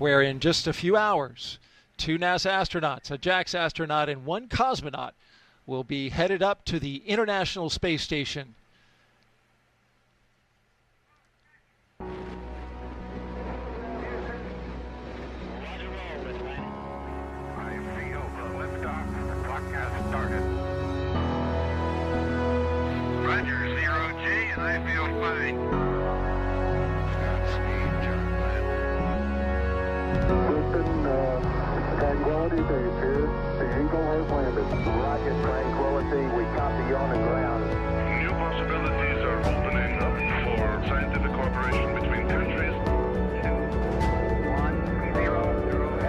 where in just a few hours, 2 NASA astronauts, a JAXA astronaut, and 1 cosmonaut will be headed up to the International Space Station. Roger, 0G, and I feel fine. Tranquility Base here. The Eagle has landed. Rocket Tranquility, we copy you on the ground. New possibilities are opening up for scientific cooperation between countries. 1, 0, 0.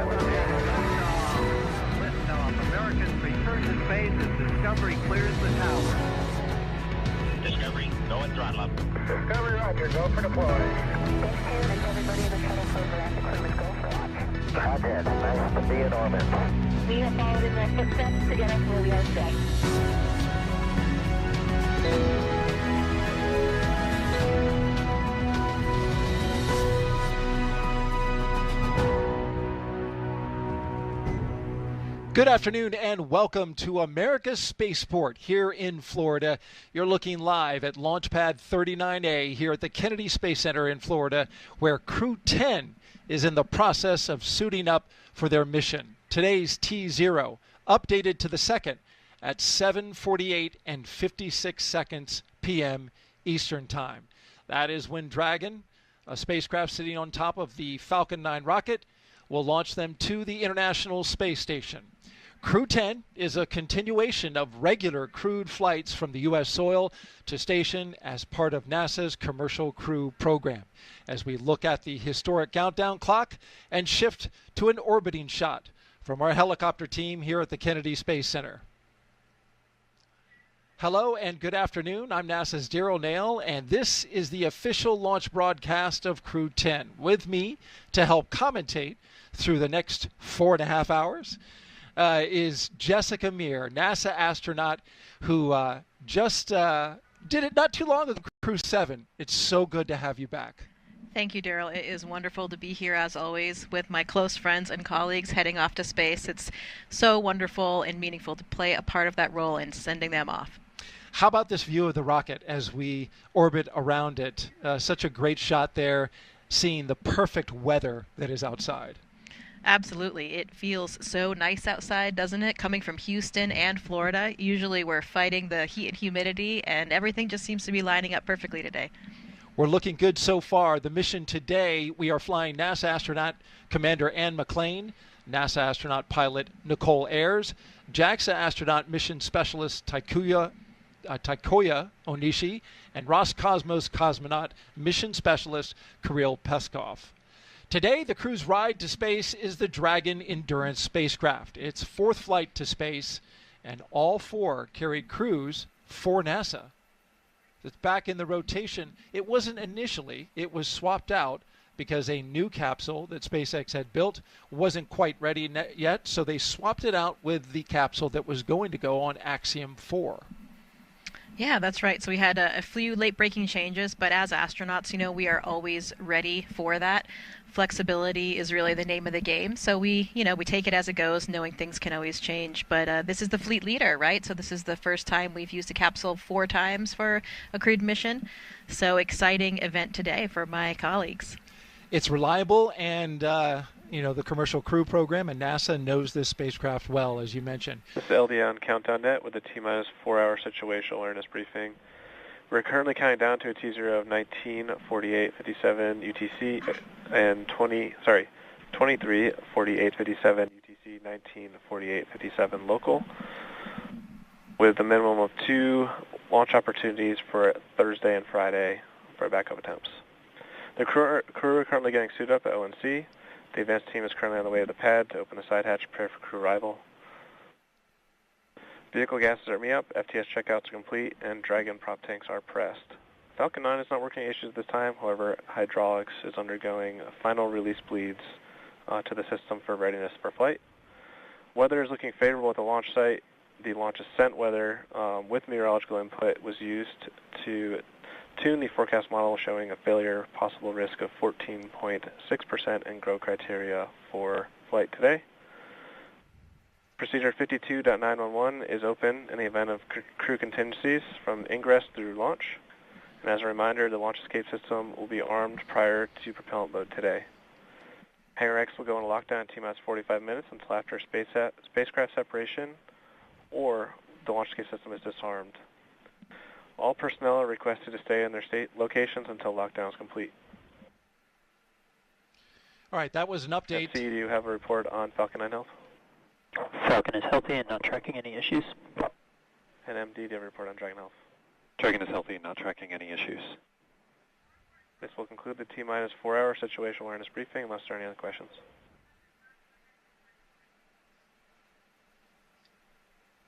Liftoff. Americans return to space as Discovery clears the tower. Discovery, go and throttle up. Discovery, roger. Go for deploy. Everybody in the shuttle program, the crew is go for launch. Roger. Nice to be in orbit. We have followed in their footsteps to get us where we are today. Good afternoon and welcome to America's Spaceport here in Florida. You're looking live at Launch Pad 39A here at the Kennedy Space Center in Florida, where Crew 10 is in the process of suiting up for their mission. Today's T0 updated to the second at 7:48 and 56 seconds p.m. Eastern Time. That is when Dragon, a spacecraft sitting on top of the Falcon 9 rocket, will launch them to the International Space Station. Crew 10 is a continuation of regular crewed flights from the U.S. soil to station as part of NASA's Commercial Crew Program. As we look at the historic countdown clock and shift to an orbiting shot from our helicopter team here at the Kennedy Space Center. Hello and good afternoon. I'm NASA's Daryl Nail, and this is the official launch broadcast of Crew 10. With me to help commentate through the next 4.5 hours is Jessica Meir, NASA astronaut who just did it not too long ago, Crew 7. It's so good to have you back. Thank you, Daryl. It is wonderful to be here, as always, with my close friends and colleagues heading off to space. It's so wonderful and meaningful to play a part of that role in sending them off. How about this view of the rocket as we orbit around it? Such a great shot there, seeing the perfect weather that is outside. Absolutely. It feels so nice outside, doesn't it? Coming from Houston and Florida, usually we're fighting the heat and humidity, and everything just seems to be lining up perfectly today. We're looking good so far. The mission today, we are flying NASA astronaut Commander Anne McClain, NASA astronaut pilot Nichole Ayers, JAXA astronaut mission specialist Takuya Onishi, and Roscosmos cosmonaut mission specialist Kirill Peskov. Today, the crew's ride to space is the Dragon Endurance spacecraft. Its 4th flight to space, and all 4 carried crews for NASA. It's back in the rotation. It wasn't initially. It was swapped out because a new capsule that SpaceX had built wasn't quite ready yet, so they swapped it out with the capsule that was going to go on Axiom 4. Yeah, that's right. So we had a few late-breaking changes, but as astronauts, we are always ready for that. Flexibility is really the name of the game. So we take it as it goes, knowing things can always change. But this is the fleet leader, right? So this is the first time we've used a capsule 4 times for a crewed mission. So exciting event today for my colleagues. It's reliable, and the Commercial Crew Program and NASA knows this spacecraft well, as you mentioned. This is LD on Countdown Net with a T-minus 4-hour situational awareness briefing. We're currently counting down to a T0 of 19:48:57 UTC and 23:48:57 UTC, 19:48:57 local, with a minimum of 2 launch opportunities for Thursday and Friday for backup attempts. The crew are currently getting suited up at ONC. The advanced team is currently on the way to the pad to open the side hatch, prepare for crew arrival. Vehicle gases are up, FTS checkouts are complete, and Dragon prop tanks are pressed. Falcon 9 is not working issues this time. However, hydraulics is undergoing final release bleeds to the system for readiness for flight. Weather is looking favorable at the launch site. The launch ascent weather with meteorological input was used to tune the forecast model showing a failure possible risk of 14.6% and grow criteria for flight today. Procedure 52.911 is open in the event of crew contingencies from ingress through launch. And as a reminder, the launch escape system will be armed prior to propellant load today. Hangar X will go into lockdown in T-minus 45 minutes until after spacecraft separation or the launch escape system is disarmed. All personnel are requested to stay in their state locations until lockdown is complete. All right, that was an update. FC, do you have a report on Falcon 9 health? Falcon is healthy and not tracking any issues. And MD, do you have a report on Dragon health? Dragon is healthy and not tracking any issues. This will conclude the T-minus 4-hour situational awareness briefing unless there are any other questions.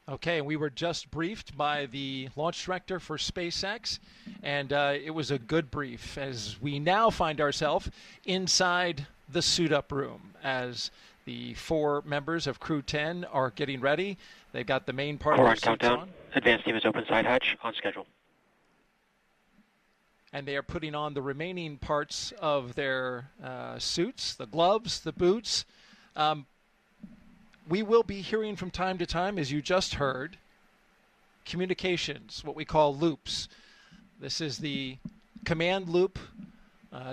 Okay, we were just briefed by the launch director for SpaceX, and it was a good brief as we now find ourselves inside the suit-up room as the 4 members of Crew 10 are getting ready. They've got the main part of their suits countdown. on. Advanced team is open side hatch on schedule. And they are putting on the remaining parts of their suits, the gloves, the boots. We will be hearing from time to time, as you just heard, communications, what we call loops. This is the command loop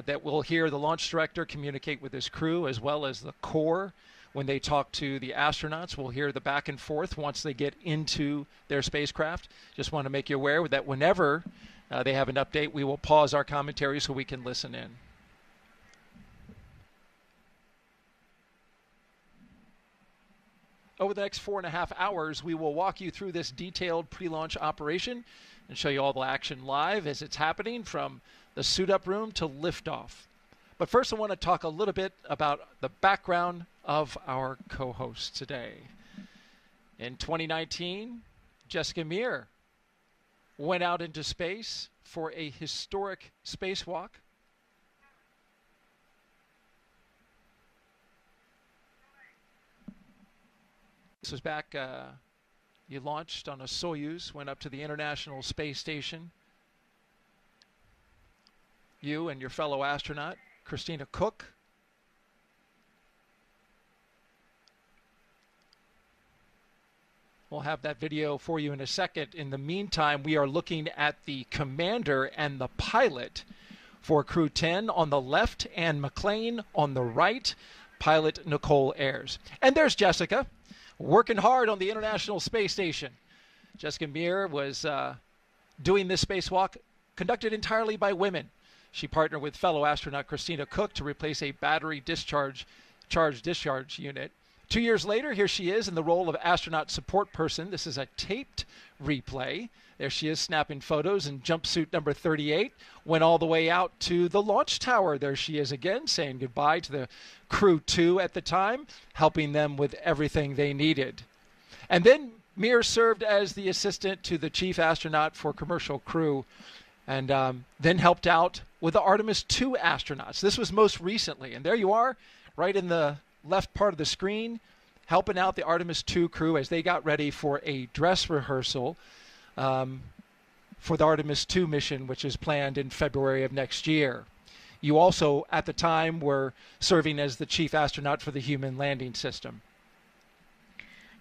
that will hear the launch director communicate with his crew, as well as the core. When they talk to the astronauts, we'll hear the back and forth once they get into their spacecraft. Just want to make you aware that whenever they have an update, we will pause our commentary so we can listen in. Over the next 4.5 hours, we will walk you through this detailed pre-launch operation and show you all the action live as it's happening from the suit-up room to liftoff. But first, I want to talk a little bit about the background of our co-host today. In 2019, Jessica Meir went out into space for a historic spacewalk. This was back, you launched on a Soyuz, went up to the International Space Station. You and your fellow astronaut, Christina Cook. We'll have that video for you in a second. In the meantime, we are looking at the commander and the pilot for Crew 10 on the left, Anne McClain on the right, pilot Nichole Ayers. And there's Jessica, working hard on the International Space Station. Jessica Meir was doing this spacewalk conducted entirely by women. She partnered with fellow astronaut Christina Cook to replace a battery charge discharge unit. 2 years later, here she is in the role of astronaut support person. This is a taped replay. There she is snapping photos in jumpsuit number 38. Went all the way out to the launch tower. There she is again, saying goodbye to the Crew 2 at the time, helping them with everything they needed. And then Meir served as the assistant to the chief astronaut for commercial crew, and then helped out with the Artemis 2 astronauts. This was most recently. And there you are, right in the left part of the screen, helping out the Artemis 2 crew as they got ready for a dress rehearsal for the Artemis 2 mission, which is planned in February of next year. You also, at the time, were serving as the chief astronaut for the human landing system.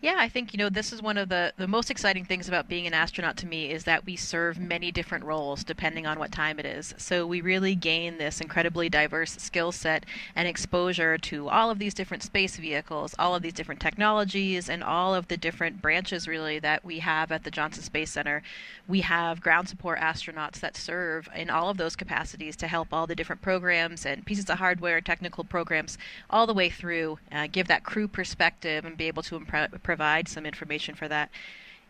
Yeah, I think, this is one of the most exciting things about being an astronaut to me is that we serve many different roles depending on what time it is. So we really gain this incredibly diverse skill set and exposure to all of these different space vehicles, all of these different technologies, and all of the different branches really that we have at the Johnson Space Center. We have ground support astronauts that serve in all of those capacities to help all the different programs and pieces of hardware, technical programs, all the way through, give that crew perspective and be able to provide some information for that.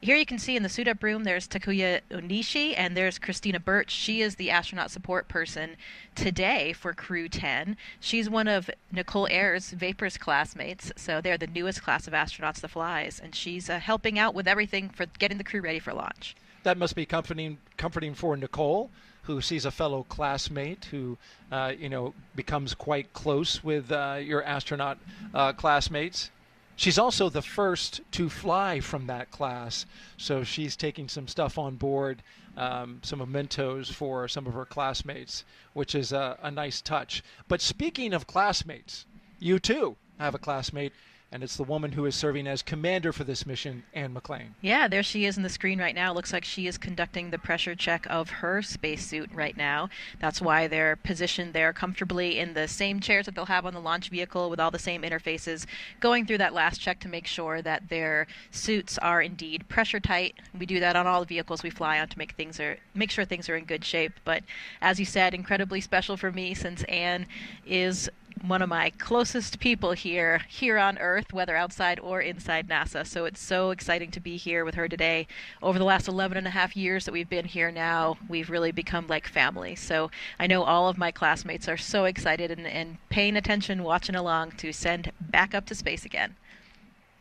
Here you can see in the suit-up room, there's Takuya Onishi and there's Christina Birch. She is the astronaut support person today for Crew 10. She's one of Nichole Ayers' Vapors classmates, so they're the newest class of astronauts that flies, and she's helping out with everything for getting the crew ready for launch. That must be comforting for Nichole, who sees a fellow classmate who, becomes quite close with your astronaut classmates. She's also the first to fly from that class, so she's taking some stuff on board, some mementos for some of her classmates, which is a nice touch. But speaking of classmates, you too have a classmate, and it's the woman who is serving as commander for this mission, Anne McClain. Yeah, there she is in the screen right now. Looks like she is conducting the pressure check of her spacesuit right now. That's why they're positioned there comfortably in the same chairs that they'll have on the launch vehicle with all the same interfaces, going through that last check to make sure that their suits are indeed pressure tight. We do that on all the vehicles we fly on to make sure things are in good shape. But as you said, incredibly special for me since Anne is one of my closest people here on Earth, whether outside or inside NASA. So it's so exciting to be here with her today. Over the last 11 and a half years that we've been here now, we've really become like family. So I know all of my classmates are so excited and paying attention, watching along to send back up to space again.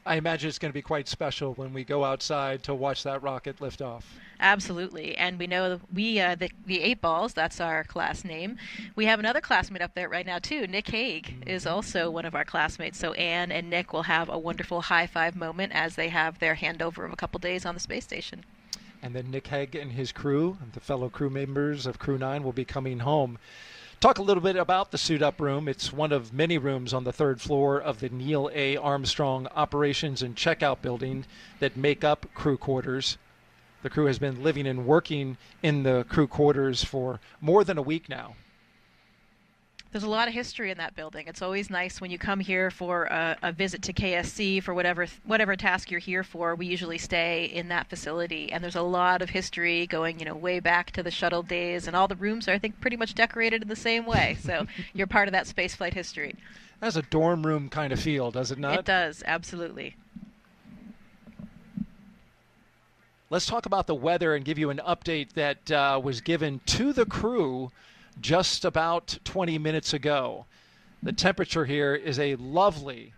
I imagine it's going to be quite special when we go outside to watch that rocket lift off. Absolutely. And we know the 8 Balls, that's our class name. We have another classmate up there right now, too. Nick Hague is also one of our classmates. So Anne and Nick will have a wonderful high-five moment as they have their handover of a couple days on the space station. And then Nick Hague and his crew, the fellow crew members of Crew 9, will be coming home. Talk a little bit about the Suit Up room. It's one of many rooms on the 3rd floor of the Neil A. Armstrong Operations and Checkout Building that make up crew quarters. The crew has been living and working in the crew quarters for more than a week now. There's a lot of history in that building. It's always nice when you come here for a visit to KSC for whatever task you're here for. We usually stay in that facility, and there's a lot of history going, way back to the shuttle days, and all the rooms are, I think, pretty much decorated in the same way. So you're part of that spaceflight history. It has a dorm room kind of feel, does it not? It does, absolutely. Let's talk about the weather and give you an update that was given to the crew just about 20 minutes ago. The temperature here is a lovely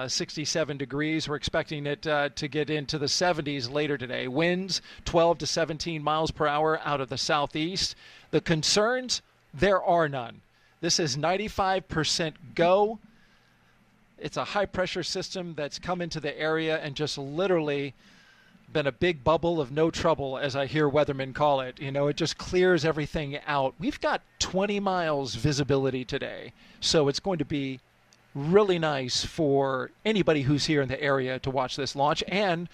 67 degrees. We're expecting it to get into the 70s later today. Winds 12 to 17 miles per hour out of the southeast. The concerns, there are none. This is 95% go. It's a high pressure system that's come into the area and just literally been a big bubble of no trouble, as I hear weathermen call it. It just clears everything out. We've got 20 miles visibility today, so it's going to be really nice for anybody who's here in the area to watch this launch and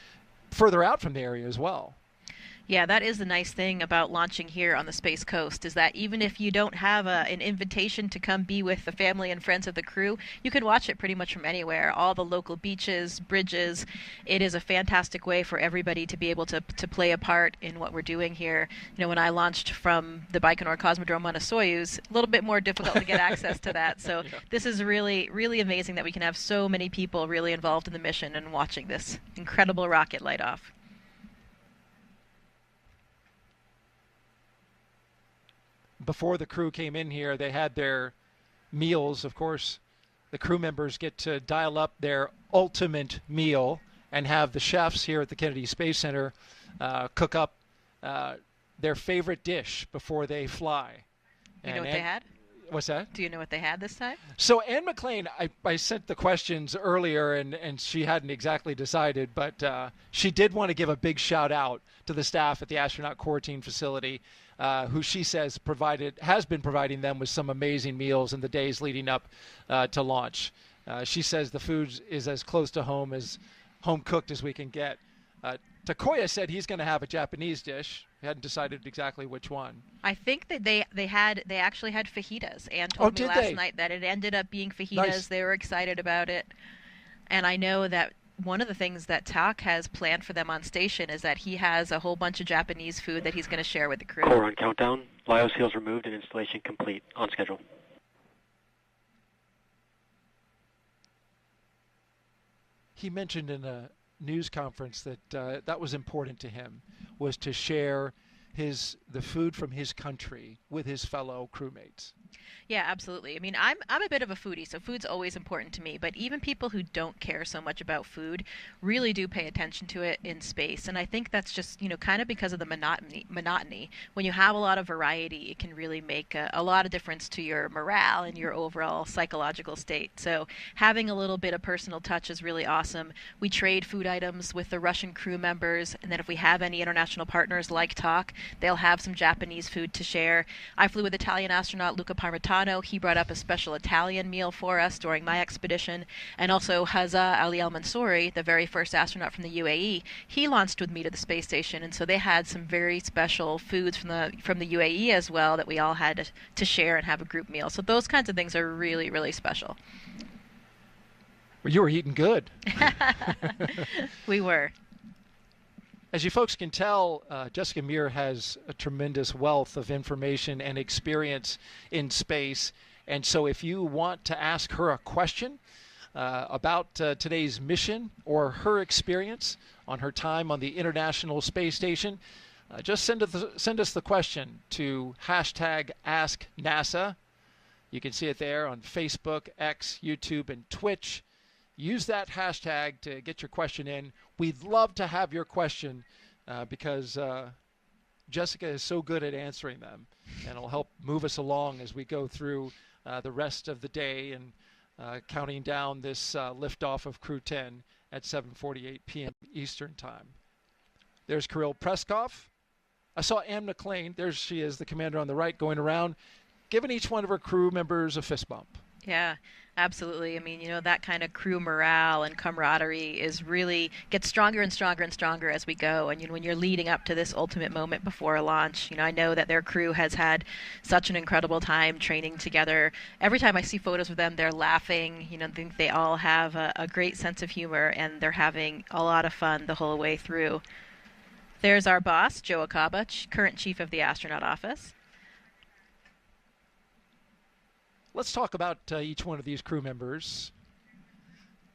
further out from the area as well. Yeah, that is the nice thing about launching here on the Space Coast, is that even if you don't have an invitation to come be with the family and friends of the crew, you can watch it pretty much from anywhere. All the local beaches, bridges. It is a fantastic way for everybody to be able to play a part in what we're doing here. When I launched from the Baikonur Cosmodrome on a Soyuz, a little bit more difficult to get access to that. So yeah. This is really, really amazing that we can have so many people really involved in the mission and watching this incredible rocket light off. Before the crew came in here, they had their meals. Of course, the crew members get to dial up their ultimate meal and have the chefs here at the Kennedy Space Center cook up their favorite dish before they fly. You know what they had? What's that? Do you know what they had this time? So Anne McClain, I sent the questions earlier, and she hadn't exactly decided, but she did want to give a big shout out to the staff at the astronaut quarantine facility, who she says has been providing them with some amazing meals in the days leading up to launch. She says the food is as close to home cooked as we can get. Takuya said he's going to have a Japanese dish. He hadn't decided exactly which one. I think that they actually had fajitas. Anne told me last night that it ended up being fajitas. Nice. They were excited about it. And I know that one of the things that Tak has planned for them on station is that he has a whole bunch of Japanese food that he's going to share with the crew. Core on countdown. Lyo seals removed and installation complete. On schedule. He mentioned in a news conference that that was important to him, was to share the food from his country with his fellow crewmates. Yeah, absolutely. I mean, I'm a bit of a foodie, so food's always important to me. But even people who don't care so much about food really do pay attention to it in space. And I think that's just, kind of because of the monotony. When you have a lot of variety, it can really make a lot of difference to your morale and your overall psychological state. So having a little bit of personal touch is really awesome. We trade food items with the Russian crew members, and then if we have any international partners like TALK, they'll have some Japanese food to share. I flew with Italian astronaut Luca Parmitano. He brought up a special Italian meal for us during my expedition. And also Hazza Ali Al-Mansouri, the very first astronaut from the UAE, he launched with me to the space station. And so they had some very special foods from the UAE as well that we all had to share and have a group meal. So those kinds of things are really, really special. Well, you were eating good. We were. As you folks can tell, Jessica Meir has a tremendous wealth of information and experience in space. And so if you want to ask her a question about today's mission or her experience on her time on the International Space Station, just send us the question to #AskNASA. You can see it there on Facebook, X, YouTube, and Twitch. Use that hashtag to get your question in. We'd love to have your question because Jessica is so good at answering them, and it'll help move us along as we go through the rest of the day and counting down this liftoff of Crew 10 at 7:48 p.m. Eastern Time. There's Kirill Peskov. I saw Anne McClain. There she is, the commander on the right, going around, giving each one of her crew members a fist bump. Yeah, absolutely. I mean, that kind of crew morale and camaraderie gets stronger and stronger and stronger as we go. And when you're leading up to this ultimate moment before a launch, I know that their crew has had such an incredible time training together. Every time I see photos of them, they're laughing. I think they all have a great sense of humor, and they're having a lot of fun the whole way through. There's our boss, Joe Akaba, current chief of the astronaut office. Let's talk about each one of these crew members.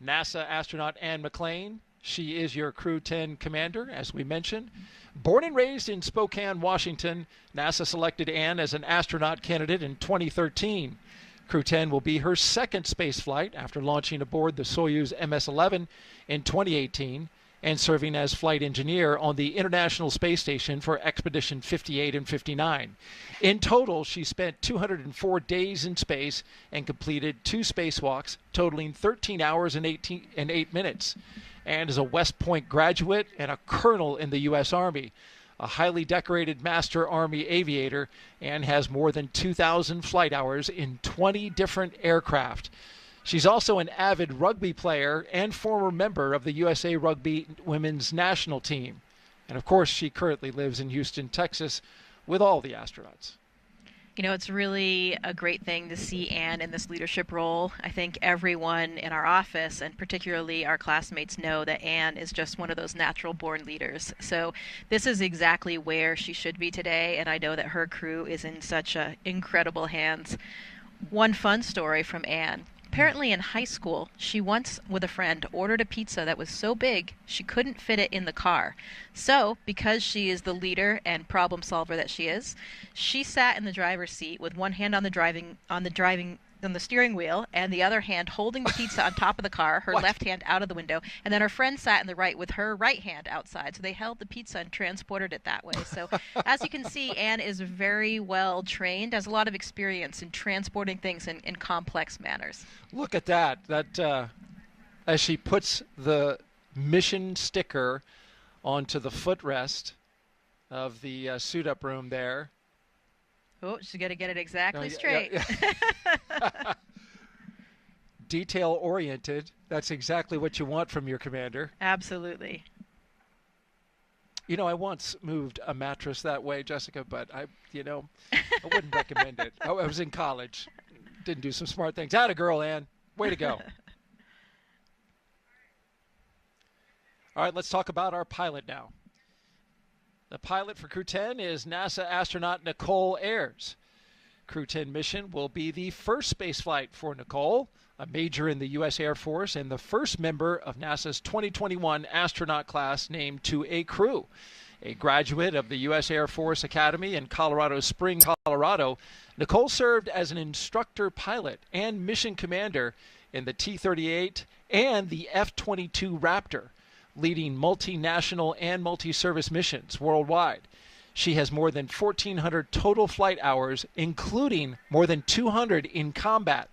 NASA astronaut Anne McClain. She is your Crew 10 commander, as we mentioned. Born and raised in Spokane, Washington, NASA selected Anne as an astronaut candidate in 2013. Crew 10 will be her second space flight after launching aboard the Soyuz MS-11 in 2018 and serving as flight engineer on the International Space Station for Expedition 58 and 59. In total, she spent 204 days in space and completed 2 spacewalks, totaling 13 hours and 8 minutes, and is a West Point graduate and a colonel in the U.S. Army, a highly decorated Master Army aviator, and has more than 2,000 flight hours in 20 different aircraft. She's also an avid rugby player and former member of the USA Rugby women's national team. And of course, she currently lives in Houston, Texas, with all the astronauts. It's really a great thing to see Anne in this leadership role. I think everyone in our office, and particularly our classmates, know that Anne is just one of those natural-born leaders. So this is exactly where she should be today, and I know that her crew is in such incredible hands. One fun story from Anne. Apparently in high school, she once, with a friend, ordered a pizza that was so big she couldn't fit it in the car. So, because she is the leader and problem solver that she is, she sat in the driver's seat with one hand on the steering wheel and the other hand holding the pizza on top of the car, her left hand out of the window, and then her friend sat in the right with her right hand outside. So they held the pizza and transported it that way. So as you can see, Anne is very well trained, has a lot of experience in transporting things in complex manners. Look at that. That as she puts the mission sticker onto the footrest of the suit-up room there. Oh, she's got to get it exactly straight. Yeah. Detail-oriented. That's exactly what you want from your commander. Absolutely. I once moved a mattress that way, Jessica, but I wouldn't recommend it. I was in college. Didn't do some smart things. Atta girl, Ann. Way to go. All right, let's talk about our pilot now. The pilot for Crew 10 is NASA astronaut Nichole Ayers. Crew 10 mission will be the first spaceflight for Nichole, a major in the U.S. Air Force and the first member of NASA's 2021 astronaut class named to a crew. A graduate of the U.S. Air Force Academy in Colorado Springs, Colorado, Nichole served as an instructor pilot and mission commander in the T-38 and the F-22 Raptor, leading multinational and multi-service missions worldwide. She has more than 1,400 total flight hours, including more than 200 in combat.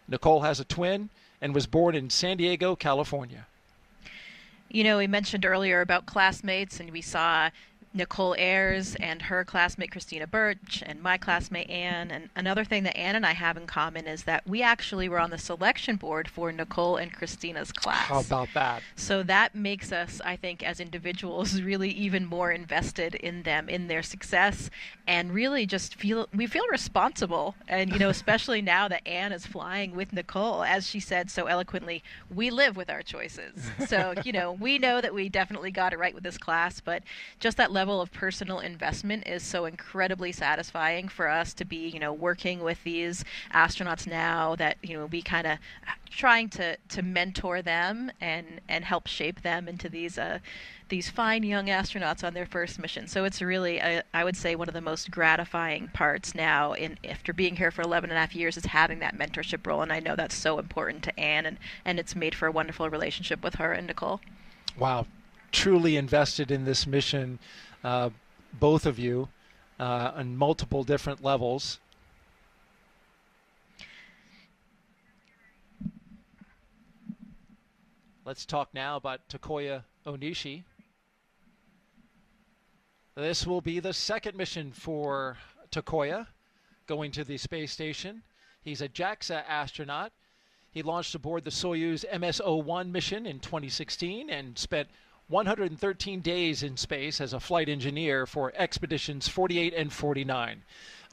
Nichole has a twin and was born in San Diego, California. You know, we mentioned earlier about classmates, and we saw Nichole Ayers and her classmate Christina Birch and my classmate Anne. And another thing that Anne and I have in common is that we actually were on the selection board for Nichole and Christina's class. How about that? So that makes us, I think, as individuals, really even more invested in them, in their success, and really just feel responsible. And, you know, especially now that Anne is flying with Nichole, as she said so eloquently, we live with our choices. So, you know, we know that we definitely got it right with this class, but just that level of personal investment is so incredibly satisfying for us to be, you know, working with these astronauts now that, you know, we kind of trying to mentor them and help shape them into these fine young astronauts on their first mission. So it's really, I would say, one of the most gratifying parts now after being here for 11 and a half years is having that mentorship role. And I know that's so important to Anne, and it's made for a wonderful relationship with her and Nichole. Wow. Truly invested in this mission, both of you, on multiple different levels. Let's talk now about Takuya Onishi. This will be the second mission for Takuya, going to the space station. He's a JAXA astronaut. He launched aboard the Soyuz MS-01 mission in 2016 and spent 113 days in space as a flight engineer for expeditions 48 and 49.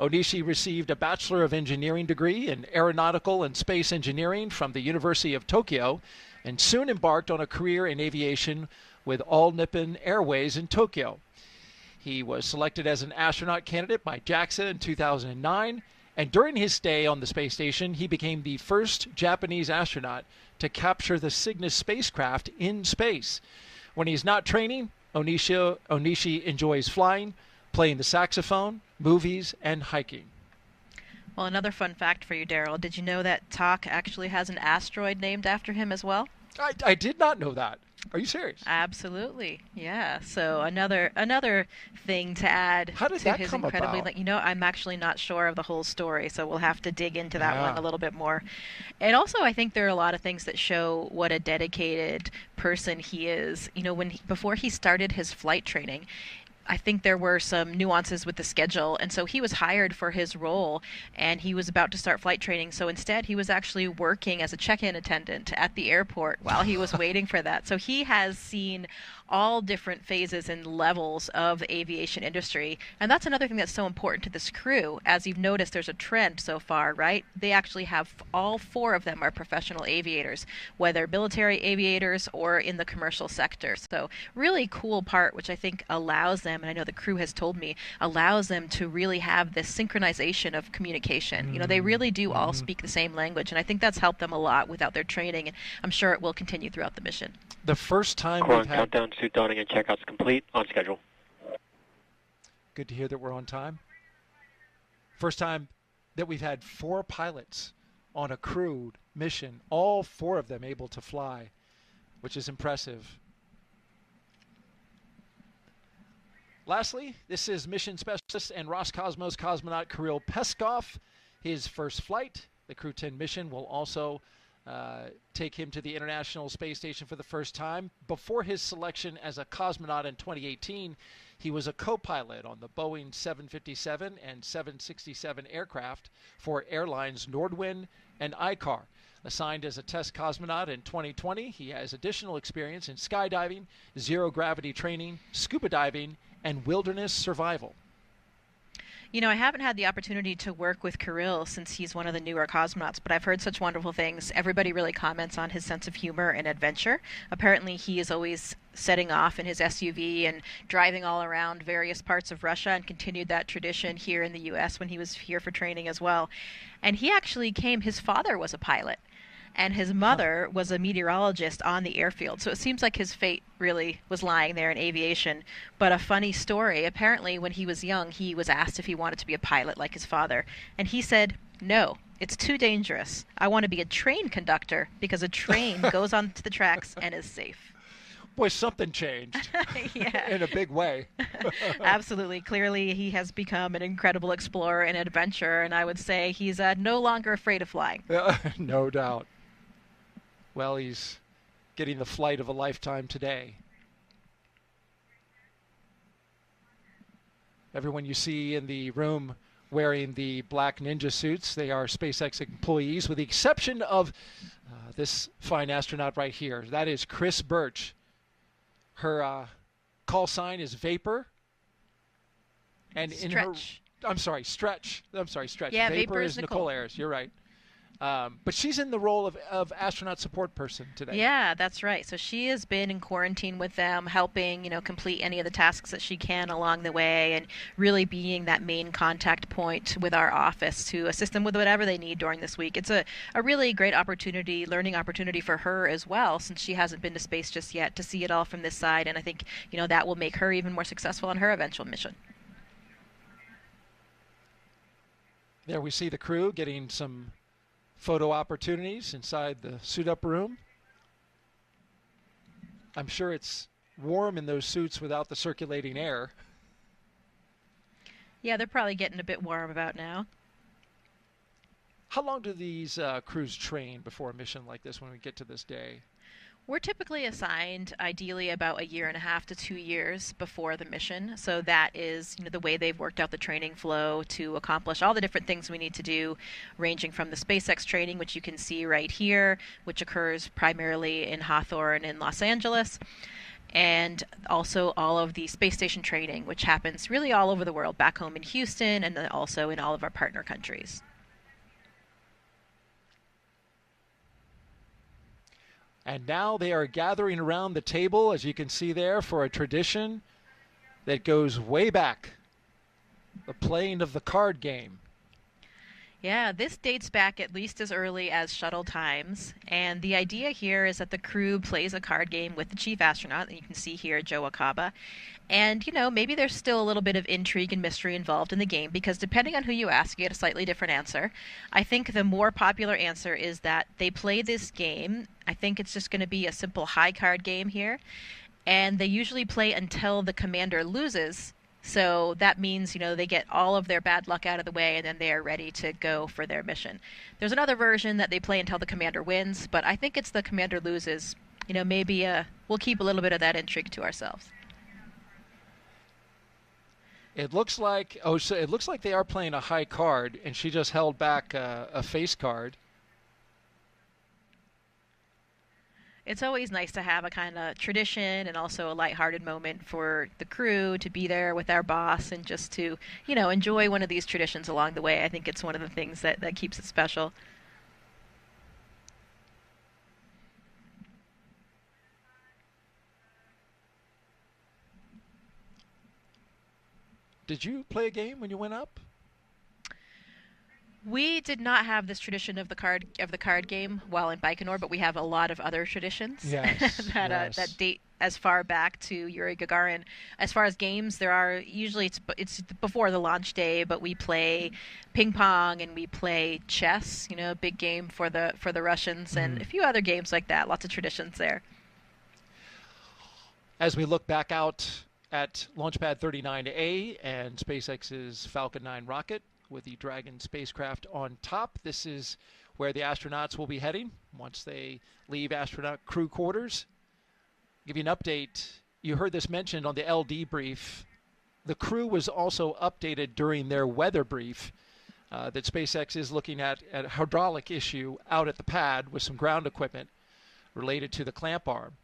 Onishi received a Bachelor of Engineering degree in Aeronautical and Space Engineering from the University of Tokyo and soon embarked on a career in aviation with All Nippon Airways in Tokyo. He was selected as an astronaut candidate by JAXA in 2009, and during his stay on the space station, he became the first Japanese astronaut to capture the Cygnus spacecraft in space. When he's not training, Onishi enjoys flying, playing the saxophone, movies, and hiking. Well, another fun fact for you, Daryl. Did you know that Tak actually has an asteroid named after him as well? I did not know that. Are you serious? Absolutely, yeah. So another thing to add How did to that his come incredibly, about? you know, I'm actually not sure of the whole story, so we'll have to dig into that one a little bit more. And also, I think there are a lot of things that show what a dedicated person he is. You know, before he started his flight training, I think there were some nuances with the schedule, and so he was hired for his role, and he was about to start flight training. So instead, he was actually working as a check-in attendant at the airport while he was waiting for that. So he has seen all different phases and levels of the aviation industry, and that's another thing that's so important to this crew. As you've noticed, there's a trend so far, right? They actually have all four of them are professional aviators, whether military aviators or in the commercial sector. So really cool part, which I think allows them, and I know the crew has told me, allows them to really have this synchronization of communication. You know, they really do all speak the same language, and I think that's helped them a lot without their training, and I'm sure it will continue throughout the mission. The first time Core we've had... countdown, suit donning, and checkouts complete, on schedule. Good to hear that we're on time. First time that we've had 4 pilots on a crewed mission, all 4 of them able to fly, which is impressive. Lastly, this is mission specialist and Roscosmos cosmonaut Kirill Peskov. His first flight, the Crew 10 mission, will also take him to the International Space Station for the first time. Before his selection as a cosmonaut in 2018, he was a co-pilot on the Boeing 757 and 767 aircraft for airlines Nordwind and ICAR. Assigned as a test cosmonaut in 2020, he has additional experience in skydiving, zero-gravity training, scuba diving, and wilderness survival. You know, I haven't had the opportunity to work with Kirill since he's one of the newer cosmonauts, but I've heard such wonderful things. Everybody really comments on his sense of humor and adventure. Apparently, he is always setting off in his SUV and driving all around various parts of Russia, and continued that tradition here in the U.S. when he was here for training as well. And he actually his father was a pilot. and his mother was a meteorologist on the airfield. So it seems like his fate really was lying there in aviation. But a funny story, apparently when he was young, he was asked if he wanted to be a pilot like his father. And he said, "No, it's too dangerous. I want to be a train conductor because a train goes onto the tracks and is safe." Boy, something changed in a big way. Absolutely. Clearly, he has become an incredible explorer and adventurer, and I would say he's no longer afraid of flying. No doubt. Well, he's getting the flight of a lifetime today. Everyone you see in the room wearing the black ninja suits, they are SpaceX employees, with the exception of this fine astronaut right here. That is Chris Birch. Her call sign is Vapor. And Stretch. in her, I'm sorry, Stretch. Yeah, Vapor is Nichole. Nichole Ayers. You're right. But she's in the role of astronaut support person today. Yeah, that's right. So she has been in quarantine with them, helping, complete any of the tasks that she can along the way, and really being that main contact point with our office to assist them with whatever they need during this week. It's a really great opportunity, learning opportunity for her as well, since she hasn't been to space just yet, to see it all from this side. And I think, that will make her even more successful on her eventual mission. There we see the crew getting some photo opportunities inside the suit-up room. I'm sure it's warm in those suits without the circulating air. Yeah, they're probably getting a bit warm about now. How long do these crews train before a mission like this when we get to this day? We're typically assigned, ideally, about 1.5 to 2 years before the mission. So that is, the way they've worked out the training flow to accomplish all the different things we need to do, ranging from the SpaceX training, which you can see right here, which occurs primarily in Hawthorne in Los Angeles, and also all of the space station training, which happens really all over the world, back home in Houston, and then also in all of our partner countries. And now they are gathering around the table, as you can see there, for a tradition that goes way back, the playing of the card game. Yeah, this dates back at least as early as shuttle times. And the idea here is that the crew plays a card game with the chief astronaut, and you can see here Joe Akaba. And, maybe there's still a little bit of intrigue and mystery involved in the game, because depending on who you ask, you get a slightly different answer. I think the more popular answer is that they play this game. I think it's just going to be a simple high card game here. And they usually play until the commander loses. So that means, they get all of their bad luck out of the way, and then they are ready to go for their mission. There's another version that they play until the commander wins, but I think it's the commander loses. Maybe we'll keep a little bit of that intrigue to ourselves. It looks like they are playing a high card, and she just held back a face card. It's always nice to have a kind of tradition and also a lighthearted moment for the crew to be there with our boss and just to, enjoy one of these traditions along the way. I think it's one of the things that keeps it special. Did you play a game when you went up? We did not have this tradition of the card game while in Baikonur, but we have a lot of other traditions that date as far back to Yuri Gagarin. As far as games, there are usually it's before the launch day, but we play ping pong and we play chess. A big game for the Russians, and a few other games like that. Lots of traditions there. As we look back out at Launchpad 39A and SpaceX's Falcon 9 rocket, with the Dragon spacecraft on top. This is where the astronauts will be heading once they leave astronaut crew quarters. Give you an update. You heard this mentioned on the LD brief. The crew was also updated during their weather brief that SpaceX is looking at a hydraulic issue out at the pad with some ground equipment related to the clamp arm.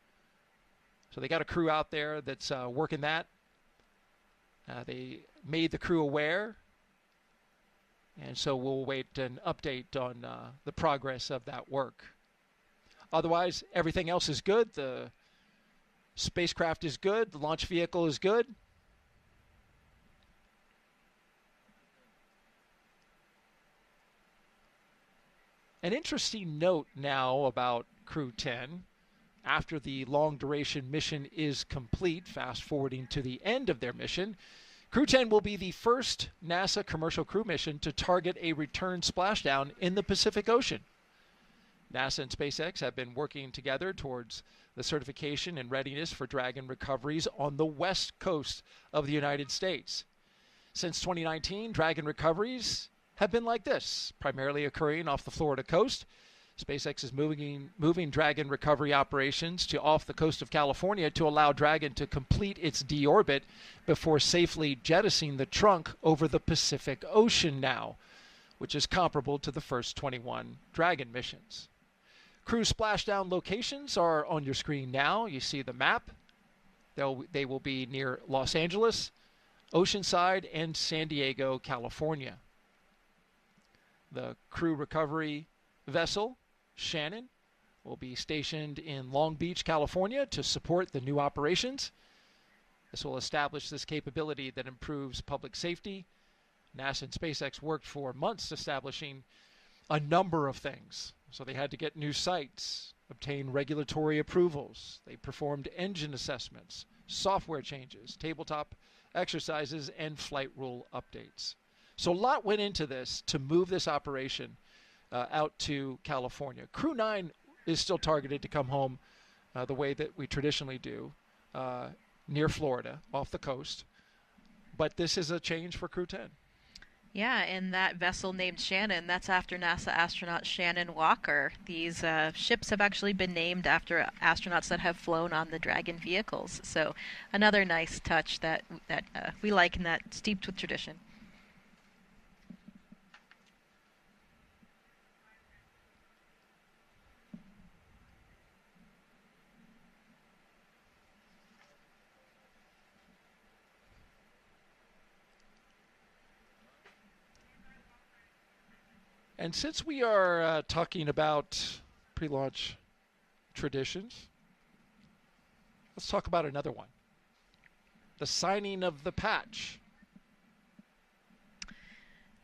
So they got a crew out there that's working that. They made the crew aware. And so we'll wait an update on the progress of that work. Otherwise, everything else is good. The spacecraft is good. The launch vehicle is good. An interesting note now about Crew 10. After the long-duration mission is complete, fast-forwarding to the end of their mission, Crew 10 will be the first NASA commercial crew mission to target a return splashdown in the Pacific Ocean. NASA and SpaceX have been working together towards the certification and readiness for Dragon recoveries on the west coast of the United States. Since 2019, Dragon recoveries have been like this, primarily occurring off the Florida coast. SpaceX is moving Dragon recovery operations to off the coast of California to allow Dragon to complete its deorbit before safely jettisoning the trunk over the Pacific Ocean now, which is comparable to the first 21 Dragon missions. Crew splashdown locations are on your screen now. You see the map. They will be near Los Angeles, Oceanside, and San Diego, California. The crew recovery vessel, Shannon, will be stationed in Long Beach, California to support the new operations. This will establish this capability that improves public safety. NASA and SpaceX worked for months establishing a number of things. So they had to get new sites, obtain regulatory approvals. They performed engine assessments, software changes, tabletop exercises, and flight rule updates. So a lot went into this to move this operation out to California. Crew 9 is still targeted to come home the way that we traditionally do, near Florida, off the coast. But this is a change for Crew 10. Yeah, and that vessel named Shannon, that's after NASA astronaut Shannon Walker. These ships have actually been named after astronauts that have flown on the Dragon vehicles. So another nice touch that we like and that's steeped with tradition. And since we are talking about pre-launch traditions, let's talk about another one. The signing of the patch.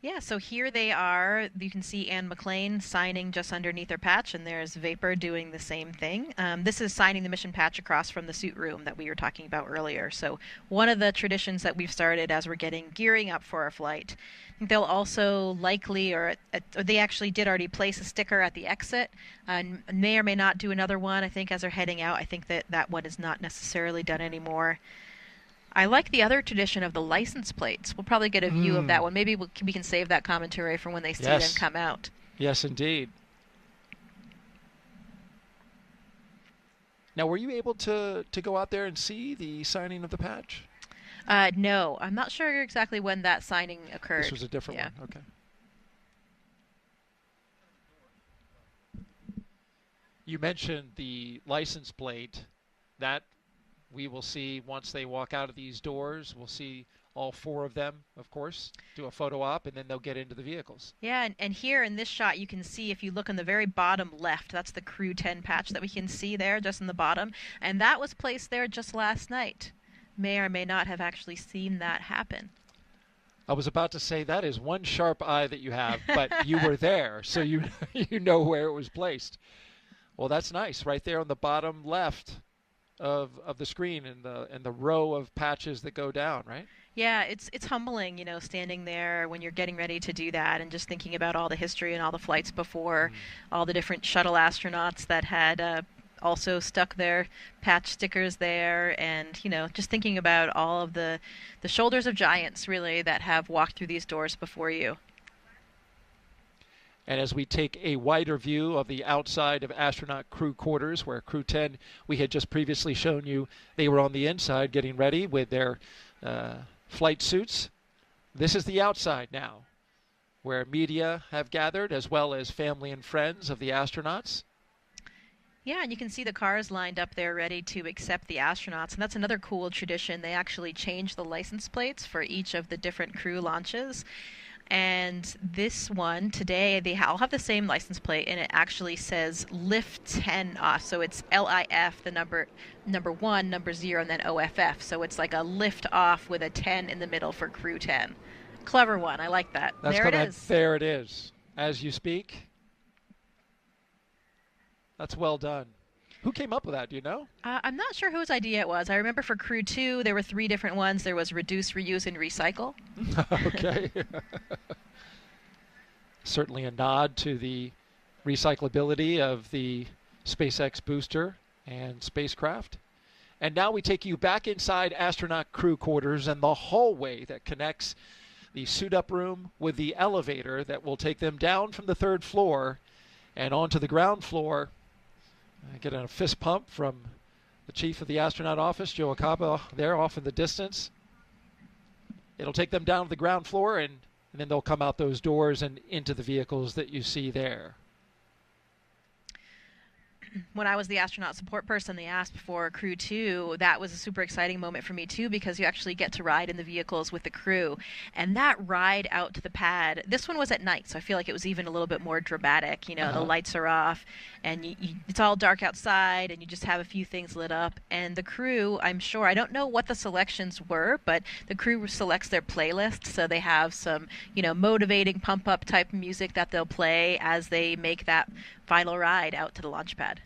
Yeah, so here they are. You can see Anne McClain signing just underneath her patch, and there's Vapor doing the same thing. This is signing the mission patch across from the suit room that we were talking about earlier. So one of the traditions that we've started as we're gearing up for our flight. They'll also likely, or they actually did already place a sticker at the exit, and may or may not do another one. I think as they're heading out, I think that one is not necessarily done anymore. I like the other tradition of the license plates. We'll probably get a view of that one. Maybe we can save that commentary for when they see them come out. Yes, indeed. Now, were you able to go out there and see the signing of the patch? No, I'm not sure exactly when that signing occurred. This was a different one. Okay. You mentioned the license plate. That we will see once they walk out of these doors. We'll see all four of them, of course, do a photo op, and then they'll get into the vehicles. Yeah, and here in this shot, you can see, if you look on the very bottom left, that's the Crew 10 patch that we can see there just in the bottom. And that was placed there just last night. May or may not have actually seen that happen. I was about to say that is one sharp eye that you have, but you were there, so you know where it was placed. Well, that's nice, right there on the bottom left of the screen and the row of patches that go down, right? Yeah, it's humbling, you know, standing there when you're getting ready to do that and just thinking about all the history and all the flights before, all the different shuttle astronauts that had also stuck their patch stickers there, and, you know, just thinking about all of the shoulders of giants, really, that have walked through these doors before you. And as we take a wider view of the outside of astronaut crew quarters, where Crew 10, we had just previously shown you, they were on the inside getting ready with their flight suits. This is the outside now, where media have gathered, as well as family and friends of the astronauts. Yeah, and you can see the cars lined up there ready to accept the astronauts. And that's another cool tradition. They actually change the license plates for each of the different crew launches. And this one today, they all have the same license plate, and it actually says Lift 10 off. So it's LIF, the number 1, number 0, and then OFF. So it's like a lift off with a 10 in the middle for Crew 10. Clever one. I like that. That's there it is. There it is. As you speak, That's well done. Who came up with that? Do you know? I'm not sure whose idea it was. I remember for Crew 2, there were 3 different ones. There was reduce, reuse, and recycle. Okay. Certainly a nod to the recyclability of the SpaceX booster and spacecraft. And now we take you back inside astronaut crew quarters and the hallway that connects the suit-up room with the elevator that will take them down from the 3rd floor and onto the ground floor. I get a fist pump from the chief of the astronaut office, Joe Acaba, there off in the distance. It'll take them down to the ground floor, and then they'll come out those doors and into the vehicles that you see there. When I was the astronaut support person, they asked for Crew 2. That was a super exciting moment for me, too, because you actually get to ride in the vehicles with the crew. And that ride out to the pad, this one was at night, so I feel like it was even a little bit more dramatic. You know, the lights are off, and it's all dark outside, and you just have a few things lit up. And the crew, I'm sure, I don't know what the selections were, but the crew selects their playlist, so they have some, you know, motivating pump-up type music that they'll play as they make that final ride out to the launch pad.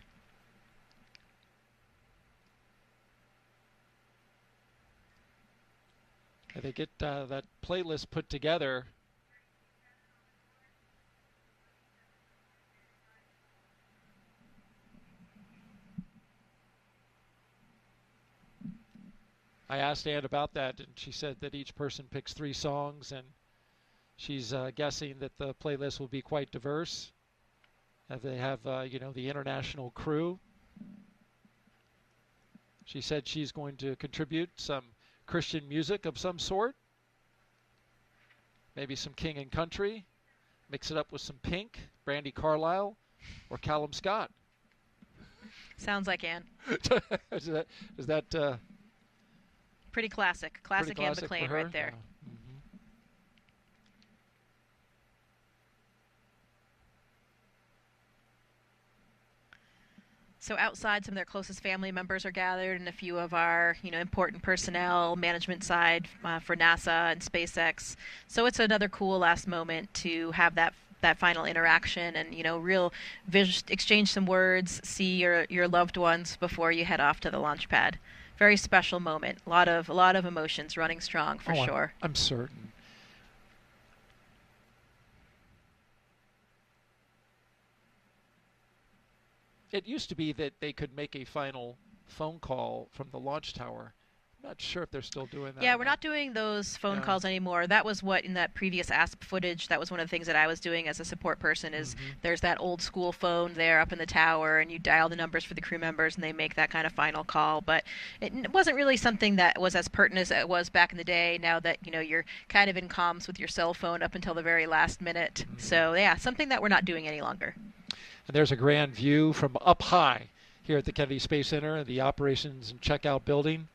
They get that playlist put together. I asked Anne about that, and she said that each person picks 3 songs, and she's guessing that the playlist will be quite diverse. They have, you know, the international crew. She said she's going to contribute some Christian music of some sort, maybe some King and Country, mix it up with some Pink, Brandy Carlisle, or Callum Scott. Sounds like Anne. is that pretty classic Anne McClain right there. Yeah. So outside, some of their closest family members are gathered, and a few of our, you know, important personnel, management side for NASA and SpaceX. So it's another cool last moment to have that final interaction and, you know, real exchange some words, see your loved ones before you head off to the launch pad. Very special moment. A lot of emotions running strong for sure. I'm certain. It used to be that they could make a final phone call from the launch tower. I'm not sure if they're still doing that. Yeah, we're not doing those phone calls anymore. That was what, in that previous ASP footage, that was one of the things that I was doing as a support person is there's that old school phone there up in the tower, and you dial the numbers for the crew members, and they make that kind of final call. But it wasn't really something that was as pertinent as it was back in the day, now that, you know, you're kind of in comms with your cell phone up until the very last minute. So, yeah, something that we're not doing any longer. And there's a grand view from up high here at the Kennedy Space Center, the operations and checkout building,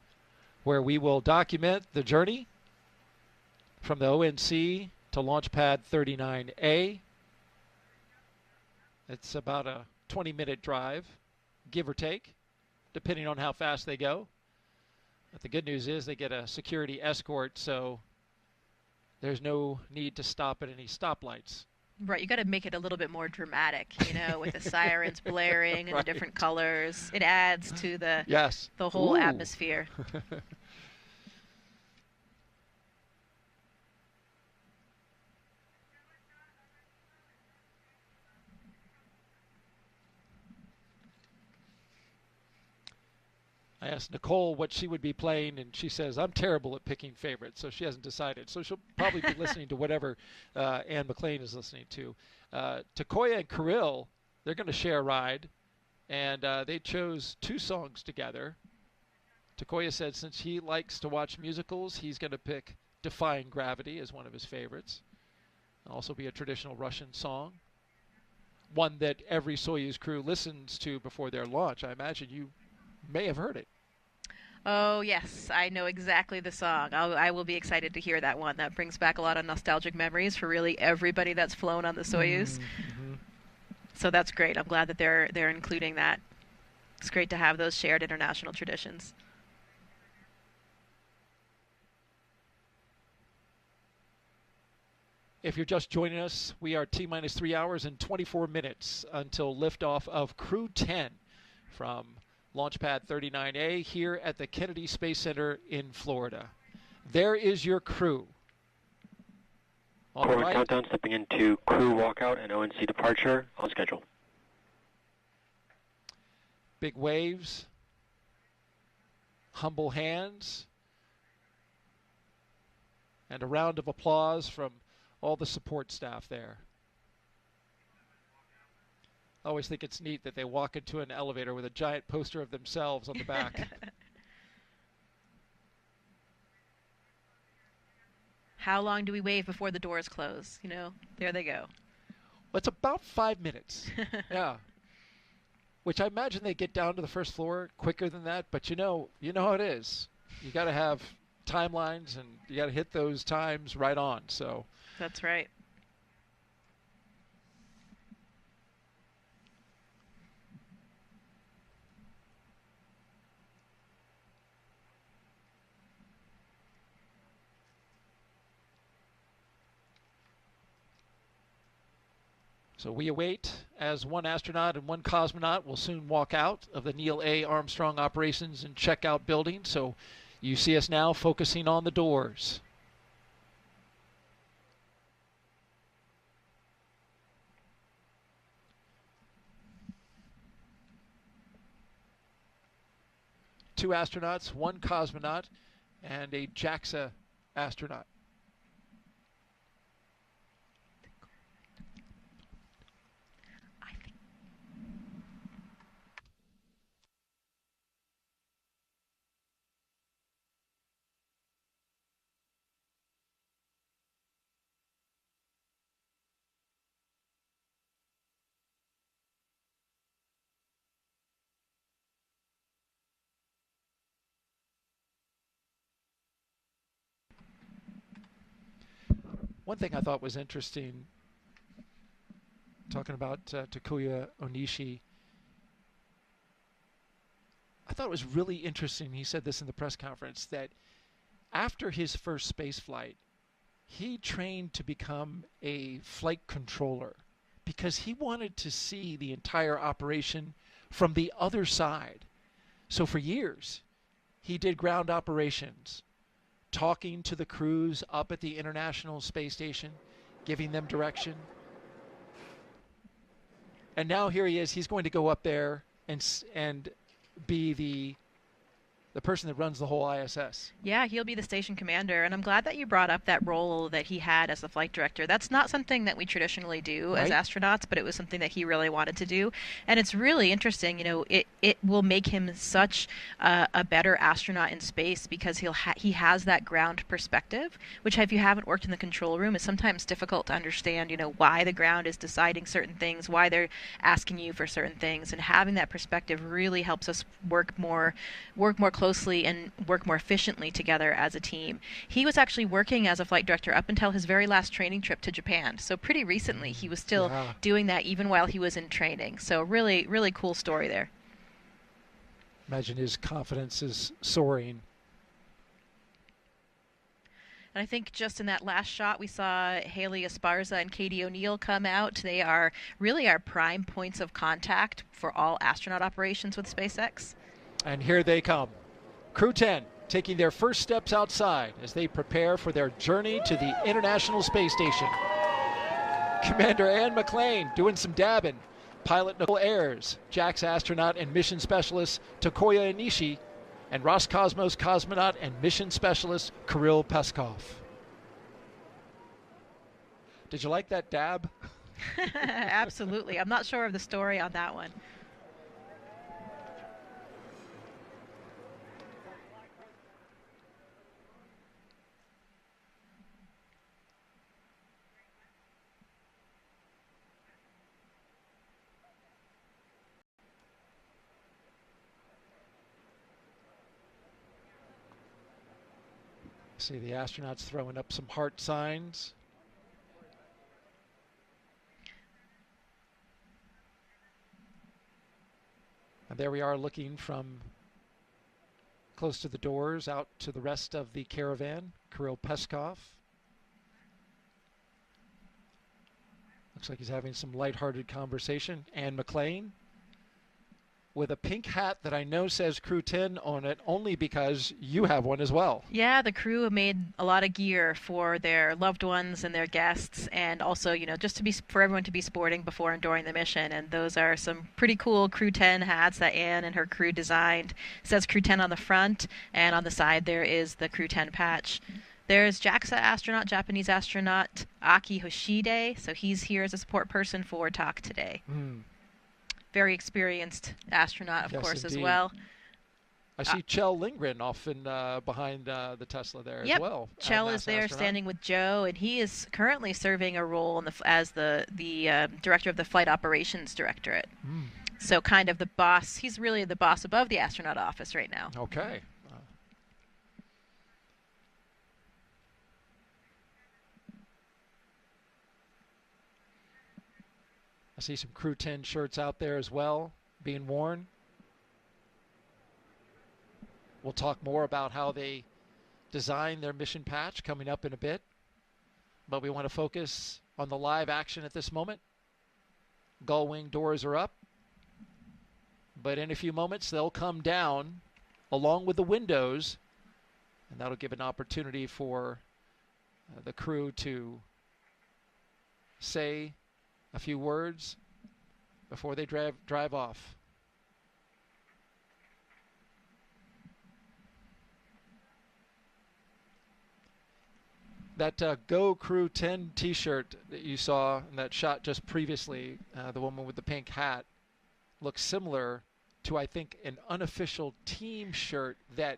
where we will document the journey from the ONC to Launch Pad 39A. It's about a 20-minute drive, give or take, depending on how fast they go. But the good news is they get a security escort, so there's no need to stop at any stoplights. Right, you got to make it a little bit more dramatic, you know, with the sirens blaring and the different colors. It adds to the whole atmosphere. I asked Nichole what she would be playing, and she says, I'm terrible at picking favorites, so she hasn't decided. So she'll probably be listening to whatever Anne McClain is listening to. Takuya and Kirill, they're going to share a ride, and they chose 2 songs together. Takuya said since he likes to watch musicals, he's going to pick Defying Gravity as one of his favorites. It'll also be a traditional Russian song, one that every Soyuz crew listens to before their launch. I imagine you may have heard it. Oh, yes. I know exactly the song. I will be excited to hear that one. That brings back a lot of nostalgic memories for really everybody that's flown on the Soyuz. So that's great. I'm glad that they're including that. It's great to have those shared international traditions. If you're just joining us, we are T-minus 3 hours and 24 minutes until liftoff of Crew 10 from Launchpad 39A here at the Kennedy Space Center in Florida. There is your crew. On the Forward right, countdown, stepping into crew walkout and ONC departure on schedule. big waves, humble hands, and a round of applause from all the support staff there. I always think it's neat that they walk into an elevator with a giant poster of themselves on the back. How long do we wave before the doors close? You know, there they go. Well, it's about 5 minutes. Yeah. Which I imagine they get down to the first floor quicker than that, but you know how it is. You got to have timelines, and you got to hit those times right on. So that's right. So we await as one astronaut and one cosmonaut will soon walk out of the Neil A. Armstrong Operations and Checkout building. So you see us now focusing on the doors. Two astronauts, one cosmonaut, and a JAXA astronaut. One thing I thought was interesting, talking about Takuya Onishi, I thought it was really interesting, he said this in the press conference, that after his first space flight, he trained to become a flight controller because he wanted to see the entire operation from the other side. So for years, he did ground operations, talking to the crews up at the International Space Station, giving them direction. And now here he is. He's going to go up there and be the person that runs the whole ISS. Yeah, he'll be the station commander, and I'm glad that you brought up that role that he had as the flight director. That's not something that we traditionally do as astronauts, but it was something that he really wanted to do. And it's really interesting, you know, it will make him such a better astronaut in space because he has that ground perspective, which if you haven't worked in the control room is sometimes difficult to understand, you know, why the ground is deciding certain things, why they're asking you for certain things, and having that perspective really helps us work more closely and work more efficiently together as a team. He was actually working as a flight director up until his very last training trip to Japan. So pretty recently he was still doing that even while he was in training. So really, really cool story there. Imagine his confidence is soaring. And I think just in that last shot, we saw Haley Esparza and Katie O'Neill come out. They are really our prime points of contact for all astronaut operations with SpaceX. And here they come. Crew 10 taking their first steps outside as they prepare for their journey to the International Space Station. Commander Anne McClain doing some dabbing. Pilot Nichole Ayers, JAXA astronaut and mission specialist Takuya Onishi, and Roscosmos cosmonaut and mission specialist Kirill Peskov. Did you like that dab? Absolutely. I'm not sure of the story on that one. See the astronauts throwing up some heart signs. And there we are looking from close to the doors out to the rest of the caravan, Kirill Peskov. Looks like he's having some lighthearted conversation. Anne McClain with a pink hat that I know says Crew 10 on it, only because you have one as well. Yeah, the crew made a lot of gear for their loved ones and their guests, and also, just for everyone to be sporting before and during the mission. And those are some pretty cool Crew 10 hats that Anne and her crew designed. It says Crew 10 on the front, and on the side there is the Crew 10 patch. There's JAXA astronaut, Japanese astronaut Aki Hoshide, so he's here as a support person for talk today. Very experienced astronaut, of course, indeed. as well. I see Chell Lindgren off in behind the Tesla there as well. Chell is there standing with Joe, and he is currently serving a role as the director of the Flight Operations Directorate. So kind of the boss. He's really the boss above the astronaut office right now. Okay. I see some Crew 10 shirts out there as well being worn. We'll talk more about how they design their mission patch coming up in a bit. But we want to focus on the live action at this moment. Gull wing doors are up. But in a few moments, they'll come down along with the windows. And that'll give an opportunity for the crew to say a few words before they drive off. That Go Crew 10 t-shirt that you saw in that shot just previously, the woman with the pink hat, looks similar to, I think, an unofficial team shirt that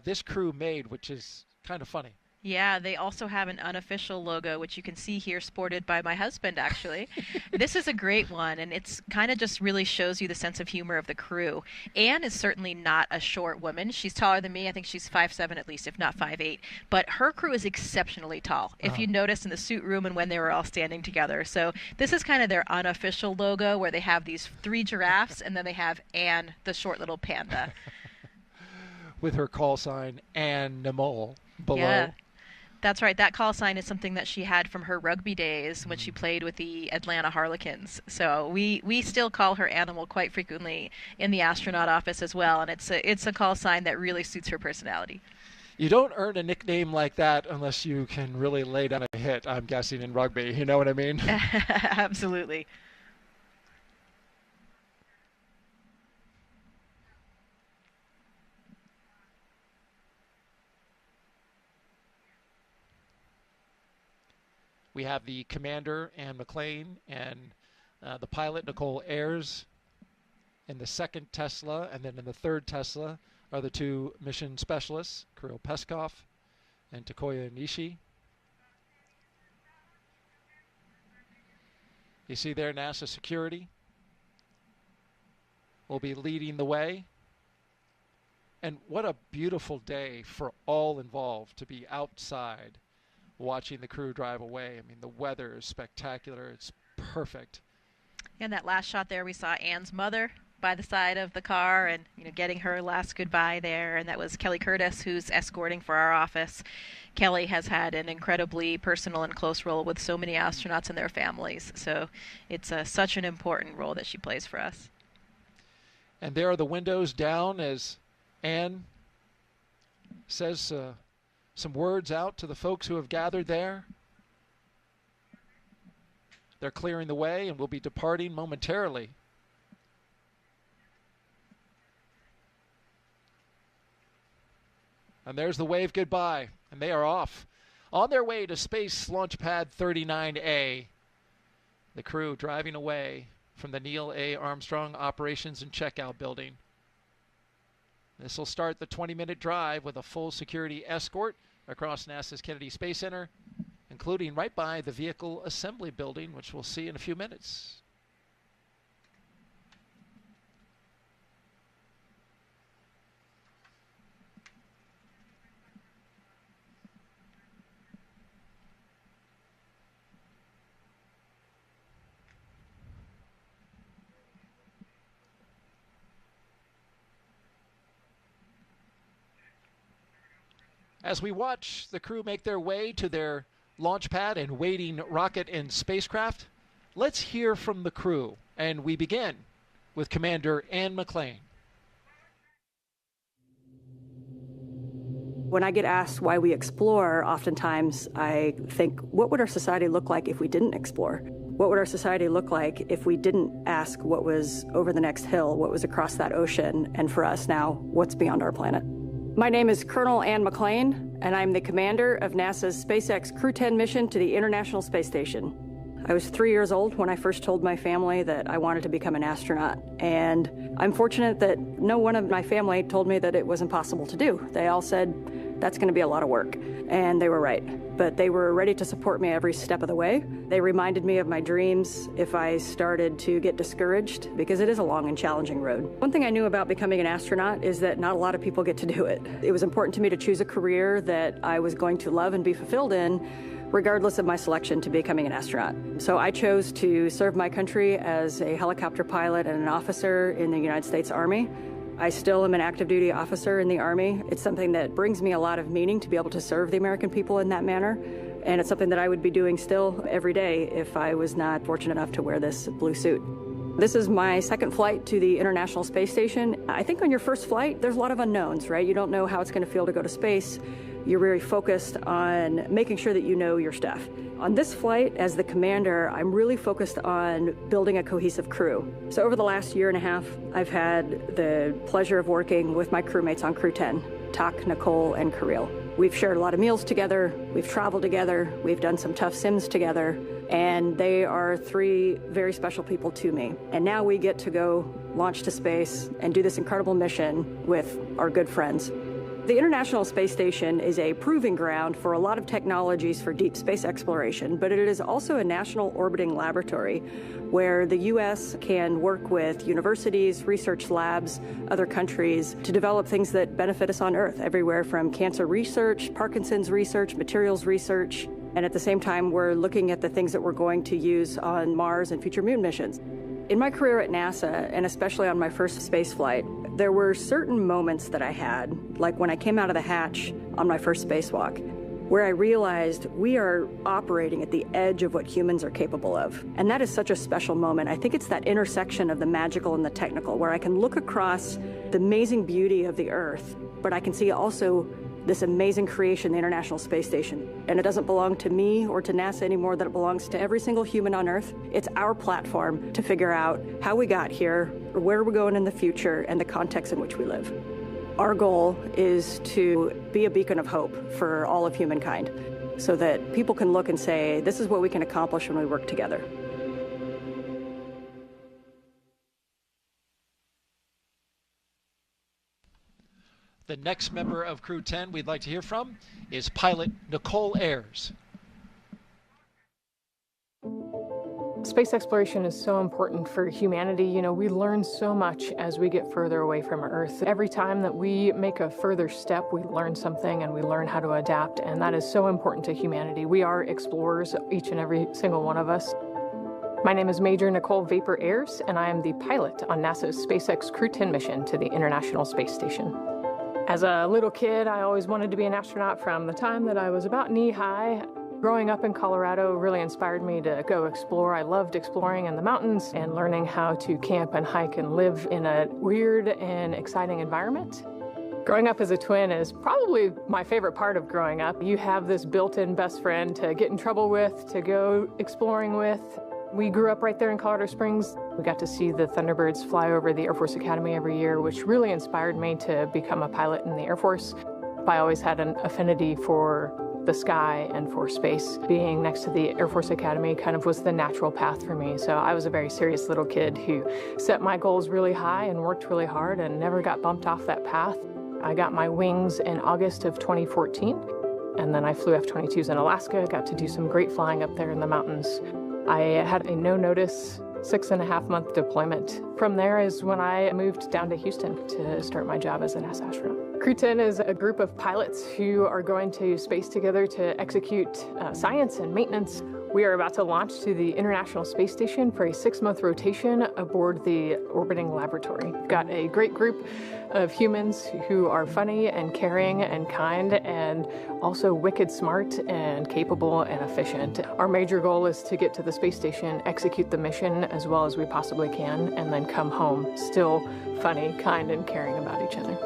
this crew made, which is kind of funny. Yeah, they also have an unofficial logo, which you can see here sported by my husband, actually. This is a great one, and it's kind of just really shows you the sense of humor of the crew. Anne is certainly not a short woman. She's taller than me. I think she's 5'7" at least, if not 5'8". But her crew is exceptionally tall, if you notice in the suit room and when they were all standing together. So this is kind of their unofficial logo, where they have these 3 giraffes, and then they have Anne, the short little panda. With her call sign, Anne Nichole, below. Yeah. That's right. That call sign is something that she had from her rugby days when she played with the Atlanta Harlequins. So we still call her Animal quite frequently in the astronaut office as well, and it's a call sign that really suits her personality. You don't earn a nickname like that unless you can really lay down a hit, I'm guessing, in rugby. You know what I mean? Absolutely. We have the commander, Anne McClain, and the pilot, Nichole Ayers, in the second Tesla. And then in the third Tesla are the 2 mission specialists, Kirill Peskov and Takuya Onishi. You see there NASA security will be leading the way. And what a beautiful day for all involved to be outside watching the crew drive away. I mean, the weather is spectacular. It's perfect. And that last shot there, we saw Anne's mother by the side of the car and getting her last goodbye there. And that was Kelly Curtis, who's escorting for our office. Kelly has had an incredibly personal and close role with so many astronauts and their families. So it's such an important role that she plays for us. And there are the windows down as Anne says some words out to the folks who have gathered there. They're clearing the way and will be departing momentarily. And there's the wave goodbye, and they are off. On their way to Space Launch Pad 39A, the crew driving away from the Neil A. Armstrong Operations and Checkout Building. This will start the 20-minute drive with a full security escort across NASA's Kennedy Space Center, including right by the Vehicle Assembly Building, which we'll see in a few minutes. As we watch the crew make their way to their launch pad and waiting rocket and spacecraft, Let's hear from the crew, and we begin with Commander Anne McClain. When I get asked why we explore, oftentimes I think, what would our society look like if we didn't explore? What would our society look like if we didn't ask what was over the next hill, what was across that ocean, and for us now, what's beyond our planet? My name is Colonel Anne McClain, and I'm the commander of NASA's SpaceX Crew 10 mission to the International Space Station. I was 3 years old when I first told my family that I wanted to become an astronaut, and I'm fortunate that no one of my family told me that it was impossible to do. They all said, that's going to be a lot of work, and they were right. But they were ready to support me every step of the way. They reminded me of my dreams if I started to get discouraged, because it is a long and challenging road. One thing I knew about becoming an astronaut is that not a lot of people get to do it. It was important to me to choose a career that I was going to love and be fulfilled in, regardless of my selection to becoming an astronaut. So I chose to serve my country as a helicopter pilot and an officer in the United States Army. I still am an active duty officer in the Army. It's something that brings me a lot of meaning to be able to serve the American people in that manner. And it's something that I would be doing still every day if I was not fortunate enough to wear this blue suit. This is my second flight to the International Space Station. I think on your first flight, there's a lot of unknowns, right? You don't know how it's going to feel to go to space. You're very focused on making sure that you know your stuff. On this flight, as the commander, I'm really focused on building a cohesive crew. So over the last year and a half, I've had the pleasure of working with my crewmates on Crew 10, Tak, Nichole, and Kirill. We've shared a lot of meals together, we've traveled together, we've done some tough sims together, and they are three very special people to me. And now we get to go launch to space and do this incredible mission with our good friends. The International Space Station is a proving ground for a lot of technologies for deep space exploration, but it is also a national orbiting laboratory where the U.S. can work with universities, research labs, other countries to develop things that benefit us on Earth, everywhere from cancer research, Parkinson's research, materials research, and at the same time, we're looking at the things that we're going to use on Mars and future moon missions. In my career at NASA, and especially on my first space flight, there were certain moments that I had, like when I came out of the hatch on my first spacewalk, where I realized we are operating at the edge of what humans are capable of. And that is such a special moment. I think it's that intersection of the magical and the technical, where I can look across the amazing beauty of the Earth, but I can see also this amazing creation, the International Space Station. And it doesn't belong to me or to NASA anymore, that it belongs to every single human on Earth. It's our platform to figure out how we got here, where we're going in the future, and the context in which we live. Our goal is to be a beacon of hope for all of humankind, so that people can look and say, this is what we can accomplish when we work together. The next member of Crew 10 we'd like to hear from is pilot Nichole Ayers. Space exploration is so important for humanity. You know, we learn so much as we get further away from Earth. Every time that we make a further step, we learn something and we learn how to adapt, and that is so important to humanity. We are explorers, each and every single one of us. My name is Major Nichole Vapor Ayers, and I am the pilot on NASA's SpaceX Crew 10 mission to the International Space Station. As a little kid, I always wanted to be an astronaut from the time that I was about knee-high. Growing up in Colorado really inspired me to go explore. I loved exploring in the mountains and learning how to camp and hike and live in a weird and exciting environment. Growing up as a twin is probably my favorite part of growing up. You have this built-in best friend to get in trouble with, to go exploring with. We grew up right there in Colorado Springs. We got to see the Thunderbirds fly over the Air Force Academy every year, which really inspired me to become a pilot in the Air Force. I always had an affinity for the sky and for space. Being next to the Air Force Academy kind of was the natural path for me. So I was a very serious little kid who set my goals really high and worked really hard and never got bumped off that path. I got my wings in August of 2014, and then I flew F-22s in Alaska, got to do some great flying up there in the mountains. I had a no-notice 6.5-month deployment. From there is when I moved down to Houston to start my job as a NASA astronaut. Crew 10 is a group of pilots who are going to space together to execute science and maintenance. We are about to launch to the International Space Station for a 6-month rotation aboard the orbiting laboratory. We've got a great group of humans who are funny and caring and kind and also wicked smart and capable and efficient. Our major goal is to get to the space station, execute the mission as well as we possibly can, and then come home still funny, kind, and caring about each other.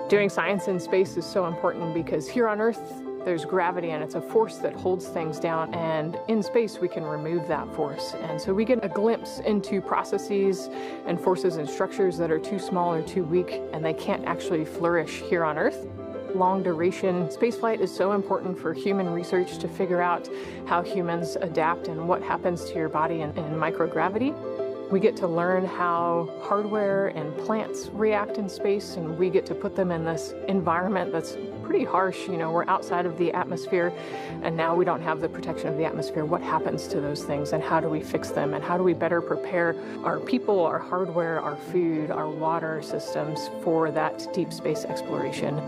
Doing science in space is so important because here on Earth, there's gravity and it's a force that holds things down, and in space we can remove that force. And so we get a glimpse into processes and forces and structures that are too small or too weak and they can't actually flourish here on Earth. Long duration spaceflight is so important for human research to figure out how humans adapt and what happens to your body in microgravity. We get to learn how hardware and plants react in space, and we get to put them in this environment that's pretty harsh. You know, we're outside of the atmosphere, and now we don't have the protection of the atmosphere. What happens to those things, and how do we fix them, and how do we better prepare our people, our hardware, our food, our water systems for that deep space exploration?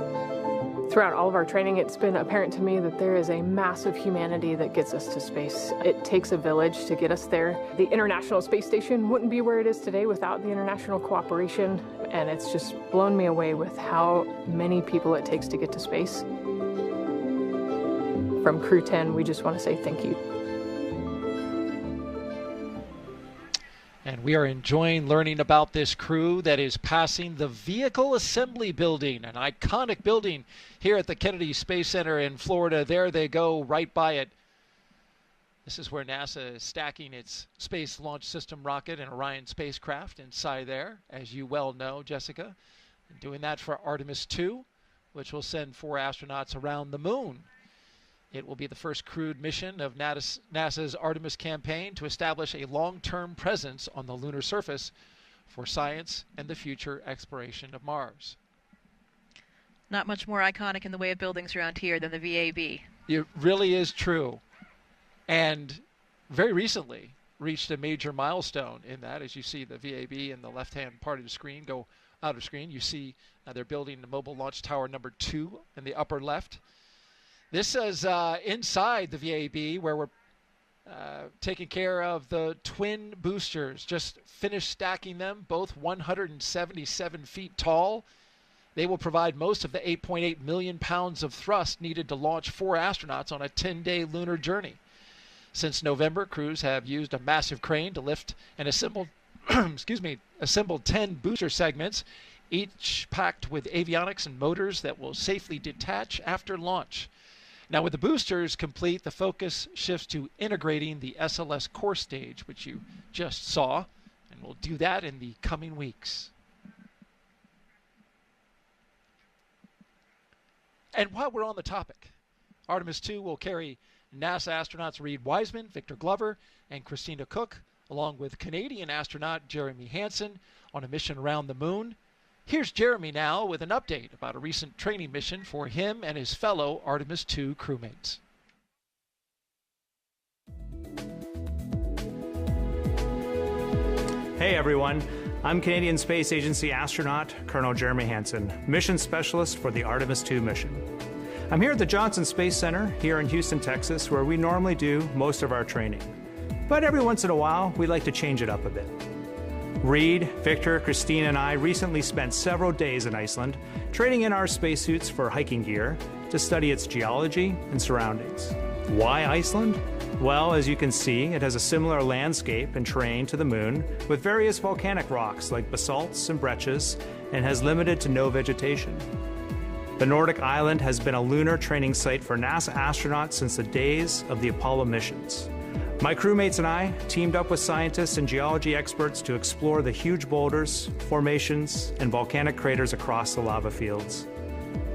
Throughout all of our training, it's been apparent to me that there is a massive humanity that gets us to space. It takes a village to get us there. The International Space Station wouldn't be where it is today without the international cooperation, and it's just blown me away with how many people it takes to get to space. From Crew 10, we just want to say thank you. And we are enjoying learning about this crew that is passing the Vehicle Assembly Building, an iconic building here at the Kennedy Space Center in Florida. There they go, right by it. This is where NASA is stacking its Space Launch System rocket and Orion spacecraft inside there, as you well know, Jessica. And doing that for Artemis 2, which will send 4 astronauts around the moon. It will be the first crewed mission of NASA's Artemis campaign to establish a long-term presence on the lunar surface for science and the future exploration of Mars. Not much more iconic in the way of buildings around here than the VAB. It really is true. And very recently reached a major milestone in that. As you see the VAB in the left-hand part of the screen go out of screen, you see they're building the Mobile Launch Tower number 2 in the upper left. This is inside the VAB, where we're taking care of the twin boosters. Just finished stacking them, both 177 feet tall. They will provide most of the 8.8 million pounds of thrust needed to launch 4 astronauts on a 10-day lunar journey. Since November, crews have used a massive crane to lift and assemble, assembled 10 booster segments, each packed with avionics and motors that will safely detach after launch. Now, with the boosters complete, the focus shifts to integrating the SLS core stage, which you just saw, and we'll do that in the coming weeks. And while we're on the topic, Artemis 2 will carry NASA astronauts Reed Wiseman, Victor Glover, and Christina Cook, along with Canadian astronaut Jeremy Hansen, on a mission around the moon. Here's Jeremy now with an update about a recent training mission for him and his fellow Artemis 2 crewmates. Hey everyone, I'm Canadian Space Agency astronaut Colonel Jeremy Hansen, mission specialist for the Artemis 2 mission. I'm here at the Johnson Space Center here in Houston, Texas, where we normally do most of our training. But every once in a while, we like to change it up a bit. Reed, Victor, Christine, and I recently spent several days in Iceland trading in our spacesuits for hiking gear to study its geology and surroundings. Why Iceland? Well, as you can see, it has a similar landscape and terrain to the moon with various volcanic rocks like basalts and breccias, and has limited to no vegetation. The Nordic island has been a lunar training site for NASA astronauts since the days of the Apollo missions. My crewmates and I teamed up with scientists and geology experts to explore the huge boulders, formations, and volcanic craters across the lava fields.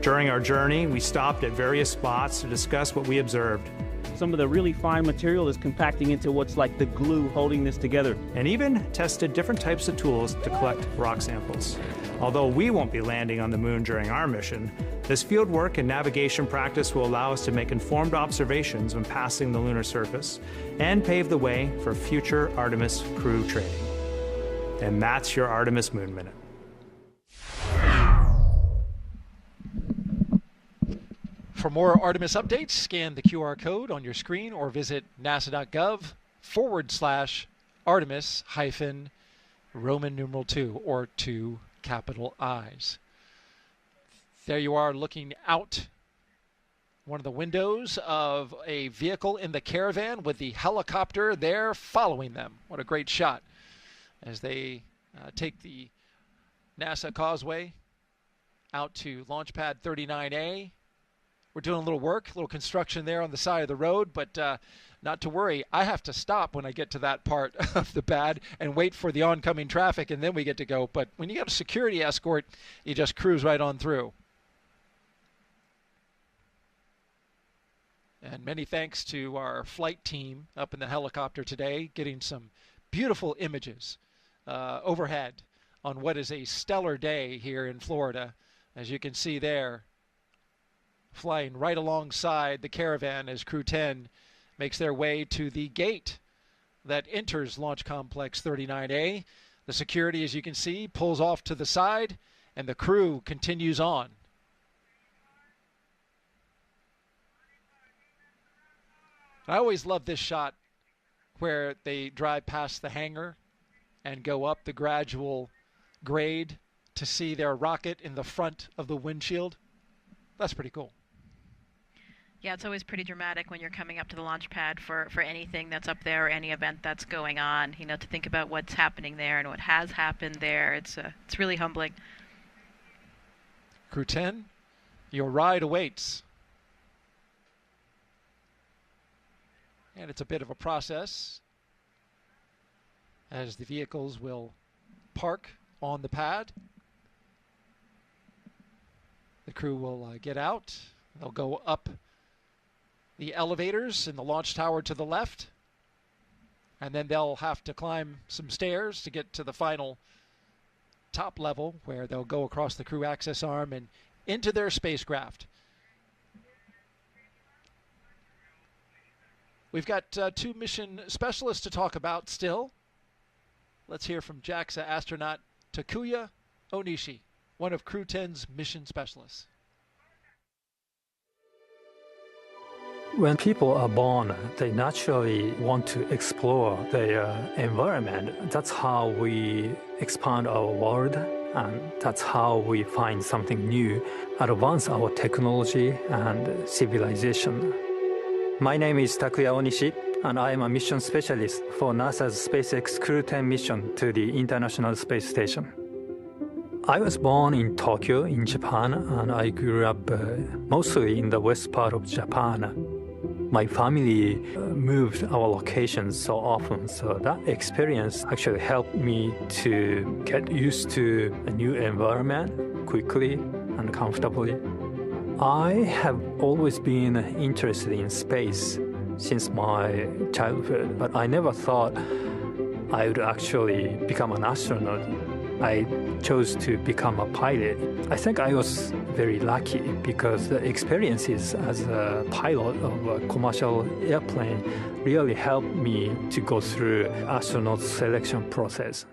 During our journey, we stopped at various spots to discuss what we observed. Some of the really fine material is compacting into what's like the glue holding this together. And even tested different types of tools to collect rock samples. Although we won't be landing on the moon during our mission, this field work and navigation practice will allow us to make informed observations when passing the lunar surface and pave the way for future Artemis crew training. And that's your Artemis Moon Minute. For more Artemis updates, scan the QR code on your screen or visit nasa.gov/Artemis-Roman numeral 2 or 2 capital I's. There you are looking out one of the windows of a vehicle in the caravan with the helicopter there following them. What a great shot as they take the NASA causeway out to launch pad 39A. We're doing a little work, a little construction there on the side of the road, but not to worry. I have to stop when I get to that part of the pad and wait for the oncoming traffic, and then we get to go. But when you got a security escort, you just cruise right on through. And many thanks to our flight team up in the helicopter today, getting some beautiful images overhead on what is a stellar day here in Florida. As you can see there, flying right alongside the caravan as Crew 10 makes their way to the gate that enters Launch Complex 39A. The security, as you can see, pulls off to the side, and the crew continues on. I always love this shot where they drive past the hangar and go up the gradual grade to see their rocket in the front of the windshield. That's pretty cool. Yeah, it's always pretty dramatic when you're coming up to the launch pad for anything that's up there or any event that's going on, you know, to think about what's happening there and what has happened there. It's really humbling. Crew 10, your ride awaits. And it's a bit of a process as the vehicles will park on the pad. The crew will get out. They'll go up the elevators in the launch tower to the left, and then they'll have to climb some stairs to get to the final top level where they'll go across the crew access arm and into their spacecraft. We've got two mission specialists to talk about still. Let's hear from JAXA astronaut Takuya Onishi, one of Crew 10's mission specialists. When people are born, they naturally want to explore their environment. That's how we expand our world, and that's how we find something new, advance our technology and civilization. My name is Takuya Onishi, and I am a mission specialist for NASA's SpaceX Crew 10 mission to the International Space Station. I was born in Tokyo, in Japan, and I grew up mostly in the west part of Japan. My family moved our locations so often, so that experience actually helped me to get used to a new environment quickly and comfortably. I have always been interested in space since my childhood, but I never thought I would actually become an astronaut. I chose to become a pilot. I think I was very lucky because the experiences as a pilot of a commercial airplane really helped me to go through astronaut selection process.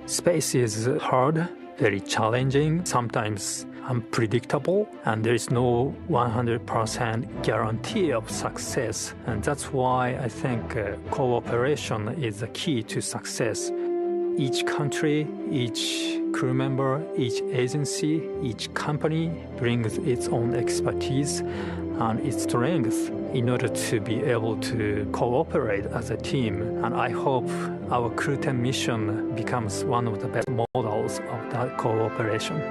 Space is hard, very challenging, sometimes unpredictable, and there is no 100% guarantee of success. And that's why I think cooperation is the key to success. Each country, each crew member, each agency, each company brings its own expertise and its strength in order to be able to cooperate as a team. And I hope our Crew 10 mission becomes one of the best models of that cooperation.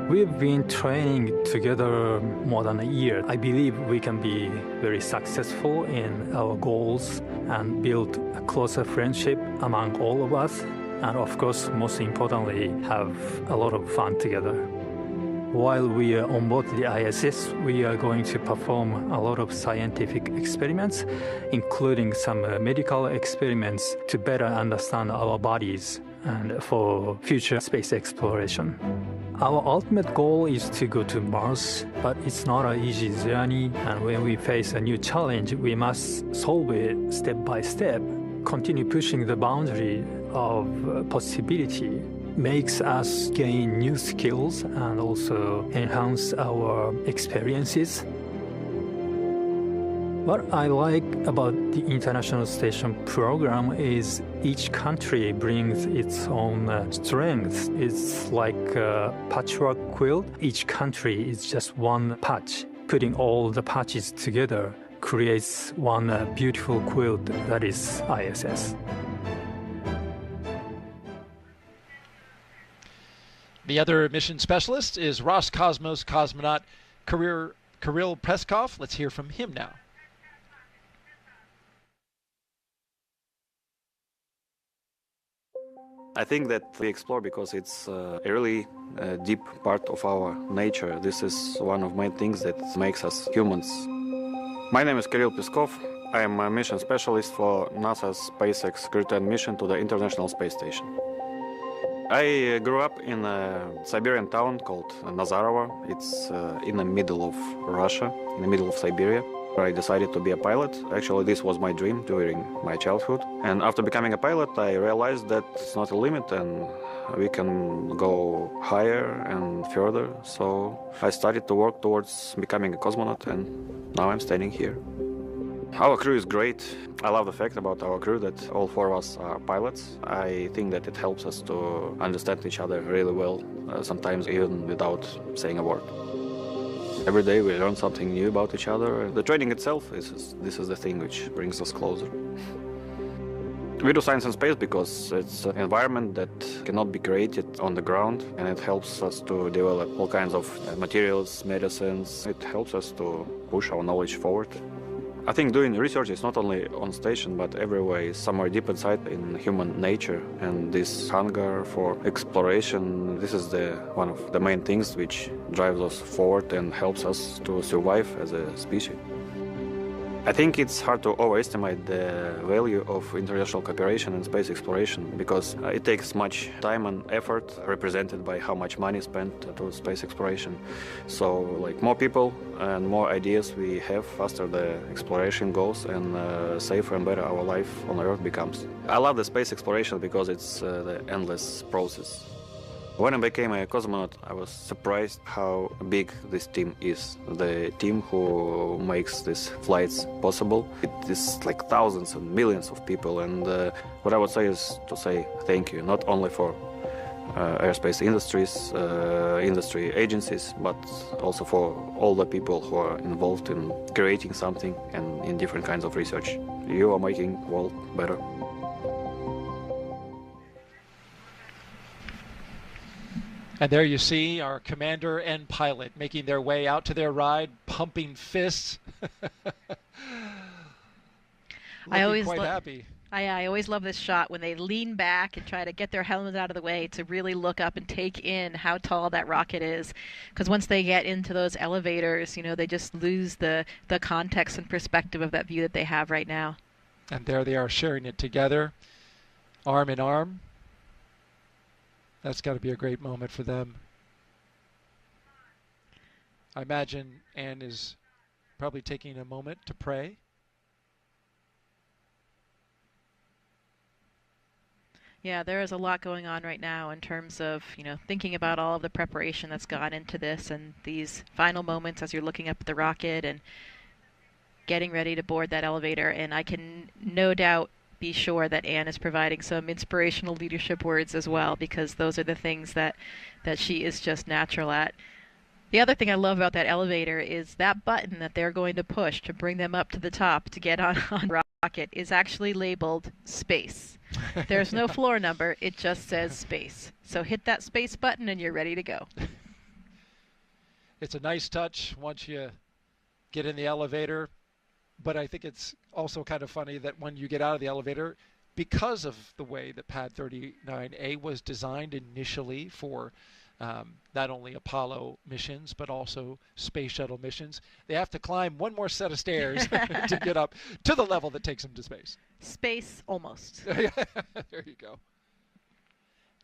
We've been training together more than a year. I believe we can be very successful in our goals and build a closer friendship among all of us. And of course, most importantly, have a lot of fun together. While we are on board the ISS, we are going to perform a lot of scientific experiments, including some medical experiments to better understand our bodies and for future space exploration. Our ultimate goal is to go to Mars, but it's not an easy journey, and when we face a new challenge, we must solve it step by step, continue pushing the boundary of possibility. makes us gain new skills and also enhance our experiences. What I like about the International Station program is each country brings its own strengths. It's like a patchwork quilt. Each country is just one patch. Putting all the patches together creates one beautiful quilt that is ISS. The other mission specialist is Roscosmos cosmonaut Kirill Peskov. Let's hear from him now. I think that we explore because it's a really deep part of our nature. This is one of main things that makes us humans. My name is Kirill Peskov. I am a mission specialist for NASA's SpaceX Dragon mission to the International Space Station. I grew up in a Siberian town called Nazarovo. It's in the middle of Russia, in the middle of Siberia. I decided to be a pilot. Actually, this was my dream during my childhood. And after becoming a pilot, I realized that it's not a limit and we can go higher and further. So I started to work towards becoming a cosmonaut, and now I'm standing here. Our crew is great. I love the fact about our crew that all four of us are pilots. I think that it helps us to understand each other really well, sometimes even without saying a word. Every day we learn something new about each other. The training itself, this is the thing which brings us closer. We do science and space because it's an environment that cannot be created on the ground, and it helps us to develop all kinds of materials, medicines. It helps us to push our knowledge forward. I think doing research is not only on station, but everywhere is somewhere deep inside in human nature. And this hunger for exploration, this is one of the main things which drives us forward and helps us to survive as a species. I think it's hard to overestimate the value of international cooperation in space exploration because it takes much time and effort represented by how much money spent to space exploration. So like more people and more ideas we have, faster the exploration goes and safer and better our life on Earth becomes. I love the space exploration because it's the endless process. When I became a cosmonaut, I was surprised how big this team is. The team who makes these flights possible. It is like thousands and millions of people, and what I would say is to say thank you, not only for aerospace industry agencies, but also for all the people who are involved in creating something and in different kinds of research. You are making the world better. And there you see our commander and pilot making their way out to their ride, pumping fists. Quite happy. I always love this shot when they lean back and try to get their helmets out of the way to really look up and take in how tall that rocket is. Because once they get into those elevators, they just lose the context and perspective of that view that they have right now. And there they are sharing it together, arm in arm. That's got to be a great moment for them. I imagine Anne is probably taking a moment to pray. Yeah, there is a lot going on right now in terms of, thinking about all of the preparation that's gone into this and these final moments as you're looking up at the rocket and getting ready to board that elevator. And I can no doubt be sure that Anne is providing some inspirational leadership words as well, because those are the things that she is just natural at. The other thing I love about that elevator is that button that they're going to push to bring them up to the top to get on rocket is actually labeled space. There's no floor number, it just says space. So hit that space button and you're ready to go. It's a nice touch once you get in the elevator. But I think it's also kind of funny that when you get out of the elevator, because of the way that Pad 39A was designed initially for not only Apollo missions, but also space shuttle missions, they have to climb one more set of stairs to get up to the level that takes them to space. Space almost. There you go.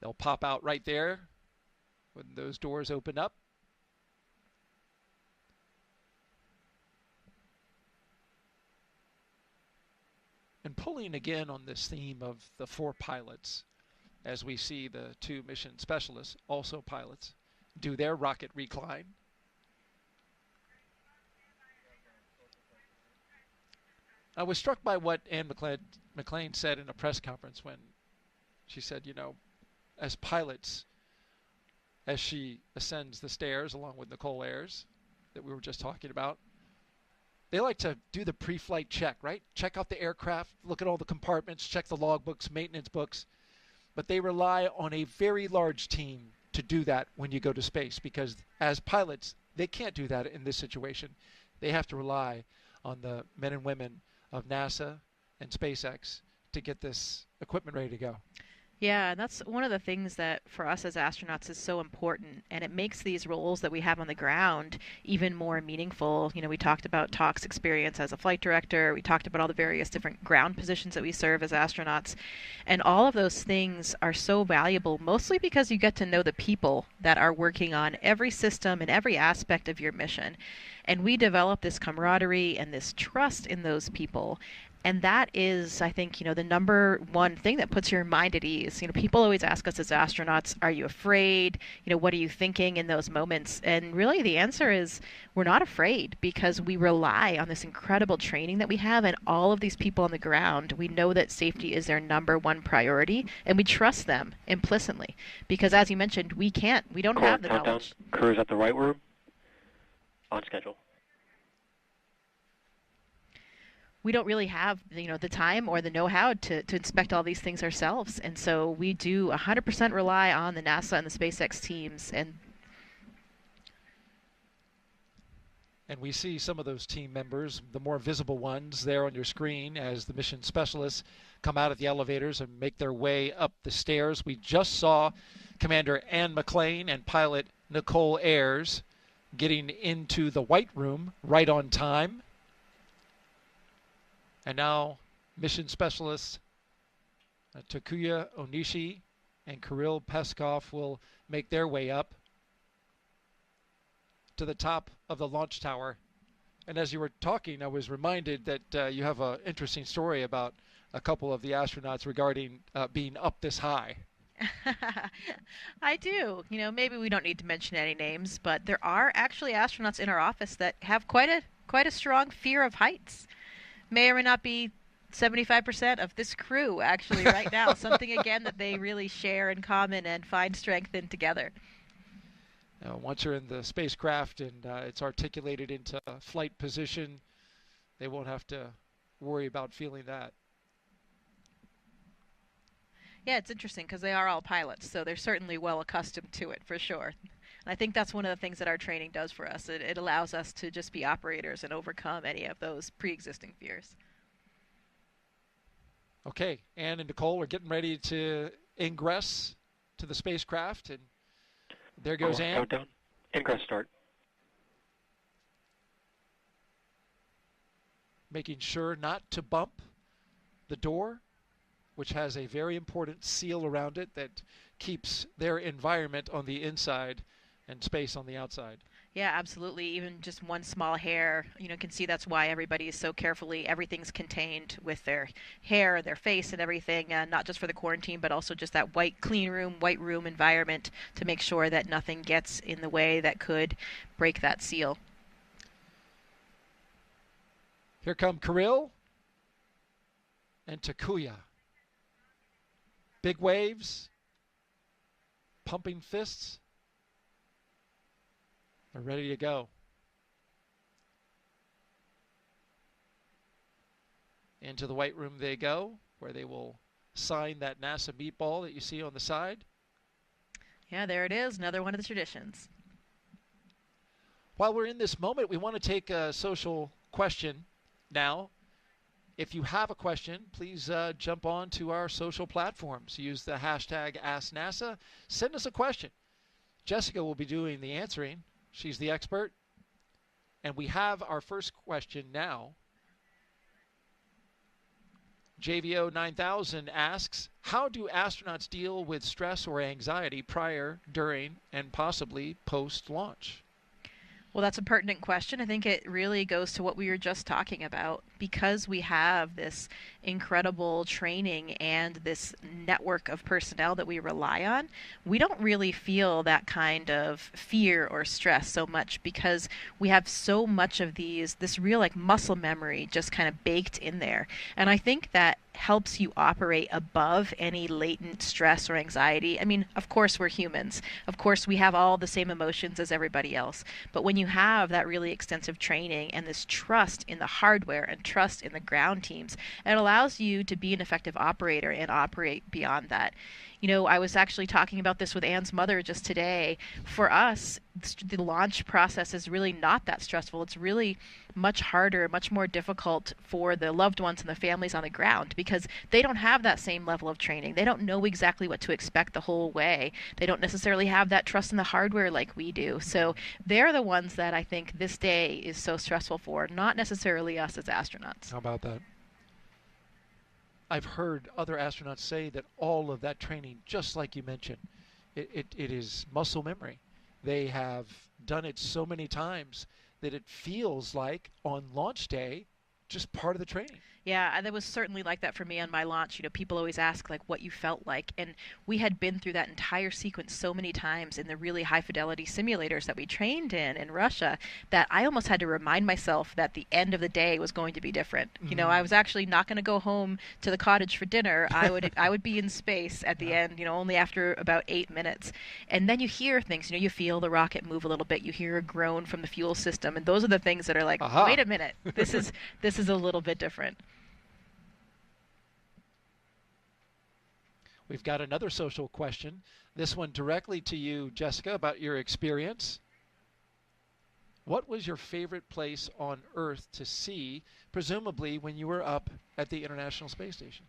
They'll pop out right there when those doors open up. And pulling again on this theme of the four pilots as we see the two mission specialists, also pilots, do their rocket recline. I was struck by what Anne McClain said in a press conference when she said, you know, as pilots, as she ascends the stairs along with Nichole Ayers that we were just talking about, they like to do the pre-flight check, right? Check out the aircraft, look at all the compartments, check the logbooks, maintenance books. But they rely on a very large team to do that when you go to space, because as pilots, they can't do that in this situation. They have to rely on the men and women of NASA and SpaceX to get this equipment ready to go. Yeah, and that's one of the things that for us as astronauts is so important, and it makes these roles that we have on the ground even more meaningful. You know, we talked about Talk's experience as a flight director, we talked about all the various different ground positions that we serve as astronauts, and all of those things are so valuable, mostly because you get to know the people that are working on every system and every aspect of your mission. And we develop this camaraderie and this trust in those people. And that is, I think, you know, the number one thing that puts your mind at ease. You know, people always ask us as astronauts, are you afraid? You know, what are you thinking in those moments? And really the answer is we're not afraid, because we rely on this incredible training that we have and all of these people on the ground. We know that safety is their number one priority, and we trust them implicitly. Because as you mentioned, we don't have the knowledge. Crew's at the right room, on schedule. We don't really have, you know, the time or the know-how to inspect all these things ourselves. And so we do 100% rely on the NASA and the SpaceX teams. And we see some of those team members, the more visible ones, there on your screen as the mission specialists come out of the elevators and make their way up the stairs. We just saw Commander Anne McClain and pilot Nichole Ayers getting into the White Room right on time. And now mission specialists Takuya Onishi and Kirill Peskov will make their way up to the top of the launch tower. And as you were talking, I was reminded that you have an interesting story about a couple of the astronauts regarding being up this high. I do. You know, maybe we don't need to mention any names, but there are actually astronauts in our office that have quite a strong fear of heights. May or may not be 75% of this crew actually right now. Something, again, that they really share in common and find strength in together. Once you're in the spacecraft and it's articulated into flight position, they won't have to worry about feeling that. Yeah, it's interesting because they are all pilots, so they're certainly well accustomed to it for sure. And I think that's one of the things that our training does for us. It allows us to just be operators and overcome any of those pre-existing fears. Okay, Anne and Nichole are getting ready to ingress to the spacecraft, and there goes Anne. Countdown. Ingress start. Making sure not to bump the door, which has a very important seal around it that keeps their environment on the inside and space on the outside. Yeah, absolutely. Even just one small hair, you can see that's why everybody is so carefully, everything's contained with their hair, their face and everything, not just for the quarantine, but also just that white room environment to make sure that nothing gets in the way that could break that seal. Here come Kirill and Takuya. Big waves, pumping fists. They're ready to go. Into the White Room they go, where they will sign that NASA meatball that you see on the side. Yeah, there it is, another one of the traditions. While we're in this moment, we want to take a social question now. If you have a question, please jump on to our social platforms. Use the hashtag AskNASA. Send us a question. Jessica will be doing the answering. She's the expert. And we have our first question now. JVO 9000 asks, how do astronauts deal with stress or anxiety prior, during, and possibly post-launch? Well, that's a pertinent question. I think it really goes to what we were just talking about. Because we have this incredible training and this network of personnel that we rely on, we don't really feel that kind of fear or stress so much because we have so much of this real like muscle memory just kind of baked in there. And I think that helps you operate above any latent stress or anxiety. I mean, of course we're humans. Of course we have all the same emotions as everybody else. But when you have that really extensive training and this trust in the hardware and trust in the ground teams, it allows you to be an effective operator and operate beyond that. You know, I was actually talking about this with Anne's mother just today. For us, the launch process is really not that stressful. It's really much harder, much more difficult for the loved ones and the families on the ground because they don't have that same level of training. They don't know exactly what to expect the whole way. They don't necessarily have that trust in the hardware like we do. So they're the ones that I think this day is so stressful for, not necessarily us as astronauts. How about that? I've heard other astronauts say that all of that training, just like you mentioned, it is muscle memory. They have done it so many times that it feels like on launch day, just part of the training. Yeah, and that was certainly like that for me on my launch. You know, people always ask like what you felt like, and we had been through that entire sequence so many times in the really high fidelity simulators that we trained in Russia that I almost had to remind myself that the end of the day was going to be different. You know, I was actually not going to go home to the cottage for dinner. I would be in space at the end, you know, only after about 8 minutes. And then you hear things, you know, you feel the rocket move a little bit, you hear a groan from the fuel system, and those are the things that are like, wait a minute, this is a little bit different. We've got another social question. This one directly to you, Jessica, about your experience. What was your favorite place on Earth to see, presumably when you were up at the International Space Station?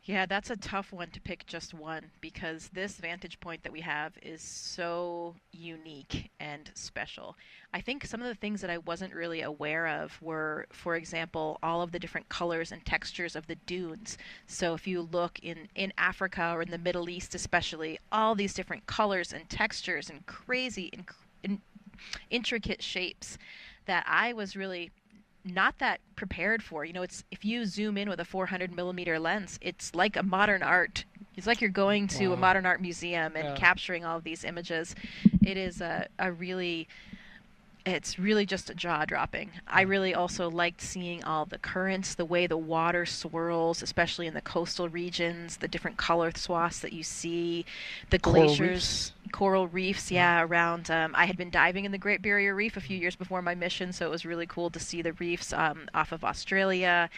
Yeah, that's a tough one to pick just one because this vantage point that we have is so unique and special. I think some of the things that I wasn't really aware of were, for example, all of the different colors and textures of the dunes. So if you look in Africa or in the Middle East especially, all these different colors and textures and crazy intricate shapes that I was really not that prepared for. You know, it's if you zoom in with a 400 millimeter lens, it's like a modern art. It's like you're going to a modern art museum and capturing all of these images. It is it's really just jaw-dropping. I really also liked seeing all the currents, the way the water swirls, especially in the coastal regions, the different color swaths that you see, the glaciers, coral reefs, around. I had been diving in the Great Barrier Reef a few years before my mission, so it was really cool to see the reefs off of Australia,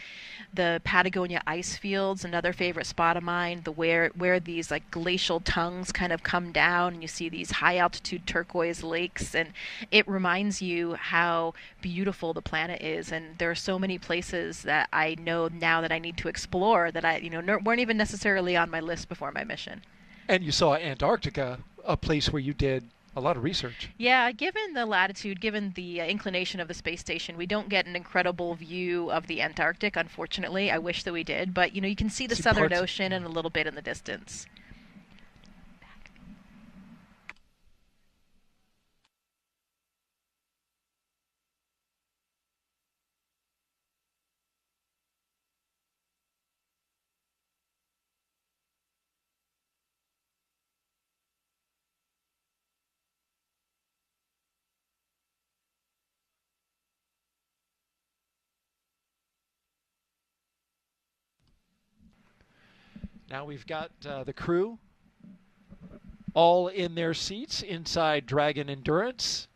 the Patagonia ice fields, another favorite spot of mine, where these like glacial tongues kind of come down, and you see these high-altitude turquoise lakes, and it reminds you how beautiful the planet is. And there are so many places that I know now that I need to explore that I weren't even necessarily on my list before my mission. And you saw Antarctica, a place where you did a lot of research. Yeah, given the latitude, given the inclination of the space station, we don't get an incredible view of the Antarctic, unfortunately. I wish that we did, but you can see the Southern Ocean and a little bit in the distance. Now we've got the crew all in their seats inside Dragon Endurance.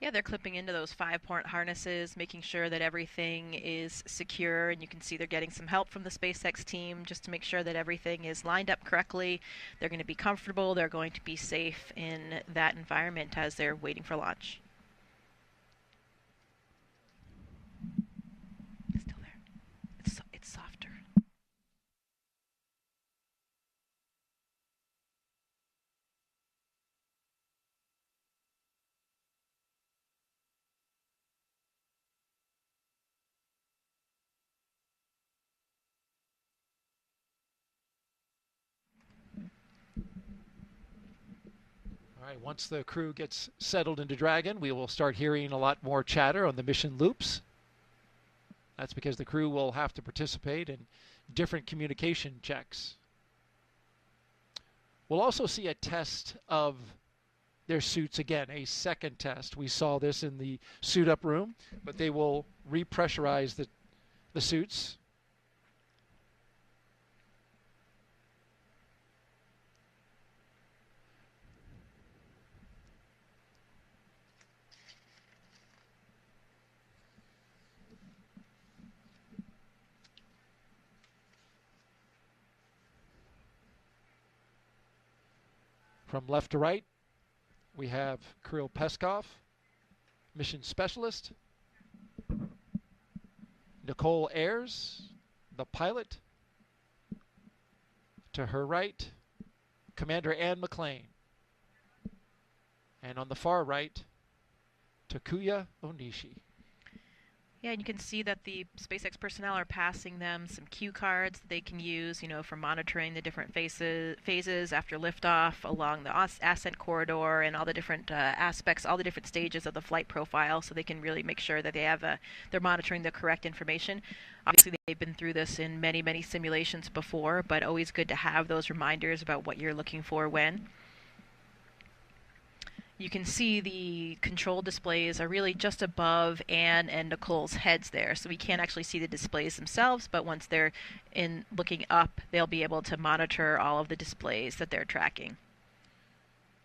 Yeah, they're clipping into those 5-point harnesses, making sure that everything is secure, and you can see they're getting some help from the SpaceX team just to make sure that everything is lined up correctly. They're going to be comfortable, they're going to be safe in that environment as they're waiting for launch. It's still there. It's softer. right, once the crew gets settled into Dragon, we will start hearing a lot more chatter on the mission loops. That's because the crew will have to participate in different communication checks. We'll also see a test of their suits again, a second test. We saw this in the suit-up room, but they will repressurize the suits. From left to right, we have Kirill Peskov, mission specialist, Nichole Ayers, the pilot. To her right, Commander Anne McClain. And on the far right, Takuya Onishi. Yeah, and you can see that the SpaceX personnel are passing them some cue cards that they can use, for monitoring the different phases after liftoff along the ascent corridor and all the different aspects, all the different stages of the flight profile, so they can really make sure that they have they're monitoring the correct information. Obviously, they've been through this in many, many simulations before, but always good to have those reminders about what you're looking for when. You can see the control displays are really just above Anne and Nicole's heads there, so we can't actually see the displays themselves, but once they're looking up, they'll be able to monitor all of the displays that they're tracking.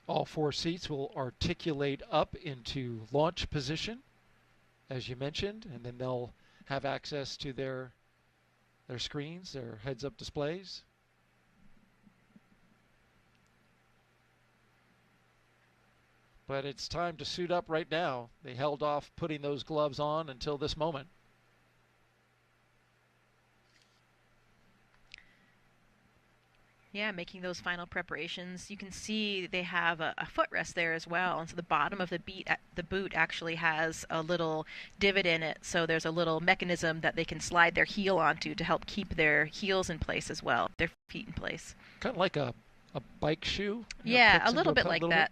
All 4 seats will articulate up into launch position, as you mentioned, and then they'll have access to their screens, their heads-up displays. But it's time to suit up right now. They held off putting those gloves on until this moment. Yeah, making those final preparations. You can see they have a footrest there as well, and so the bottom of the boot actually has a little divot in it, so there's a little mechanism that they can slide their heel onto to help keep their heels in place as well, their feet in place. Kind of like a bike shoe? Yeah, a little bit like that.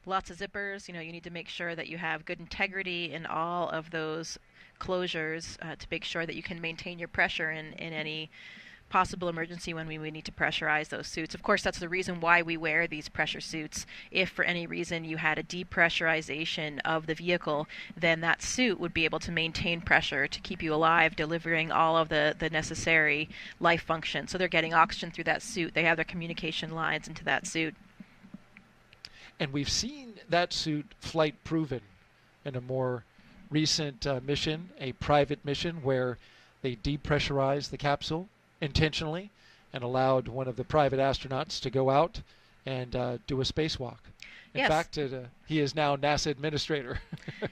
Lots of zippers. You need to make sure that you have good integrity in all of those closures to make sure that you can maintain your pressure in any possible emergency when we would need to pressurize those suits. Of course, that's the reason why we wear these pressure suits. If for any reason you had a depressurization of the vehicle, then that suit would be able to maintain pressure to keep you alive, delivering all of the necessary life function. So they're getting oxygen through that suit. They have their communication lines into that suit. And we've seen that suit flight proven in a more recent mission, a private mission where they depressurized the capsule intentionally and allowed one of the private astronauts to go out and do a spacewalk. In fact, he is now NASA administrator.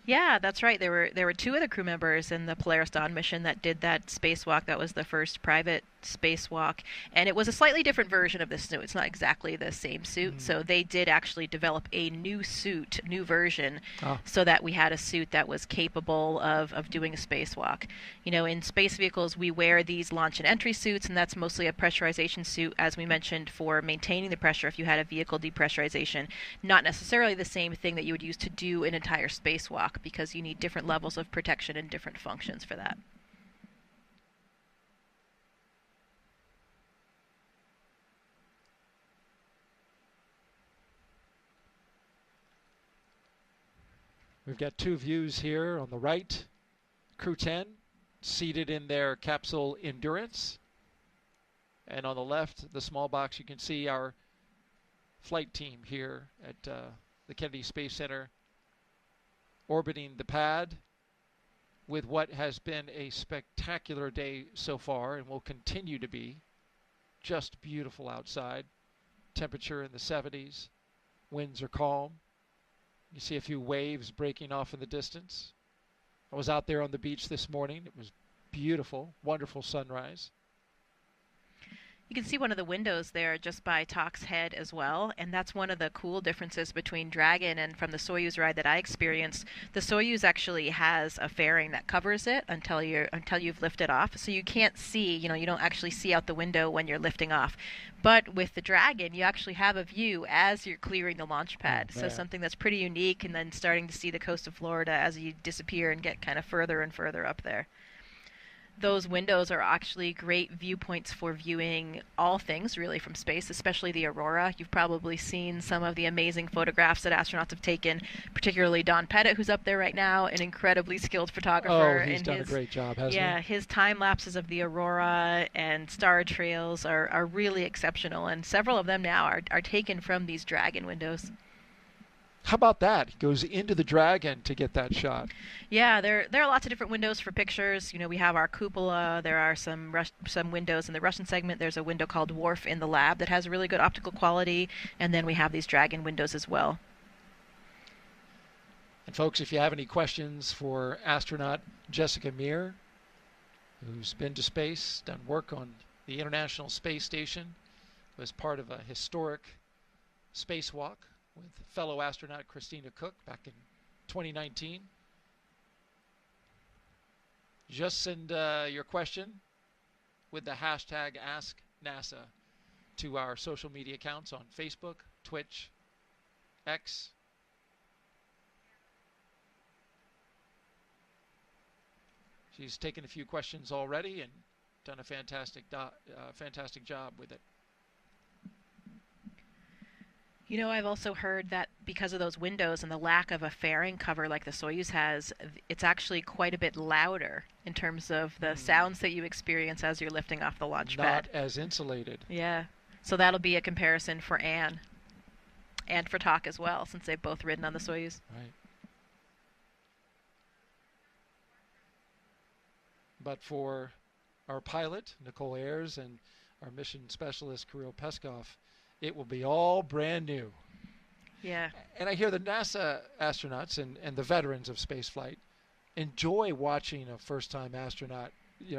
Yeah, that's right. There were 2 of the crew members in the Polaris Dawn mission that did that spacewalk. That was the first private spacewalk, and it was a slightly different version of this suit. It's not exactly the same suit, so they did actually develop a new suit, new version, so that we had a suit that was capable of doing a spacewalk. In space vehicles, we wear these launch and entry suits, and that's mostly a pressurization suit, as we mentioned, for maintaining the pressure if you had a vehicle depressurization. Not necessarily the same thing that you would use to do an entire spacewalk, because you need different levels of protection and different functions for that. We've got 2 views here. On the right, Crew 10 seated in their capsule Endurance. And on the left, the small box, you can see our flight team here at the Kennedy Space Center orbiting the pad with what has been a spectacular day so far and will continue to be. Just beautiful outside. Temperature in the 70s. Winds are calm. You see a few waves breaking off in the distance. I was out there on the beach this morning. It was beautiful, wonderful sunrise. You can see one of the windows there just by Tak's head as well, and that's one of the cool differences between Dragon and from the Soyuz ride that I experienced. The Soyuz actually has a fairing that covers it until you've lifted off, so you can't see, you don't actually see out the window when you're lifting off. But with the Dragon, you actually have a view as you're clearing the launch pad, so something that's pretty unique, and then starting to see the coast of Florida as you disappear and get kind of further and further up there. Those windows are actually great viewpoints for viewing all things really from space, especially the aurora. You've probably seen some of the amazing photographs that astronauts have taken, particularly Don Pettit, who's up there right now, an incredibly skilled photographer. Oh, he's done a great job, hasn't he? Yeah, his time lapses of the aurora and star trails are really exceptional, and several of them now are taken from these Dragon windows. How about that? He goes into the Dragon to get that shot. Yeah, there are lots of different windows for pictures. We have our cupola. There are some windows in the Russian segment. There's a window called Wharf in the lab that has really good optical quality, and then we have these Dragon windows as well. And folks, if you have any questions for astronaut Jessica Meir, who's been to space, done work on the International Space Station, was part of a historic spacewalk with fellow astronaut Christina Cook back in 2019. Just send your question with the hashtag AskNASA to our social media accounts on Facebook, Twitch, X. She's taken a few questions already and done a fantastic job with it. I've also heard that because of those windows and the lack of a fairing cover like the Soyuz has, it's actually quite a bit louder in terms of the sounds that you experience as you're lifting off the launch pad. Not as insulated. Yeah. So that'll be a comparison for Anne and for Tak as well, since they've both ridden on the Soyuz. Right. But for our pilot, Nichole Ayers, and our mission specialist, Kirill Peskov, it will be all brand new. Yeah. And I hear the NASA astronauts and the veterans of spaceflight enjoy watching a first-time astronaut,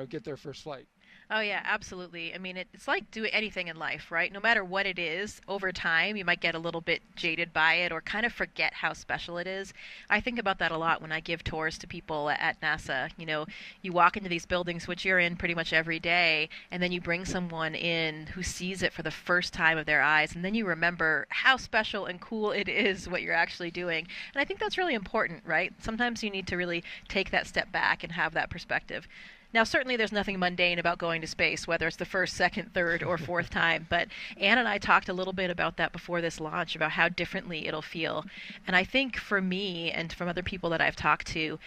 get their first flight. Oh, yeah, absolutely. I mean, it's like doing anything in life, right? No matter what it is, over time, you might get a little bit jaded by it or kind of forget how special it is. I think about that a lot when I give tours to people at NASA. You walk into these buildings, which you're in pretty much every day, and then you bring someone in who sees it for the first time of their eyes, and then you remember how special and cool it is what you're actually doing. And I think that's really important, right? Sometimes you need to really take that step back and have that perspective. Now, certainly there's nothing mundane about going to space, whether it's the first, second, third, or fourth time. But Anne and I talked a little bit about that before this launch, about how differently it'll feel. And I think for me and from other people that I've talked to,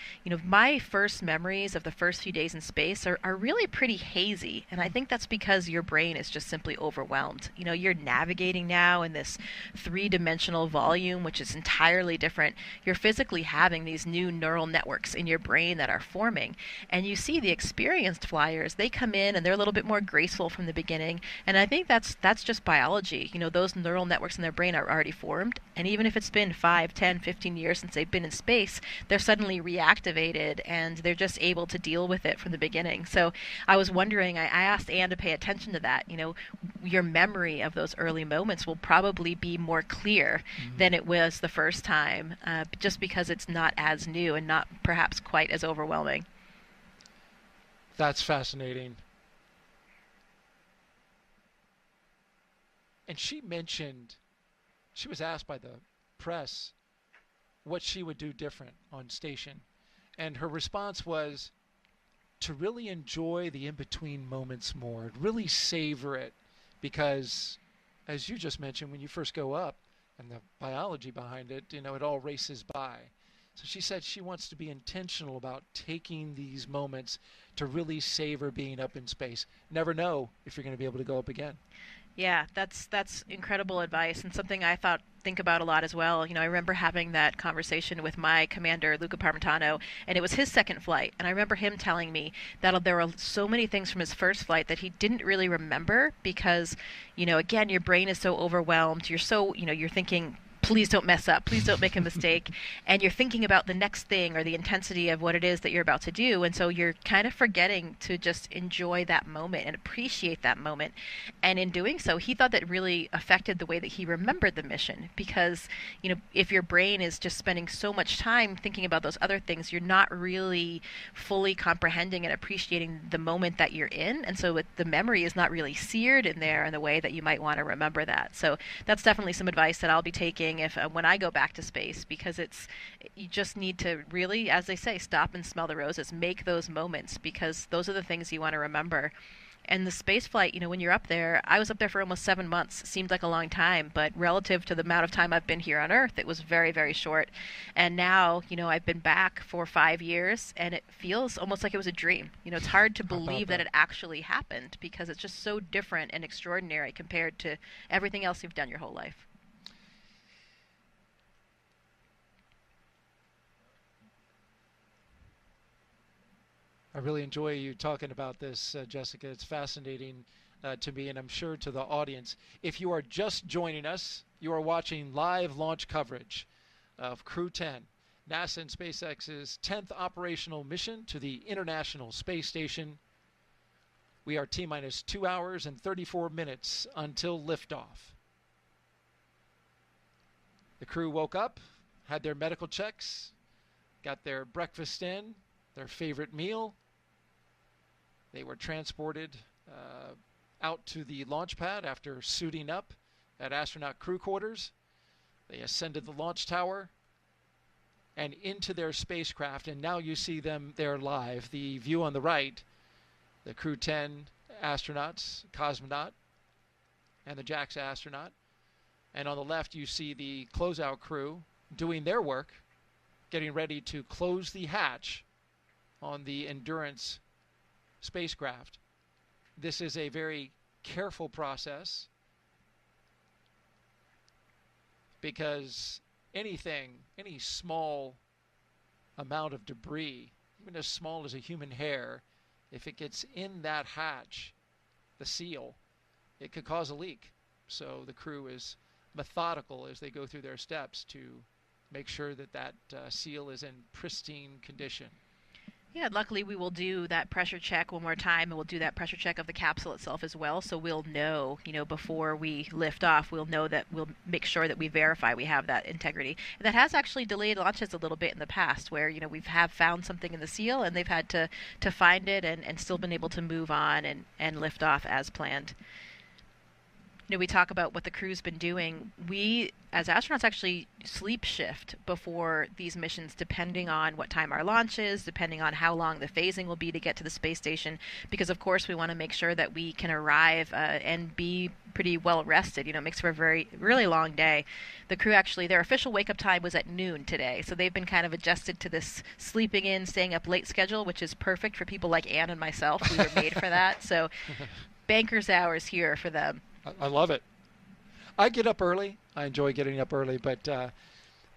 my first memories of the first few days in space are really pretty hazy. And I think that's because your brain is just simply overwhelmed. You're navigating now in this three-dimensional volume, which is entirely different. You're physically having these new neural networks in your brain that are forming. And you see the experienced flyers, they come in and they're a little bit more graceful from the beginning, and I think that's just biology. Those neural networks in their brain are already formed, and even if it's been 5, 10, 15 years since they've been in space, they're suddenly reactivated and they're just able to deal with it from the beginning. So I was wondering, I asked Anne to pay attention to that. Your memory of those early moments will probably be more clear than it was the first time, just because it's not as new and not perhaps quite as overwhelming. That's fascinating. And she was asked by the press what she would do different on station. And her response was to really enjoy the in-between moments more, really savor it. Because, as you just mentioned, when you first go up, and the biology behind it, it all races by. So she said she wants to be intentional about taking these moments to really savor being up in space. Never know if you're going to be able to go up again. Yeah, that's incredible advice, and something I think about a lot as well. I remember having that conversation with my commander, Luca Parmitano, and it was his second flight. And I remember him telling me that there were so many things from his first flight that he didn't really remember because, again, your brain is so overwhelmed. You're so, you're thinking please don't mess up, please don't make a mistake. And you're thinking about the next thing or the intensity of what it is that you're about to do. And so you're kind of forgetting to just enjoy that moment and appreciate that moment. And in doing so, he thought that really affected the way that he remembered the mission, because, you know, if your brain is just spending so much time thinking about those other things, you're not really fully comprehending and appreciating the moment that you're in. And so the memory is not really seared in there in the way that you might want to remember that. So that's definitely some advice that I'll be taking if when I go back to space, because you just need to really, as they say, stop and smell the roses, make those moments, because those are the things you want to remember. And the space flight, you know, when you're up there, I was up there for almost 7 months. It seemed like a long time, but relative to the amount of time I've been here on Earth, it was very, very short. And now, you know, I've been back for 5 years, and it feels almost like it was a dream. You know, it's hard to believe that it actually happened, because it's just so different and extraordinary compared to everything else you've done your whole life. I really enjoy you talking about this, Jessica. It's fascinating to me, and I'm sure to the audience. If you are just joining us, you are watching live launch coverage of Crew 10, NASA and SpaceX's 10th operational mission to the International Space Station. We are T-minus 2 hours and 34 minutes until liftoff. The crew woke up, had their medical checks, got their breakfast in, their favorite meal. They were transported out to the launch pad after suiting up at astronaut crew quarters. They ascended the launch tower and into their spacecraft, and now you see them there live. The view on the right, the Crew 10 astronauts, cosmonaut, and the JAXA astronaut. And on the left, you see the closeout crew doing their work, getting ready to close the hatch on the Endurance spacecraft. This is a very careful process, because any small amount of debris, even as small as a human hair, if it gets in that hatch, the seal, it could cause a leak. So the crew is methodical as they go through their steps to make sure that seal is in pristine condition. Yeah, luckily we will do that pressure check one more time, and we'll do that pressure check of the capsule itself as well, so we'll know, you know, before we lift off, we'll know that we'll make sure that we verify we have that integrity. And that has actually delayed launches a little bit in the past, where, you know, we've found something in the seal, and they've had to find it and still been able to move on and lift off as planned. You know, we talk about what the crew's been doing. We, as astronauts, actually sleep shift before these missions, depending on what time our launch is, depending on how long the phasing will be to get to the space station, because, of course, we want to make sure that we can arrive and be pretty well rested. You know, it makes for a really long day. The crew actually, their official wake-up time was at noon today, so they've been kind of adjusted to this sleeping in, staying up late schedule, which is perfect for people like Anne and myself. We were made for that, so banker's hours here for them. I love it. I get up early. I enjoy getting up early, but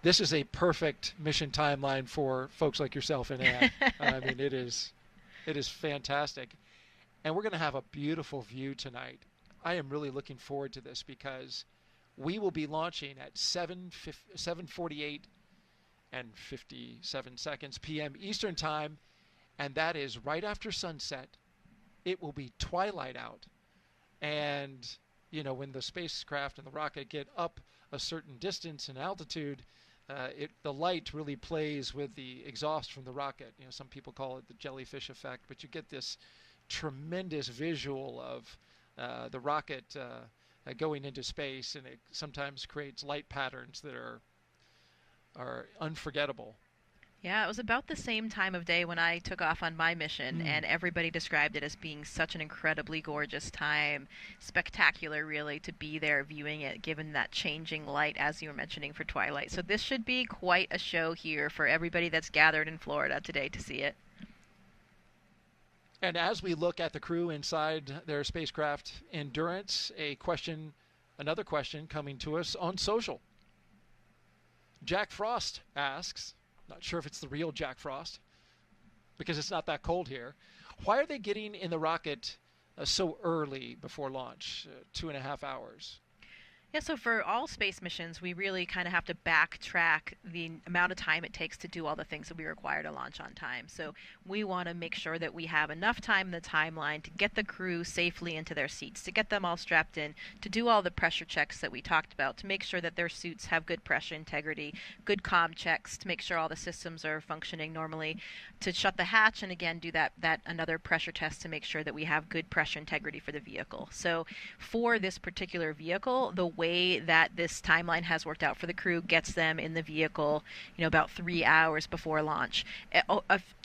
this is a perfect mission timeline for folks like yourself and Anne. I mean, it is fantastic. And we're going to have a beautiful view tonight. I am really looking forward to this, because we will be launching at 7:48 and 57 seconds p.m. Eastern Time, and that is right after sunset. It will be twilight out. And you know, when the spacecraft and the rocket get up a certain distance and altitude, the light really plays with the exhaust from the rocket. You know, some people call it the jellyfish effect, but you get this tremendous visual of the rocket going into space, and it sometimes creates light patterns that are unforgettable. Yeah, it was about the same time of day when I took off on my mission, and everybody described it as being such an incredibly gorgeous time. Spectacular, really, to be there viewing it, given that changing light, as you were mentioning, for twilight. So this should be quite a show here for everybody that's gathered in Florida today to see it. And as we look at the crew inside their spacecraft Endurance, another question coming to us on social. Jack Frost asks, not sure if it's the real Jack Frost, because it's not that cold here, why are they getting in the rocket so early before launch, 2.5 hours? Yeah, so for all space missions, we really kind of have to backtrack the amount of time it takes to do all the things that we require to launch on time. So we want to make sure that we have enough time in the timeline to get the crew safely into their seats, to get them all strapped in, to do all the pressure checks that we talked about, to make sure that their suits have good pressure integrity, good comm checks, to make sure all the systems are functioning normally, to shut the hatch, and again do that another pressure test to make sure that we have good pressure integrity for the vehicle. So for this particular vehicle, the way that this timeline has worked out for the crew gets them in the vehicle, about 3 hours before launch. It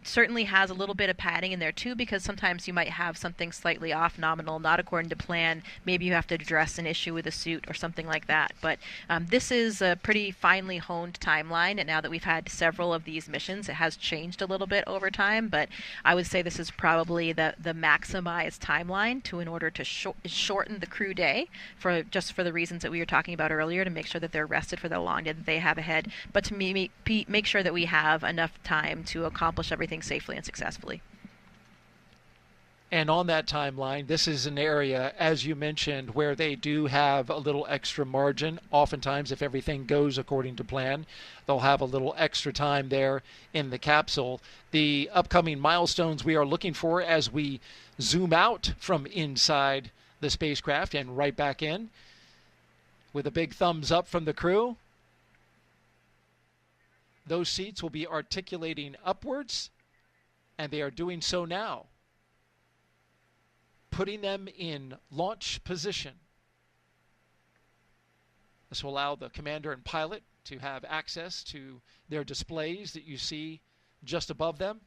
certainly has a little bit of padding in there too, because sometimes you might have something slightly off nominal, not according to plan. Maybe you have to address an issue with a suit or something like that. But this is a pretty finely honed timeline, and now that we've had several of these missions, it has changed a little bit over time, but I would say this is probably the maximized timeline in order to shorten the crew day for the reasons that we were talking about earlier, to make sure that they're rested for the long day that they have ahead, but to make sure that we have enough time to accomplish everything safely and successfully. And on that timeline, this is an area, as you mentioned, where they do have a little extra margin. Oftentimes, if everything goes according to plan, they'll have a little extra time there in the capsule. The upcoming milestones we are looking for as we zoom out from inside the spacecraft and right back in, with a big thumbs up from the crew. Those seats will be articulating upwards, and they are doing so now, putting them in launch position. This will allow the commander and pilot to have access to their displays that you see just above them.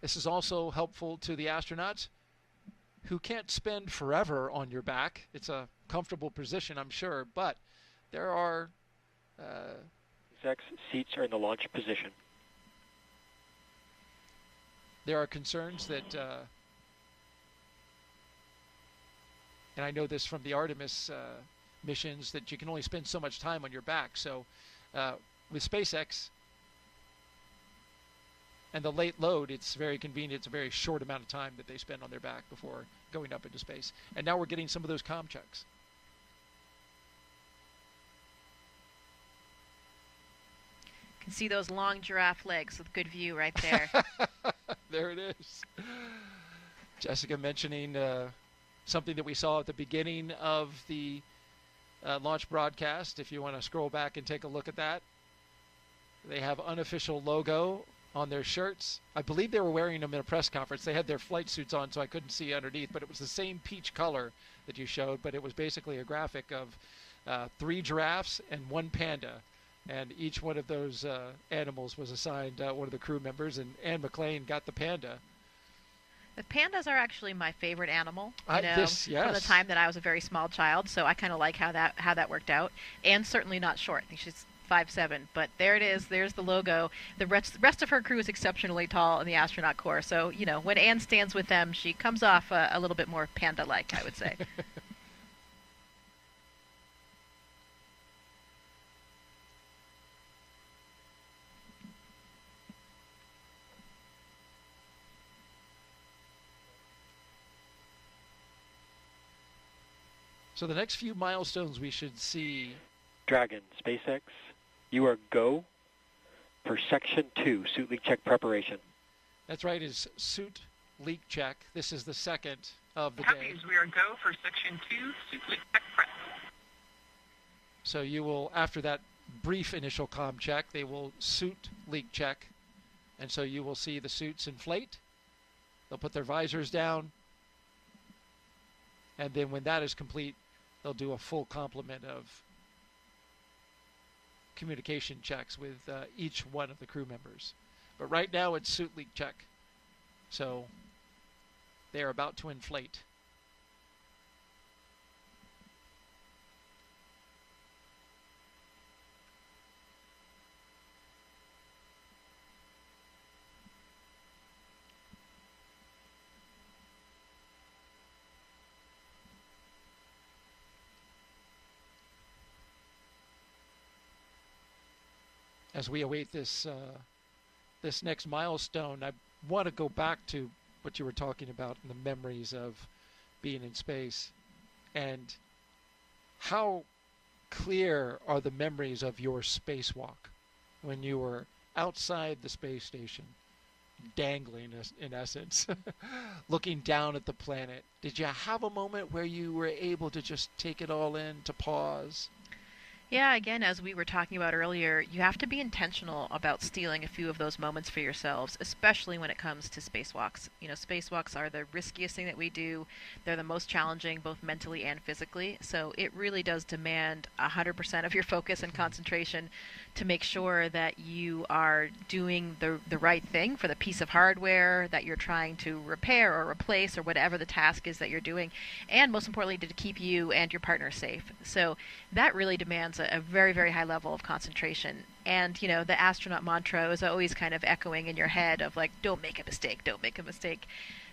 This is also helpful to the astronauts who can't spend forever on your back. It's a comfortable position, I'm sure, but there are... Exec's seats are in the launch position. There are concerns that, and I know this from the Artemis missions, that you can only spend so much time on your back. So with SpaceX and the late load, it's very convenient. It's a very short amount of time that they spend on their back before going up into space. And now we're getting some of those comm checks. Can see those long giraffe legs with good view right there. There it is. Jessica mentioning something that we saw at the beginning of the launch broadcast. If you want to scroll back and take a look at that, they have unofficial logo on their shirts. I believe they were wearing them in a press conference. They had their flight suits on, so I couldn't see underneath, but it was the same peach color that you showed, but it was basically a graphic of 3 giraffes and 1 panda. And each one of those animals was assigned one of the crew members, and Anne McClain got the panda. The pandas are actually my favorite animal, yes. From the time that I was a very small child, so I kind of like how that worked out. Anne's certainly not short. I think she's 5'7", but there it is. There's the logo. The rest of her crew is exceptionally tall in the astronaut corps, so, when Anne stands with them, she comes off a little bit more panda-like, I would say. So the next few milestones we should see. Dragon, SpaceX, you are go for Section 2, suit leak check preparation. That's right, is suit leak check. This is the second of the day. We are go for Section 2, suit leak check prep. So you will, after that brief initial comm check, they will suit leak check. And so you will see the suits inflate. They'll put their visors down. And then when that is complete, they'll do a full complement of communication checks with each one of the crew members. But right now it's suit leak check. So they are about to inflate. As we await this this next milestone, I want to go back to what you were talking about and the memories of being in space. And how clear are the memories of your spacewalk when you were outside the space station, dangling in essence, looking down at the planet? Did you have a moment where you were able to just take it all in, to pause? Yeah, again, as we were talking about earlier, you have to be intentional about stealing a few of those moments for yourselves, especially when it comes to spacewalks. You know, spacewalks are the riskiest thing that we do. They're the most challenging, both mentally and physically. So it really does demand 100% of your focus and concentration to make sure that you are doing the right thing for the piece of hardware that you're trying to repair or replace or whatever the task is that you're doing, and most importantly, to keep you and your partner safe. So that really demands a very, very high level of concentration. And, you know, the astronaut mantra is always kind of echoing in your head of like, don't make a mistake, don't make a mistake.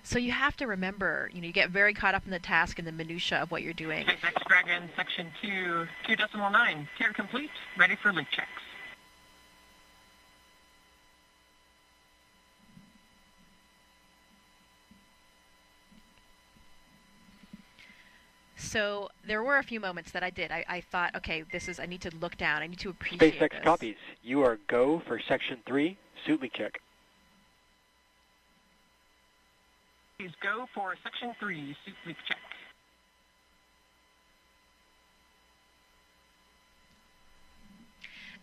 So you have to remember, you know, you get very caught up in the task and the minutia of what you're doing. SpaceX Dragon, Section 2, 2.9, tier complete, ready for link checks. So there were a few moments that I did. I thought, okay, I need to look down. I need to appreciate SpaceX this. copies. You are go for Section 3, suitly check. Please go for Section 3, suit leak check.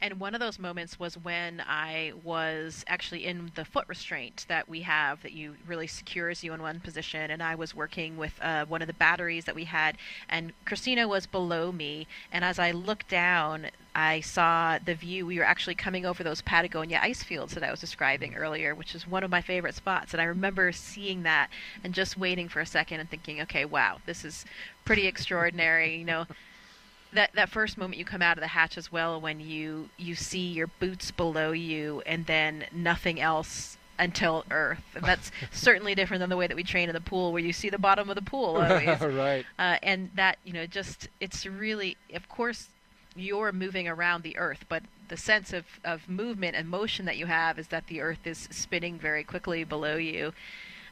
And one of those moments was when I was actually in the foot restraint that we have that you really secures you in one position, and I was working with one of the batteries that we had, and Christina was below me, and as I looked down, I saw the view. We were actually coming over those Patagonia ice fields that I was describing earlier, which is one of my favorite spots, and I remember seeing that and just waiting for a second and thinking, okay, wow, this is pretty extraordinary, you know. That first moment you come out of the hatch as well, when you see your boots below you and then nothing else until Earth. And that's certainly different than the way that we train in the pool, where you see the bottom of the pool always. Right. And that, you know, it's really, of course, you're moving around the Earth, but the sense of movement and motion that you have is that the Earth is spinning very quickly below you.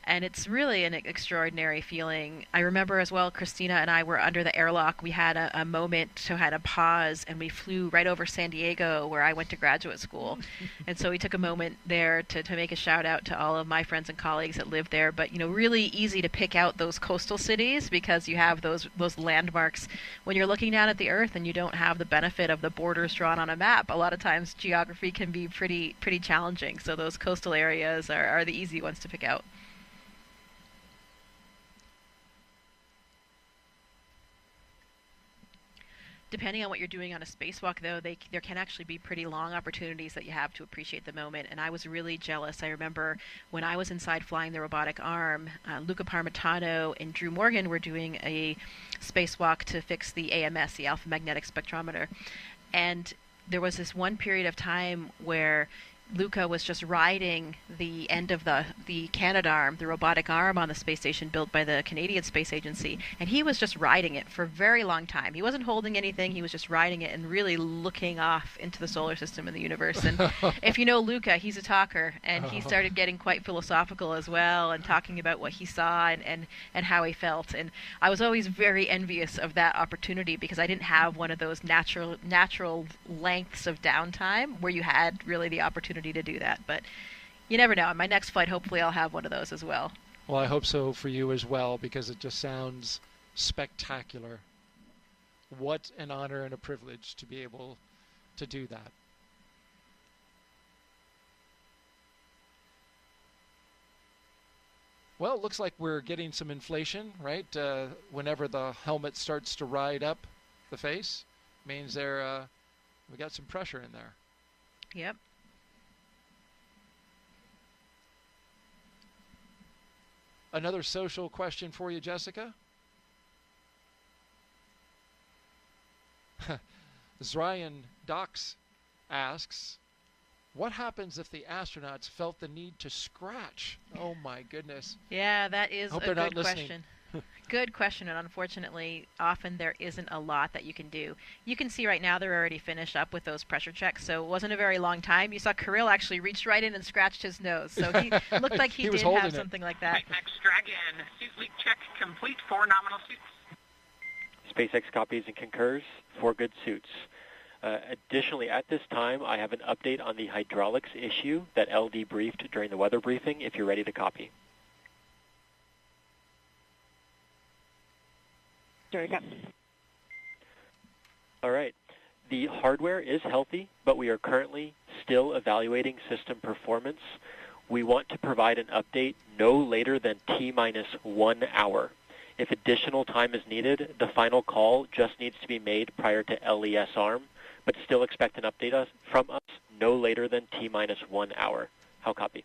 And it's really an extraordinary feeling. I remember as well, Christina and I were under the airlock. We had a moment, so had a pause, and we flew right over San Diego, where I went to graduate school. And so we took a moment there to make a shout out to all of my friends and colleagues that live there. But, you know, really easy to pick out those coastal cities because you have those landmarks. When you're looking down at the Earth and you don't have the benefit of the borders drawn on a map, a lot of times geography can be pretty challenging. So those coastal areas are the easy ones to pick out. Depending on what you're doing on a spacewalk, though, there can actually be pretty long opportunities that you have to appreciate the moment. And I was really jealous. I remember when I was inside flying the robotic arm, Luca Parmitano and Drew Morgan were doing a spacewalk to fix the AMS, the alpha magnetic spectrometer. And there was this one period of time where Luca was just riding the end of the Canadarm, the robotic arm on the space station built by the Canadian Space Agency, and he was just riding it for a very long time. He wasn't holding anything, he was just riding it and really looking off into the solar system and the universe. And if you know Luca, he's a talker, and he started getting quite philosophical as well and talking about what he saw and how he felt. And I was always very envious of that opportunity because I didn't have one of those natural lengths of downtime where you had really the opportunity to do that. But you never know. On my next flight, hopefully I'll have one of those as well. Well, I hope so for you as well, because it just sounds spectacular. What an honor and a privilege to be able to do that. Well, it looks like we're getting some inflation, right? Whenever the helmet starts to ride up the face, means we got some pressure in there. Yep. Another social question for you, Jessica. Zryan Dox asks, what happens if the astronauts felt the need to scratch? Oh my goodness. Yeah, that is a good question. Good question, and unfortunately, often there isn't a lot that you can do. You can see right now they're already finished up with those pressure checks, so it wasn't a very long time. You saw Kirill actually reached right in and scratched his nose, so he looked like he did have something like that. SpaceX Dragon, suit leak check complete for nominal suits. SpaceX copies and concurs for good suits. Additionally, at this time, I have an update on the hydraulics issue that LD briefed during the weather briefing, if you're ready to copy. All right. The hardware is healthy, but we are currently still evaluating system performance. We want to provide an update no later than T-minus 1 hour. If additional time is needed, the final call just needs to be made prior to LES arm, but still expect an update from us no later than T-minus 1 hour. How copy?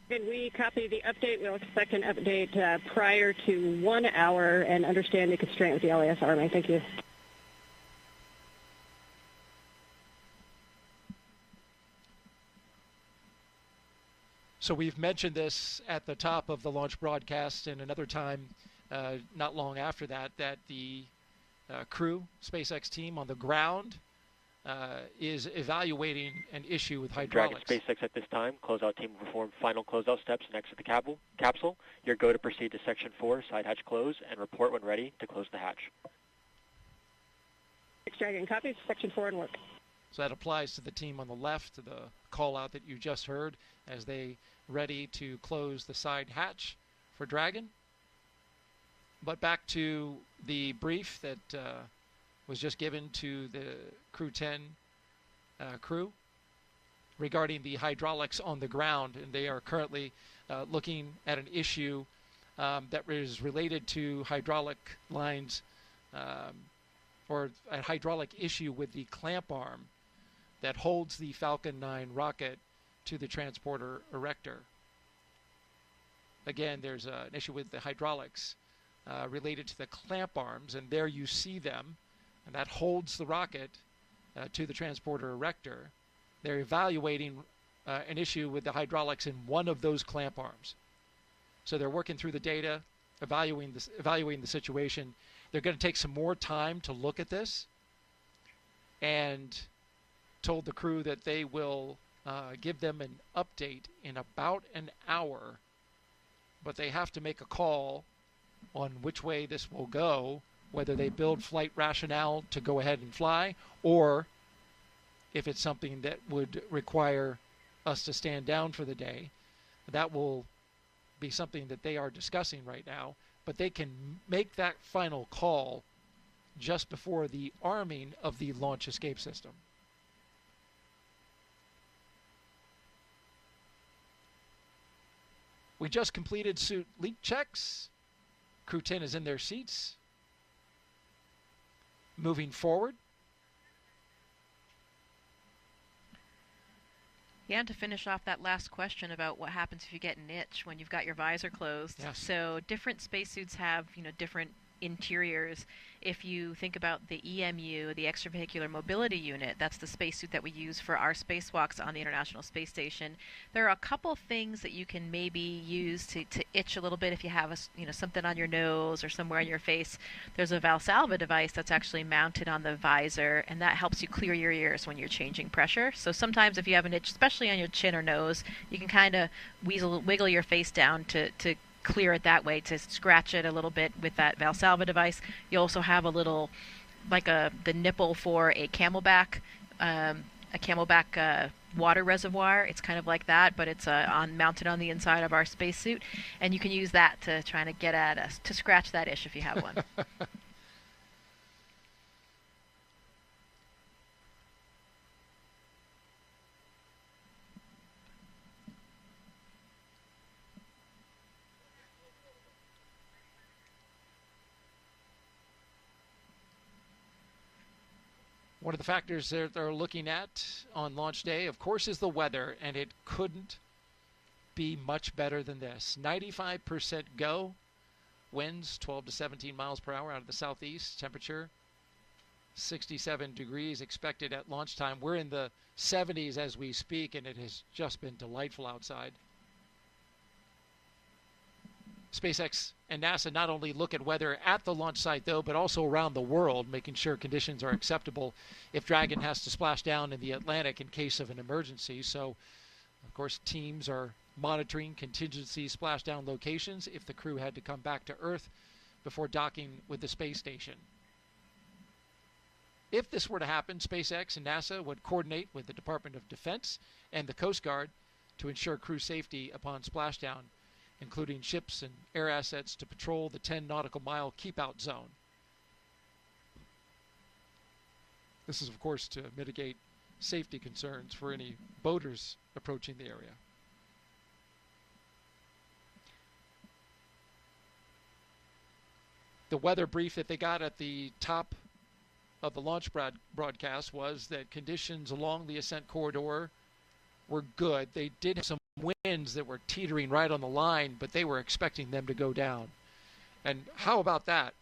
Can we copy the update? We'll expect an update prior to 1 hour and understand the constraint with the LES arming. Thank you. So we've mentioned this at the top of the launch broadcast and another time not long after that, that the crew, SpaceX team on the ground is evaluating an issue with hydraulics. Dragon SpaceX at this time. Closeout team will perform final closeout steps next to the capsule. You're go to proceed to Section 4, side hatch close, and report when ready to close the hatch. Dragon copies, Section 4 and work. So that applies to the team on the left, to the call out that you just heard, as they ready to close the side hatch for Dragon. But back to the brief that was just given to the Crew 10 crew regarding the hydraulics on the ground, and they are currently looking at an issue that is related to hydraulic lines or a hydraulic issue with the clamp arm that holds the Falcon 9 rocket to the transporter erector. Again, there's an issue with the hydraulics related to the clamp arms, and there you see them, and that holds the rocket to the transporter erector. They're evaluating an issue with the hydraulics in one of those clamp arms. So they're working through the data, evaluating the situation. They're going to take some more time to look at this, and told the crew that they will give them an update in about an hour, but they have to make a call on which way this will go, whether they build flight rationale to go ahead and fly, or if it's something that would require us to stand down for the day. That will be something that they are discussing right now, but they can make that final call just before the arming of the launch escape system. We just completed suit leak checks. Crew 10 is in their seats. Moving forward. Yeah, and to finish off that last question about what happens if you get an itch when you've got your visor closed. Yes. So different spacesuits have, different interiors. If you think about the EMU, the extravehicular mobility unit, that's the spacesuit that we use for our spacewalks on the International Space Station. There are a couple things that you can maybe use to itch a little bit if you have something on your nose or somewhere on your face. There's a Valsalva device that's actually mounted on the visor, and that helps you clear your ears when you're changing pressure. So sometimes if you have an itch, especially on your chin or nose, you can kind of wiggle your face down to clear it that way, to scratch it a little bit with that Valsalva device. You also have a little, like the nipple for a camelback water reservoir. It's kind of like that, but it's mounted on the inside of our spacesuit, and you can use that to try to get at us, to scratch that itch if you have one. One of the factors that they're looking at on launch day, of course, is the weather, and it couldn't be much better than this. 95% go, winds 12 to 17 miles per hour out of the southeast, temperature 67 degrees expected at launch time. We're in the 70s as we speak, and it has just been delightful outside. SpaceX and NASA not only look at weather at the launch site, though, but also around the world, making sure conditions are acceptable if Dragon has to splash down in the Atlantic in case of an emergency. So, of course, teams are monitoring contingency splashdown locations if the crew had to come back to Earth before docking with the space station. If this were to happen, SpaceX and NASA would coordinate with the Department of Defense and the Coast Guard to ensure crew safety upon splashdown, including ships and air assets to patrol the 10 nautical mile keep-out zone. This is, of course, to mitigate safety concerns for any boaters approaching the area. The weather brief that they got at the top of the launch broadcast was that conditions along the ascent corridor were good. They did have some winds that were teetering right on the line, but they were expecting them to go down. And how about that?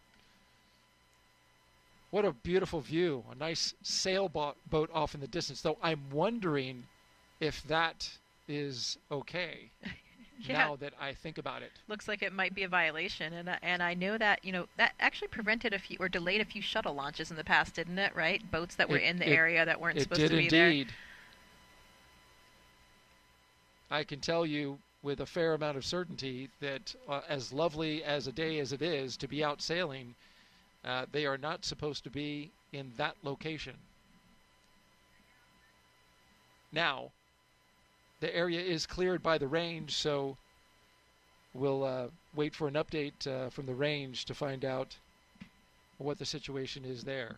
What a beautiful view. A nice sailboat off in the distance, though I'm wondering if that is okay. Yeah. Now that I think about it. Looks like it might be a violation, and I know that, you know, that actually prevented a few or delayed a few shuttle launches in the past, didn't it? Right, boats that were in the area that weren't supposed to be there. It did indeed. I can tell you with a fair amount of certainty that as lovely as a day as it is to be out sailing, they are not supposed to be in that location. Now, the area is cleared by the range, so we'll wait for an update from the range to find out what the situation is there.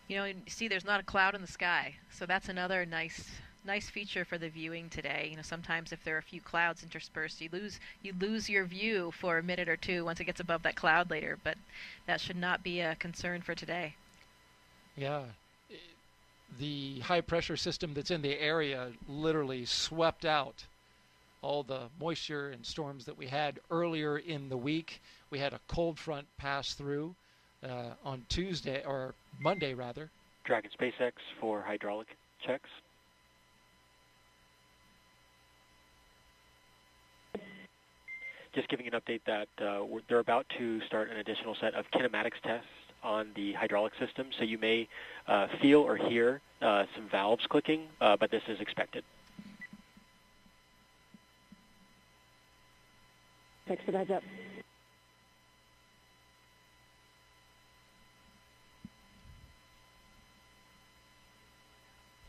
You know, see, there's not a cloud in the sky, so that's another nice feature for the viewing today. You know, sometimes if there are a few clouds interspersed, you lose your view for a minute or two once it gets above that cloud later. But that should not be a concern for today. Yeah, the high pressure system that's in the area literally swept out all the moisture and storms that we had earlier in the week. We had a cold front pass through on Tuesday, or Monday rather. Dragon SpaceX for hydraulic checks. Just giving an update that they're about to start an additional set of kinematics tests on the hydraulic system, so you may feel or hear some valves clicking, but this is expected. Thanks for the heads up.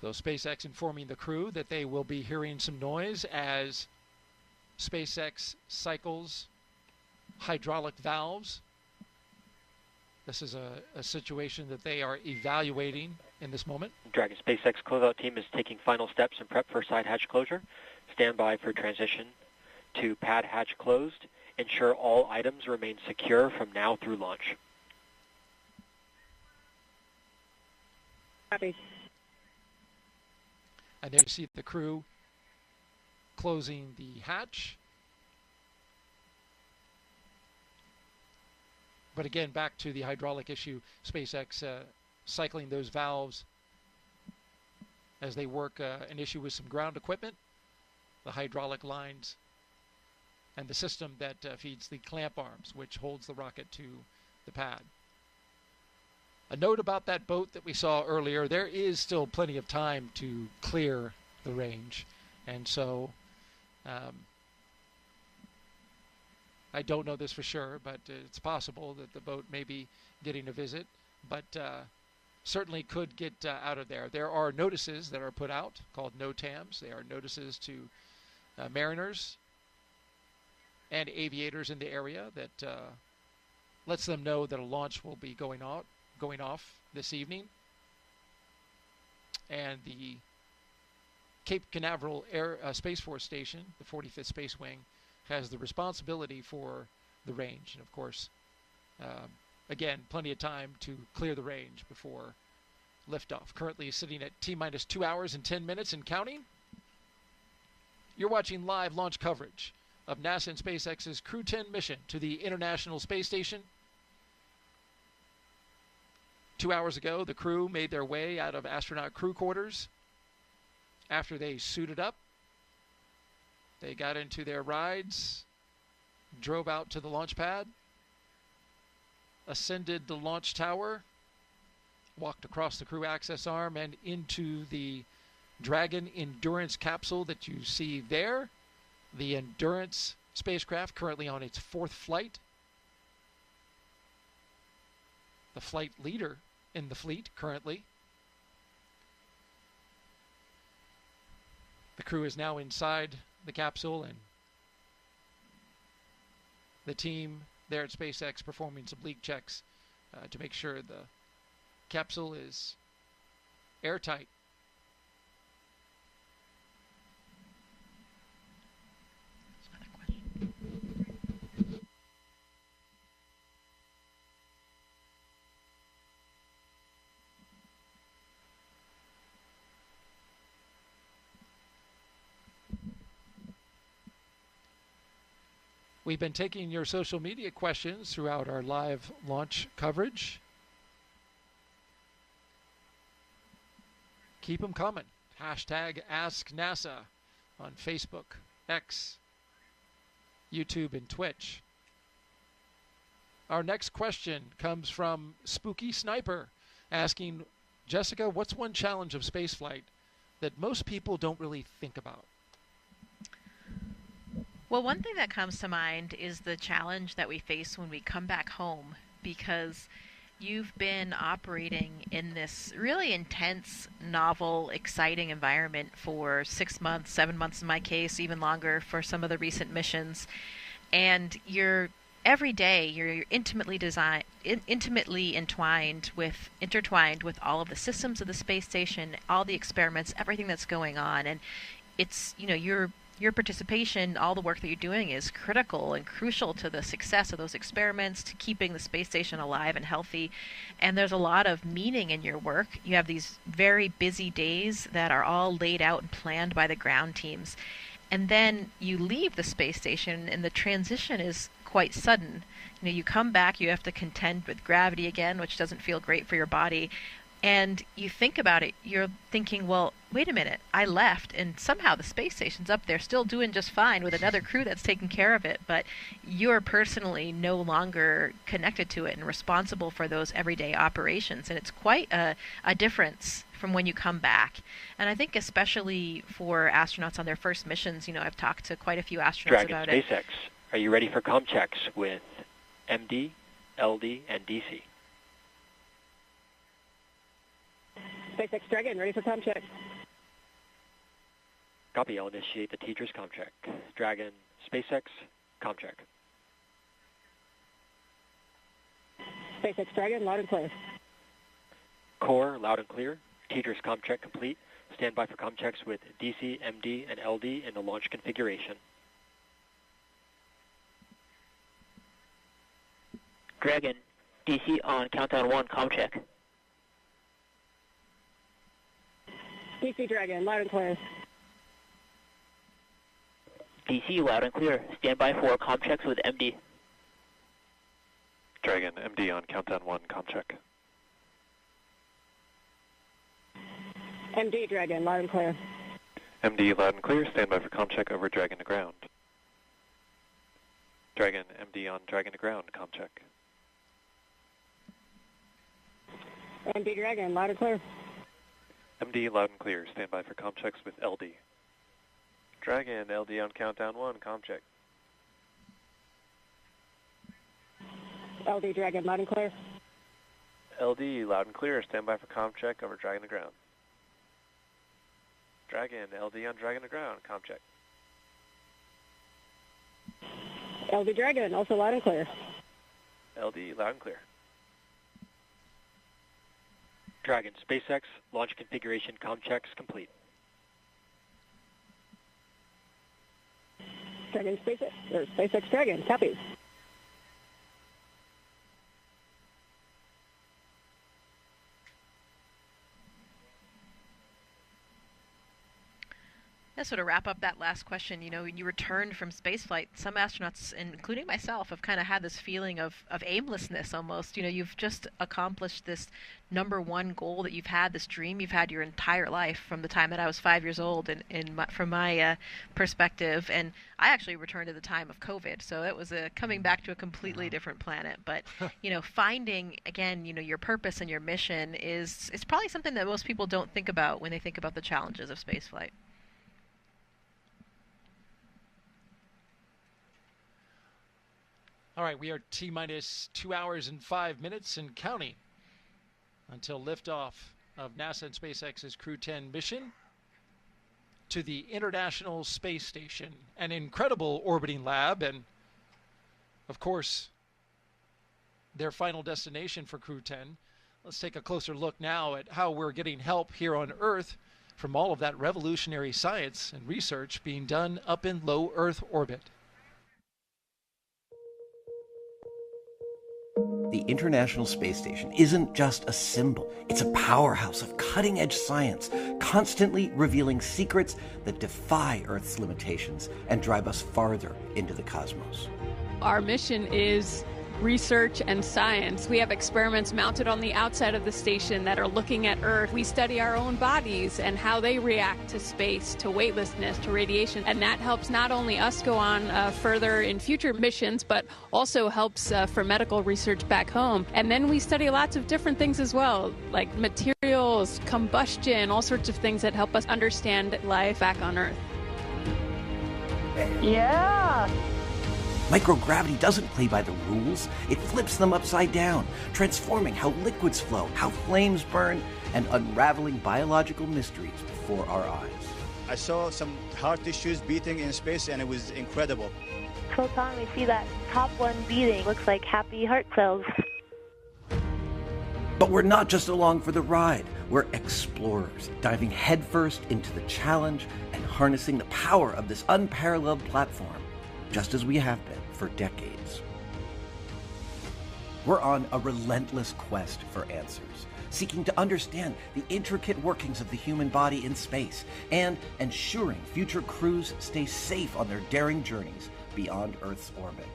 So SpaceX informing the crew that they will be hearing some noise as SpaceX cycles hydraulic valves. This is a situation that they are evaluating in this moment. Dragon SpaceX closeout team is taking final steps in prep for side hatch closure. Stand by for transition to pad hatch closed. Ensure all items remain secure from now through launch. Copy. And there you see the crew closing the hatch. But again, back to the hydraulic issue, SpaceX cycling those valves as they work an issue with some ground equipment, the hydraulic lines, and the system that feeds the clamp arms, which holds the rocket to the pad. A note about that boat that we saw earlier, there is still plenty of time to clear the range. And so I don't know this for sure, but it's possible that the boat may be getting a visit, but certainly could get out of there. There are notices that are put out called NOTAMs. They are notices to mariners and aviators in the area that lets them know that a launch will be going off this evening. And the Cape Canaveral Space Force Station, the 45th Space Wing, has the responsibility for the range. And of course, again, plenty of time to clear the range before liftoff. Currently sitting at T-minus 2 hours and 10 minutes and counting. You're watching live launch coverage of NASA and SpaceX's Crew 10 mission to the International Space Station. 2 hours ago, the crew made their way out of astronaut crew quarters. After they suited up, they got into their rides, drove out to the launch pad, ascended the launch tower, walked across the crew access arm and into the Dragon Endurance capsule that you see there. The Endurance spacecraft currently on its 4th flight. The flight leader in the fleet currently. The crew is now inside the capsule, and the team there at SpaceX performing some leak checks to make sure the capsule is airtight. We've been taking your social media questions throughout our live launch coverage. Keep them coming. Hashtag AskNASA on Facebook, X, YouTube, and Twitch. Our next question comes from Spooky Sniper, asking, Jessica, what's one challenge of spaceflight that most people don't really think about? Well, one thing that comes to mind is the challenge that we face when we come back home, because you've been operating in this really intense, novel, exciting environment for 6 months, 7 months in my case, even longer for some of the recent missions. And every day you're intertwined with all of the systems of the space station, all the experiments, everything that's going on. And it's, your participation, all the work that you're doing is critical and crucial to the success of those experiments, to keeping the space station alive and healthy. And there's a lot of meaning in your work. You have these very busy days that are all laid out and planned by the ground teams. And then you leave the space station and the transition is quite sudden. You come back, you have to contend with gravity again, which doesn't feel great for your body. And you think about it, you're thinking, well, wait a minute, I left, and somehow the space station's up there still doing just fine with another crew that's taking care of it, but you're personally no longer connected to it and responsible for those everyday operations. And it's quite a difference from when you come back. And I think especially for astronauts on their first missions, I've talked to quite a few astronauts Dragon about SpaceX, it. Are you ready for comm checks with MD, LD, and DC? SpaceX Dragon, ready for comm check. Copy, I'll initiate the teacher's comm check. Dragon, SpaceX, comm check. SpaceX Dragon, loud and clear. Core, loud and clear. Teacher's comm check complete. Stand by for comm checks with DC, MD, and LD in the launch configuration. Dragon, DC on countdown 1, comm check. DC Dragon, loud and clear. DC, loud and clear. Stand by for comm checks with MD. Dragon, MD on countdown 1, comm check. MD Dragon, loud and clear. MD, loud and clear. Stand by for comm check over Dragon to ground. Dragon, MD on Dragon to ground, comm check. MD Dragon, loud and clear. MD, loud and clear. Stand by for comm checks with LD. Dragon, LD on countdown 1, comm check. LD Dragon, loud and clear. LD, loud and clear. Stand by for comm check over Dragon to ground. Dragon, LD on Dragon to ground, comm check. LD Dragon, also loud and clear. LD, loud and clear. Dragon, SpaceX, launch configuration comm checks complete. SpaceX Dragon, copies. Yeah, so to wrap up that last question, when you returned from spaceflight, some astronauts, including myself, have kind of had this feeling of aimlessness almost. You've just accomplished this number one goal that you've had, this dream you've had your entire life from the time that I was 5 years old, from my perspective. And I actually returned at the time of COVID, so it was coming back to a completely different planet. But, finding, again, your purpose and your mission it's probably something that most people don't think about when they think about the challenges of spaceflight. All right, we are T-minus 2 hours and 5 minutes and counting until liftoff of NASA and SpaceX's Crew 10 mission to the International Space Station, an incredible orbiting lab, and of course, their final destination for Crew 10. Let's take a closer look now at how we're getting help here on Earth from all of that revolutionary science and research being done up in low Earth orbit. The International Space Station isn't just a symbol. It's a powerhouse of cutting-edge science, constantly revealing secrets that defy Earth's limitations and drive us farther into the cosmos. Our mission is research and science. We have experiments mounted on the outside of the station that are looking at Earth. We study our own bodies and how they react to space, to weightlessness, to radiation. And that helps not only us go on further in future missions, but also helps for medical research back home. And then we study lots of different things as well, like materials, combustion, all sorts of things that help us understand life back on Earth. Yeah! Microgravity doesn't play by the rules. It flips them upside down, transforming how liquids flow, how flames burn, and unraveling biological mysteries before our eyes. I saw some heart tissues beating in space, and it was incredible. Photon, we see that top one beating. Looks like happy heart cells. But we're not just along for the ride. We're explorers, diving headfirst into the challenge and harnessing the power of this unparalleled platform, just as we have been for decades. We're on a relentless quest for answers, seeking to understand the intricate workings of the human body in space and ensuring future crews stay safe on their daring journeys beyond Earth's orbit.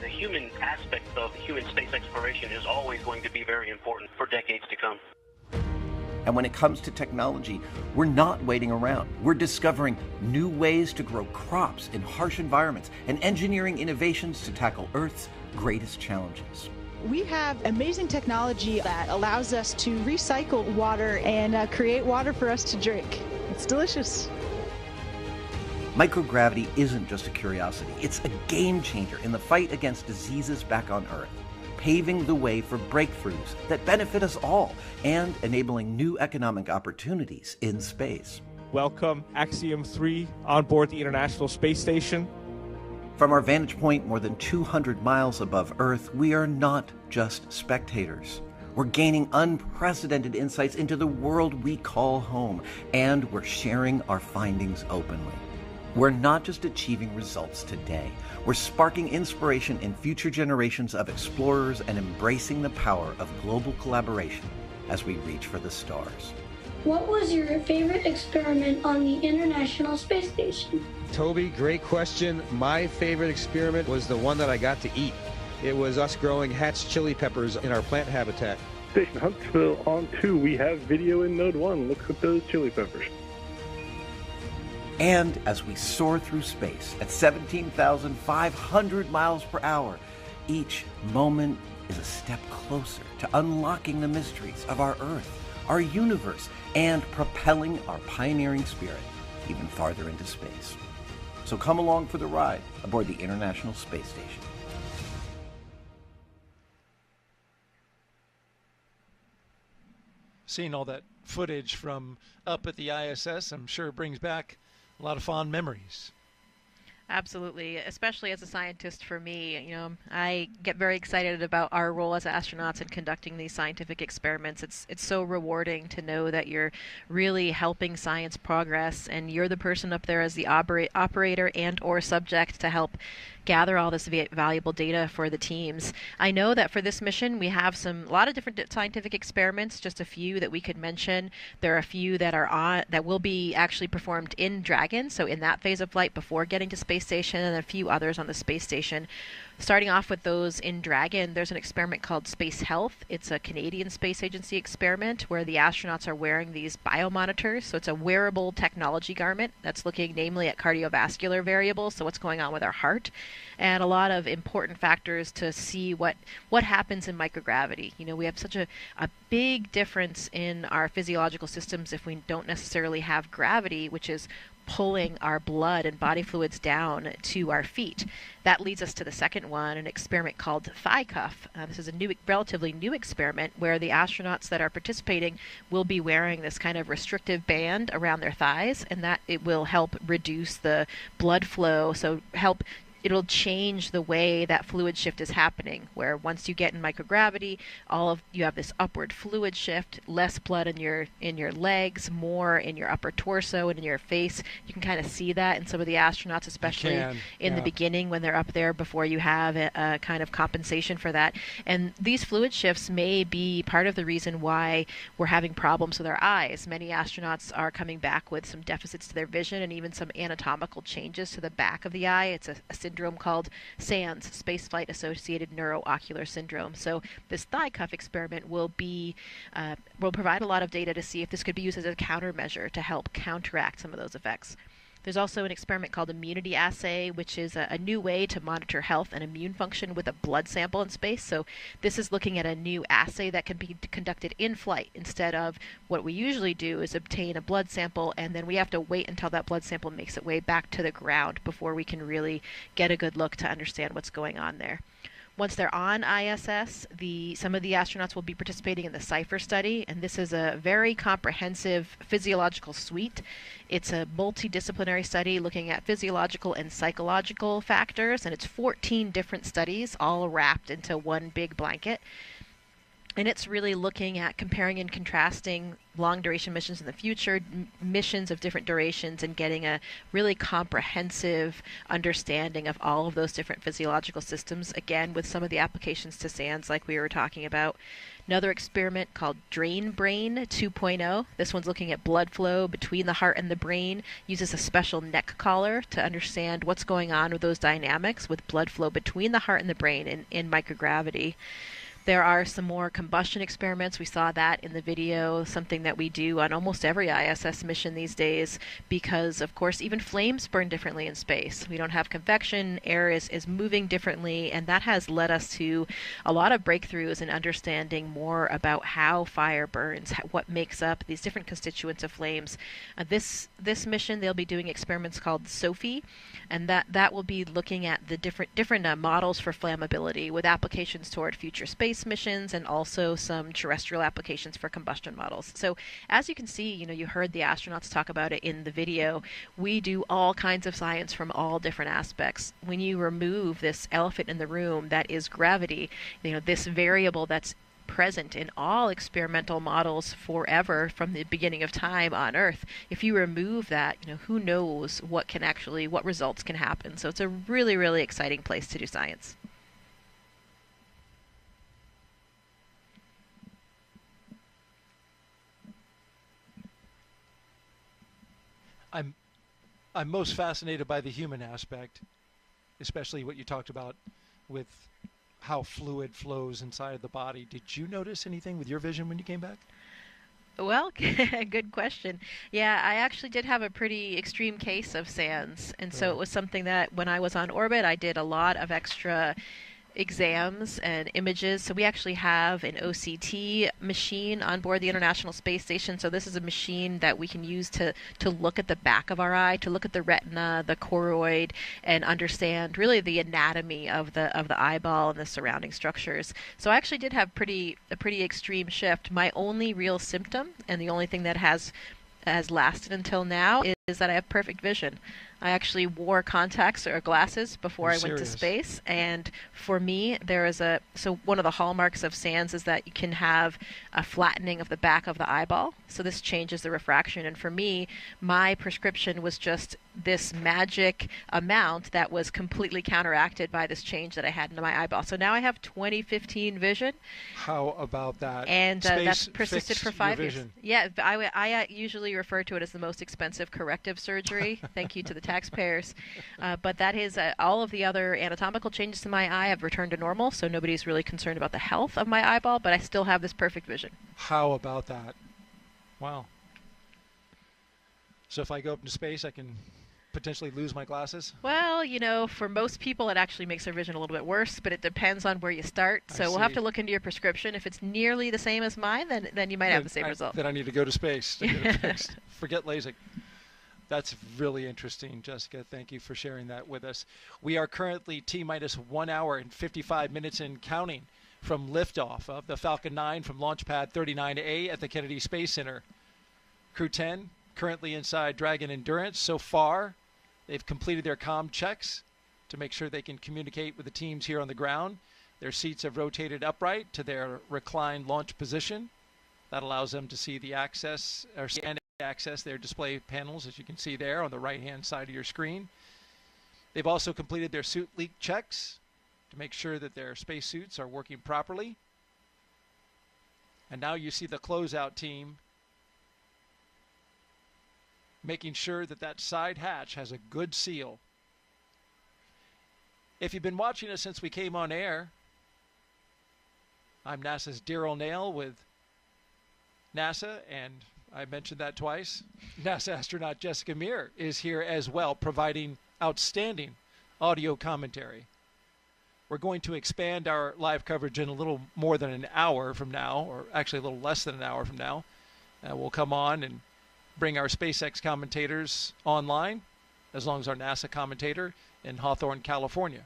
The human aspect of human space exploration is always going to be very important for decades to come. And when it comes to technology, we're not waiting around. We're discovering new ways to grow crops in harsh environments and engineering innovations to tackle Earth's greatest challenges. We have amazing technology that allows us to recycle water and create water for us to drink. It's delicious. Microgravity isn't just a curiosity. It's a game changer in the fight against diseases back on Earth, paving the way for breakthroughs that benefit us all and enabling new economic opportunities in space. Welcome, Axiom 3 on board the International Space Station. From our vantage point more than 200 miles above Earth, we are not just spectators. We're gaining unprecedented insights into the world we call home, and we're sharing our findings openly. We're not just achieving results today. We're sparking inspiration in future generations of explorers and embracing the power of global collaboration as we reach for the stars. What was your favorite experiment on the International Space Station? Toby, great question. My favorite experiment was the one that I got to eat. It was us growing hatch chili peppers in our plant habitat. Station Huntsville on 2, we have video in Node 1. Look at those chili peppers. And as we soar through space at 17,500 miles per hour, each moment is a step closer to unlocking the mysteries of our Earth, our universe, and propelling our pioneering spirit even farther into space. So come along for the ride aboard the International Space Station. Seeing all that footage from up at the ISS, I'm sure it brings back a lot of fond memories. Absolutely, especially as a scientist for me, I get very excited about our role as astronauts in conducting these scientific experiments. It's so rewarding to know that you're really helping science progress, and you're the person up there as the operator and or subject to help gather all this valuable data for the teams. I know that for this mission we have a lot of different scientific experiments, just a few that we could mention. There are a few that will be actually performed in Dragon, so in that phase of flight before getting to space station, and a few others on the space station. Starting off with those in Dragon, there's an experiment called Space Health. It's a Canadian Space Agency experiment where the astronauts are wearing these biomonitors. So it's a wearable technology garment that's looking namely at cardiovascular variables, so what's going on with our heart, and a lot of important factors to see what happens in microgravity. We have such a big difference in our physiological systems if we don't necessarily have gravity, which is pulling our blood and body fluids down to our feet. That leads us to the second one, an experiment called Thigh Cuff. This is a relatively new experiment where the astronauts that are participating will be wearing this kind of restrictive band around their thighs, and that it will help reduce the blood flow, it'll change the way that fluid shift is happening, where once you get in microgravity, you have this upward fluid shift, less blood in your legs, more in your upper torso and in your face. You can kind of see that in some of the astronauts, especially in the beginning when they're up there before you have a kind of compensation for that. And these fluid shifts may be part of the reason why we're having problems with our eyes. Many astronauts are coming back with some deficits to their vision and even some anatomical changes to the back of the eye. It's a syndrome called SANS, Spaceflight Associated Neuroocular Syndrome. So this thigh cuff experiment will provide a lot of data to see if this could be used as a countermeasure to help counteract some of those effects. There's also an experiment called immunity assay, which is a new way to monitor health and immune function with a blood sample in space. So this is looking at a new assay that can be conducted in flight instead of what we usually do is obtain a blood sample and then we have to wait until that blood sample makes its way back to the ground before we can really get a good look to understand what's going on there. Once they're on ISS, some of the astronauts will be participating in the CIPHER study, and this is a very comprehensive physiological suite. It's a multidisciplinary study looking at physiological and psychological factors, and it's 14 different studies all wrapped into one big blanket. And it's really looking at comparing and contrasting long-duration missions in the future, missions of different durations, and getting a really comprehensive understanding of all of those different physiological systems, again, with some of the applications to SANS like we were talking about. Another experiment called Drain Brain 2.0. This one's looking at blood flow between the heart and the brain, uses a special neck collar to understand what's going on with those dynamics with blood flow between the heart and the brain in microgravity. There are some more combustion experiments. We saw that in the video, something that we do on almost every ISS mission these days because, of course, even flames burn differently in space. We don't have convection, air is moving differently, and that has led us to a lot of breakthroughs in understanding more about how fire burns, what makes up these different constituents of flames. This mission, they'll be doing experiments called SOFI, and that will be looking at the different models for flammability with applications toward future space missions and also some terrestrial applications for combustion models. So as you can see, you heard the astronauts talk about it in the video. We do all kinds of science from all different aspects. When you remove this elephant in the room that is gravity, this variable that's present in all experimental models forever from the beginning of time on Earth. If you remove that, who knows what results can happen. So it's a really, really exciting place to do science. I'm most fascinated by the human aspect, especially what you talked about with how fluid flows inside of the body. Did you notice anything with your vision when you came back? Well, good question. Yeah, I actually did have a pretty extreme case of SANS, and so it was something that when I was on orbit, I did a lot of extra exams and images. So we actually have an OCT machine on board the International Space Station. So this is a machine that we can use to look at the back of our eye, to look at the retina, the choroid, and understand really the anatomy of the eyeball and the surrounding structures. So I actually did have a pretty extreme shift. My only real symptom, and the only thing that has lasted until now, is is that I have perfect vision. I actually wore contacts or glasses before I went to space, and for me so one of the hallmarks of SANS is that you can have a flattening of the back of the eyeball, so this changes the refraction, and for me, my prescription was just this magic amount that was completely counteracted by this change that I had in my eyeball. So now I have 20/15 vision. How about that? And that's persisted for 5 years. Vision. Yeah, I usually refer to it as the most expensive corrective surgery. Thank you to the taxpayers. But that is all of the other anatomical changes to my eye have returned to normal, so nobody's really concerned about the health of my eyeball, but I still have this perfect vision. How about that? Wow. So if I go up into space, I can potentially lose my glasses? Well, for most people it actually makes their vision a little bit worse, but it depends on where you start. So we'll have to look into your prescription. If it's nearly the same as mine, then you might have the same result. Then I need to go to space to get it fixed. Forget LASIK. That's really interesting, Jessica. Thank you for sharing that with us. We are currently T-minus 1 hour and 55 minutes and counting from liftoff of the Falcon 9 from Launch Pad 39A at the Kennedy Space Center. Crew 10 currently inside Dragon Endurance. So far, they've completed their comm checks to make sure they can communicate with the teams here on the ground. Their seats have rotated upright to their reclined launch position. That allows them to see the access their display panels, as you can see there on the right-hand side of your screen. They've also completed their suit leak checks to make sure that their spacesuits are working properly. And now you see the closeout team making sure that that side hatch has a good seal. If you've been watching us since we came on air, I'm NASA's Daryl Nail with NASA, and I mentioned that twice. NASA astronaut Jessica Meir is here as well, providing outstanding audio commentary. We're going to expand our live coverage in a little more than an hour from now, or actually a little less than an hour from now. We'll come on and bring our SpaceX commentators online, as long as our NASA commentator in Hawthorne, California.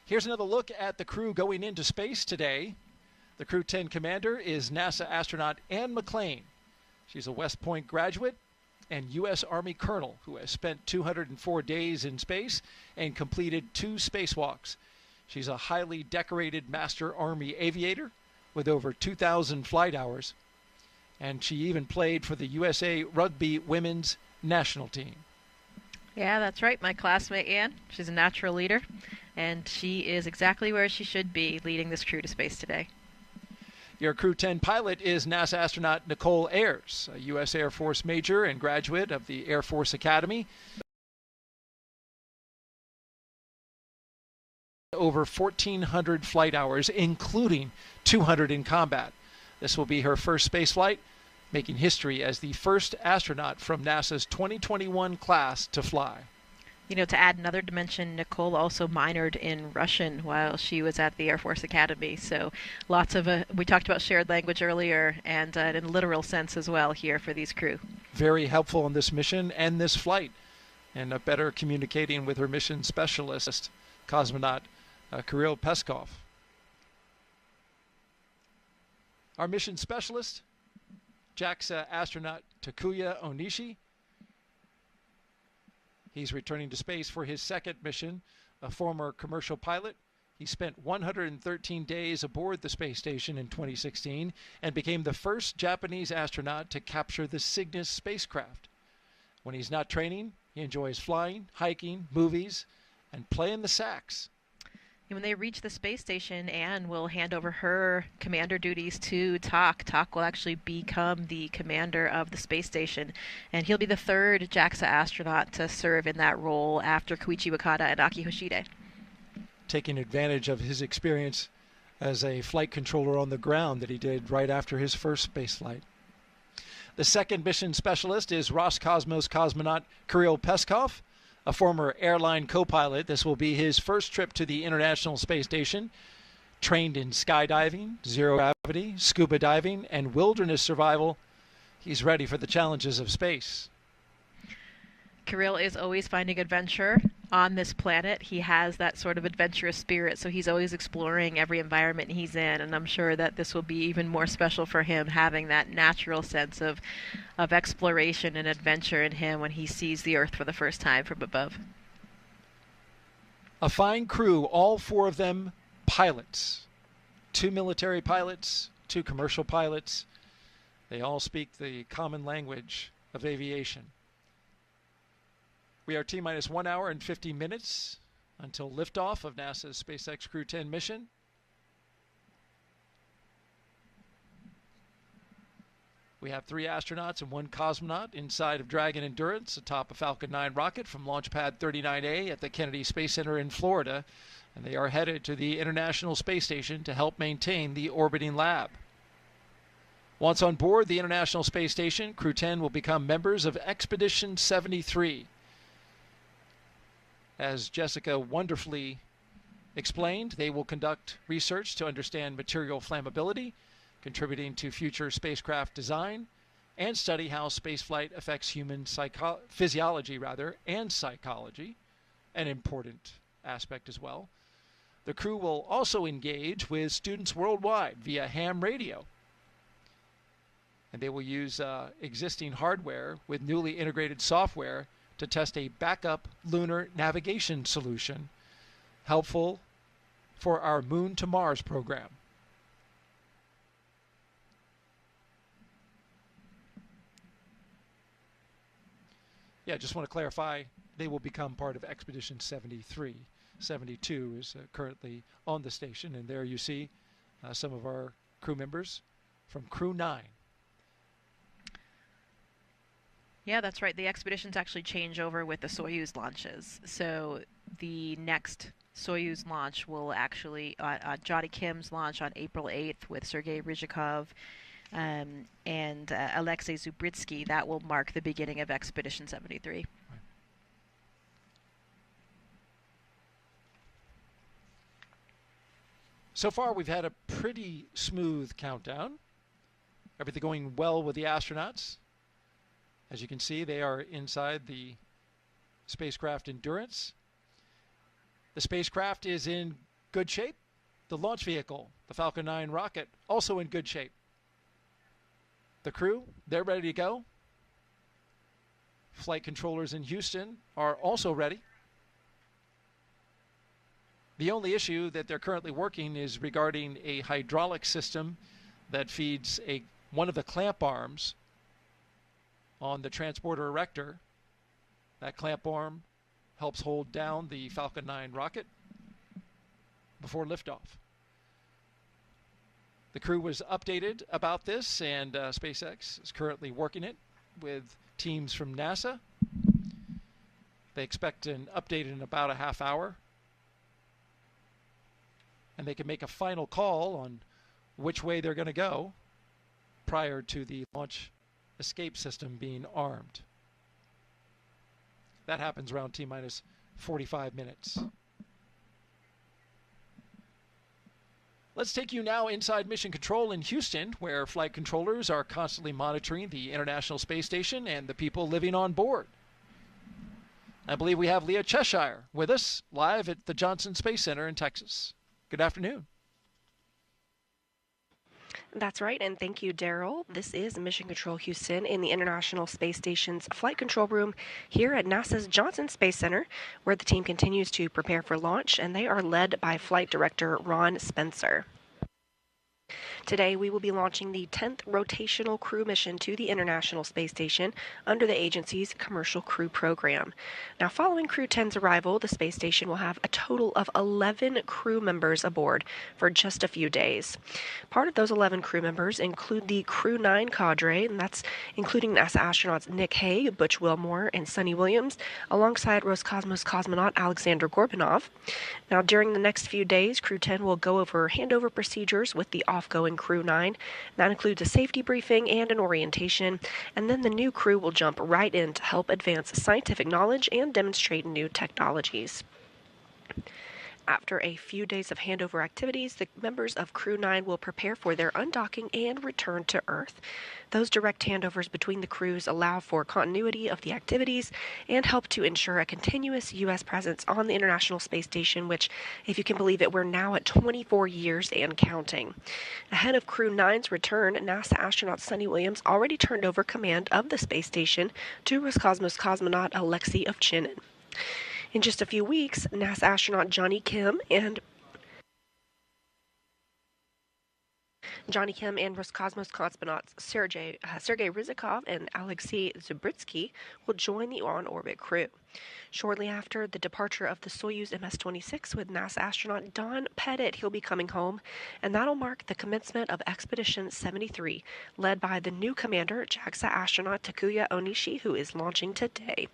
Here's another look at the crew going into space today. The Crew 10 commander is NASA astronaut Anne McClain. She's a West Point graduate and U.S. Army colonel who has spent 204 days in space and completed 2 spacewalks. She's a highly decorated Master Army aviator with over 2,000 flight hours, and she even played for the USA Rugby Women's National Team. Yeah, that's right. My classmate Anne, she's a natural leader, and she is exactly where she should be, leading this crew to space today. Your Crew 10 pilot is NASA astronaut Nichole Ayers, a U.S. Air Force major and graduate of the Air Force Academy. Over 1,400 flight hours, including 200 in combat. This will be her first space flight, making history as the first astronaut from NASA's 2021 class to fly. To add another dimension, Nichole also minored in Russian while she was at the Air Force Academy. So lots of, we talked about shared language earlier, and in a literal sense as well here for these crew. Very helpful on this mission and this flight, and better communicating with her mission specialist, cosmonaut Kirill Peskov. Our mission specialist, JAXA astronaut Takuya Onishi. He's returning to space for his second mission, a former commercial pilot. He spent 113 days aboard the space station in 2016 and became the first Japanese astronaut to capture the Cygnus spacecraft. When he's not training, he enjoys flying, hiking, movies, and playing the sax. When they reach the space station, Anne will hand over her commander duties to Tak. Tak will actually become the commander of the space station, and he'll be the third JAXA astronaut to serve in that role after Koichi Wakata and Aki Hoshide. Taking advantage of his experience as a flight controller on the ground that he did right after his first space flight. The second mission specialist is Roscosmos cosmonaut Kirill Peskov, a former airline co-pilot. This will be his first trip to the International Space Station. Trained in skydiving, zero gravity, scuba diving, and wilderness survival, he's ready for the challenges of space. Kirill is always finding adventure on this planet, he has that sort of adventurous spirit, so he's always exploring every environment he's in, and I'm sure that this will be even more special for him, having that natural sense of exploration and adventure in him when he sees the Earth for the first time from above. A fine crew, all four of them pilots. 2 military pilots, 2 commercial pilots. They all speak the common language of aviation. We are T-minus 1 hour and 50 minutes until liftoff of NASA's SpaceX Crew 10 mission. We have 3 astronauts and 1 cosmonaut inside of Dragon Endurance atop a Falcon 9 rocket from Launch Pad 39A at the Kennedy Space Center in Florida, and they are headed to the International Space Station to help maintain the orbiting lab. Once on board the International Space Station, Crew 10 will become members of Expedition 73. As Jessica wonderfully explained, they will conduct research to understand material flammability, contributing to future spacecraft design, and study how spaceflight affects human physiology and psychology, an important aspect as well. The crew will also engage with students worldwide via ham radio, and they will use existing hardware with newly integrated software to test a backup lunar navigation solution helpful for our Moon to Mars program. Yeah, just want to clarify, they will become part of Expedition 73. 72 is currently on the station, and there you see some of our crew members from Crew 9. Yeah, that's right. The expeditions actually change over with the Soyuz launches. So the next Soyuz launch will actually, Jody Kim's launch on April 8th with Sergei Ryzhikov and Alexei Zubritsky, that will mark the beginning of Expedition 73. Right. So far, we've had a pretty smooth countdown. Everything going well with the astronauts. As you can see, they are inside the spacecraft Endurance. The spacecraft is in good shape. The launch vehicle, the Falcon 9 rocket, also in good shape. The crew, they're ready to go. Flight controllers in Houston are also ready. The only issue that they're currently working is regarding a hydraulic system that feeds one of the clamp arms on the transporter erector. That clamp arm helps hold down the Falcon 9 rocket before liftoff. The crew was updated about this, and SpaceX is currently working it with teams from NASA. They expect an update in about a half hour, and they can make a final call on which way they're going to go prior to the launch escape system being armed. That happens around T-minus 45 minutes. Let's take you now inside Mission Control in Houston, where flight controllers are constantly monitoring the International Space Station and the people living on board. I believe we have Leah Cheshire with us live at the Johnson Space Center in Texas. Good afternoon. That's right, and thank you, Daryl. This is Mission Control Houston in the International Space Station's flight control room here at NASA's Johnson Space Center, where the team continues to prepare for launch, and they are led by Flight Director Ron Spencer. Today, we will be launching the 10th rotational crew mission to the International Space Station under the agency's Commercial Crew Program. Now, following Crew 10's arrival, the space station will have a total of 11 crew members aboard for just a few days. Part of those 11 crew members include the Crew 9 cadre, and that's including NASA astronauts Nick Hague, Butch Wilmore, and Sonny Williams, alongside Roscosmos cosmonaut Alexander Gorbanov. Now, during the next few days, Crew 10 will go over handover procedures with the off-going Crew 9. That includes a safety briefing and an orientation, and then the new crew will jump right in to help advance scientific knowledge and demonstrate new technologies. After a few days of handover activities, the members of Crew 9 will prepare for their undocking and return to Earth. Those direct handovers between the crews allow for continuity of the activities and help to ensure a continuous U.S. presence on the International Space Station, which, if you can believe it, we're now at 24 years and counting. Ahead of Crew 9's return, NASA astronaut Suni Williams already turned over command of the space station to Roscosmos cosmonaut Alexei Ovchinin. In just a few weeks, NASA astronaut Johnny Kim and Roscosmos cosmonauts Sergei Rizikov and Alexei Zubritsky will join the on-orbit crew. Shortly after the departure of the Soyuz MS-26 with NASA astronaut Don Pettit, he'll be coming home, and that'll mark the commencement of Expedition 73, led by the new commander, JAXA astronaut Takuya Onishi, who is launching today.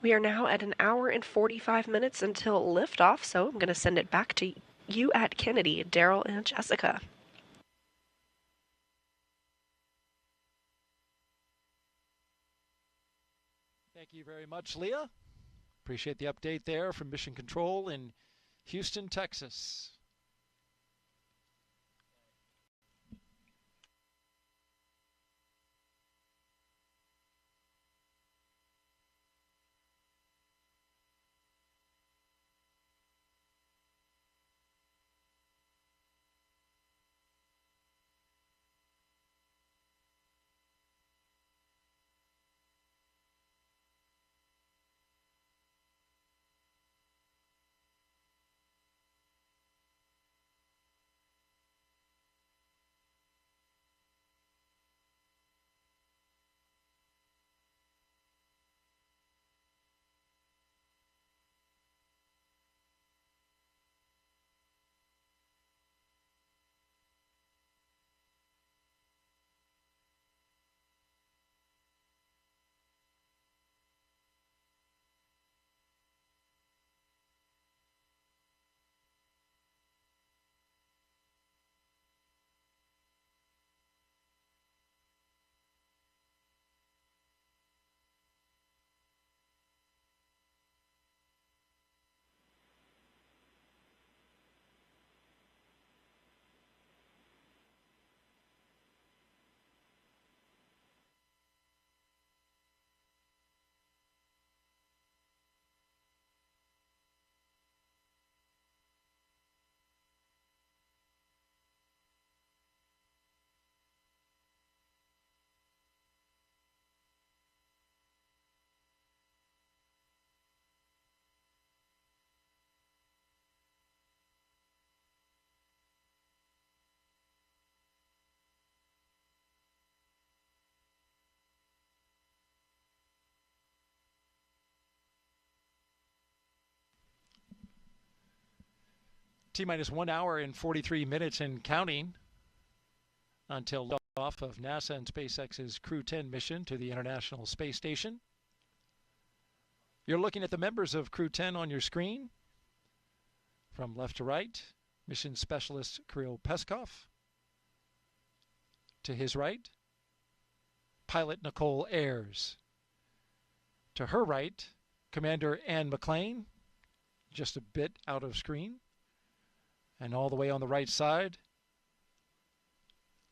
We are now at 1 hour and 45 minutes until liftoff, so I'm going to send it back to you at Kennedy, Daryl and Jessica. Thank you very much, Leah. Appreciate the update there from Mission Control in Houston, Texas. T-minus 1 hour and 43 minutes and counting until liftoff of NASA and SpaceX's Crew 10 mission to the International Space Station. You're looking at the members of Crew 10 on your screen. From left to right, Mission Specialist Kirill Peskov. To his right, Pilot Nichole Ayers. To her right, Commander Anne McClain, just a bit out of screen. And all the way on the right side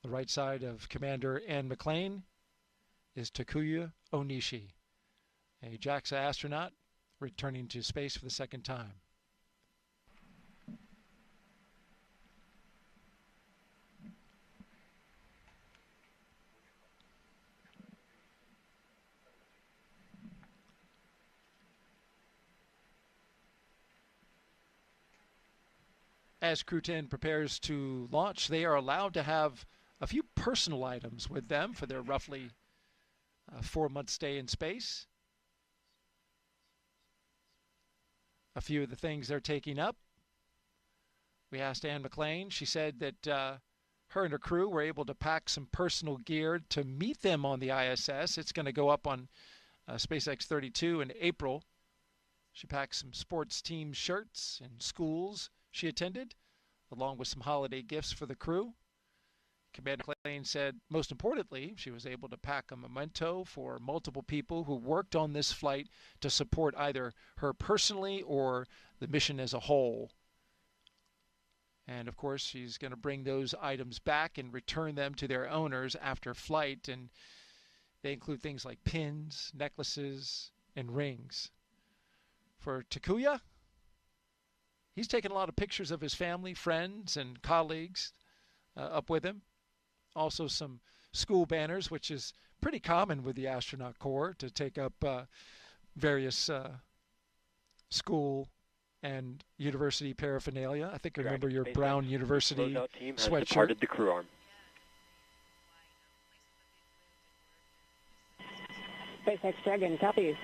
of Commander Anne McClain, is Takuya Onishi, a JAXA astronaut returning to space for the second time. As Crew 10 prepares to launch, they are allowed to have a few personal items with them for their roughly 4-month stay in space. A few of the things they're taking up. We asked Anne McClain. She said that her and her crew were able to pack some personal gear to meet them on the ISS. It's going to go up on SpaceX 32 in April. She packed some sports team shirts and schools she attended, along with some holiday gifts for the crew. Commander McClain said, most importantly, she was able to pack a memento for multiple people who worked on this flight to support either her personally or the mission as a whole. And of course, she's going to bring those items back and return them to their owners after flight. And they include things like pins, necklaces, and rings. For Takuya, he's taken a lot of pictures of his family, friends, and colleagues up with him. Also some school banners, which is pretty common with the astronaut corps to take up various school and university paraphernalia. I think I remember your brown university sweatshirt. Departed the crew arm. SpaceX Dragon, copy.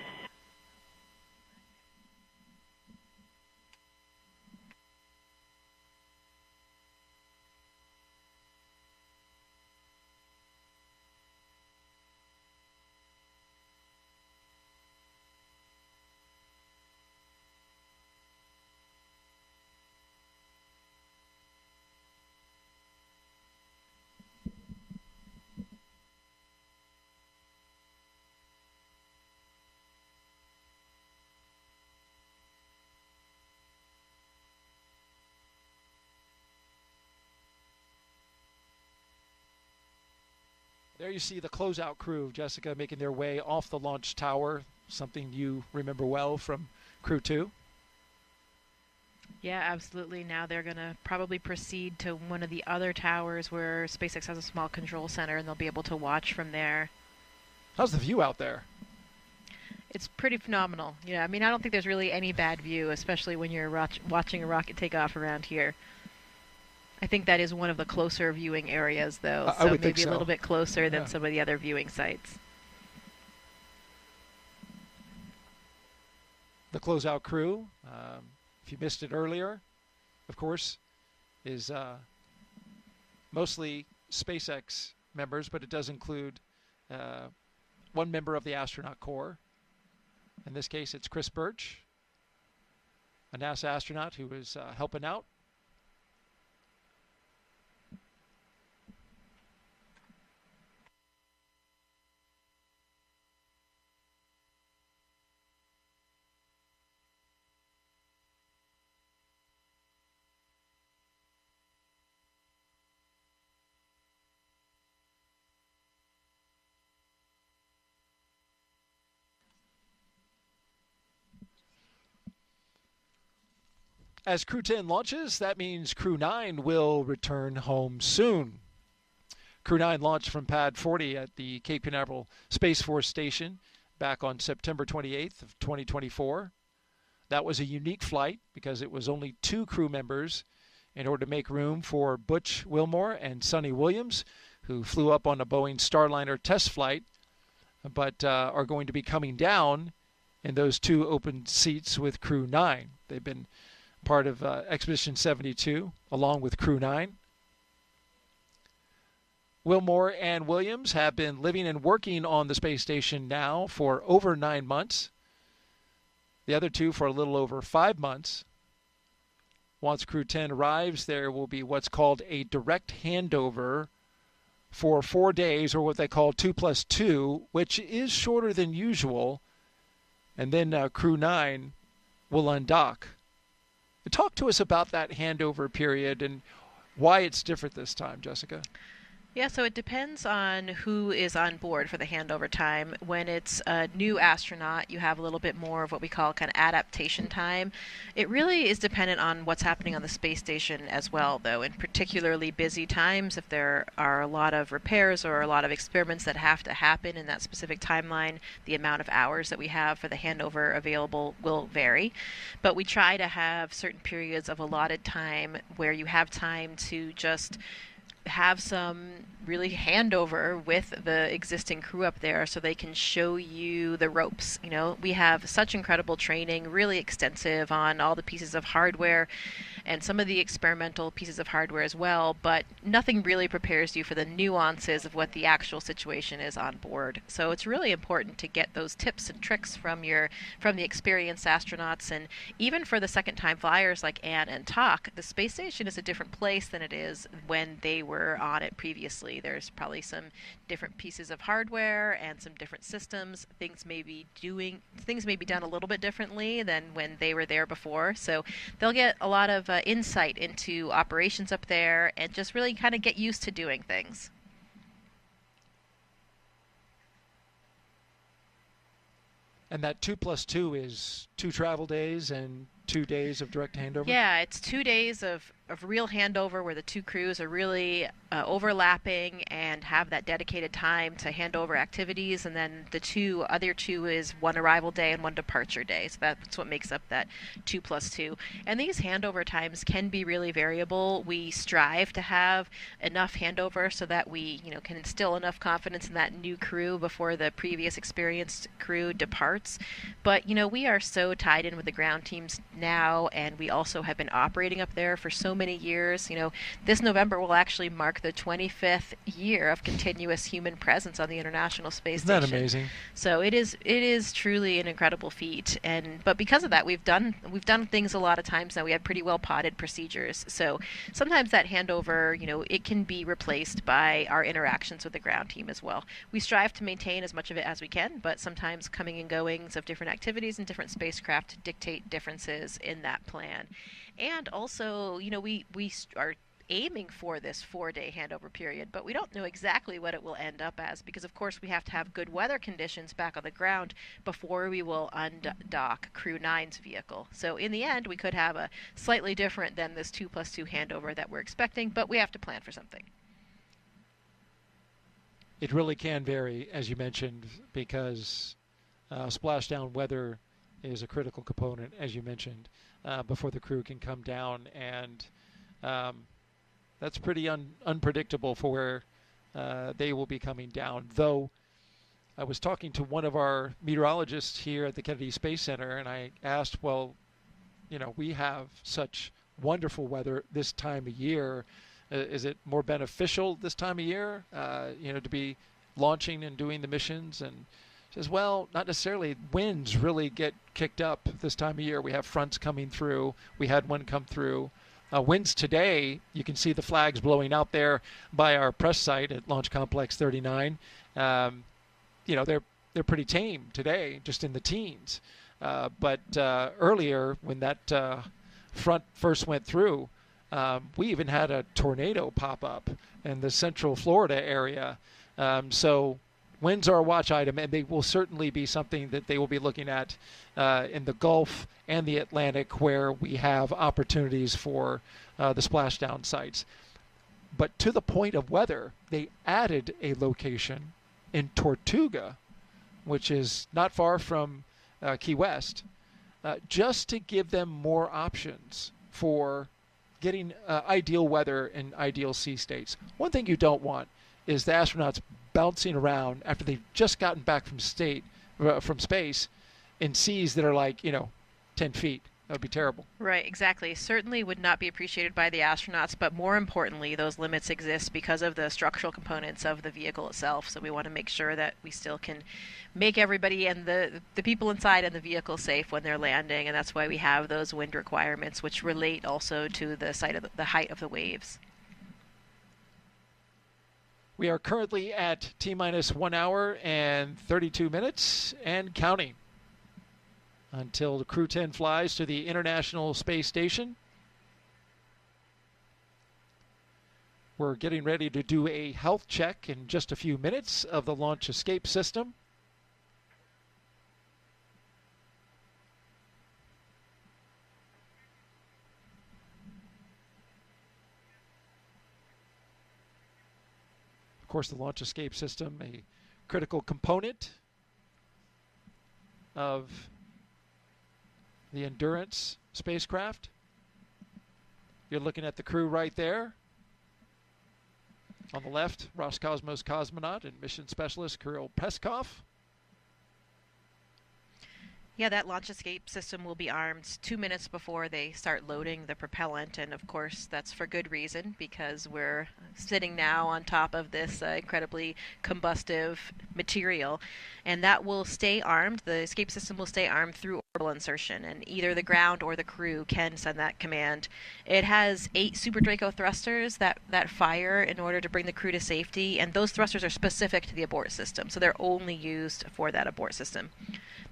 There you see the closeout crew, Jessica, making their way off the launch tower, something you remember well from Crew 2. Yeah, absolutely. Now they're going to probably proceed to one of the other towers where SpaceX has a small control center, and they'll be able to watch from there. How's the view out there? It's pretty phenomenal. Yeah, I mean, I don't think there's really any bad view, especially when you're watching a rocket take off around here. I think that is one of the closer viewing areas, though, I would maybe think so. A little bit closer than some of the other viewing sites. The closeout crew, if you missed it earlier, of course, is mostly SpaceX members, but it does include one member of the astronaut corps. In this case, it's Chris Birch, a NASA astronaut who is helping out. As Crew 10 launches, that means Crew 9 will return home soon. Crew 9 launched from Pad 40 at the Cape Canaveral Space Force Station back on September 28th of 2024. That was a unique flight because it was only 2 crew members in order to make room for Butch Wilmore and Sonny Williams, who flew up on a Boeing Starliner test flight, but are going to be coming down in those 2 open seats with Crew 9. They've been part of Expedition 72, along with Crew 9. Wilmore and Williams have been living and working on the space station now for over 9 months. The other 2 for a little over 5 months. Once Crew 10 arrives, there will be what's called a direct handover for 4 days, or what they call 2+2, which is shorter than usual. And then Crew 9 will undock. Talk to us about that handover period and why it's different this time, Jessica. Yeah, so it depends on who is on board for the handover time. When it's a new astronaut, you have a little bit more of what we call kind of adaptation time. It really is dependent on what's happening on the space station as well, though. In particularly busy times, if there are a lot of repairs or a lot of experiments that have to happen in that specific timeline, the amount of hours that we have for the handover available will vary. But we try to have certain periods of allotted time where you have time to just have some really handover with the existing crew up there so they can show you the ropes. You know, we have such incredible training, really extensive on all the pieces of hardware and some of the experimental pieces of hardware as well, but nothing really prepares you for the nuances of what the actual situation is on board. So it's really important to get those tips and tricks from the experienced astronauts, and even for the second-time flyers like Anne and Tak, the space station is a different place than it is when they were on it previously. There's probably some different pieces of hardware and some different systems. Things may be done a little bit differently than when they were there before. So they'll get a lot of insight into operations up there and just really kind of get used to doing things. And that 2+2 is 2 travel days and 2 days of direct handover? Yeah, it's 2 days of real handover where the two crews are really overlapping and have that dedicated time to hand over activities, and then the other two is 1 arrival day and 1 departure day. So that's what makes up that 2+2. And these handover times can be really variable. We strive to have enough handover so that we, can instill enough confidence in that new crew before the previous experienced crew departs. But, we are so tied in with the ground teams now, and we also have been operating up there for so many years. This November will actually mark the 25th year of continuous human presence on the International Space Station. Isn't that amazing? So it is truly an incredible feat, but because of that, we've done things a lot of times now. We have pretty well potted procedures. So sometimes that handover, it can be replaced by our interactions with the ground team as well. We strive to maintain as much of it as we can, but sometimes coming and goings of different activities and different spacecraft dictate differences in that plan. And also, we are aiming for this 4-day handover period, but we don't know exactly what it will end up as because, of course, we have to have good weather conditions back on the ground before we will undock Crew 9's vehicle. So in the end, we could have a slightly different than this 2+2 handover that we're expecting, but we have to plan for something. It really can vary, as you mentioned, because splashdown weather is a critical component, as you mentioned, before the crew can come down, and that's pretty unpredictable for where they will be coming down. Though I was talking to one of our meteorologists here at the Kennedy Space Center, and I asked, well, we have such wonderful weather this time of year. Is it more beneficial this time of year, to be launching and doing the missions? And says, well, not necessarily. Winds really get kicked up this time of year. We have fronts coming through. We had one come through. Winds today, you can see the flags blowing out there by our press site at Launch Complex 39. They're pretty tame today, just in the teens. But earlier, when that front first went through, we even had a tornado pop up in the central Florida area. So winds are a watch item, and they will certainly be something that they will be looking at in the Gulf and the Atlantic, where we have opportunities for the splashdown sites. But to the point of weather, they added a location in Tortuga, which is not far from Key West, just to give them more options for getting ideal weather in ideal sea states. One thing you don't want is the astronauts bouncing around after they've just gotten back from space in seas that are like 10 feet. That would be terrible. Right, exactly. Certainly would not be appreciated by the astronauts, but more importantly, those limits exist because of the structural components of the vehicle itself. So we want to make sure that we still can make everybody and the people inside and the vehicle safe when they're landing, and that's why we have those wind requirements, which relate also to the height of the waves. We are currently at T-minus 1 hour and 32 minutes and counting until the Crew 10 flies to the International Space Station. We're getting ready to do a health check in just a few minutes of the launch escape system. Of course, the launch escape system, a critical component of the Endurance spacecraft. You're looking at the crew right there. On the left, Roscosmos cosmonaut and mission specialist Kirill Peskov. Yeah, that launch escape system will be armed 2 minutes before they start loading the propellant, and of course that's for good reason, because we're sitting now on top of this incredibly combustive material, and that will stay armed. The escape system will stay armed through orbital insertion, and either the ground or the crew can send that command. It has 8 Super Draco thrusters that fire in order to bring the crew to safety, and those thrusters are specific to the abort system, so they're only used for that abort system.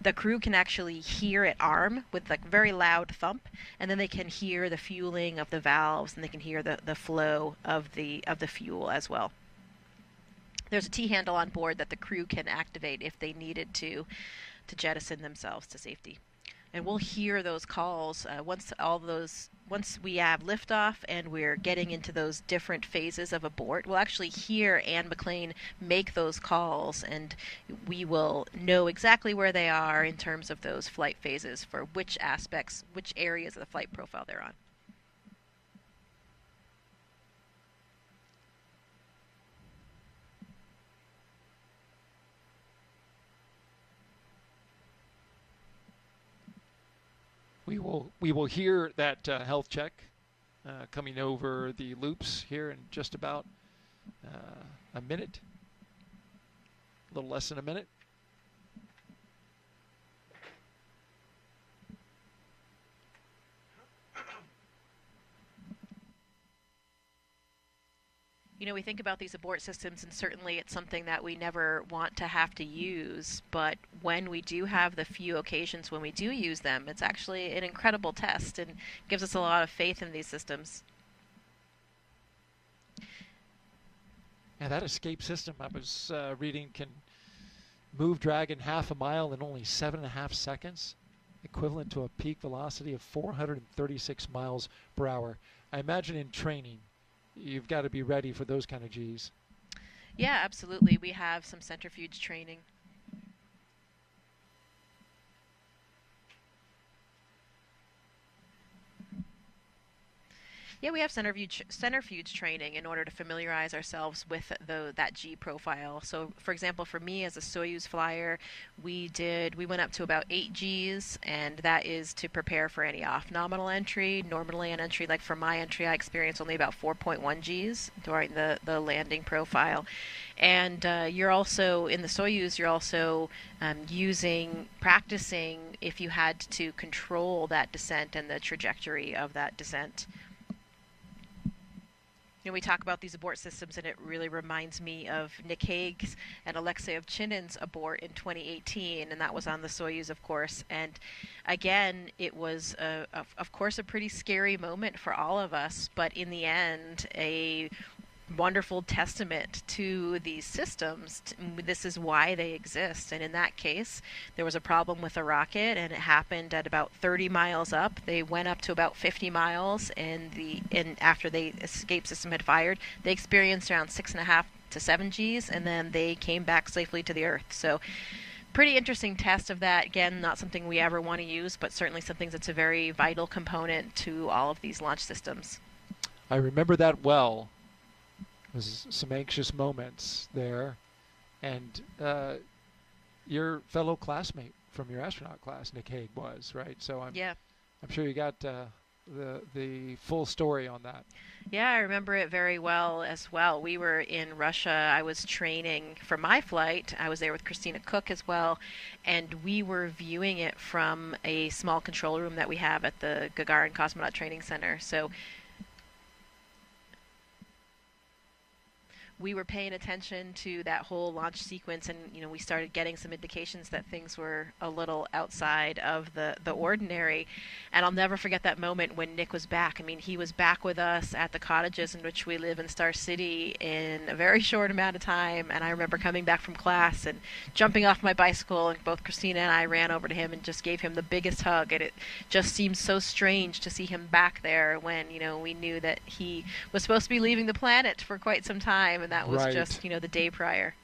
the crew can actually hear it arm with like very loud thump, and then they can hear the fueling of the valves, and they can hear the flow of the fuel as well. There's a T-handle on board that the crew can activate if they needed to jettison themselves to safety. And we'll hear those calls once we have liftoff and we're getting into those different phases of abort. We'll actually hear Anne McClain make those calls, and we will know exactly where they are in terms of those flight phases for which aspects, which areas of the flight profile they're on. We will hear that health check coming over the loops here in just about a minute, a little less than a minute. You know, we think about these abort systems, and certainly it's something that we never want to have to use, but when we do have the few occasions when we do use them, it's actually an incredible test and gives us a lot of faith in these systems. Yeah, that escape system I was reading can move Dragon half a mile in only 7.5 seconds, equivalent to a peak velocity of 436 miles per hour. I imagine in training, you've got to be ready for those kind of Gs. Yeah, absolutely. We have some centrifuge training. Yeah, we have centrifuge training in order to familiarize ourselves with that G profile. So, for example, for me as a Soyuz flyer, we went up to about 8 Gs, and that is to prepare for any off-nominal entry. Normally an entry, like for my entry, I experienced only about 4.1 Gs during the landing profile. And you're also, in the Soyuz, you're also practicing if you had to control that descent and the trajectory of that descent. You know, we talk about these abort systems, and it really reminds me of Nick Hague's and Alexei Ovchinin's abort in 2018, and that was on the Soyuz, of course. And again, it was, of course, a pretty scary moment for all of us, but in the end, a wonderful testament to these systems. This is why they exist. And in that case, there was a problem with a rocket, and it happened at about 30 miles up. They went up to about 50 miles, and after the escape system had fired, they experienced around 6.5 to 7 Gs, and then they came back safely to the Earth. So pretty interesting test of that. Again, not something we ever want to use, but certainly something that's a very vital component to all of these launch systems. I remember that well. Was some anxious moments there, and your fellow classmate from your astronaut class, Nick Hague, was right. So I'm sure you got the full story on that. Yeah, I remember it very well as well. We were in Russia. I was training for my flight. I was there with Christina Cook as well, and we were viewing it from a small control room that we have at the Gagarin Cosmonaut Training Center. So we were paying attention to that whole launch sequence, and we started getting some indications that things were a little outside of the ordinary. And I'll never forget that moment when Nick was back. I mean, he was back with us at the cottages in which we live in Star City in a very short amount of time. And I remember coming back from class and jumping off my bicycle, and both Christina and I ran over to him and just gave him the biggest hug. And it just seemed so strange to see him back there when we knew that he was supposed to be leaving the planet for quite some time. And that was just, the day prior.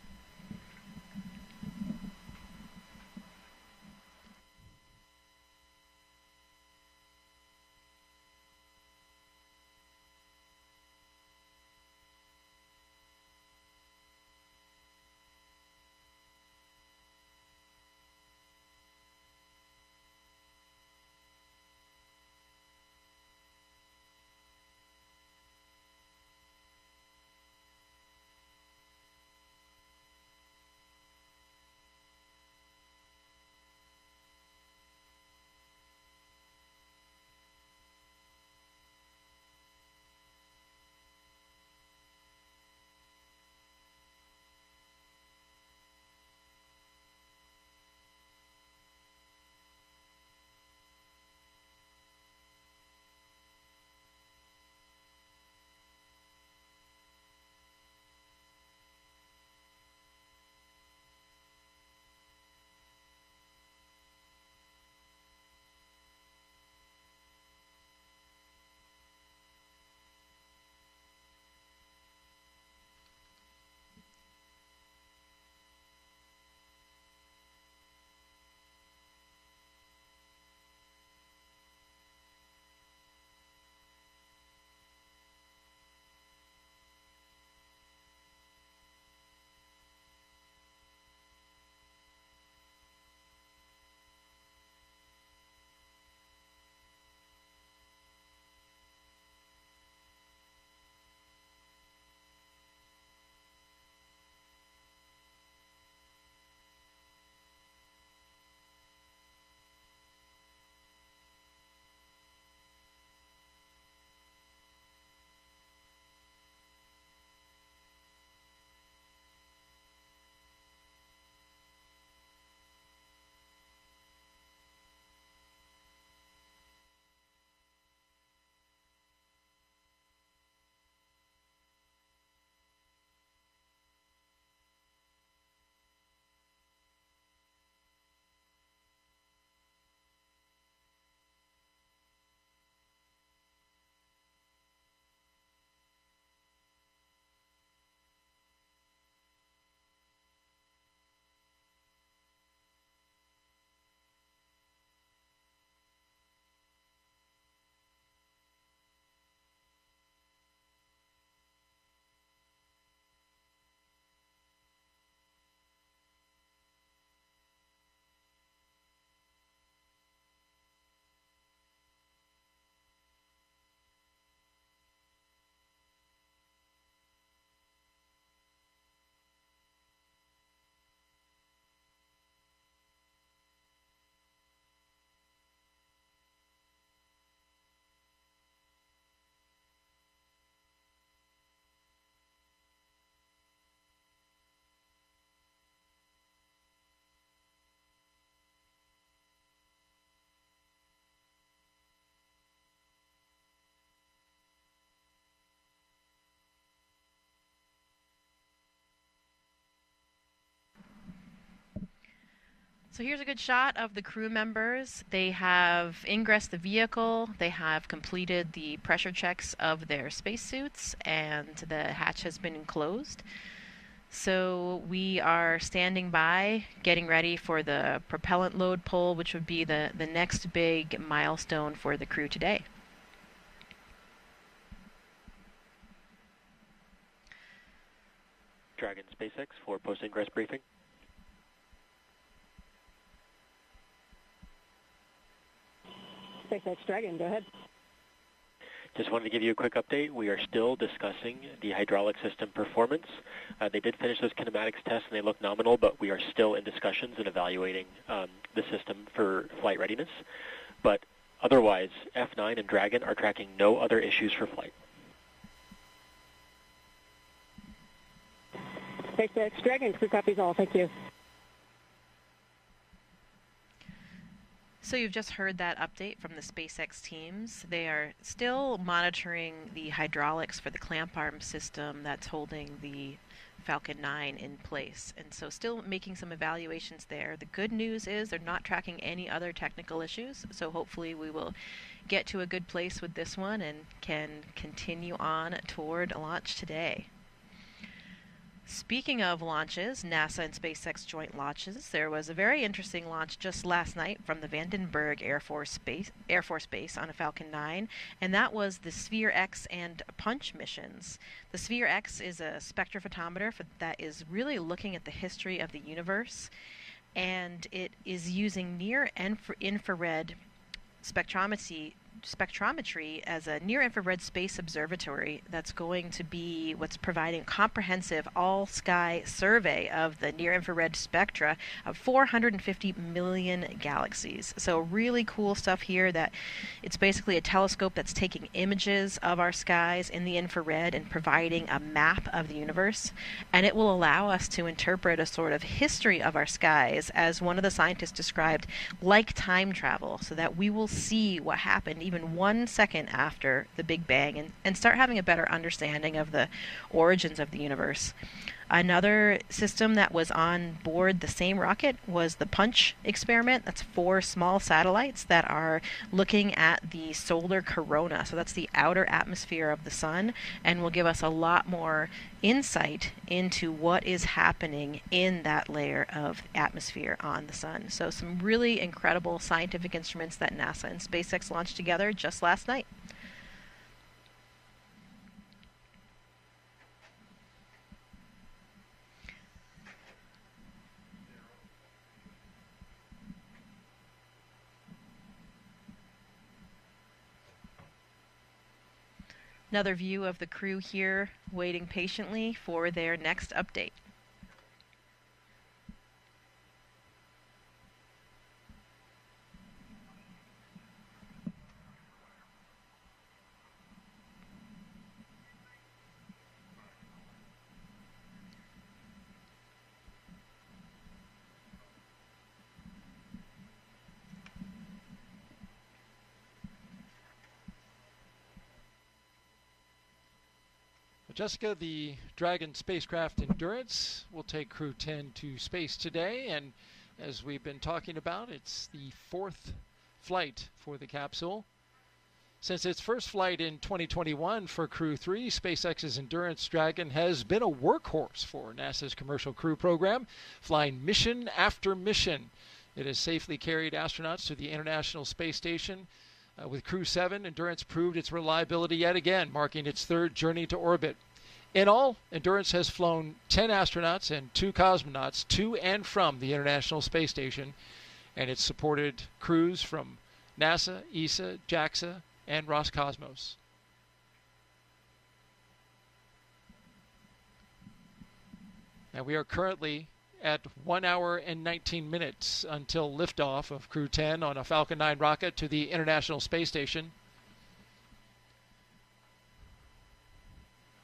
So here's a good shot of the crew members. They have ingressed the vehicle, they have completed the pressure checks of their spacesuits, and the hatch has been closed. So we are standing by, getting ready for the propellant load pull, which would be the next big milestone for the crew today. Dragon SpaceX for post-ingress briefing. SpaceX Dragon, go ahead. Just wanted to give you a quick update. We are still discussing the hydraulic system performance. They did finish those kinematics tests and they look nominal, but we are still in discussions and evaluating the system for flight readiness. But otherwise, F9 and Dragon are tracking no other issues for flight. SpaceX Dragon, crew copies all. Thank you. So you've just heard that update from the SpaceX teams. They are still monitoring the hydraulics for the clamp arm system that's holding the Falcon 9 in place. And so still making some evaluations there. The good news is they're not tracking any other technical issues. So hopefully we will get to a good place with this one and can continue on toward launch today. Speaking of launches, NASA and SpaceX joint launches, there was a very interesting launch just last night from the Vandenberg Air Force Base on a Falcon 9, and that was the Sphere X and Punch missions. The Sphere X is a spectrophotometer that is really looking at the history of the universe, and it is using near-infrared spectrometry as a near-infrared space observatory that's going to be what's providing comprehensive all-sky survey of the near-infrared spectra of 450 million galaxies. So really cool stuff here that it's basically a telescope that's taking images of our skies in the infrared and providing a map of the universe, and it will allow us to interpret a sort of history of our skies, as one of the scientists described, like time travel, so that we will see what happened even 1 second after the Big Bang and start having a better understanding of the origins of the universe. Another system that was on board the same rocket was the Punch experiment. That's 4 small satellites that are looking at the solar corona. So that's the outer atmosphere of the sun, and will give us a lot more insight into what is happening in that layer of atmosphere on the sun. So some really incredible scientific instruments that NASA and SpaceX launched together just last night. Another view of the crew here waiting patiently for their next update. Jessica, the Dragon spacecraft Endurance will take Crew 10 to space today, and as we've been talking about, it's the 4th flight for the capsule. Since its first flight in 2021 for Crew 3, SpaceX's Endurance Dragon has been a workhorse for NASA's Commercial Crew program, flying mission after mission. It has safely carried astronauts to the International Space Station. With Crew 7, Endurance proved its reliability yet again, marking its 3rd journey to orbit. In all, Endurance has flown 10 astronauts and 2 cosmonauts to and from the International Space Station, and it's supported crews from NASA, ESA, JAXA, and Roscosmos. And we are currently at 1 hour and 19 minutes until liftoff of Crew 10 on a Falcon 9 rocket to the International Space Station.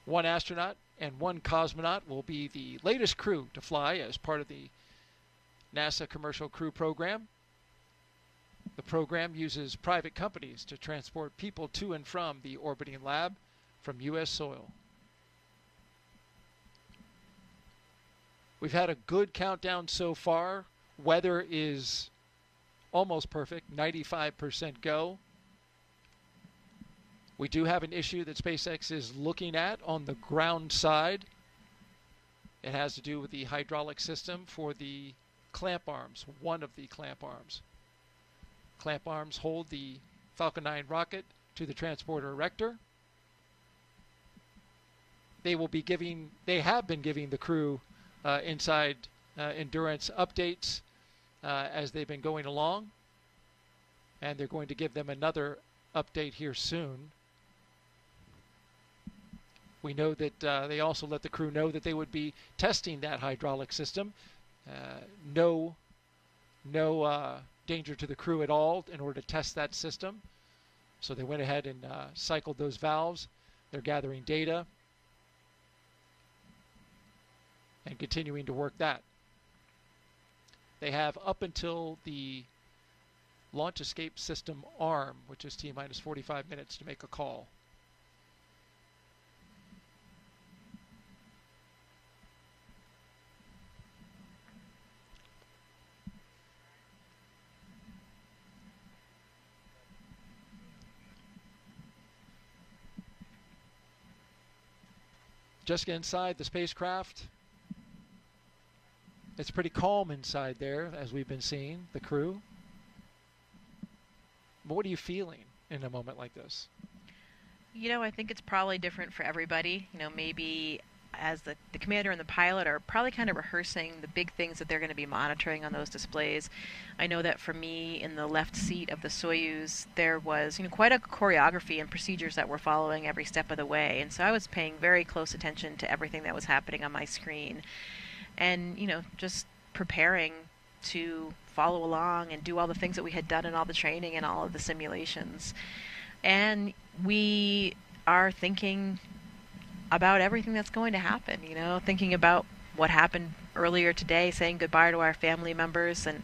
1 astronaut and 1 cosmonaut will be the latest crew to fly as part of the NASA Commercial Crew program. The program uses private companies to transport people to and from the orbiting lab from U.S. soil. We've had a good countdown so far. Weather is almost perfect, 95% go. We do have an issue that SpaceX is looking at on the ground side. It has to do with the hydraulic system for the clamp arms, one of the clamp arms. Clamp arms hold the Falcon 9 rocket to the transporter erector. They have been giving the crew inside Endurance updates as they've been going along, and they're going to give them another update here soon. We know that they also let the crew know that they would be testing that hydraulic system. No danger to the crew at all in order to test that system. So they went ahead and cycled those valves. They're gathering data and continuing to work that. They have up until the launch escape system arm, which is T-minus 45 minutes, to make a call. Just get inside the spacecraft. It's pretty calm inside there, as we've been seeing, the crew. But what are you feeling in a moment like this? You know, I think it's probably different for everybody. You know, maybe as the commander and the pilot are probably kind of rehearsing the big things that they're going to be monitoring on those displays. I know that for me, in the left seat of the Soyuz, there was, you know, quite a choreography and procedures that we're following every step of the way. And so I was paying very close attention to everything that was happening on my screen. And, you know, just preparing to follow along and do all the things that we had done in all the training and all of the simulations. And we are thinking about everything that's going to happen, you know, thinking about what happened earlier today, saying goodbye to our family members. And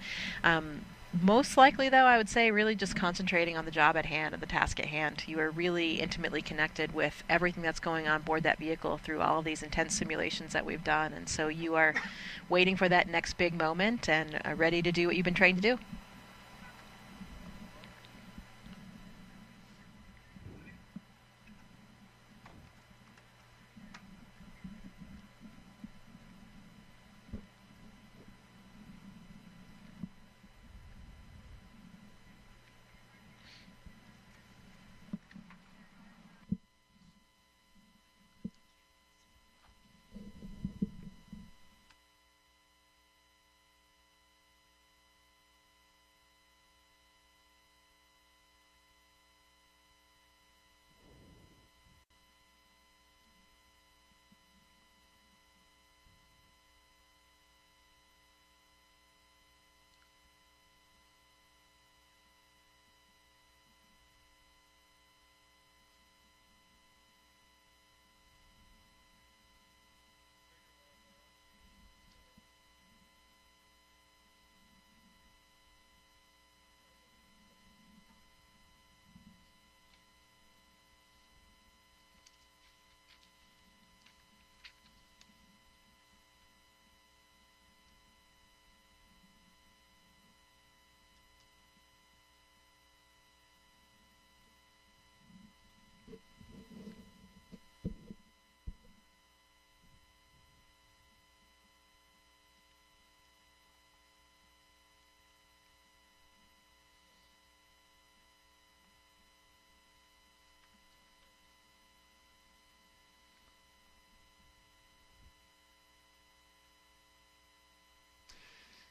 most likely, though, I would say really just concentrating on the job at hand and the task at hand. You are really intimately connected with everything that's going on board that vehicle through all of these intense simulations that we've done. And so you are waiting for that next big moment and are ready to do what you've been trained to do.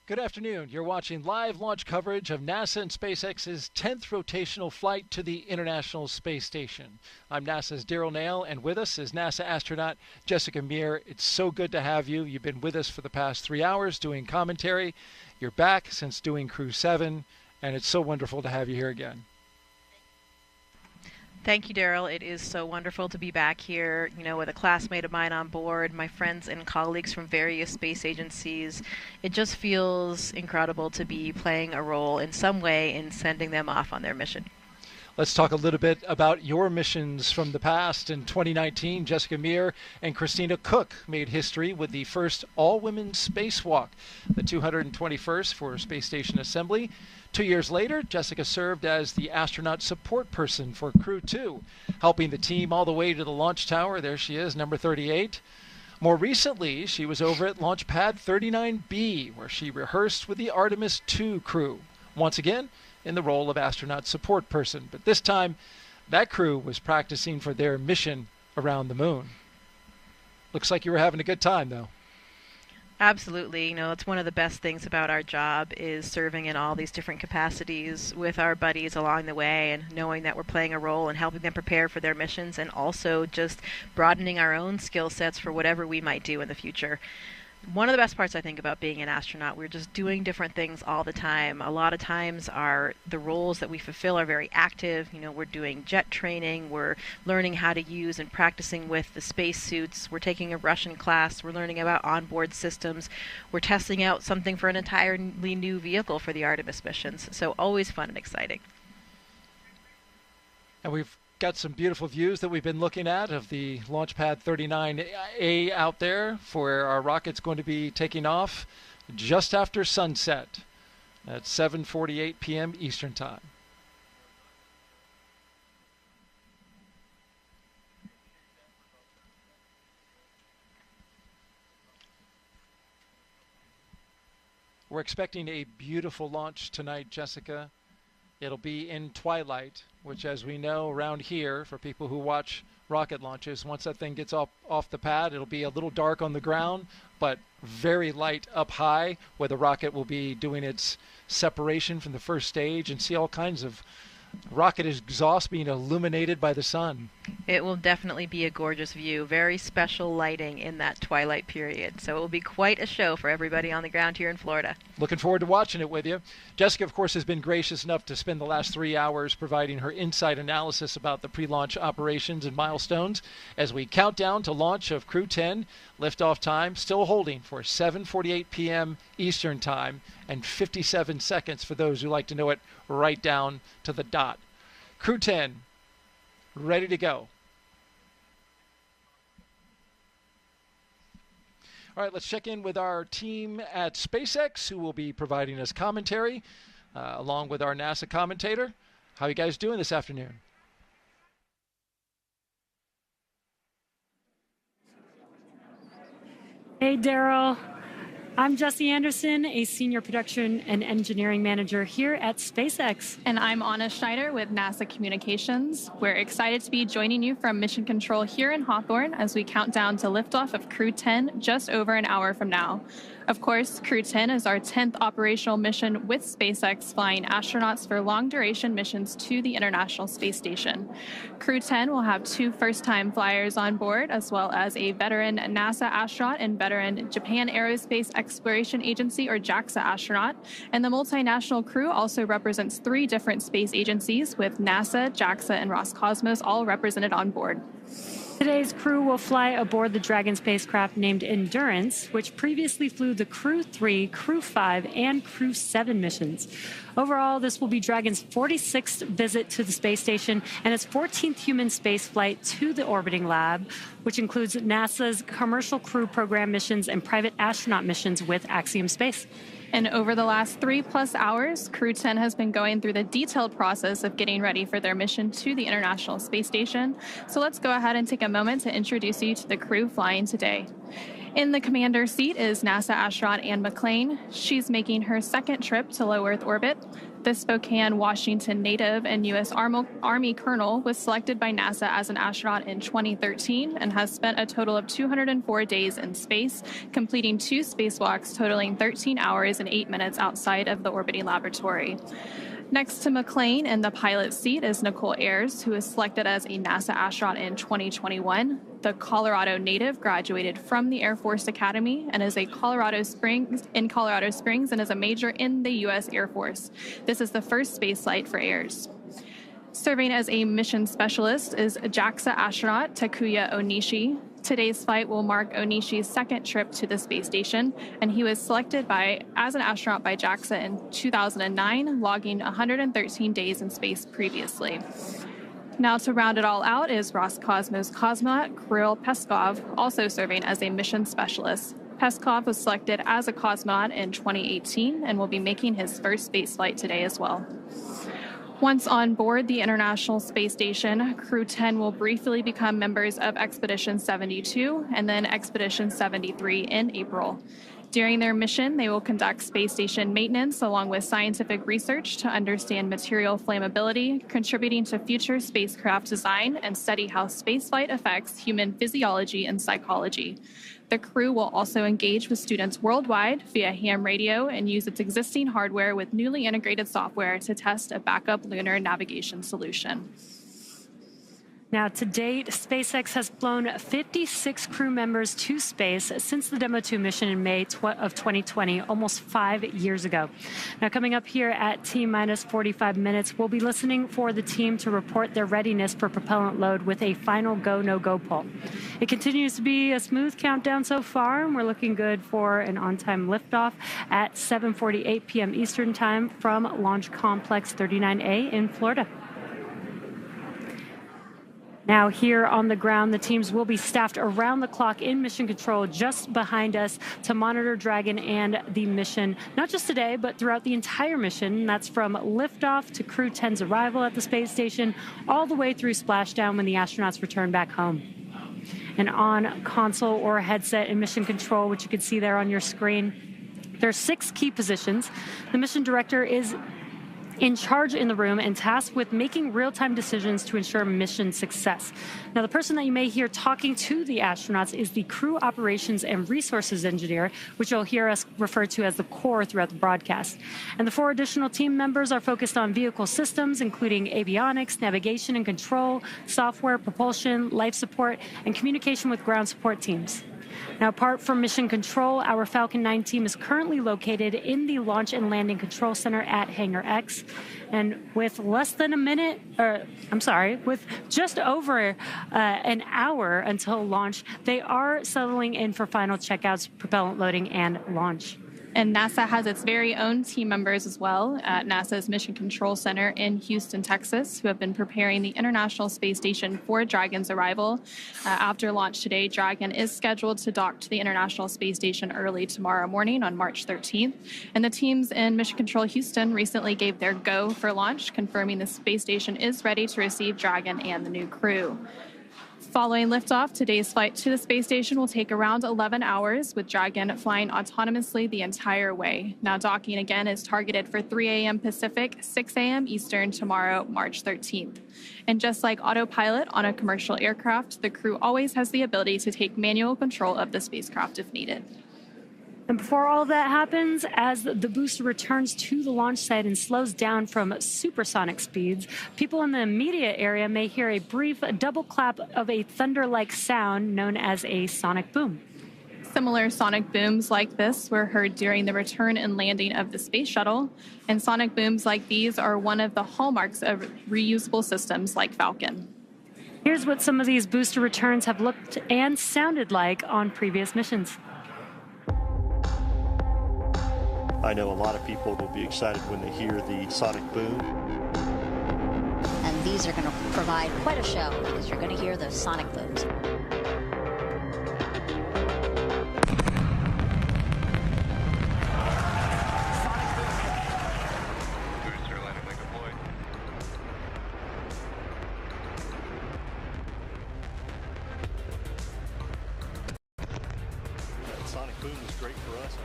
Good afternoon. You're watching live launch coverage of NASA and SpaceX's 10th rotational flight to the International Space Station. I'm NASA's Daryl Nail, and with us is NASA astronaut Jessica Meir. It's so good to have you. You've been with us for the past 3 hours doing commentary. You're back since doing Crew 7, and it's so wonderful to have you here again. Thank you, Daryl. It is so wonderful to be back here, you know, with a classmate of mine on board, my friends and colleagues from various space agencies. It just feels incredible to be playing a role in some way in sending them off on their mission. Let's talk a little bit about your missions from the past. In 2019, Jessica Meir and Christina Cook made history with the first all-women spacewalk, the 221st for Space Station Assembly. 2 years later, Jessica served as the astronaut support person for Crew 2, helping the team all the way to the launch tower. There she is, number 38. More recently, she was over at Launch Pad 39B, where she rehearsed with the Artemis II crew. Once again, in the role of astronaut support person, but this time that crew was practicing for their mission around the moon. Looks like you were having a good time, though. Absolutely. It's one of the best things about our job is serving in all these different capacities with our buddies along the way, and knowing that we're playing a role in helping them prepare for their missions, and also just broadening our own skill sets for whatever we might do in the future. One of the best parts, I think, about being an astronaut, we're just doing different things all the time. A lot of times the roles that we fulfill are very active. We're doing jet training, we're learning how to use and practicing with the spacesuits, we're taking a Russian class, we're learning about onboard systems, we're testing out something for an entirely new vehicle for the Artemis missions. So always fun and exciting. And we've got some beautiful views that we've been looking at of the Launch Pad 39A out there, for our rocket's going to be taking off just after sunset at 7:48 p.m. Eastern Time. We're expecting a beautiful launch tonight, Jessica. It'll be in twilight, which, as we know around here, for people who watch rocket launches, once that thing gets off the pad, it'll be a little dark on the ground, but very light up high, where the rocket will be doing its separation from the first stage, and see all kinds of rocket exhaust being illuminated by the sun. It will definitely be a gorgeous view. Very special lighting in that twilight period. So it will be quite a show for everybody on the ground here in Florida. Looking forward to watching it with you. Jessica, of course, has been gracious enough to spend the last 3 hours providing her insight analysis about the pre-launch operations and milestones as we count down to launch of Crew 10. Liftoff time still holding for 7:48 p.m. Eastern Time, and 57 seconds for those who like to know it right down to the dot. Crew 10, ready to go. All right, let's check in with our team at SpaceX, who will be providing us commentary, along with our NASA commentator. How are you guys doing this afternoon? Hey, Daryl. I'm Jessie Anderson, a senior production and engineering manager here at SpaceX. And I'm Anna Schneider with NASA Communications. We're excited to be joining you from Mission Control here in Hawthorne as we count down to liftoff of Crew 10 just over an hour from now. Of course, Crew 10 is our 10th operational mission with SpaceX, flying astronauts for long-duration missions to the International Space Station. Crew 10 will have 2 first-time flyers on board, as well as a veteran NASA astronaut and veteran Japan Aerospace Exploration Agency, or JAXA, astronaut. And the multinational crew also represents 3 different space agencies, with NASA, JAXA, and Roscosmos all represented on board. Today's crew will fly aboard the Dragon spacecraft named Endurance, which previously flew the Crew 3, Crew 5, and Crew 7 missions. Overall, this will be Dragon's 46th visit to the space station and its 14th human spaceflight to the orbiting lab, which includes NASA's Commercial Crew Program missions and private astronaut missions with Axiom Space. And over the last 3+ hours, Crew 10 has been going through the detailed process of getting ready for their mission to the International Space Station. So let's go ahead and take a moment to introduce you to the crew flying today. In the commander seat is NASA astronaut Anne McClain. She's making her second trip to low Earth orbit. The Spokane, Washington native and U.S. Army colonel was selected by NASA as an astronaut in 2013 and has spent a total of 204 days in space, completing 2 spacewalks totaling 13 hours and 8 minutes outside of the orbiting laboratory. Next to McClain in the pilot seat is Nichole Ayers, who was selected as a NASA astronaut in 2021. The Colorado native graduated from the Air Force Academy and is in Colorado Springs and is a major in the U.S. Air Force. This is the first spaceflight for Ayers. Serving as a mission specialist is JAXA astronaut Takuya Onishi. Today's flight will mark Onishi's second trip to the space station, and he was selected as an astronaut by JAXA in 2009, logging 113 days in space previously. Now, to round it all out is Roscosmos cosmonaut Kirill Peskov, also serving as a mission specialist. Peskov was selected as a cosmonaut in 2018 and will be making his first spaceflight today as well. Once on board the International Space Station, Crew 10 will briefly become members of Expedition 72 and then Expedition 73 in April. During their mission, they will conduct space station maintenance along with scientific research to understand material flammability, contributing to future spacecraft design, and study how spaceflight affects human physiology and psychology. The crew will also engage with students worldwide via ham radio and use its existing hardware with newly integrated software to test a backup lunar navigation solution. Now, to date, SpaceX has flown 56 crew members to space since the Demo 2 mission in May of 2020, almost 5 years ago. Now, coming up here at T-minus 45 minutes, we'll be listening for the team to report their readiness for propellant load with a final go, no-go poll. It continues to be a smooth countdown so far, and we're looking good for an on-time liftoff at 7:48 p.m. Eastern Time from Launch Complex 39A in Florida. Now, here on the ground, the teams will be staffed around the clock in mission control just behind us to monitor Dragon and the mission, not just today, but throughout the entire mission. That's from liftoff to Crew 10's arrival at the space station, all the way through splashdown when the astronauts return back home. And on console or headset in mission control, which you can see there on your screen, there are 6 key positions. The mission director is in charge in the room and tasked with making real-time decisions to ensure mission success. Now, the person that you may hear talking to the astronauts is the crew operations and resources engineer, which you'll hear us refer to as the core throughout the broadcast. And the 4 additional team members are focused on vehicle systems, including avionics, navigation and control, software, propulsion, life support, and communication with ground support teams. Now, apart from mission control, our Falcon 9 team is currently located in the Launch and Landing Control Center at Hangar X. And with with just over an hour until launch, they are settling in for final checkouts, propellant loading, and launch. And NASA has its very own team members as well at NASA's Mission Control Center in Houston, Texas, who have been preparing the International Space Station for Dragon's arrival. After launch today, Dragon is scheduled to dock to the International Space Station early tomorrow morning on March 13th. And the teams in Mission Control Houston recently gave their go for launch, confirming the space station is ready to receive Dragon and the new crew. Following liftoff, today's flight to the space station will take around 11 hours, with Dragon flying autonomously the entire way. Now, docking again is targeted for 3 a.m. Pacific, 6 a.m. Eastern tomorrow, March 13th. And just like autopilot on a commercial aircraft, the crew always has the ability to take manual control of the spacecraft if needed. And before all of that happens, as the booster returns to the launch site and slows down from supersonic speeds, people in the immediate area may hear a brief double clap of a thunder-like sound known as a sonic boom. Similar sonic booms like this were heard during the return and landing of the space shuttle, and sonic booms like these are one of the hallmarks of reusable systems like Falcon. Here's what some of these booster returns have looked and sounded like on previous missions. I know a lot of people will be excited when they hear the sonic boom. And these are going to provide quite a show because you're going to hear the sonic booms. That sonic boom is great for us.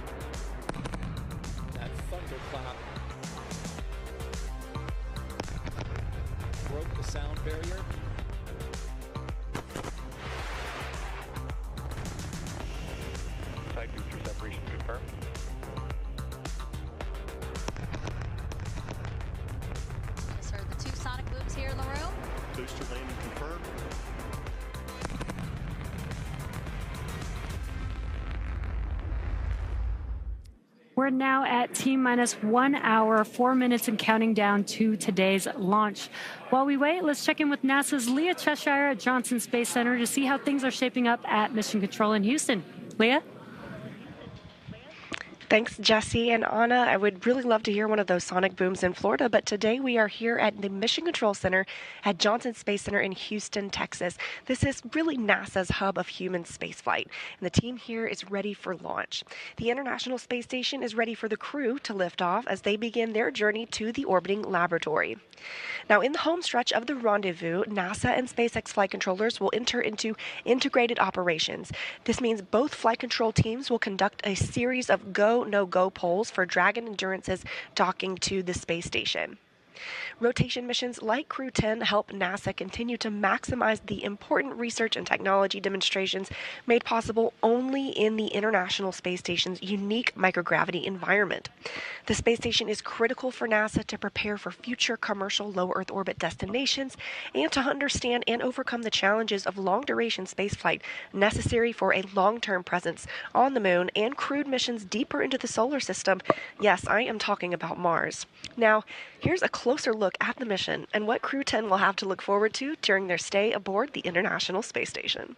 That thunderclap broke the sound barrier. Side booster separation confirmed. Just heard the 2 sonic booms here in the room. Booster landing confirmed. We're now at T-minus 1 hour, 4 minutes, and counting down to today's launch. While we wait, let's check in with NASA's Leah Cheshire at Johnson Space Center to see how things are shaping up at Mission Control in Houston. Leah? Thanks, Jesse and Anna. I would really love to hear one of those sonic booms in Florida, but today we are here at the Mission Control Center at Johnson Space Center in Houston, Texas. This is really NASA's hub of human spaceflight, and the team here is ready for launch. The International Space Station is ready for the crew to lift off as they begin their journey to the orbiting laboratory. Now, in the home stretch of the rendezvous, NASA and SpaceX flight controllers will enter into integrated operations. This means both flight control teams will conduct a series of go, no-go polls for Dragon Endurance's docking to the space station. Rotation missions like Crew 10 help NASA continue to maximize the important research and technology demonstrations made possible only in the International Space Station's unique microgravity environment. The space station is critical for NASA to prepare for future commercial low Earth orbit destinations and to understand and overcome the challenges of long-duration spaceflight necessary for a long-term presence on the Moon and crewed missions deeper into the solar system. Yes, I am talking about Mars. Now, here's a closer look at the mission and what Crew 10 will have to look forward to during their stay aboard the International Space Station.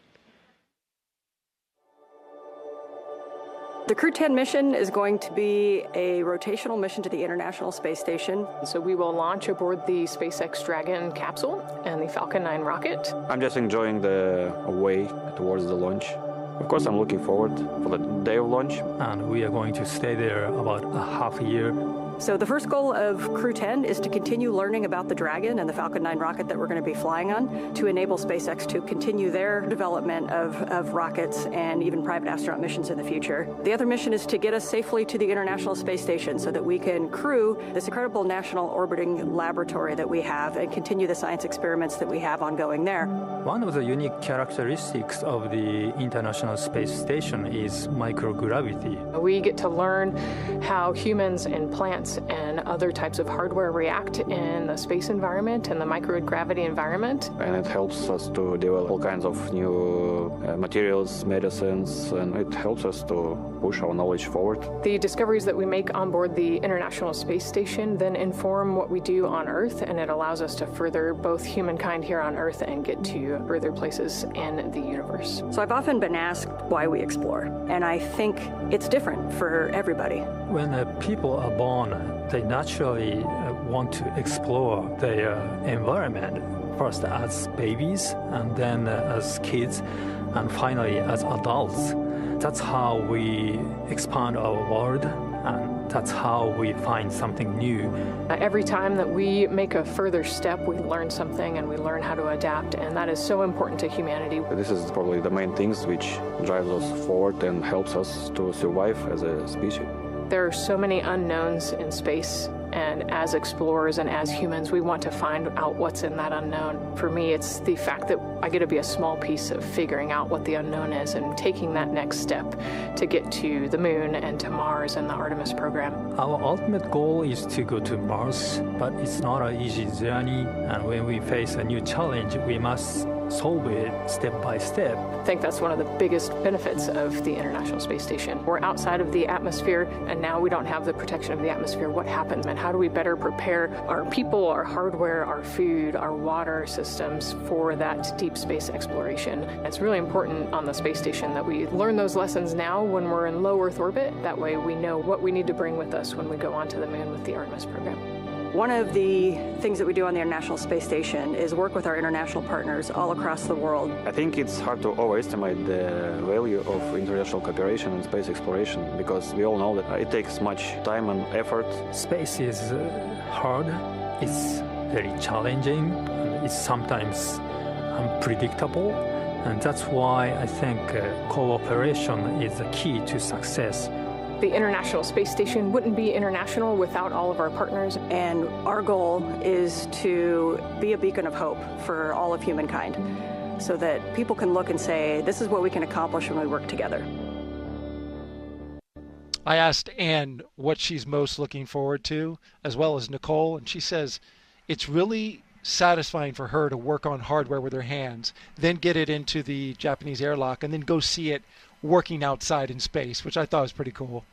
The Crew 10 mission is going to be a rotational mission to the International Space Station. So we will launch aboard the SpaceX Dragon capsule and the Falcon 9 rocket. I'm just enjoying the way towards the launch. Of course, I'm looking forward for the day of launch. And we are going to stay there about a half a year. So the first goal of Crew 10 is to continue learning about the Dragon and the Falcon 9 rocket that we're going to be flying on to enable SpaceX to continue their development of rockets and even private astronaut missions in the future. The other mission is to get us safely to the International Space Station so that we can crew this incredible national orbiting laboratory that we have and continue the science experiments that we have ongoing there. One of the unique characteristics of the International Space Station is microgravity. We get to learn how humans and plants and other types of hardware react in the space environment and the microgravity environment. And it helps us to develop all kinds of new materials, medicines, and it helps us to push our knowledge forward. The discoveries that we make on board the International Space Station then inform what we do on Earth, and it allows us to further both humankind here on Earth and get to further places in the universe. So I've often been asked why we explore, and I think it's different for everybody. When people are born, they naturally want to explore their environment, first as babies, and then as kids, and finally as adults. That's how we expand our world, and that's how we find something new. Every time that we make a further step, we learn something and we learn how to adapt, and that is so important to humanity. This is probably the main things which drives us forward and helps us to survive as a species. There are so many unknowns in space, and as explorers and as humans, we want to find out what's in that unknown. For me, it's the fact that I get to be a small piece of figuring out what the unknown is and taking that next step to get to the Moon and to Mars and the Artemis program. Our ultimate goal is to go to Mars, but it's not an easy journey, and when we face a new challenge, we must solve it step by step. I think that's one of the biggest benefits of the International Space Station. We're outside of the atmosphere, and now we don't have the protection of the atmosphere. What happens, and how do we better prepare our people, our hardware, our food, our water systems for that deep space exploration? It's really important on the space station that we learn those lessons now when we're in low Earth orbit. That way we know what we need to bring with us when we go onto the Moon with the Artemis program. One of the things that we do on the International Space Station is work with our international partners all across the world. I think it's hard to overestimate the value of international cooperation in space exploration, because we all know that it takes much time and effort. Space is hard, it's very challenging, it's sometimes unpredictable, and that's why I think cooperation is the key to success. The International Space Station wouldn't be international without all of our partners. And our goal is to be a beacon of hope for all of humankind so that people can look and say, this is what we can accomplish when we work together. I asked Anne what she's most looking forward to, as well as Nichole, and she says it's really satisfying for her to work on hardware with her hands, then get it into the Japanese airlock, and then go see it working outside in space, which I thought was pretty cool.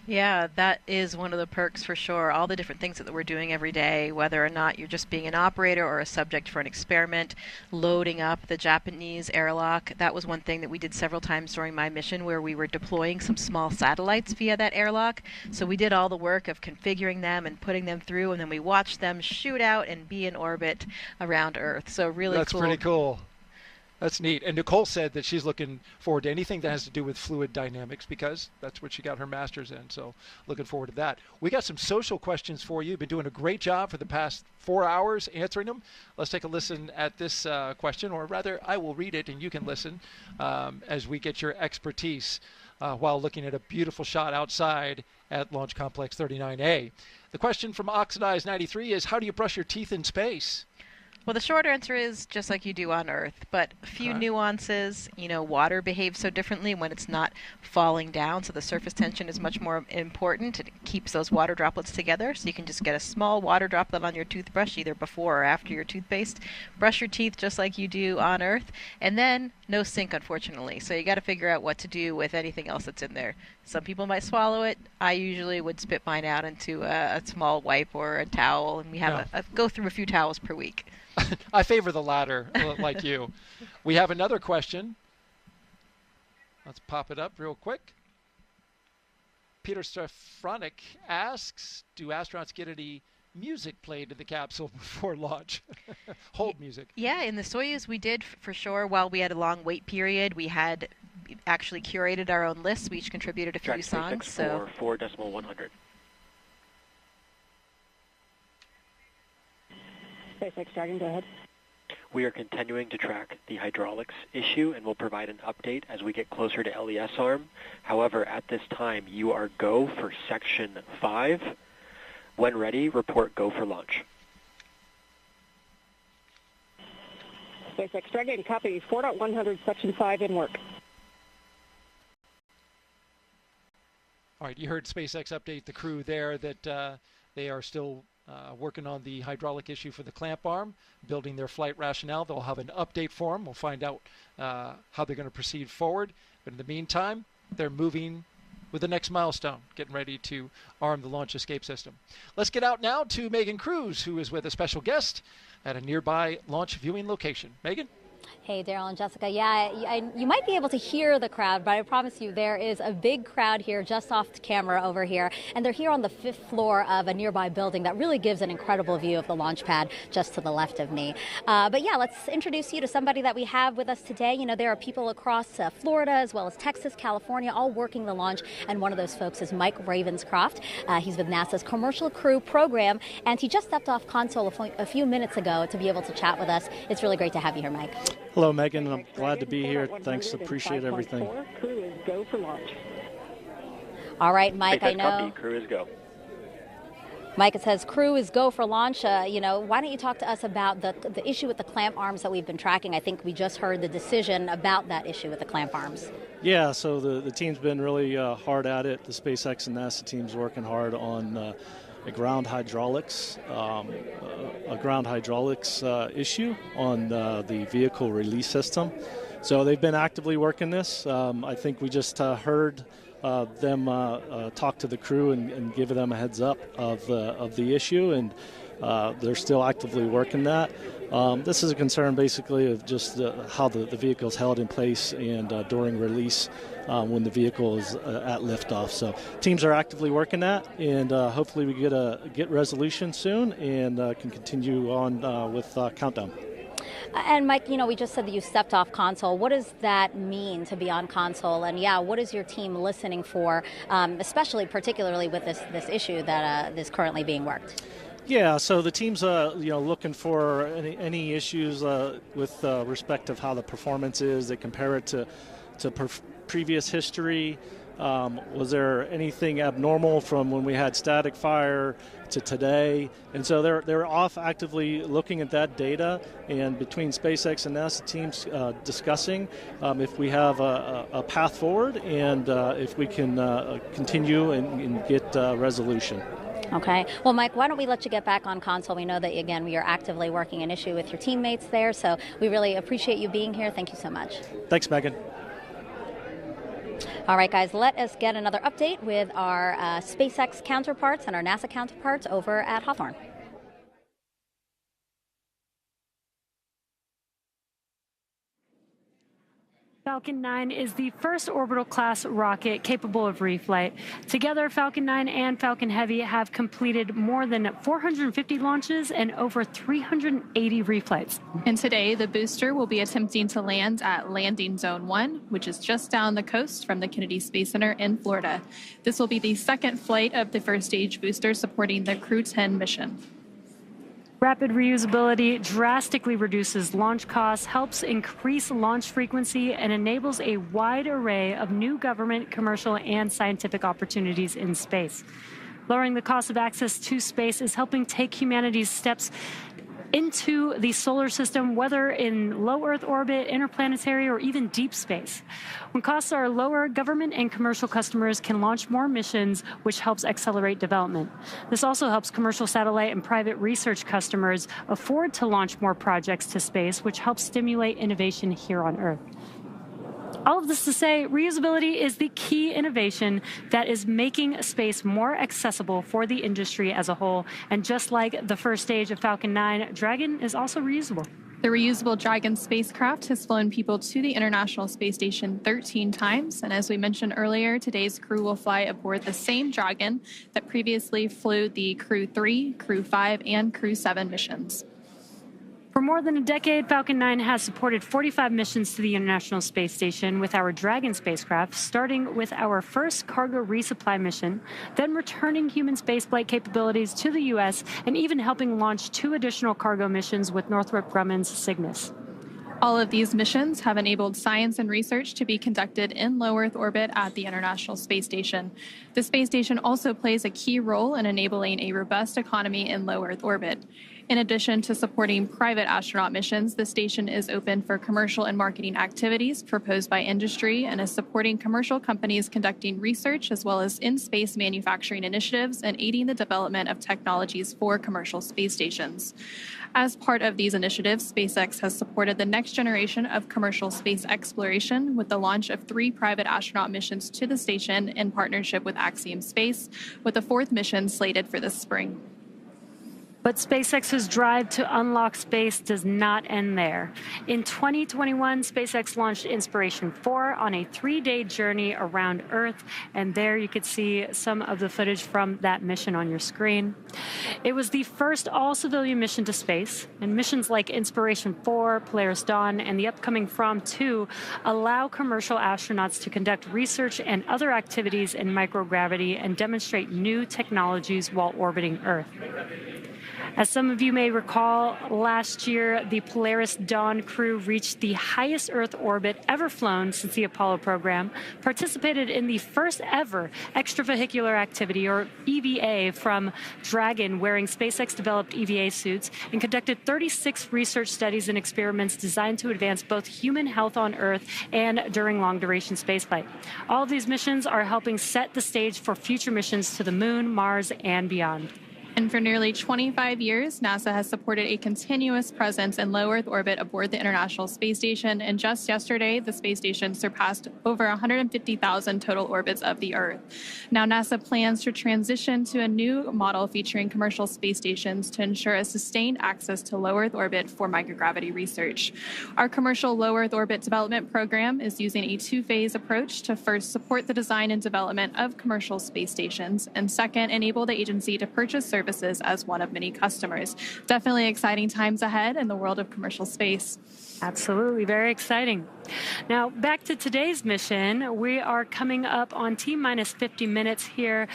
Yeah, that is one of the perks for sure. All the different things that we're doing every day, whether or not you're just being an operator or a subject for an experiment, loading up the Japanese airlock. That was one thing that we did several times during my mission, where we were deploying some small satellites via that airlock. So we did all the work of configuring them and putting them through, and then we watched them shoot out and be in orbit around Earth. So really That's cool. pretty cool. That's neat. And Nichole said that she's looking forward to anything that has to do with fluid dynamics, because that's what she got her master's in. So looking forward to that. We got some social questions for you. You've been doing a great job for the past 4 hours answering them. Let's take a listen at this question, or rather I will read it and you can listen as we get your expertise while looking at a beautiful shot outside at Launch Complex 39A. The question from Oxidized 93 is, how do you brush your teeth in space? Well, the short answer is just like you do on Earth, but a few nuances. You know, water behaves so differently when it's not falling down, so the surface tension is much more important. It keeps those water droplets together, so you can just get a small water droplet on your toothbrush either before or after your toothpaste. Brush your teeth just like you do on Earth, and then no sink, unfortunately. So you got to figure out what to do with anything else that's in there. Some people might swallow it. I usually would spit mine out into a small wipe or a towel, and we have go through a few towels per week. I favor the latter, like you. We have another question. Let's pop it up real quick. Peter Stefronic asks, do astronauts get any music played in the capsule before launch? Hold music. Yeah, in the Soyuz we did for sure. While we had a long wait period, we had actually curated our own lists. We each contributed a few songs. So 4.100. SpaceX Dragon, go ahead. We are continuing to track the hydraulics issue and will provide an update as we get closer to LES arm. However, at this time, you are go for Section 5. When ready, report go for launch. SpaceX Dragon, copy 4.100, Section 5 in work. All right, you heard SpaceX update the crew there that they are still working on the hydraulic issue for the clamp arm, building their flight rationale. They'll have an update for them. We'll find out how they're going to proceed forward. But in the meantime, they're moving with the next milestone, getting ready to arm the launch escape system. Let's get out now to Megan Cruz, who is with a special guest at a nearby launch viewing location. Megan? Hey, Daryl and Jessica. Yeah, you might be able to hear the crowd, but I promise you there is a big crowd here just off the camera over here. And they're here on the 5th floor of a nearby building that really gives an incredible view of the launch pad just to the left of me. But yeah, let's introduce you to somebody that we have with us today. You know, there are people across Florida as well as Texas, California, all working the launch. And one of those folks is Mike Ravenscroft. He's with NASA's Commercial Crew Program. And he just stepped off console a few minutes ago to be able to chat with us. It's really great to have you here, Mike. Hello, Megan. I'm glad to be here. Thanks. Appreciate everything. Crew is go for launch. All right, Mike, I know. Crew is go. Mike, it says crew is go for launch. You know, why don't you talk to us about the issue with the clamp arms that we've been tracking? I think we just heard the decision about that issue with the clamp arms. Yeah, so the team's been really hard at it. The SpaceX and NASA team's working hard on a ground hydraulics issue on the vehicle release system. So they've been actively working this. I think we just heard them talk to the crew and give them a heads up of the issue, and they're still actively working that. This is a concern basically of just how the vehicle is held in place and during release when the vehicle is at liftoff. So teams are actively working that, and hopefully we get resolution soon and can continue on with countdown. And Mike, you know, we just said that you stepped off console. What does that mean to be on console? And yeah, what is your team listening for, especially particularly with this issue that is currently being worked? Yeah, so the team's looking for any issues with respect of how the performance is. They compare it to previous history. Was there anything abnormal from when we had static fire to today? And so they're off actively looking at that data, and between SpaceX and NASA teams discussing if we have a path forward and if we can continue and get resolution. Okay. Well, Mike, why don't we let you get back on console? We know that, again, we are actively working an issue with your teammates there, so we really appreciate you being here. Thank you so much. Thanks, Megan. All right, guys, let us get another update with our SpaceX counterparts and our NASA counterparts over at Hawthorne. Falcon 9 is the first orbital-class rocket capable of reflight. Together, Falcon 9 and Falcon Heavy have completed more than 450 launches and over 380 reflights. And today, the booster will be attempting to land at Landing Zone 1, which is just down the coast from the Kennedy Space Center in Florida. This will be the second flight of the first stage booster supporting the Crew 10 mission. Rapid reusability drastically reduces launch costs, helps increase launch frequency, and enables a wide array of new government, commercial, and scientific opportunities in space. Lowering the cost of access to space is helping take humanity's steps into the solar system, whether in low Earth orbit, interplanetary, or even deep space. When costs are lower, government and commercial customers can launch more missions, which helps accelerate development. This also helps commercial satellite and private research customers afford to launch more projects to space, which helps stimulate innovation here on Earth. All of this to say, reusability is the key innovation that is making space more accessible for the industry as a whole. And just like the first stage of Falcon 9, Dragon is also reusable. The reusable Dragon spacecraft has flown people to the International Space Station 13 times. And as we mentioned earlier, today's crew will fly aboard the same Dragon that previously flew the Crew 3, Crew 5, and Crew 7 missions. For more than a decade, Falcon 9 has supported 45 missions to the International Space Station with our Dragon spacecraft, starting with our first cargo resupply mission, then returning human spaceflight capabilities to the U.S., and even helping launch 2 additional cargo missions with Northrop Grumman's Cygnus. All of these missions have enabled science and research to be conducted in low Earth orbit at the International Space Station. The space station also plays a key role in enabling a robust economy in low Earth orbit. In addition to supporting private astronaut missions, the station is open for commercial and marketing activities proposed by industry and is supporting commercial companies conducting research as well as in-space manufacturing initiatives and aiding the development of technologies for commercial space stations. As part of these initiatives, SpaceX has supported the next generation of commercial space exploration with the launch of 3 private astronaut missions to the station in partnership with Axiom Space, with a 4th mission slated for this spring. But SpaceX's drive to unlock space does not end there. In 2021, SpaceX launched Inspiration 4 on a 3-day journey around Earth, and there you could see some of the footage from that mission on your screen. It was the first all-civilian mission to space, and missions like Inspiration 4, Polaris Dawn, and the upcoming From 2 allow commercial astronauts to conduct research and other activities in microgravity and demonstrate new technologies while orbiting Earth. As some of you may recall, last year, the Polaris Dawn crew reached the highest Earth orbit ever flown since the Apollo program, participated in the first ever extravehicular activity, or EVA, from Dragon, wearing SpaceX-developed EVA suits, and conducted 36 research studies and experiments designed to advance both human health on Earth and during long-duration spaceflight. All of these missions are helping set the stage for future missions to the Moon, Mars, and beyond. And for nearly 25 years, NASA has supported a continuous presence in low Earth orbit aboard the International Space Station. And just yesterday, the space station surpassed over 150,000 total orbits of the Earth. Now, NASA plans to transition to a new model featuring commercial space stations to ensure a sustained access to low Earth orbit for microgravity research. Our commercial low Earth orbit development program is using a 2-phase approach to first support the design and development of commercial space stations, and second, enable the agency to purchase services as one of many customers. Definitely exciting times ahead in the world of commercial space. Absolutely, very exciting. Now, back to today's mission. We are coming up on T-minus 50 minutes here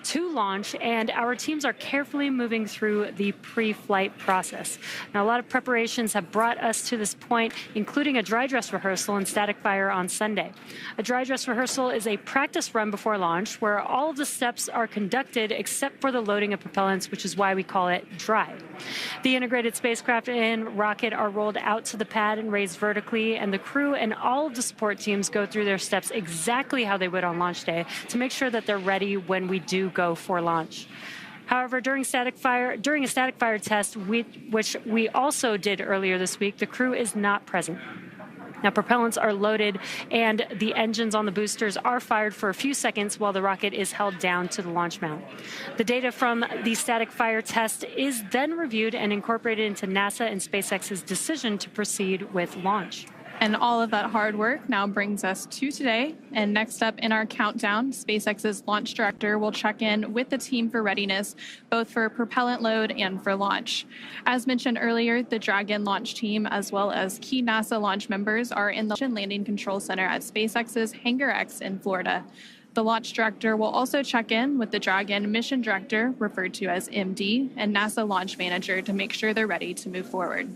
to launch, and our teams are carefully moving through the pre-flight process. Now, a lot of preparations have brought us to this point, including a dry dress rehearsal and static fire on Sunday. A dry dress rehearsal is a practice run before launch where all of the steps are conducted except for the loading of propellants, which is why we call it dry. The integrated spacecraft and rocket are rolled out to the pad and raised vertically, and the crew and all of the support teams go through their steps exactly how they would on launch day to make sure that they're ready when we do go for launch. However, during a static fire test, which we also did earlier this week, the crew is not present. Now, propellants are loaded and the engines on the boosters are fired for a few seconds while the rocket is held down to the launch mount. The data from the static fire test is then reviewed and incorporated into NASA and SpaceX's decision to proceed with launch. And all of that hard work now brings us to today. And next up in our countdown, SpaceX's launch director will check in with the team for readiness, both for propellant load and for launch. As mentioned earlier, the Dragon launch team, as well as key NASA launch members, are in the Landing Control Center at SpaceX's Hangar X in Florida. The launch director will also check in with the Dragon mission director, referred to as MD, and NASA launch manager to make sure they're ready to move forward.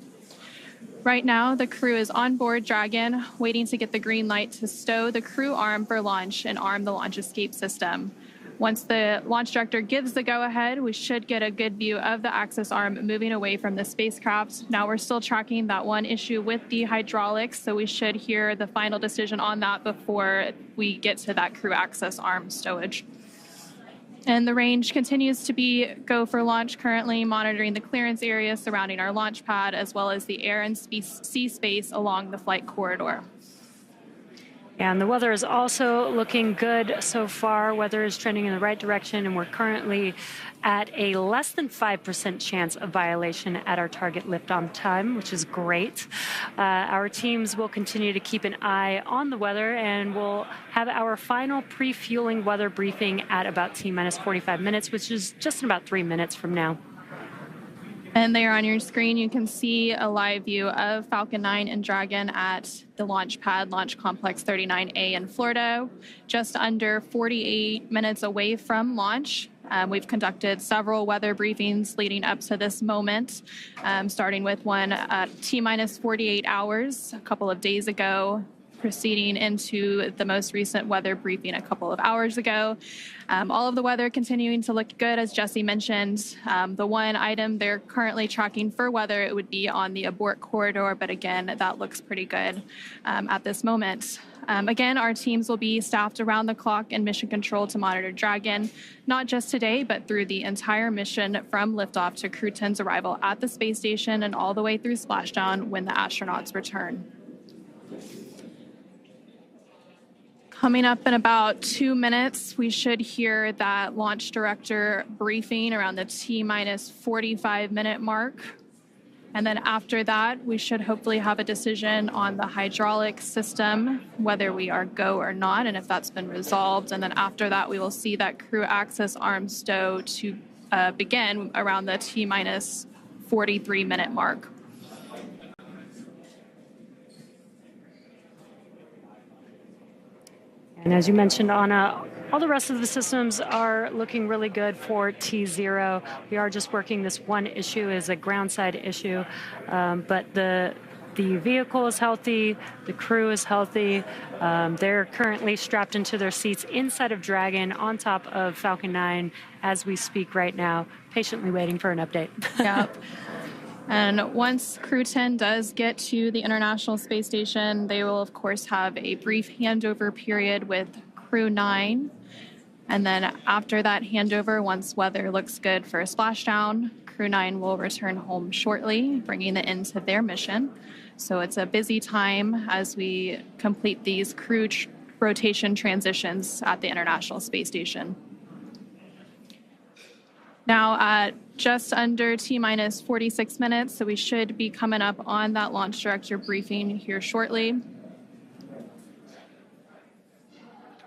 Right now, the crew is on board Dragon, waiting to get the green light to stow the crew arm for launch and arm the launch escape system. Once the launch director gives the go-ahead, we should get a good view of the access arm moving away from the spacecraft. Now we're still tracking that one issue with the hydraulics, so we should hear the final decision on that before we get to that crew access arm stowage. And the range continues to be go for launch, currently monitoring the clearance area surrounding our launch pad, as well as the air and sea space along the flight corridor. And the weather is also looking good so far. Weather is trending in the right direction, and we're currently at a less than 5% chance of violation at our target lift-on time, which is great. Our teams will continue to keep an eye on the weather, and we'll have our final pre-fueling weather briefing at about T-minus 45 minutes, which is just in about 3 minutes from now. And there on your screen, you can see a live view of Falcon 9 and Dragon at the launch pad, Launch Complex 39A in Florida, just under 48 minutes away from launch. We've conducted several weather briefings leading up to this moment, starting with one at T-minus 48 hours a couple of days ago, proceeding into the most recent weather briefing a couple of hours ago. All of the weather continuing to look good, as Jesse mentioned. The one item they're currently tracking for weather, it would be on the abort corridor, but again, that looks pretty good at this moment. Again, our teams will be staffed around the clock in mission control to monitor Dragon, not just today, but through the entire mission from liftoff to Crew 10's arrival at the space station and all the way through splashdown when the astronauts return. Coming up in about 2 minutes, we should hear that launch director briefing around the T-minus 45-minute mark. And then after that, we should hopefully have a decision on the hydraulic system, whether we are go or not, and if that's been resolved. And then after that, we will see that crew access arm stow to begin around the T-minus 43-minute mark. And as you mentioned, Anna, all the rest of the systems are looking really good for T0. We are just working this one issue is a ground side issue, but the vehicle is healthy, the crew is healthy. They're currently strapped into their seats inside of Dragon on top of Falcon 9 as we speak right now, patiently waiting for an update. Yep. And once Crew 10 does get to the International Space Station, they will, of course, have a brief handover period with Crew 9. And then after that handover, once weather looks good for a splashdown, Crew 9 will return home shortly, bringing the end to their mission. So it's a busy time as we complete these crew rotation transitions at the International Space Station. Now at just under T-minus 46 minutes, so we should be coming up on that launch director briefing here shortly.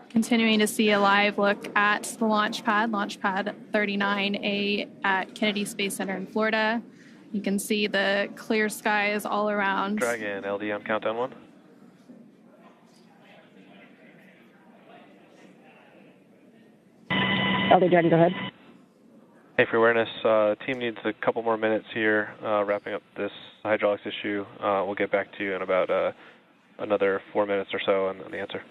Continuing to see a live look at the launch pad 39A at Kennedy Space Center in Florida. You can see the clear skies all around. Dragon, LD on countdown 1. LD Dragon, go ahead. Hey, for awareness, team needs a couple more minutes here, wrapping up this hydraulics issue. We'll get back to you in about another 4 minutes or so on the answer.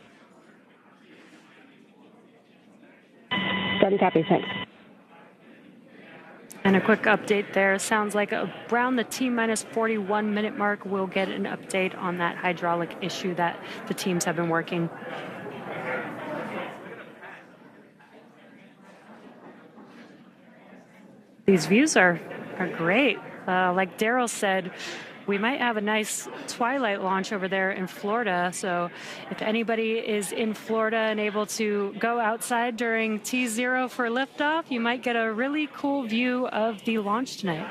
Done, copy, thanks. And a quick update there. Sounds like around the T-minus 41-minute mark, we'll get an update on that hydraulic issue that the teams have been working. These views are great. Like Daryl said, we might have a nice twilight launch over there in Florida. So if anybody is in Florida and able to go outside during T0 for liftoff, you might get a really cool view of the launch tonight.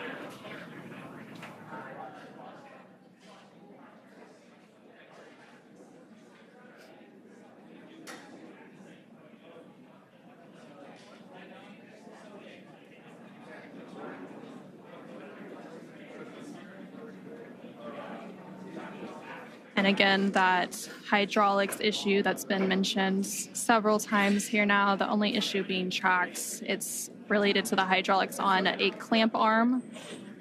And again, that hydraulics issue that's been mentioned several times here now, the only issue being tracks, it's related to the hydraulics on a clamp arm.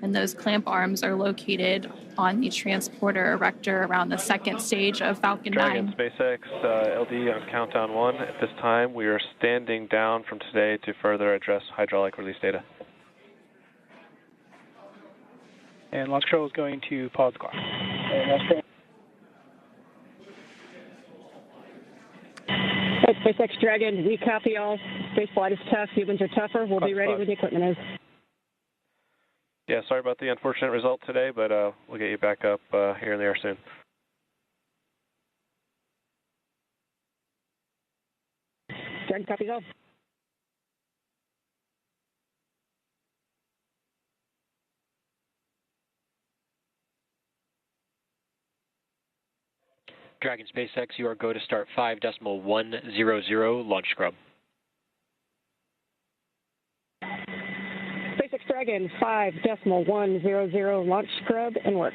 And those clamp arms are located on the transporter erector around the second stage of Falcon 9. Dragon, SpaceX, LD on countdown 1. At this time, we are standing down from today to further address hydraulic release data. And launch control is going to pause the clock. SpaceX Dragon, we copy all. Spaceflight is tough. Humans are tougher. We'll be ready when the equipment is. Yeah, sorry about the unfortunate result today, but we'll get you back up here in the air soon. Dragon copies all. Dragon SpaceX, you are go to start 5.100 launch scrub. SpaceX Dragon 5.100 launch scrub and work.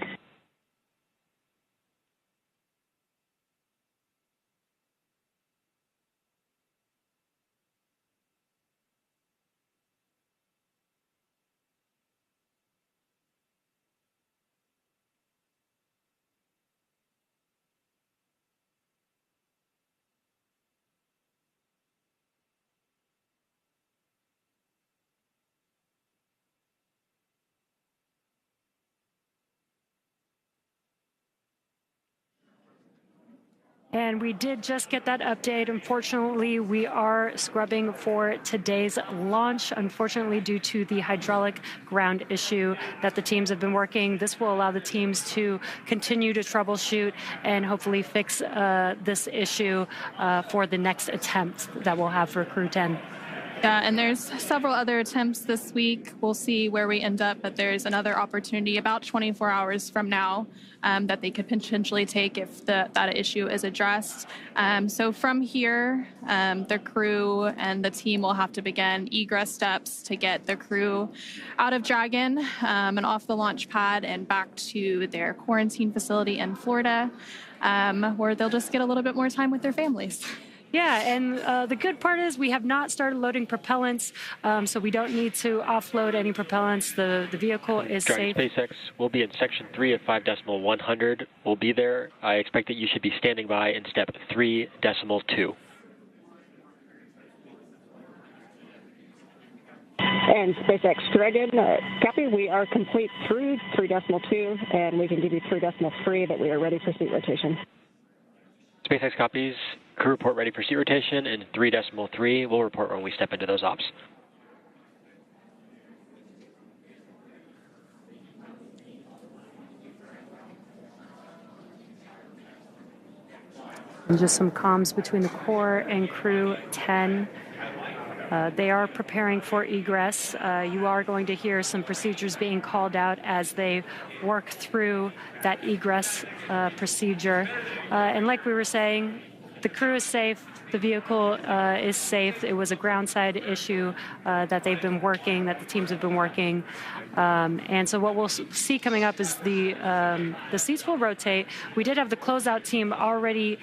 And we did just get that update. Unfortunately, we are scrubbing for today's launch. Unfortunately, due to the hydraulic ground issue that the teams have been working, this will allow the teams to continue to troubleshoot and hopefully fix this issue for the next attempt that we'll have for Crew 10. Yeah, and there's several other attempts this week. We'll see where we end up, but there's another opportunity about 24 hours from now that they could potentially take if that issue is addressed. So from here, the crew and the team will have to begin egress steps to get the crew out of Dragon and off the launch pad and back to their quarantine facility in Florida, where they'll just get a little bit more time with their families. Yeah, and the good part is we have not started loading propellants, so we don't need to offload any propellants. The vehicle is safe. SpaceX will be in section 3 of 5.100. We'll be there. I expect that you should be standing by in step 3.2. And SpaceX Dragon, copy. We are complete through 3.2, and we can give you 3.3 that we are ready for seat rotation. SpaceX copies. Crew report ready for seat rotation, and 3.3 we'll report when we step into those ops. And just some comms between the Corps and Crew 10. They are preparing for egress. You are going to hear some procedures being called out as they work through that egress procedure. And like we were saying, the crew is safe. The vehicle is safe. It was a ground-side issue that they've been working, that the teams have been working. And so what we'll see coming up is the seats will rotate. We did have the closeout team already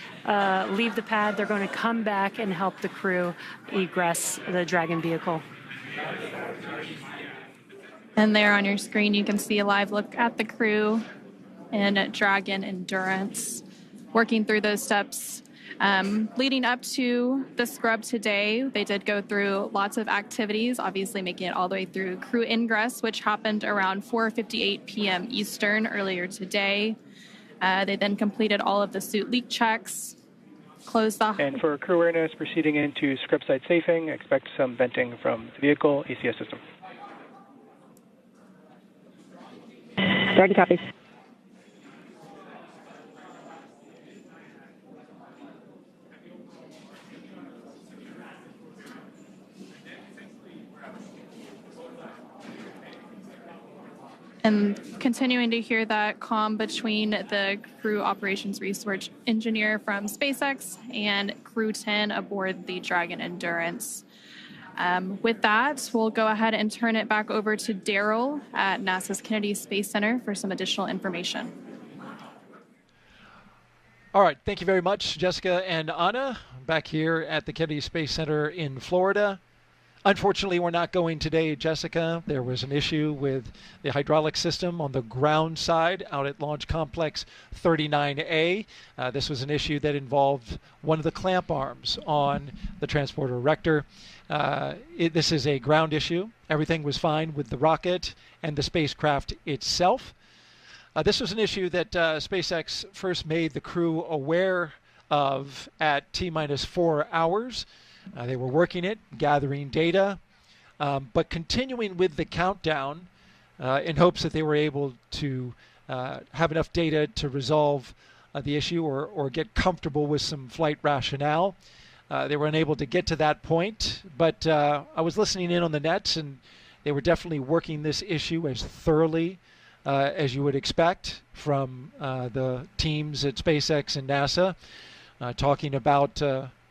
leave the pad. They're going to come back and help the crew egress the Dragon vehicle. And there on your screen, you can see a live look at the crew and Dragon Endurance working through those steps. Leading up to the scrub today, they did go through lots of activities, obviously making it all the way through crew ingress, which happened around 4:58 p.m. Eastern earlier today. They then completed all of the suit leak checks, closed the... And for crew awareness, proceeding into scrub site safing, expect some venting from the vehicle ACS system. Dragon copies. And continuing to hear that comm between the crew operations research engineer from SpaceX and crew 10 aboard the Dragon Endurance. With that, we'll go ahead and turn it back over to Daryl at NASA's Kennedy Space Center for some additional information. All right, thank you very much, Jessica and Anna, back here at the Kennedy Space Center in Florida. Unfortunately, we're not going today, Jessica. There was an issue with the hydraulic system on the ground side out at Launch Complex 39A. This was an issue that involved one of the clamp arms on the transporter erector. This is a ground issue. Everything was fine with the rocket and the spacecraft itself. This was an issue that SpaceX first made the crew aware of at T-minus 4 hours. They were working it, gathering data, but continuing with the countdown in hopes that they were able to have enough data to resolve the issue or get comfortable with some flight rationale. They were unable to get to that point, but I was listening in on the nets, and they were definitely working this issue as thoroughly as you would expect from the teams at SpaceX and NASA, talking about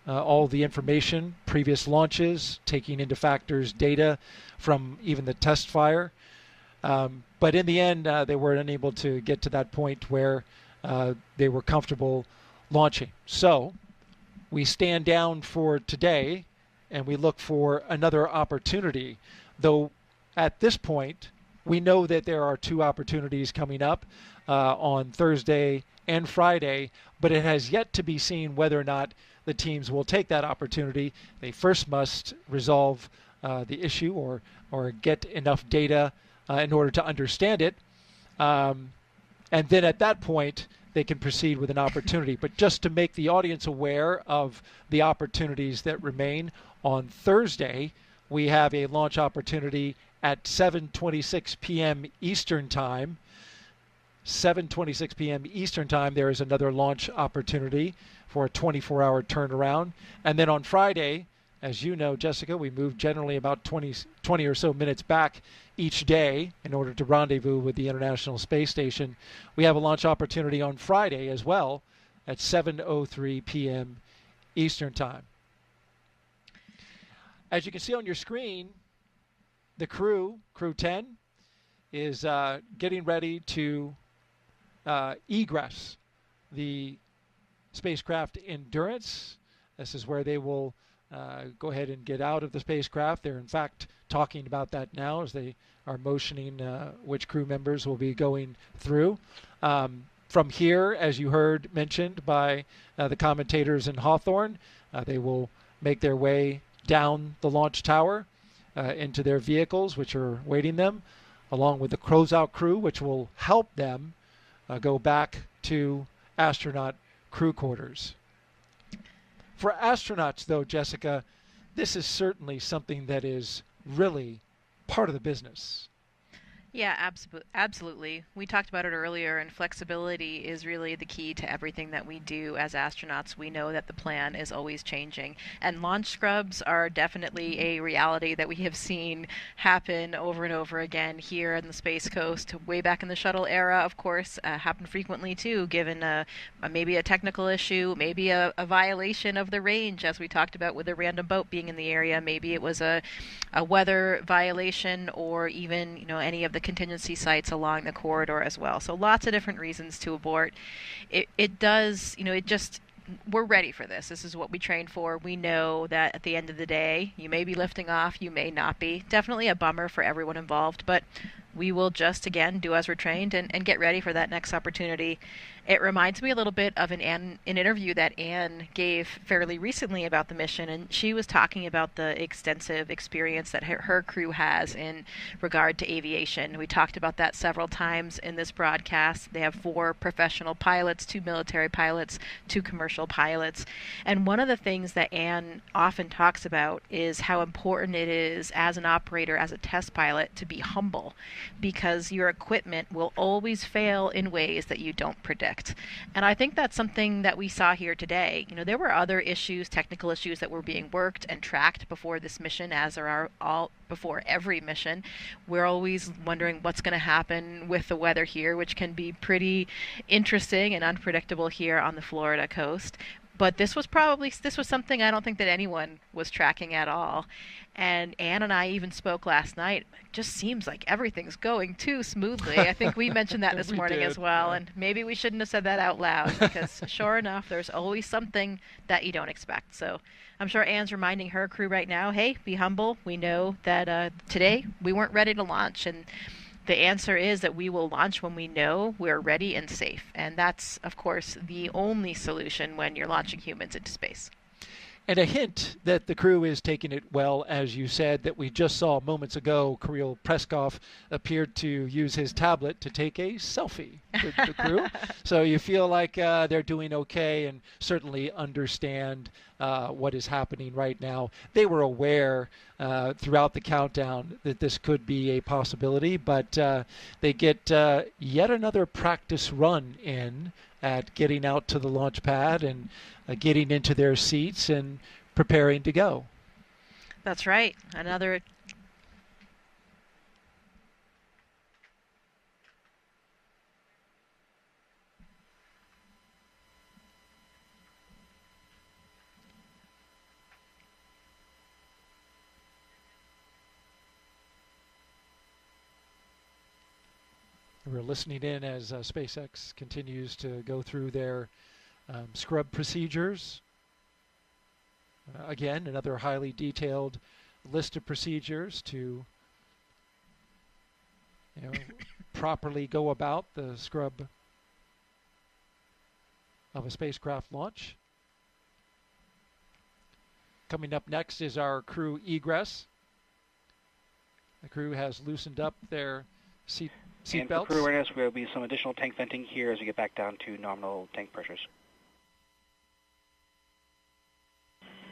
all the information, previous launches, taking into factors data from even the test fire. But in the end, they were unable to get to that point where they were comfortable launching. So we stand down for today and we look for another opportunity, though at this point we know that there are 2 opportunities coming up on Thursday and Friday, but it has yet to be seen whether or not the teams will take that opportunity. They first must resolve the issue or get enough data in order to understand it. And then at that point, they can proceed with an opportunity. But just to make the audience aware of the opportunities that remain, on Thursday, we have a launch opportunity at 7:26 p.m. Eastern Time. 7:26 p.m. Eastern Time, there is another launch opportunity for a 24-hour turnaround. And then on Friday, as you know, Jessica, we move generally about 20 or so minutes back each day in order to rendezvous with the International Space Station. We have a launch opportunity on Friday as well at 7:03 p.m. Eastern Time. As you can see on your screen, the crew 10, is getting ready to egress the spacecraft Endurance. This is where they will go ahead and get out of the spacecraft. They're in fact talking about that now as they are motioning which crew members will be going through. From here, as you heard mentioned by the commentators in Hawthorne, they will make their way down the launch tower into their vehicles, which are waiting them, along with the closeout crew, which will help them go back to astronaut crew quarters. For astronauts, though, Jessica, this is certainly something that is really part of the business. Yeah, absolutely. We talked about it earlier, and flexibility is really the key to everything that we do as astronauts. We know that the plan is always changing, and launch scrubs are definitely a reality that we have seen happen over and over again here on the Space Coast. Way back in the shuttle era, of course, happened frequently too, given maybe a technical issue, maybe a violation of the range, as we talked about with a random boat being in the area. Maybe it was a weather violation, or even any of the contingency sites along the corridor as well. So lots of different reasons to abort. We're ready for this. This is what we trained for. We know that at the end of the day, you may be lifting off, you may not be. Definitely a bummer for everyone involved, but we will just, again, do as we're trained and get ready for that next opportunity. It reminds me a little bit of an interview that Anne gave fairly recently about the mission, and she was talking about the extensive experience that her crew has in regard to aviation. We talked about that several times in this broadcast. They have 4 professional pilots, 2 military pilots, 2 commercial pilots. And one of the things that Anne often talks about is how important it is as an operator, as a test pilot, to be humble. because your equipment will always fail in ways that you don't predict. And I think that's something that we saw here today. There were other issues, technical issues that were being worked and tracked before this mission, as there are all before every mission. We're always wondering what's going to happen with the weather here, which can be pretty interesting and unpredictable here on the Florida coast. But this was something I don't think that anyone was tracking at all. And Anne and I even spoke last night. It just seems like everything's going too smoothly. I think we mentioned that this morning as well. And maybe we shouldn't have said that out loud, because sure enough, there's always something that you don't expect. So I'm sure Anne's reminding her crew right now, hey, be humble. We know that today we weren't ready to launch. And the answer is that we will launch when we know we're ready and safe. And that's, of course, the only solution when you're launching humans into space. And a hint that the crew is taking it well, as you said, that we just saw moments ago. Kirill Peskov appeared to use his tablet to take a selfie with the crew. So you feel like they're doing okay and certainly understand what is happening right now. They were aware throughout the countdown that this could be a possibility, but they get yet another practice run in at getting out to the launch pad and getting into their seats and preparing to go. That's right. Another We're listening in as SpaceX continues to go through their scrub procedures. Again, another highly detailed list of procedures to properly go about the scrub of a spacecraft launch. Coming up next is our crew egress. The crew has loosened up their seat And belts. for crew awareness, there will be some additional tank venting here as we get back down to nominal tank pressures.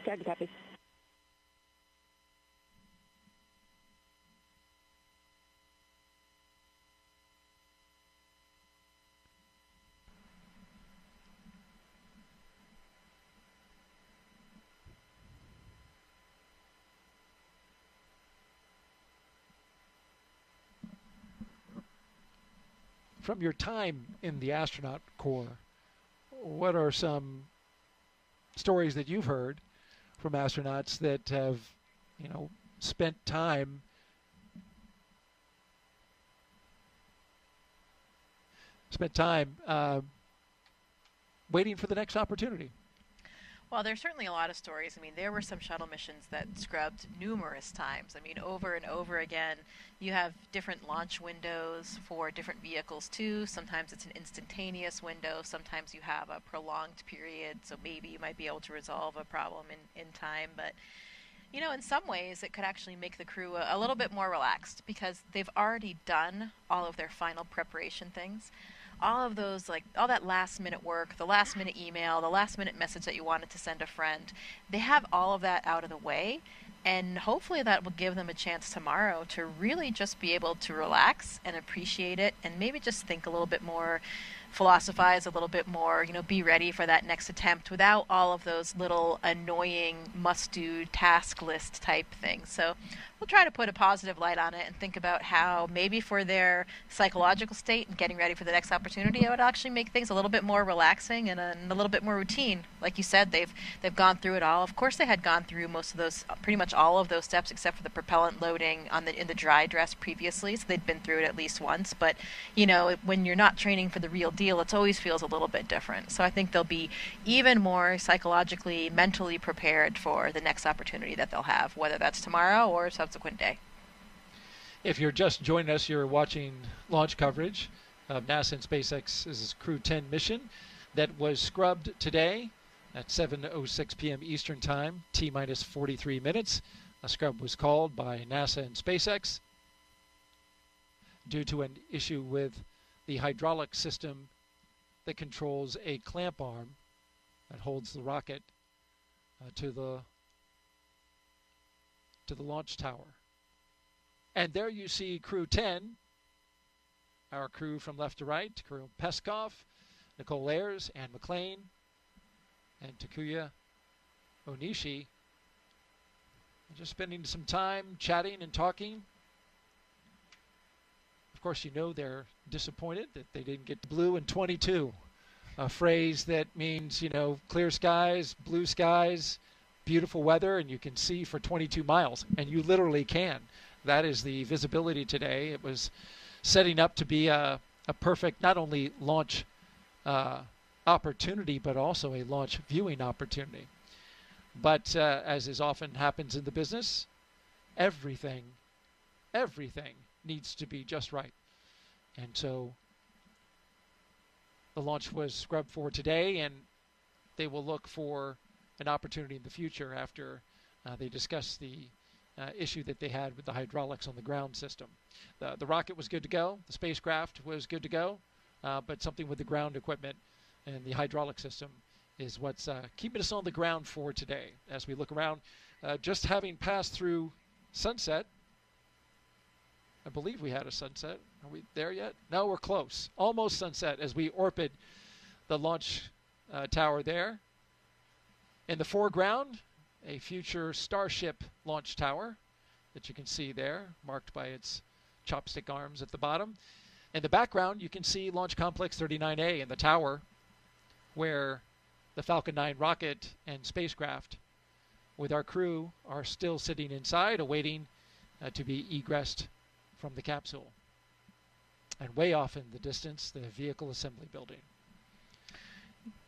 Dragon copy. From your time in the astronaut corps, what are some stories that you've heard from astronauts that have, spent time waiting for the next opportunity? Well, there's certainly a lot of stories. There were some shuttle missions that scrubbed numerous times. Over and over again. You have different launch windows for different vehicles, too. Sometimes it's an instantaneous window. Sometimes you have a prolonged period, so maybe you might be able to resolve a problem in time. But, in some ways, it could actually make the crew a little bit more relaxed because they've already done all of their final preparation things. All of those, all that last-minute work, the last-minute email, the last-minute message that you wanted to send a friend, they have all of that out of the way, and hopefully that will give them a chance tomorrow to really just be able to relax and appreciate it and maybe just think a little bit more, philosophize a little bit more, be ready for that next attempt without all of those little annoying must-do task list type things. So we'll try to put a positive light on it and think about how maybe for their psychological state and getting ready for the next opportunity, it would actually make things a little bit more relaxing and a little bit more routine. Like you said, they've gone through it all. Of course, they had gone through most of those, pretty much all of those steps except for the propellant loading in the dry dress previously, so they'd been through it at least once. But, when you're not training for the real deal, it always feels a little bit different. So I think they'll be even more psychologically, mentally prepared for the next opportunity that they'll have, whether that's tomorrow or a subsequent day. If you're just joining us, you're watching launch coverage of NASA and SpaceX's Crew 10 mission that was scrubbed today at 7:06 p.m. Eastern Time, T-minus 43 minutes. A scrub was called by NASA and SpaceX due to an issue with the hydraulic system that controls a clamp arm that holds the rocket to the launch tower. And there you see Crew 10 our crew from left to right: Kirill Peskov, Nichole Ayers, Anne McClain, and Takuya Onishi. Just spending some time chatting and talking. Of course, you know they're disappointed that they didn't get blue in 22, a phrase that means, you know, clear skies, blue skies, beautiful weather, and you can see for 22 miles, and you literally can. That is the visibility today. It was setting up to be a perfect not only launch opportunity, but also a launch viewing opportunity. But as is often happens in the business, everything needs to be just right. And so the launch was scrubbed for today, and they will look for an opportunity in the future after they discuss the issue that they had with the hydraulics on the ground system. The rocket was good to go. The spacecraft was good to go, but something with the ground equipment and the hydraulic system is what's keeping us on the ground for today. As we look around, just having passed through sunset, I believe we had a sunset. Are we there yet? No, we're close. Almost sunset as we orbit the launch tower there. In the foreground, a future Starship launch tower that you can see there, marked by its chopstick arms at the bottom. In the background, you can see Launch Complex 39A in the tower, where the Falcon 9 rocket and spacecraft with our crew are still sitting inside, awaiting to be egressed from the capsule. And way off in the distance, the vehicle assembly building.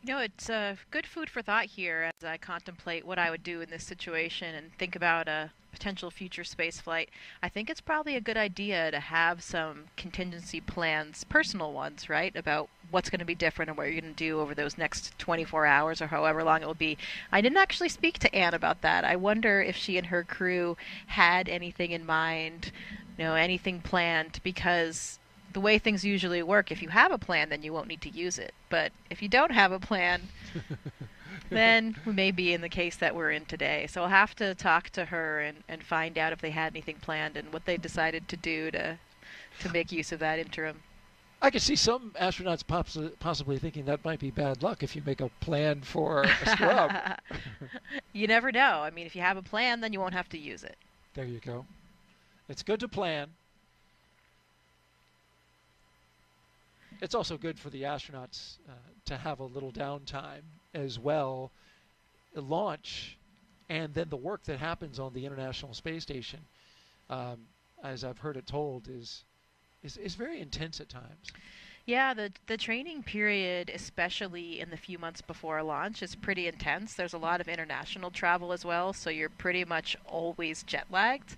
You know, it's good food for thought here as I contemplate what I would do in this situation and think about a potential future space flight. I think it's probably a good idea to have some contingency plans, personal ones, right, about what's going to be different and what you're going to do over those next 24 hours or however long it will be. I didn't actually speak to Anne about that. I wonder if she and her crew had anything in mind, you know, anything planned, because the way things usually work, if you have a plan, then you won't need to use it. But if you don't have a plan, then we may be in the case that we're in today. So I'll have to talk to her and find out if they had anything planned and what they decided to do to make use of that interim. I could see some astronauts possibly thinking that might be bad luck if you make a plan for a scrub. You never know. I mean, if you have a plan, then you won't have to use it. There you go. It's good to plan. It's also good for the astronauts to have a little downtime as well. Launch and then the work that happens on the International Space Station, as I've heard it told, is very intense at times. Yeah, the training period, especially in the few months before launch, is pretty intense. There's a lot of international travel as well, so you're pretty much always jet lagged.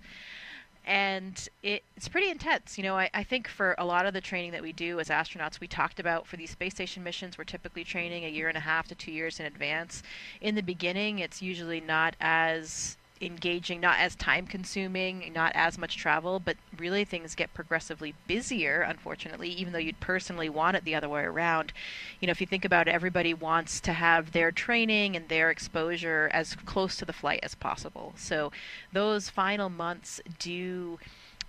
And it's pretty intense. You know, I think for a lot of the training that we do as astronauts, we talked about for these space station missions, we're typically training 1.5 to 2 years in advance. In the beginning, it's usually not as engaging, not as time consuming, not as much travel, but really things get progressively busier, unfortunately, even though you'd personally want it the other way around. You know, if you think about it, everybody wants to have their training and their exposure as close to the flight as possible. So those final months do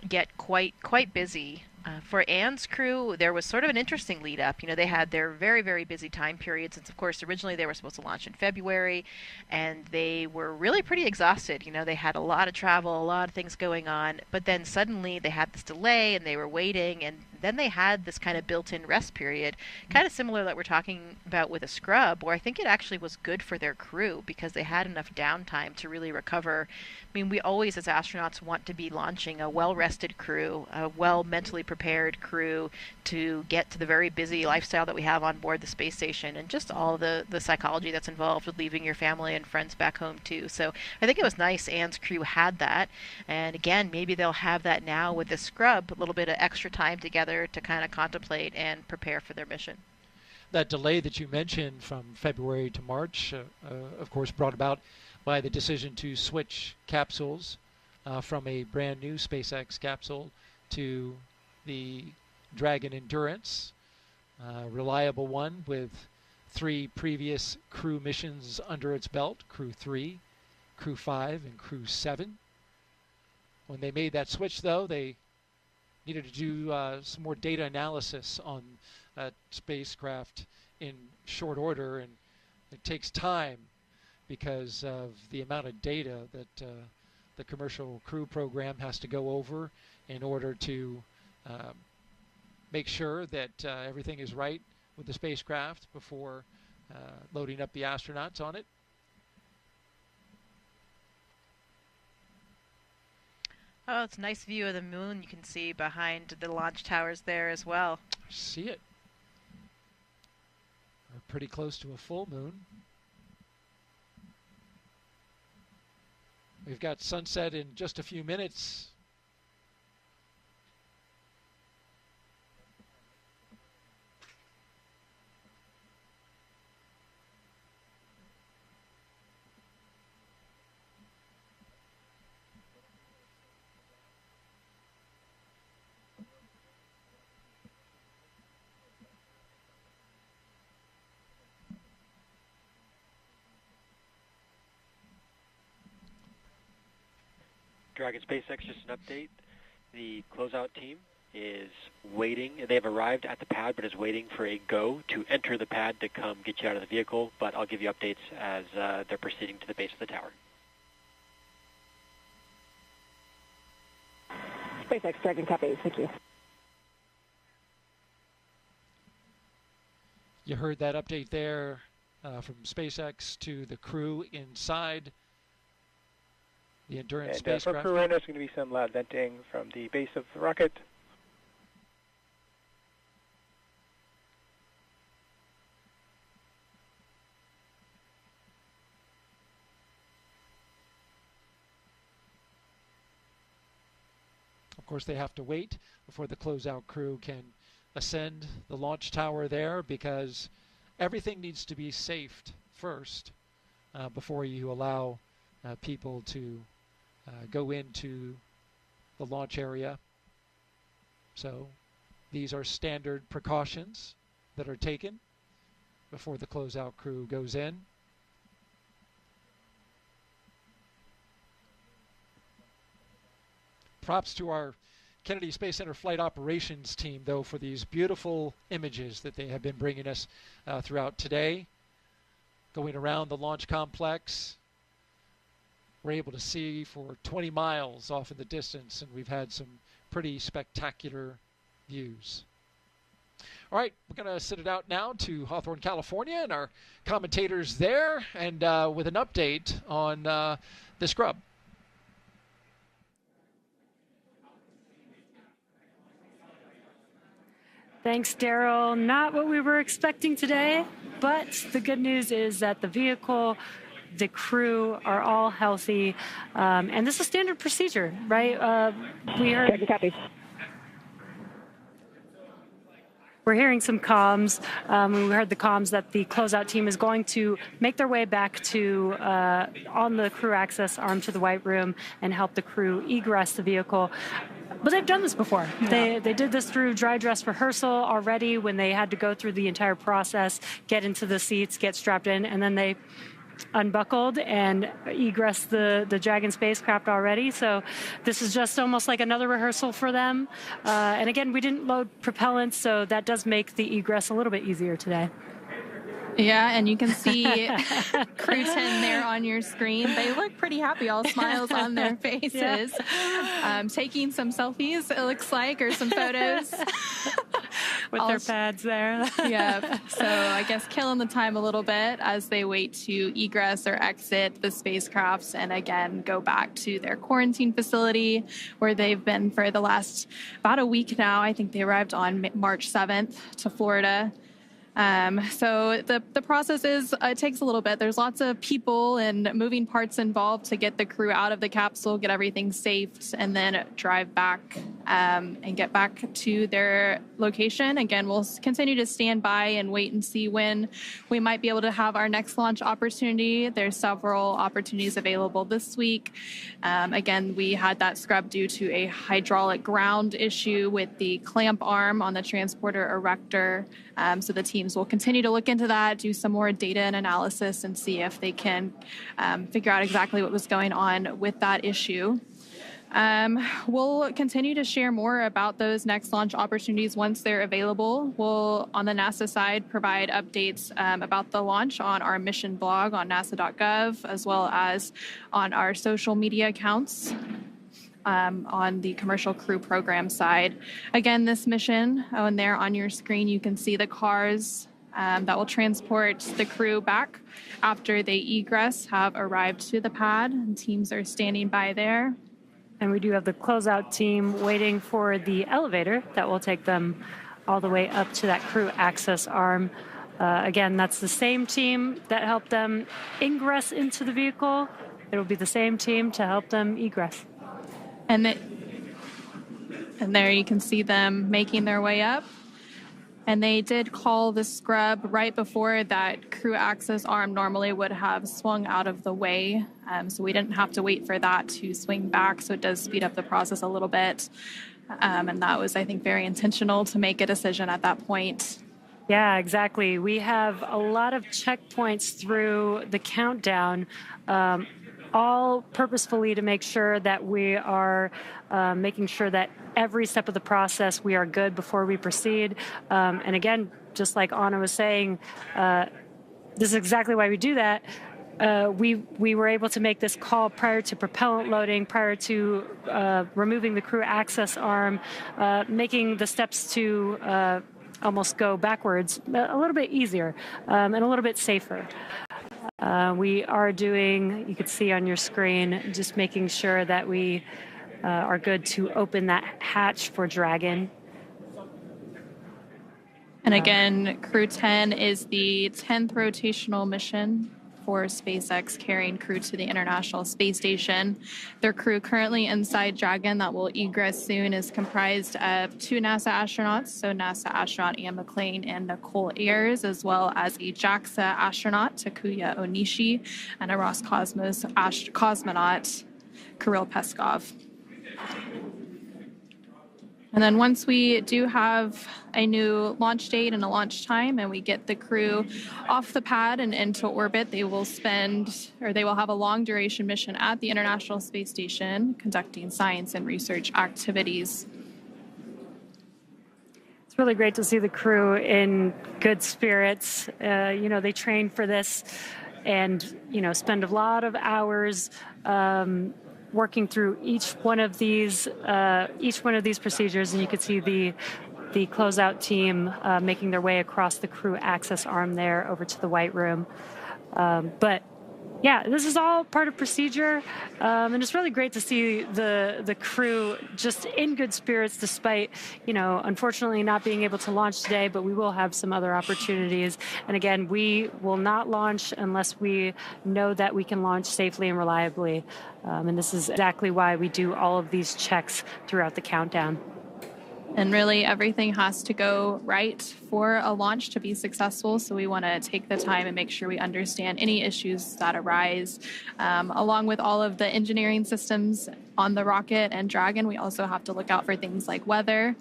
get quite busy. For Anne's crew, there was sort of an interesting lead up. You know, they had their very, very busy time period since, of course, originally they were supposed to launch in February, and they were really pretty exhausted. You know, they had a lot of travel, a lot of things going on, but then suddenly they had this delay and they were waiting, and then they had this kind of built-in rest period, kind of similar that we're talking about with a scrub, where I think it actually was good for their crew because they had enough downtime to really recover. I mean, we always, as astronauts, want to be launching a well-rested crew, a well-mentally prepared crew to get to the very busy lifestyle that we have on board the space station, and just all the psychology that's involved with leaving your family and friends back home too. So I think it was nice Anne's crew had that, and again, maybe they'll have that now with the scrub, a little bit of extra time together to kind of contemplate and prepare for their mission. That delay that you mentioned from February to March, of course, brought about by the decision to switch capsules from a brand new SpaceX capsule to the Dragon Endurance, reliable one with 3 previous crew missions under its belt, Crew 3, Crew 5, and Crew 7. When they made that switch, though, they needed to do some more data analysis on that spacecraft in short order, and it takes time because of the amount of data that the commercial crew program has to go over in order to make sure that everything is right with the spacecraft before loading up the astronauts on it. Oh, it's a nice view of the moon you can see behind the launch towers there as well. See it. We're pretty close to a full moon. We've got sunset in just a few minutes. Dragon SpaceX, just an update. The closeout team is waiting. They've arrived at the pad, but is waiting for a go to enter the pad to come get you out of the vehicle. But I'll give you updates as they're proceeding to the base of the tower. SpaceX Dragon, copy. Thank you. You heard that update there from SpaceX to the crew inside the Endurance spacecraft. For crew right now, there's going to be some loud venting from the base of the rocket. Of course, they have to wait before the closeout crew can ascend the launch tower there, because everything needs to be safed first before you allow people to go into the launch area. So these are standard precautions that are taken before the closeout crew goes in. Props to our Kennedy Space Center Flight Operations team, though, for these beautiful images that they have been bringing us throughout today. Going around the launch complex, we're able to see for 20 miles off in the distance, and we've had some pretty spectacular views. All right, we're going to send it out now to Hawthorne, California, and our commentators there, and with an update on the scrub. Thanks, Daryl. Not what we were expecting today, but the good news is that the vehicle, the crew are all healthy, and this is standard procedure, right? We're hearing some comms. We heard the comms that the closeout team is going to make their way back to on the crew access arm to the White Room and help the crew egress the vehicle. But they've done this before. Yeah. They did this through dry dress rehearsal already when they had to go through the entire process, get into the seats, get strapped in, and then they unbuckled and egressed the Dragon spacecraft already. So this is just almost like another rehearsal for them. And again, we didn't load propellants, so that does make the egress a little bit easier today. Yeah, and you can see Crew 10 there on your screen. They look pretty happy, all smiles on their faces. Yeah. Taking some selfies, it looks like, or some photos. With their pads there. Yeah, so I guess killing the time a little bit as they wait to egress or exit the spacecrafts and again go back to their quarantine facility where they've been for the last about a week now. I think they arrived on March 7th to Florida. So the process is, it takes a little bit. There's lots of people and moving parts involved to get the crew out of the capsule, get everything safe, and then drive back and get back to their location. Again, we'll continue to stand by and wait and see when we might be able to have our next launch opportunity. There's several opportunities available this week. Again, we had that scrub due to a hydraulic ground issue with the clamp arm on the transporter erector. So the teams will continue to look into that, do some more data and analysis, and see if they can figure out exactly what was going on with that issue. We'll continue to share more about those next launch opportunities once they're available. We'll, on the NASA side, provide updates about the launch on our mission blog on nasa.gov, as well as on our social media accounts. On the commercial crew program side. Again, this mission, and there on your screen, you can see the cars that will transport the crew back after they egress have arrived to the pad. And teams are standing by there. And we do have the closeout team waiting for the elevator that will take them all the way up to that crew access arm. Again, that's the same team that helped them ingress into the vehicle. It'll be the same team to help them egress. And there you can see them making their way up. And they did call the scrub right before that crew access arm normally would have swung out of the way. So we didn't have to wait for that to swing back. So it does speed up the process a little bit. And that was, I think, very intentional to make a decision at that point. Yeah, exactly. We have a lot of checkpoints through the countdown, all purposefully to make sure that we are making sure that every step of the process we are good before we proceed. And again, just like Anna was saying, this is exactly why we do that. We were able to make this call prior to propellant loading, prior to removing the crew access arm, making the steps to almost go backwards a little bit easier and a little bit safer. We are doing, you can see on your screen, just making sure that we are good to open that hatch for Dragon. And again, Crew 10 is the 10th rotational mission for SpaceX carrying crew to the International Space Station. Their crew currently inside Dragon that will egress soon is comprised of 2 NASA astronauts, so NASA astronaut Anne McClain and Nichole Ayers, as well as a JAXA astronaut, Takuya Onishi, and a Roscosmos cosmonaut, Kirill Peskov. And then once we do have a new launch date and a launch time and we get the crew off the pad and into orbit, they will have a long duration mission at the International Space Station conducting science and research activities. It's really great to see the crew in good spirits. They train for this and, spend a lot of hours working through each one of these procedures, and you can see the closeout team making their way across the crew access arm there over to the White Room. But yeah, this is all part of procedure, and it's really great to see the crew just in good spirits despite, unfortunately not being able to launch today, but we will have some other opportunities. And again, we will not launch unless we know that we can launch safely and reliably. And this is exactly why we do all of these checks throughout the countdown. And really, everything has to go right for a launch to be successful. So we want to take the time and make sure we understand any issues that arise. Along with all of the engineering systems on the rocket and Dragon, we also have to look out for things like weather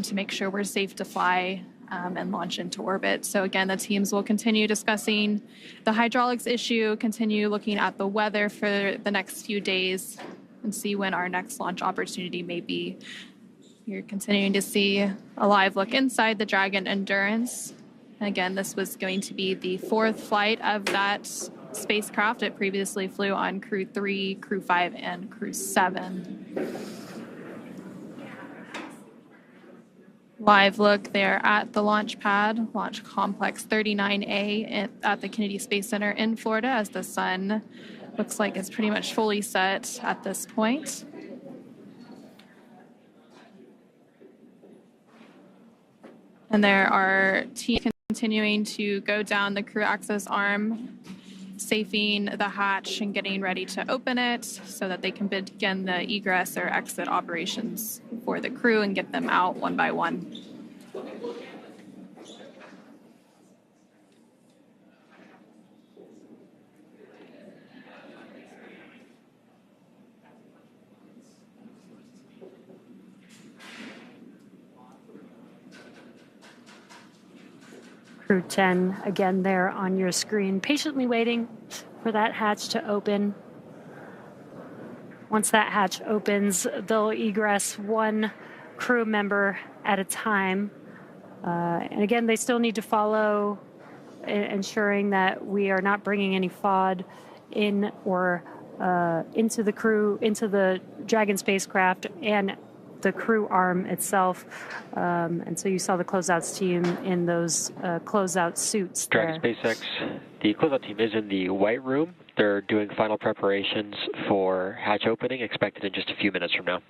to make sure we're safe to fly and launch into orbit. So again, the teams will continue discussing the hydraulics issue, continue looking at the weather for the next few days, and see when our next launch opportunity may be. You're continuing to see a live look inside the Dragon Endurance. And again, this was going to be the 4th flight of that spacecraft. It previously flew on Crew 3, Crew 5, and Crew 7. Live look there at the launch pad, Launch Complex 39A at the Kennedy Space Center in Florida, as the sun looks like it's pretty much fully set at this point. And there are teams continuing to go down the crew access arm, safing the hatch and getting ready to open it so that they can begin the egress or exit operations for the crew and get them out one by one. Crew 10, again, there on your screen, patiently waiting for that hatch to open. Once that hatch opens, they'll egress one crew member at a time. And again, they still need to follow, ensuring that we are not bringing any FOD in or into the Dragon spacecraft and the crew arm itself. And so you saw the closeouts team in those closeout suits there. Dragon SpaceX, the closeout team is in the White Room. They're doing final preparations for hatch opening, expected in just a few minutes from now.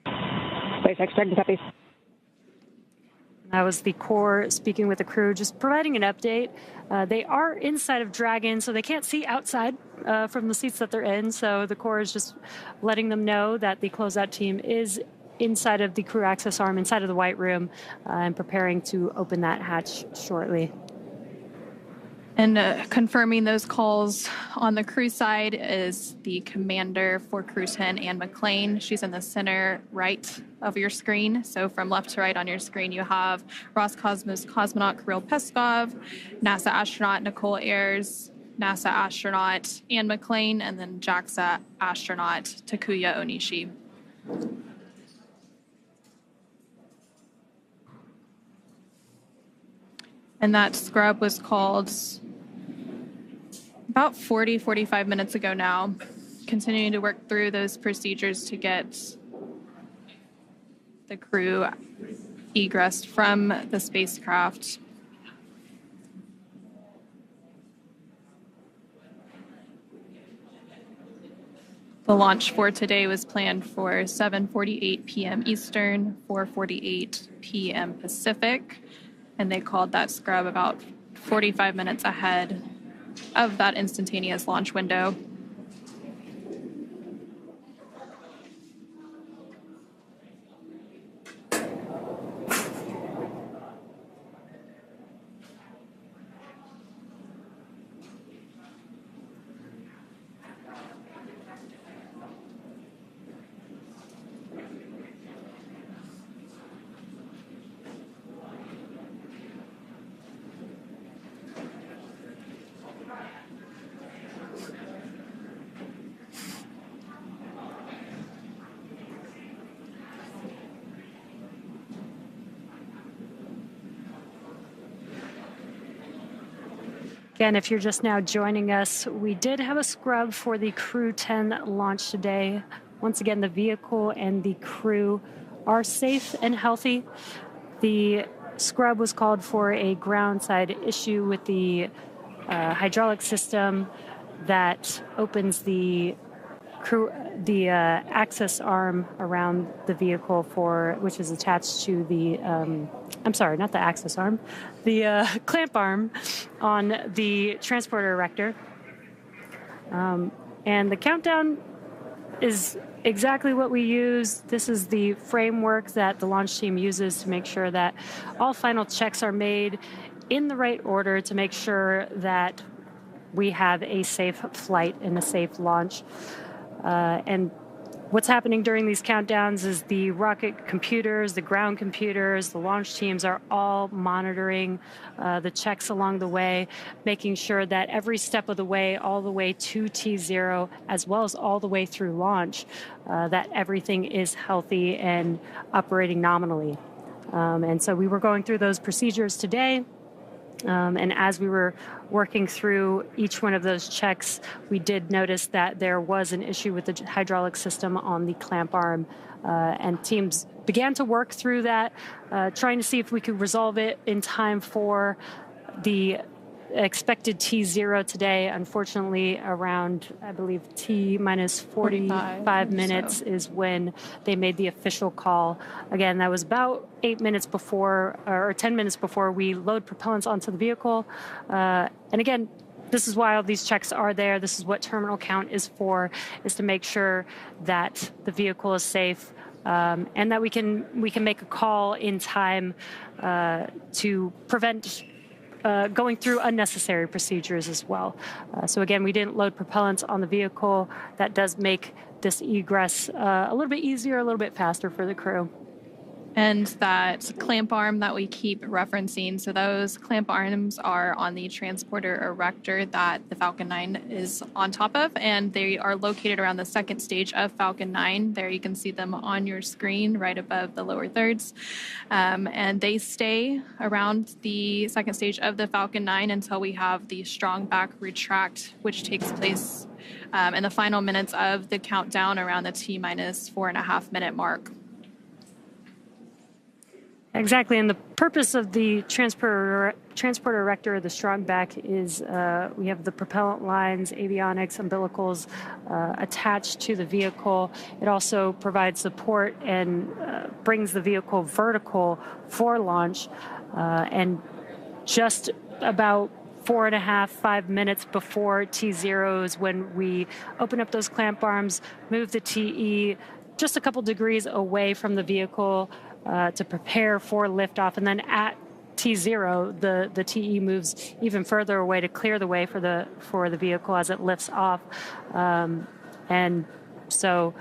SpaceX Dragon copies. That was the core speaking with the crew, just providing an update. They are inside of Dragon, so they can't see outside from the seats that they're in. So the core is just letting them know that the closeout team is inside of the crew access arm, inside of the White Room, and preparing to open that hatch shortly. And confirming those calls on the crew side is the commander for Crew 10, Anne McClain. She's in the center right of your screen. So from left to right on your screen, you have Roscosmos cosmonaut Kirill Peskov, NASA astronaut Nichole Ayers, NASA astronaut Anne McClain, and then JAXA astronaut Takuya Onishi. And that scrub was called about 45 minutes ago now, continuing to work through those procedures to get the crew egressed from the spacecraft. The launch for today was planned for 7:48 p.m. Eastern, 4:48 p.m. Pacific. And they called that scrub about 45 minutes ahead of that instantaneous launch window. Again, if you're just now joining us, we did have a scrub for the Crew 10 launch today. Once again, the vehicle and the crew are safe and healthy. The scrub was called for a ground side issue with the hydraulic system that opens the access arm around the vehicle which is attached to the I'm sorry, not the access arm, the clamp arm on the transporter erector. And the countdown is exactly what we use. This is the framework that the launch team uses to make sure that all final checks are made in the right order to make sure that we have a safe flight and a safe launch. And what's happening during these countdowns is the rocket computers, the ground computers, the launch teams are all monitoring the checks along the way, making sure that every step of the way, all the way to T0, as well as all the way through launch, that everything is healthy and operating nominally. And so we were going through those procedures today. And as we were working through each one of those checks, we did notice that there was an issue with the hydraulic system on the clamp arm. And teams began to work through that, trying to see if we could resolve it in time for the expected T0 today. Unfortunately, around, I believe, T minus 45 minutes is when they made the official call. Again, that was about 8 minutes before, or 10 minutes before we load propellants onto the vehicle. And again, this is why all these checks are there. This is what terminal count is for, is to make sure that the vehicle is safe, and that we can make a call in time to prevent going through unnecessary procedures as well. So again, we didn't load propellants on the vehicle. That does make this egress a little bit easier, a little bit faster for the crew. And that clamp arm that we keep referencing, so those clamp arms are on the transporter erector that the Falcon 9 is on top of, and they are located around the second stage of Falcon 9. There you can see them on your screen right above the lower thirds. And they stay around the second stage of the Falcon 9 until we have the strong back retract, which takes place in the final minutes of the countdown around the T-minus 4.5 minute mark. Exactly, and the purpose of the transporter erector, the strong back, is we have the propellant lines, avionics, umbilicals attached to the vehicle. It also provides support and brings the vehicle vertical for launch. And just about 4.5-5 minutes before T0 is when we open up those clamp arms, move the TE just a couple degrees away from the vehicle to prepare for liftoff, and then at T0, the TE moves even further away to clear the way for the vehicle as it lifts off. And so,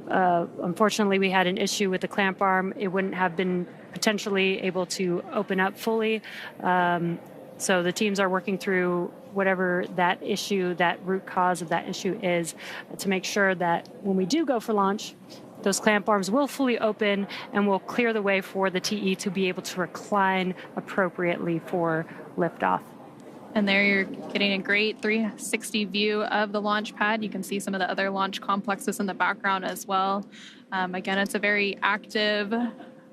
unfortunately, we had an issue with the clamp arm. It wouldn't have been potentially able to open up fully. So the teams are working through whatever that issue, that root cause of that issue is, to make sure that when we do go for launch, those clamp arms will fully open and will clear the way for the TE to be able to recline appropriately for liftoff. And there you're getting a great 360 view of the launch pad. You can see some of the other launch complexes in the background as well. Again, it's a very active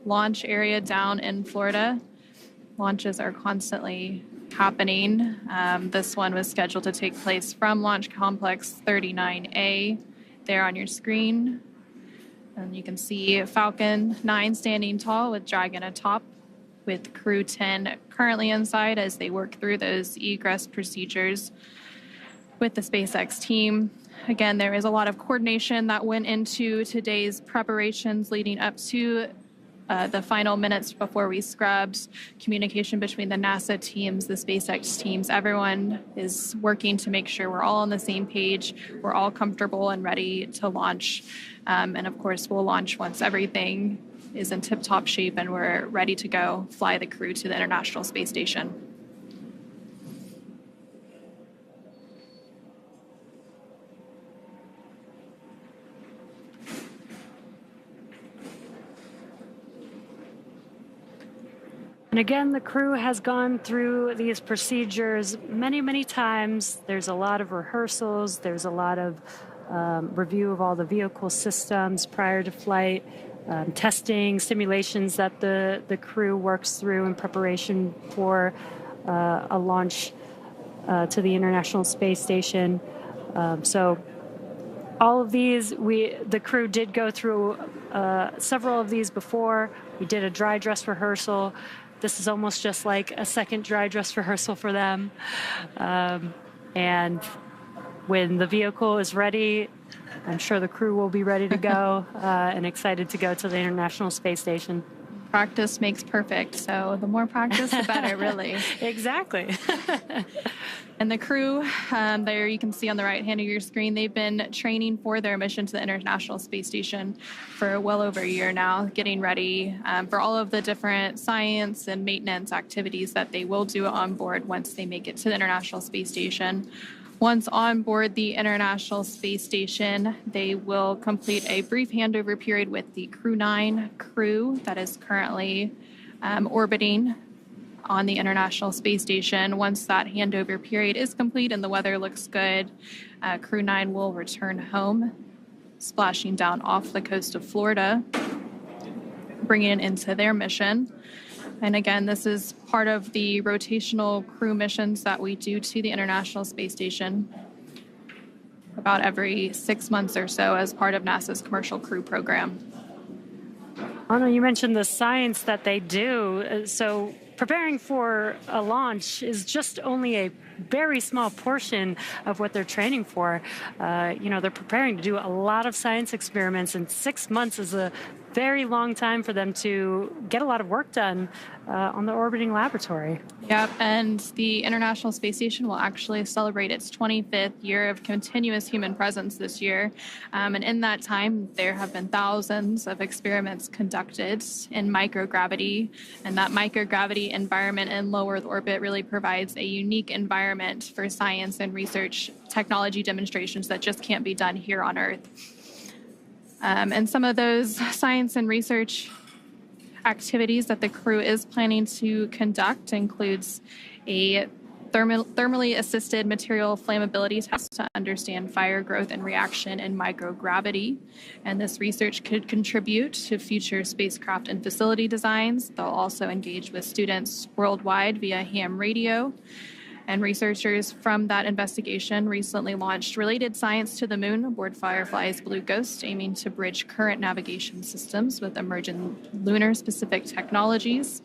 launch area down in Florida. Launches are constantly happening. This one was scheduled to take place from Launch Complex 39A there on your screen. And you can see Falcon 9 standing tall with Dragon atop, with Crew 10 currently inside as they work through those egress procedures with the SpaceX team. Again, there is a lot of coordination that went into today's preparations leading up to the final minutes before we scrubbed. Communication between the NASA teams, the SpaceX teams, everyone is working to make sure we're all on the same page, we're all comfortable and ready to launch. And of course, we'll launch once everything is in tip-top shape and we're ready to go fly the crew to the International Space Station. And again, the crew has gone through these procedures many, many times. There's a lot of rehearsals. There's a lot of review of all the vehicle systems prior to flight, testing, simulations that the crew works through in preparation for a launch to the International Space Station. So all of these, the crew did go through several of these before. We did a dry dress rehearsal. This is almost just like a second dry dress rehearsal for them. And when the vehicle is ready, I'm sure the crew will be ready to go and excited to go to the International Space Station. Practice makes perfect, so the more practice, the better, really. Exactly. And the crew, there you can see on the right hand of your screen, they've been training for their mission to the International Space Station for well over a year now, getting ready for all of the different science and maintenance activities that they will do on board once they make it to the International Space Station. Once on board the International Space Station, they will complete a brief handover period with the Crew 9 crew that is currently orbiting on the International Space Station. Once that handover period is complete and the weather looks good, Crew 9 will return home, splashing down off the coast of Florida, bringing it into their mission. And again, this is part of the rotational crew missions that we do to the International Space Station about every 6 months or so as part of NASA's Commercial Crew Program. Anna, you mentioned the science that they do. So preparing for a launch is just only a very small portion of what they're training for. They're preparing to do a lot of science experiments, and 6 months is a very long time for them to get a lot of work done on the orbiting laboratory. Yep, and the International Space Station will actually celebrate its 25th year of continuous human presence this year. And in that time, there have been thousands of experiments conducted in microgravity. And that microgravity environment in low Earth orbit really provides a unique environment for science and research technology demonstrations that just can't be done here on Earth. And some of those science and research activities that the crew is planning to conduct includes a thermally assisted material flammability test to understand fire growth and reaction in microgravity. And this research could contribute to future spacecraft and facility designs. They'll also engage with students worldwide via ham radio. And researchers from that investigation recently launched related science to the moon aboard Firefly's Blue Ghost, aiming to bridge current navigation systems with emerging lunar-specific technologies.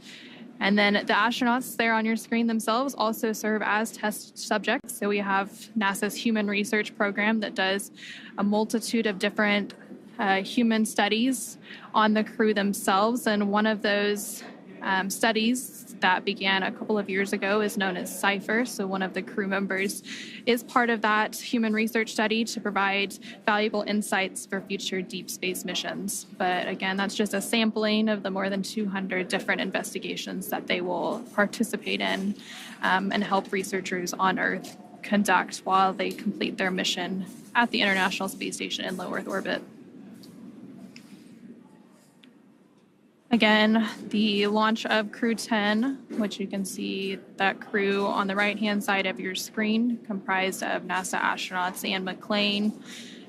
And then the astronauts there on your screen themselves also serve as test subjects. So we have NASA's Human Research Program that does a multitude of different human studies on the crew themselves. And one of those studies that began a couple of years ago is known as CIPHER. So one of the crew members is part of that human research study to provide valuable insights for future deep space missions. But again, that's just a sampling of the more than 200 different investigations that they will participate in and help researchers on Earth conduct while they complete their mission at the International Space Station in low Earth orbit. Again, the launch of Crew 10, which you can see that crew on the right-hand side of your screen, comprised of NASA astronauts Anne McClain,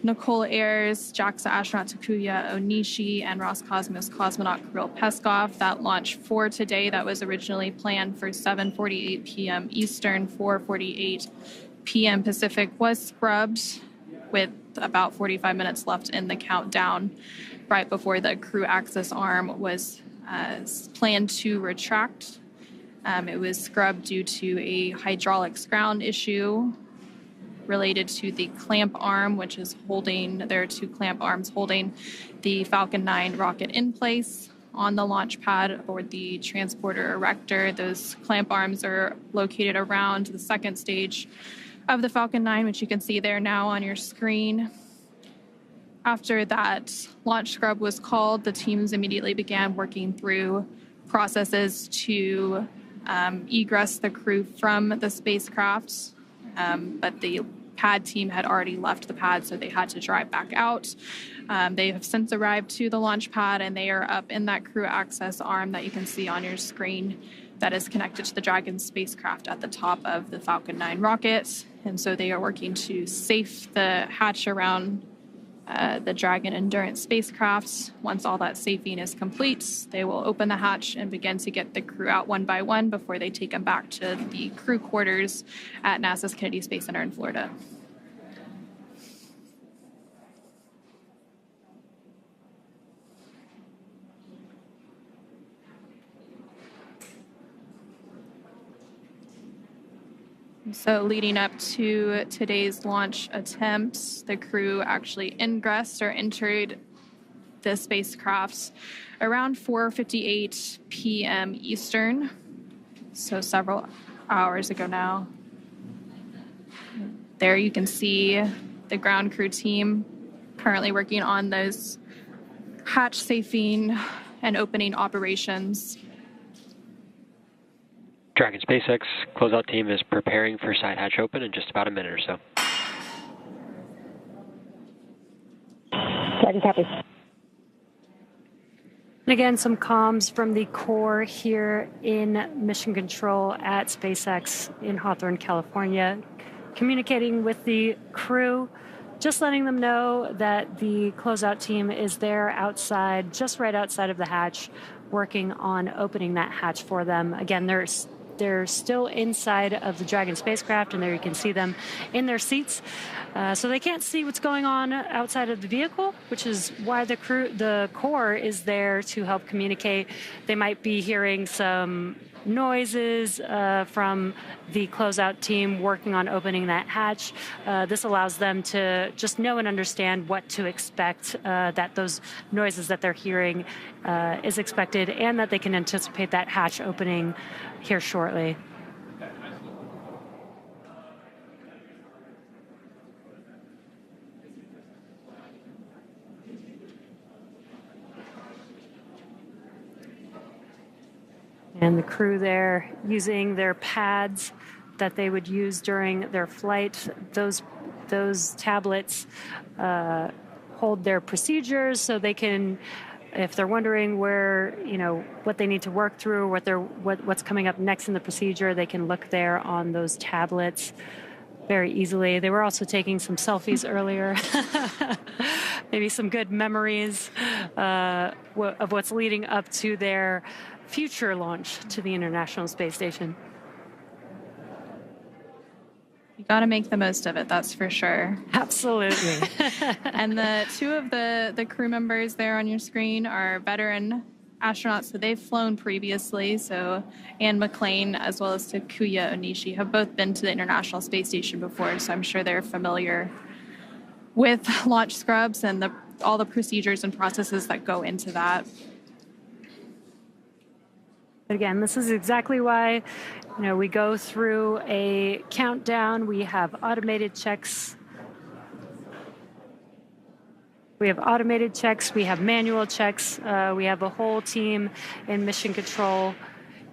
Nichole Ayers, JAXA astronaut Takuya Onishi, and Roscosmos cosmonaut Kirill Peskov. That launch for today that was originally planned for 7:48 p.m. Eastern, 4:48 p.m. Pacific was scrubbed with about 45 minutes left in the countdown, right before the crew access arm was planned to retract. It was scrubbed due to a hydraulics ground issue related to the clamp arm, which is holding, there are two clamp arms holding the Falcon 9 rocket in place on the launch pad aboard the transporter erector. Those clamp arms are located around the second stage of the Falcon 9, which you can see there now on your screen. After that launch scrub was called, the teams immediately began working through processes to egress the crew from the spacecraft, but the pad team had already left the pad, so they had to drive back out. They have since arrived to the launch pad, and they are up in that crew access arm that you can see on your screen that is connected to the Dragon spacecraft at the top of the Falcon 9 rocket. And so they are working to safe the hatch around the Dragon Endurance spacecraft. Once all that safing is complete, they will open the hatch and begin to get the crew out one by one before they take them back to the crew quarters at NASA's Kennedy Space Center in Florida. So leading up to today's launch attempts, the crew actually ingressed or entered the spacecraft around 4:58 p.m. Eastern, so several hours ago now. There you can see the ground crew team currently working on those hatch safing and opening operations. Dragon SpaceX closeout team is preparing for side hatch open in just about a minute or so. Dragon copy. And again, some comms from the core here in Mission Control at SpaceX in Hawthorne, California, communicating with the crew, just letting them know that the closeout team is there outside, just right outside of the hatch, working on opening that hatch for them. Again, they're still inside of the Dragon spacecraft, and there you can see them in their seats. So they can't see what's going on outside of the vehicle, which is why the core is there to help communicate. They might be hearing some noises from the closeout team working on opening that hatch. This allows them to just know and understand what to expect, that those noises that they're hearing is expected, and that they can anticipate that hatch opening here shortly. And the crew there using their pads that they would use during their flight. Those tablets hold their procedures, so they can, if they're wondering where, what they need to work through, what's coming up next in the procedure, they can look there on those tablets very easily. They were also taking some selfies earlier. Maybe some good memories of what's leading up to their future launch to the International Space Station. You got to make the most of it, that's for sure. Absolutely. And the two of the crew members there on your screen are veteran astronauts that they've flown previously. So Anne McClain as well as Takuya Onishi have both been to the International Space Station before, so I'm sure they're familiar with launch scrubs and all the procedures and processes that go into that. Again, this is exactly why, we go through a countdown. We have automated checks. We have automated checks. We have manual checks. We have a whole team in mission control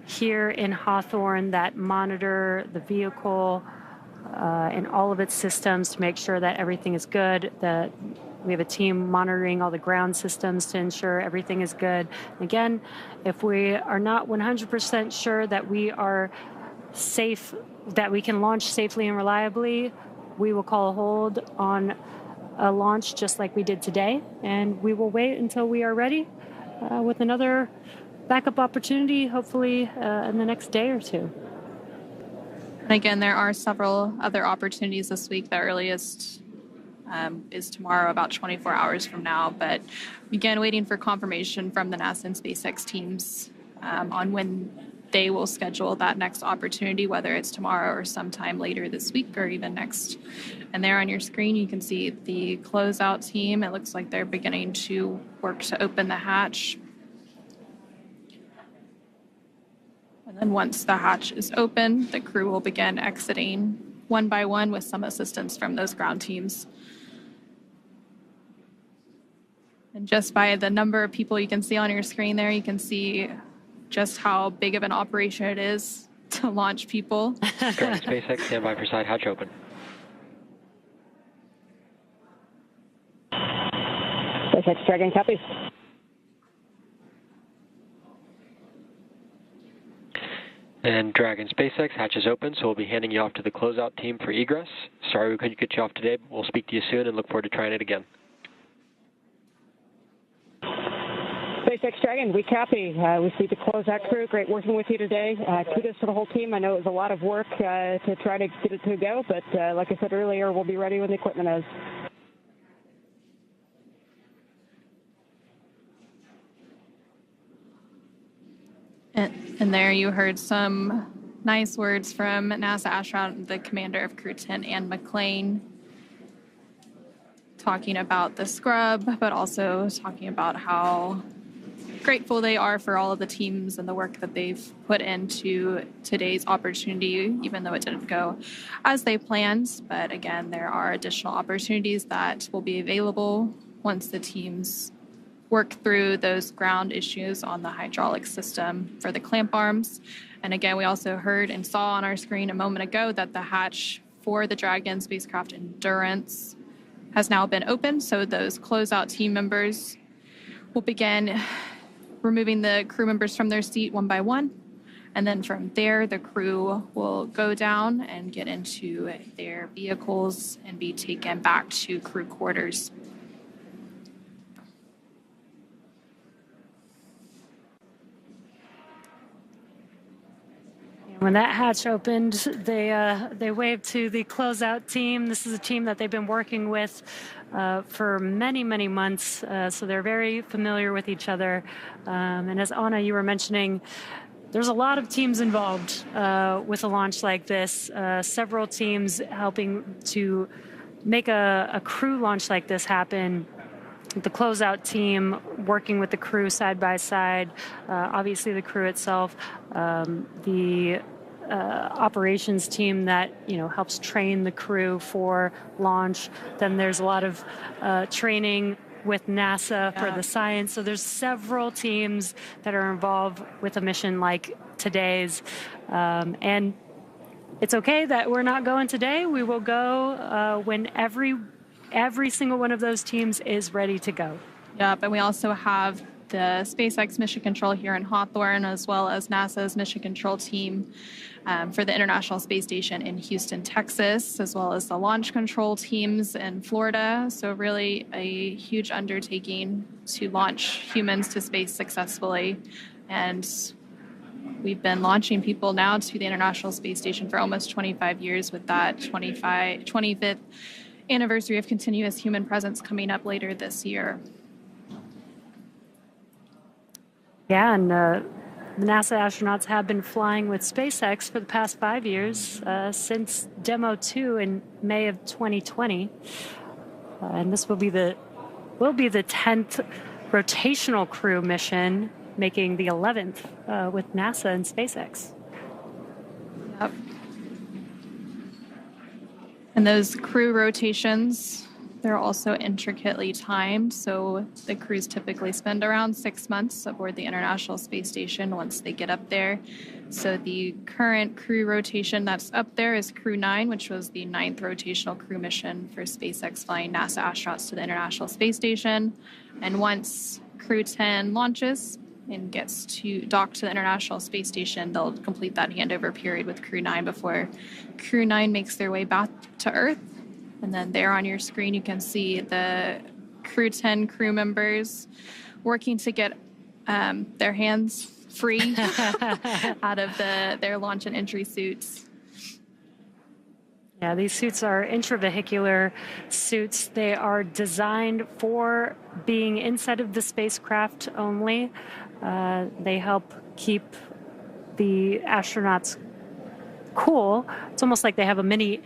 here in Hawthorne that monitor the vehicle and all of its systems to make sure that everything is good. We have a team monitoring all the ground systems to ensure everything is good. Again, if we are not 100% sure that we are safe, that we can launch safely and reliably, we will call a hold on a launch just like we did today, and we will wait until we are ready with another backup opportunity, hopefully in the next day or two. And again, there are several other opportunities this week. The earliest is tomorrow, about 24 hours from now. But again, waiting for confirmation from the NASA and SpaceX teams on when they will schedule that next opportunity, whether it's tomorrow or sometime later this week or even next. And there on your screen, you can see the closeout team. It looks like they're beginning to work to open the hatch. And then once the hatch is open, the crew will begin exiting one by one with some assistance from those ground teams. And just by the number of people you can see on your screen there, you can see just how big of an operation it is to launch people. Dragon SpaceX, stand by for side hatch open. SpaceX Dragon, copy. And Dragon SpaceX, hatch is open, so we'll be handing you off to the closeout team for egress. Sorry we couldn't get you off today, but we'll speak to you soon and look forward to trying it again. SpaceX Dragon, we copy. We see the closeout crew. Great working with you today. Kudos to the whole team. I know it was a lot of work to try to get it to go, but like I said earlier, we'll be ready when the equipment is. And there you heard some nice words from NASA astronaut, the commander of Crew 10, Anne McClain, talking about the scrub, but also talking about how grateful they are for all of the teams and the work that they've put into today's opportunity, even though it didn't go as they planned. But again, there are additional opportunities that will be available once the teams work through those ground issues on the hydraulic system for the clamp arms. And again, we also heard and saw on our screen a moment ago that the hatch for the Dragon spacecraft Endurance has now been opened. So those closeout team members will begin removing the crew members from their seat one by one. And then from there, the crew will go down and get into their vehicles and be taken back to crew quarters. When that hatch opened, they waved to the closeout team. This is a team that they've been working with for many, many months, so they're very familiar with each other. And as Anna, you were mentioning, there's a lot of teams involved with a launch like this. Several teams helping to make a crew launch like this happen. The closeout team working with the crew side by side, obviously the crew itself, the operations team that helps train the crew for launch. Then there's a lot of training with NASA for the science. So there's several teams that are involved with a mission like today's, and it's okay that we're not going today. We will go when every single one of those teams is ready to go. Yeah, but we also have the SpaceX Mission Control here in Hawthorne, as well as NASA's Mission Control team for the International Space Station in Houston, Texas, as well as the launch control teams in Florida. So really a huge undertaking to launch humans to space successfully. And we've been launching people now to the International Space Station for almost 25 years, with that 25th anniversary of continuous human presence coming up later this year. Yeah, and the NASA astronauts have been flying with SpaceX for the past 5 years, since Demo 2 in May of 2020. And this will be the 10th rotational crew mission, making the 11th with NASA and SpaceX. Yep. And those crew rotations, they're also intricately timed. So the crews typically spend around 6 months aboard the International Space Station once they get up there. So the current crew rotation that's up there is Crew 9, which was the 9th rotational crew mission for SpaceX flying NASA astronauts to the International Space Station. And once Crew 10 launches and gets to dock to the International Space Station, they'll complete that handover period with Crew 9 before Crew 9 makes their way back to Earth. And then there on your screen, you can see the Crew 10 crew members working to get their hands free out of their launch and entry suits. Yeah, these suits are intravehicular suits. They are designed for being inside of the spacecraft only. They help keep the astronauts cool. It's almost like they have a mini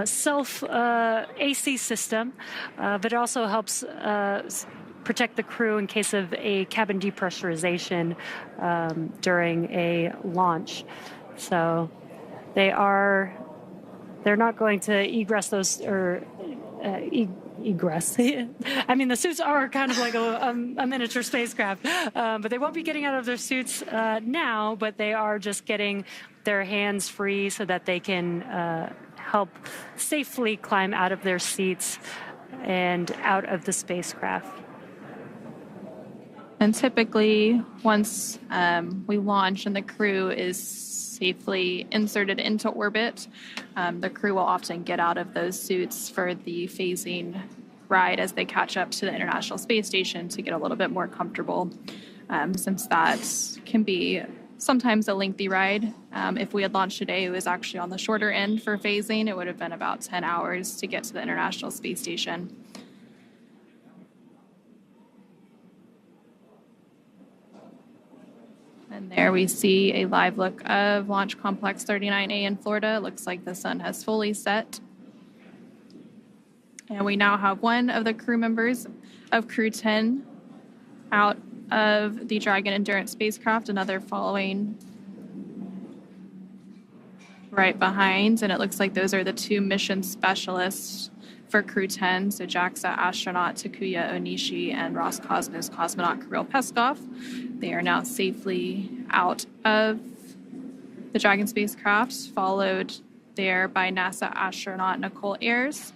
self AC system, but it also helps protect the crew in case of a cabin depressurization during a launch. So they're not going to egress those, or egress. I mean, the suits are kind of like a miniature spacecraft, but they won't be getting out of their suits now, but they are just getting their hands free so that they can help safely climb out of their seats and out of the spacecraft. And typically, once we launch and the crew is safely inserted into orbit, the crew will often get out of those suits for the phasing ride as they catch up to the International Space Station to get a little bit more comfortable, since that can be sometimes a lengthy ride. If we had launched today, it was actually on the shorter end for phasing. It would have been about 10 hours to get to the International Space Station. And there we see a live look of Launch Complex 39A in Florida. It looks like the sun has fully set. And we now have one of the crew members of Crew 10 out of the Dragon Endurance spacecraft, another following right behind. And it looks like those are the two mission specialists for Crew 10, so JAXA astronaut Takuya Onishi and Roscosmos cosmonaut Kirill Peskov. They are now safely out of the Dragon spacecraft, followed there by NASA astronaut Nichole Ayers.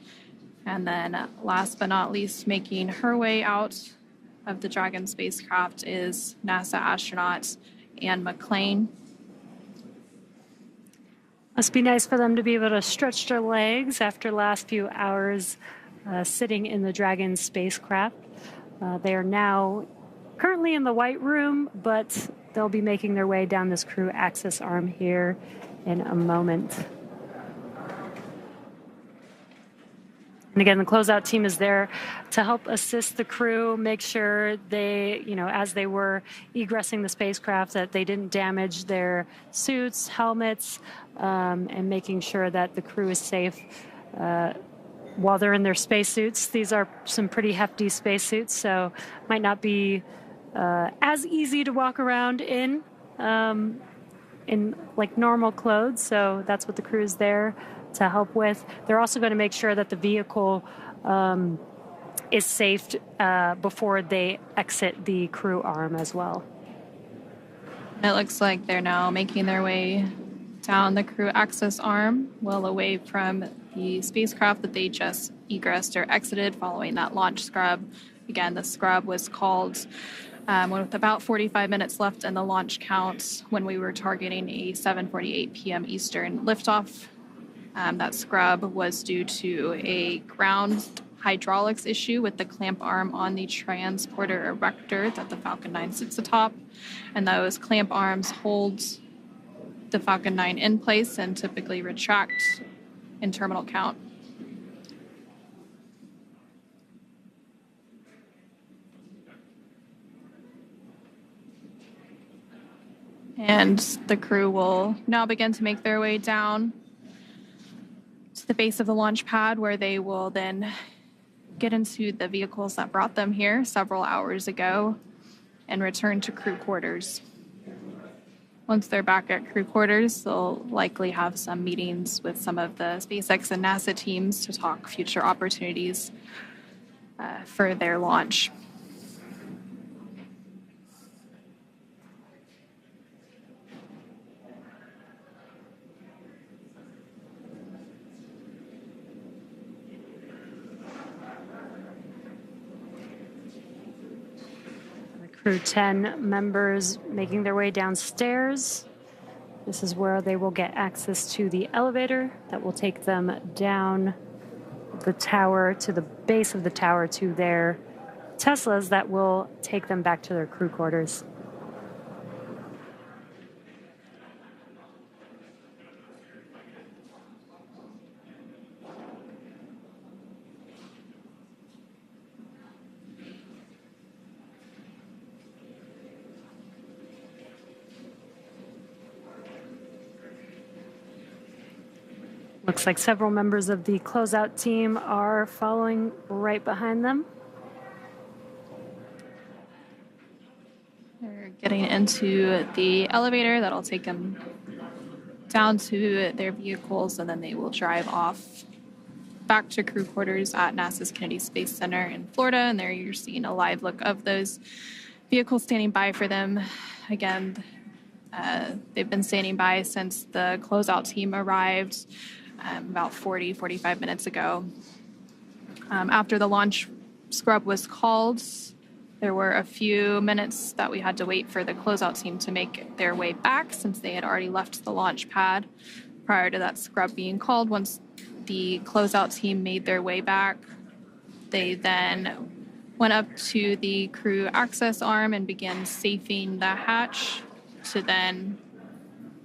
And then last but not least, making her way out of the Dragon spacecraft is NASA astronaut Anne McClain. Must be nice for them to be able to stretch their legs after the last few hours sitting in the Dragon spacecraft. They are now currently in the White Room, but they'll be making their way down this crew access arm here in a moment. And again, the closeout team is there to help assist the crew, make sure they, as they were egressing the spacecraft, that they didn't damage their suits, helmets, and making sure that the crew is safe while they're in their spacesuits. These are some pretty hefty spacesuits, so might not be as easy to walk around in like normal clothes. So that's what the crew is there to help with. They're also going to make sure that the vehicle is safe before they exit the crew arm as well. It looks like they're now making their way down the crew access arm, well away from the spacecraft that they just egressed or exited following that launch scrub. Again, the scrub was called with about 45 minutes left in the launch count when we were targeting a 7:48 p.m. Eastern liftoff. That scrub was due to a ground hydraulics issue with the clamp arm on the transporter erector that the Falcon 9 sits atop. And those clamp arms hold the Falcon 9 in place and typically retract in terminal count. And the crew will now begin to make their way down to the base of the launch pad, where they will then get into the vehicles that brought them here several hours ago and return to crew quarters. Once they're back at crew quarters, they'll likely have some meetings with some of the SpaceX and NASA teams to talk future opportunities for their launch. Crew 10 members making their way downstairs. This is where they will get access to the elevator that will take them down the tower to the base of the tower to their Teslas that will take them back to their crew quarters. Looks like several members of the closeout team are following right behind them. They're getting into the elevator that'll take them down to their vehicles, and then they will drive off back to crew quarters at NASA's Kennedy Space Center in Florida. And there you're seeing a live look of those vehicles standing by for them. Again, they've been standing by since the closeout team arrived about 45 minutes ago. After the launch scrub was called, there were a few minutes that we had to wait for the closeout team to make their way back, since they had already left the launch pad prior to that scrub being called. Once the closeout team made their way back, they then went up to the crew access arm and began safing the hatch to then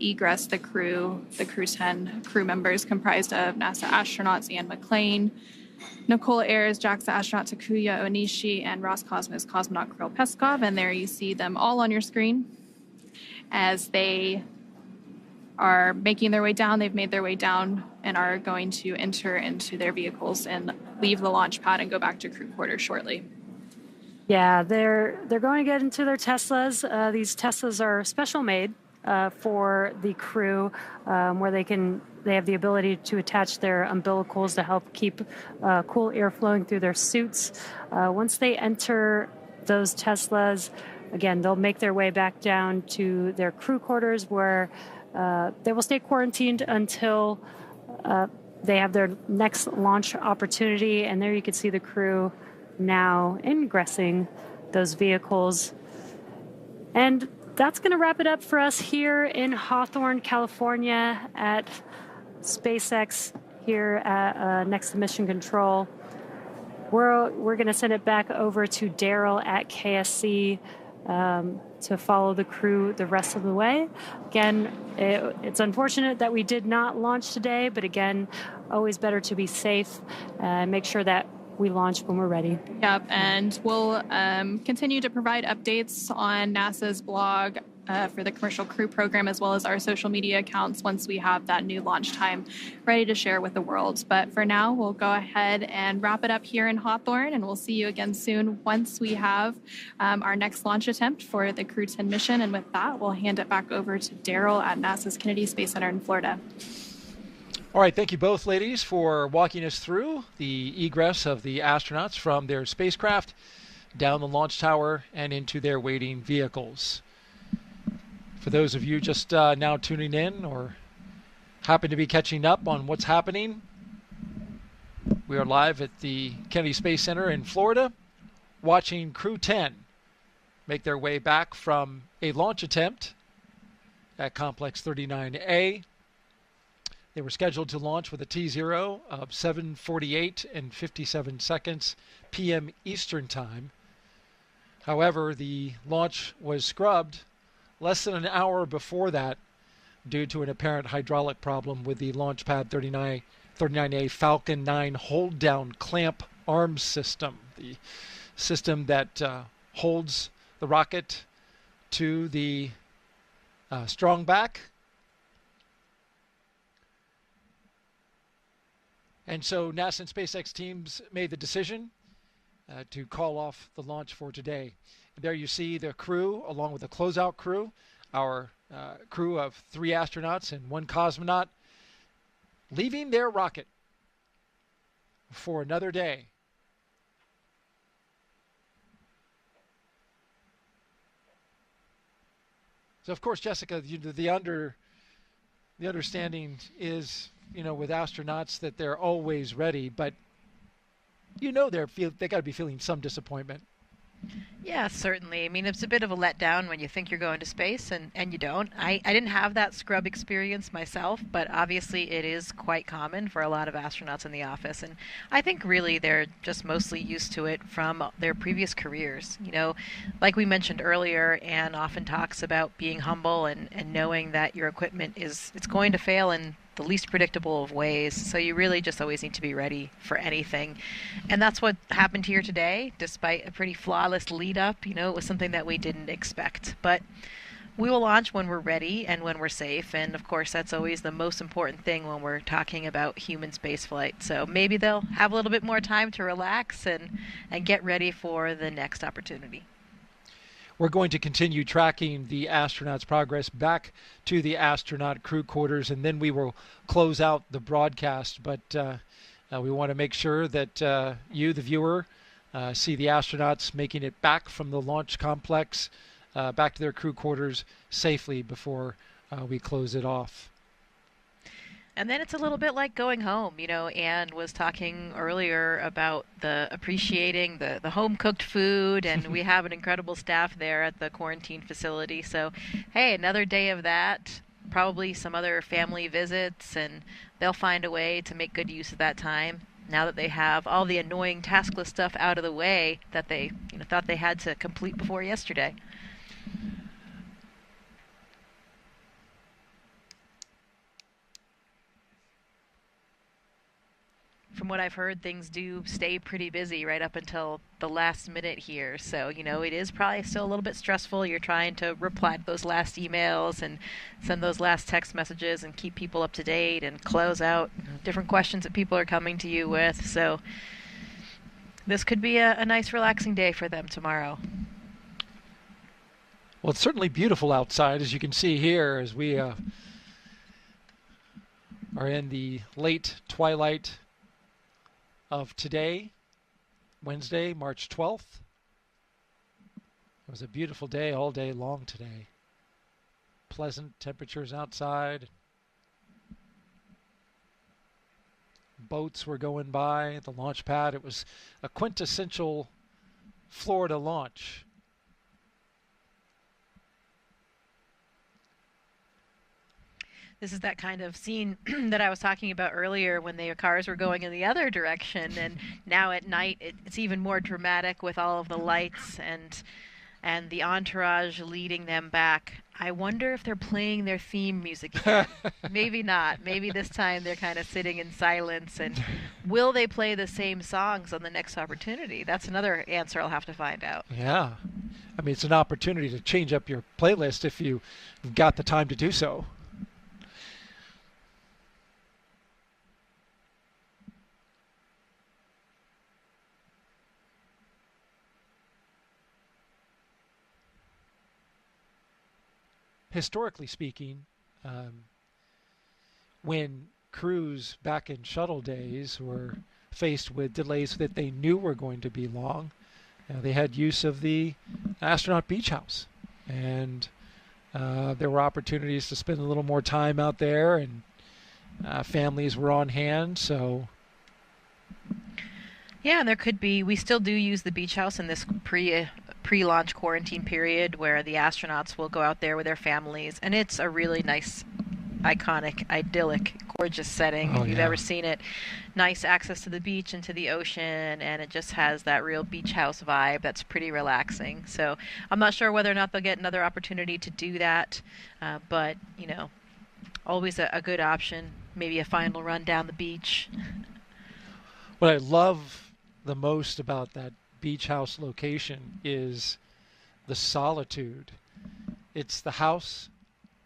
egress the crew 10 crew members comprised of NASA astronauts Anne McClain, Nichole Ayers, JAXA astronaut Takuya Onishi, and Roscosmos cosmonaut Kirill Peskov. And there you see them all on your screen as they are making their way down. They've made their way down and are going to enter into their vehicles and leave the launch pad and go back to crew quarters shortly. Yeah, they're going to get into their Teslas. These Teslas are special made for the crew, where they have the ability to attach their umbilicals to help keep cool air flowing through their suits. Once they enter those Teslas, again, they'll make their way back down to their crew quarters, where they will stay quarantined until they have their next launch opportunity. And there you can see the crew now ingressing those vehicles. And that's going to wrap it up for us here in Hawthorne, California at SpaceX here at, next to Mission Control. We're going to send it back over to Daryl at KSC to follow the crew the rest of the way. Again, it's unfortunate that we did not launch today, but again, always better to be safe and make sure that we launch when we're ready. Yep, and we'll continue to provide updates on NASA's blog for the commercial crew program, as well as our social media accounts once we have that new launch time ready to share with the world. But for now, we'll go ahead and wrap it up here in Hawthorne, and we'll see you again soon once we have our next launch attempt for the Crew 10 mission. And with that, we'll hand it back over to Daryl at NASA's Kennedy Space Center in Florida. All right, thank you both, ladies, for walking us through the egress of the astronauts from their spacecraft down the launch tower and into their waiting vehicles. For those of you just now tuning in or happen to be catching up on what's happening, we are live at the Kennedy Space Center in Florida, watching Crew 10 make their way back from a launch attempt at Complex 39A. They were scheduled to launch with a T0 of 7:48 and 57 seconds p.m. Eastern Time. However, the launch was scrubbed less than an hour before that due to an apparent hydraulic problem with the Launch Pad 39A Falcon 9 hold-down clamp arm system, the system that holds the rocket to the strong back. And so NASA and SpaceX teams made the decision to call off the launch for today. And there you see the crew, along with the closeout crew, our crew of 3 astronauts and 1 cosmonaut, leaving their rocket for another day. So, of course, Jessica, the understanding is, with astronauts that they're always ready, but they got to be feeling some disappointment. Yeah, certainly. I mean, it's a bit of a letdown when you think you're going to space and you don't. I didn't have that scrub experience myself, but obviously it is quite common for a lot of astronauts in the office. And I think really they're just mostly used to it from their previous careers. Like we mentioned earlier, Anne often talks about being humble and knowing that your equipment it's going to fail in the least predictable of ways, so you really just always need to be ready for anything. And that's what happened here today, despite a pretty flawless lead up. It was something that we didn't expect. But we will launch when we're ready and when we're safe, and of course that's always the most important thing when we're talking about human spaceflight. So maybe they'll have a little bit more time to relax and get ready for the next opportunity. We're going to continue tracking the astronauts' progress back to the astronaut crew quarters, and then we will close out the broadcast. But we want to make sure that you, the viewer, see the astronauts making it back from the launch complex back to their crew quarters safely before we close it off. And then it's a little bit like going home. Anne was talking earlier about appreciating the home-cooked food, and we have an incredible staff there at the quarantine facility. So, hey, another day of that, probably some other family visits, and they'll find a way to make good use of that time now that they have all the annoying taskless stuff out of the way that they thought they had to complete before yesterday. From what I've heard, things do stay pretty busy right up until the last minute here. So, it is probably still a little bit stressful. You're trying to reply to those last emails and send those last text messages and keep people up to date and close out different questions that people are coming to you with. So this could be a nice relaxing day for them tomorrow. Well, it's certainly beautiful outside, as you can see here, as we are in the late twilight of today, Wednesday, March 12th. It was a beautiful day all day long today. Pleasant temperatures outside. Boats were going by the launch pad. It was a quintessential Florida launch. This is that kind of scene that I was talking about earlier when the cars were going in the other direction, and now at night it's even more dramatic with all of the lights. And and the entourage leading them back. I wonder if they're playing their theme music again. Maybe not. Maybe this time they're kind of sitting in silence. And will they play the same songs on the next opportunity? That's another answer I'll have to find out. Yeah. I mean, it's an opportunity to change up your playlist if you've got the time to do so. Historically speaking, when crews back in shuttle days were faced with delays that they knew were going to be long, they had use of the astronaut beach house. And there were opportunities to spend a little more time out there, and families were on hand. So yeah, and there could be, we still do use the beach house in this pre-launch quarantine period where the astronauts will go out there with their families, and it's a really nice, iconic, idyllic, gorgeous setting if you've ever seen it. Nice access to the beach and to the ocean, and it just has that real beach house vibe that's pretty relaxing. So I'm not sure whether or not they'll get another opportunity to do that, but you know, always a good option. Maybe a final run down the beach. What I love the most about that beach house location is the solitude. It's the house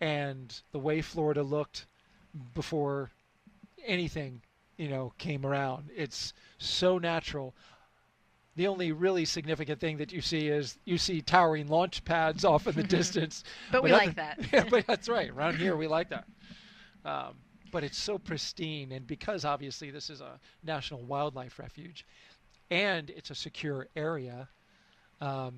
and the way Florida looked before anything, came around. It's so natural. The only really significant thing that you see towering launch pads off in the distance. But we like that. Yeah, but that's right. Around here, we like that. But it's so pristine, and because obviously this is a national wildlife refuge, and it's a secure area, there's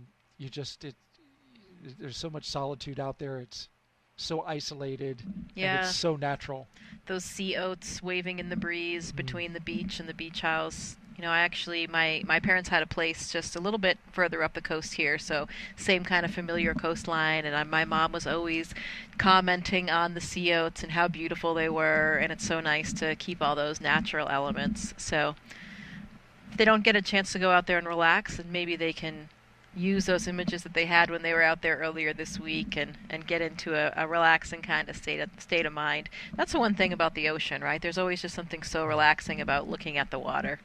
so much solitude out there. It's so isolated, and it's so natural. Those sea oats waving in the breeze between the beach and the beach house. My parents had a place just a little bit further up the coast here, so same kind of familiar coastline, and my mom was always commenting on the sea oats and how beautiful they were, and it's so nice to keep all those natural elements. So if they don't get a chance to go out there and relax, and maybe they can use those images that they had when they were out there earlier this week and get into a relaxing kind of state of mind. That's the one thing about the ocean, right? There's always just something so relaxing about looking at the water.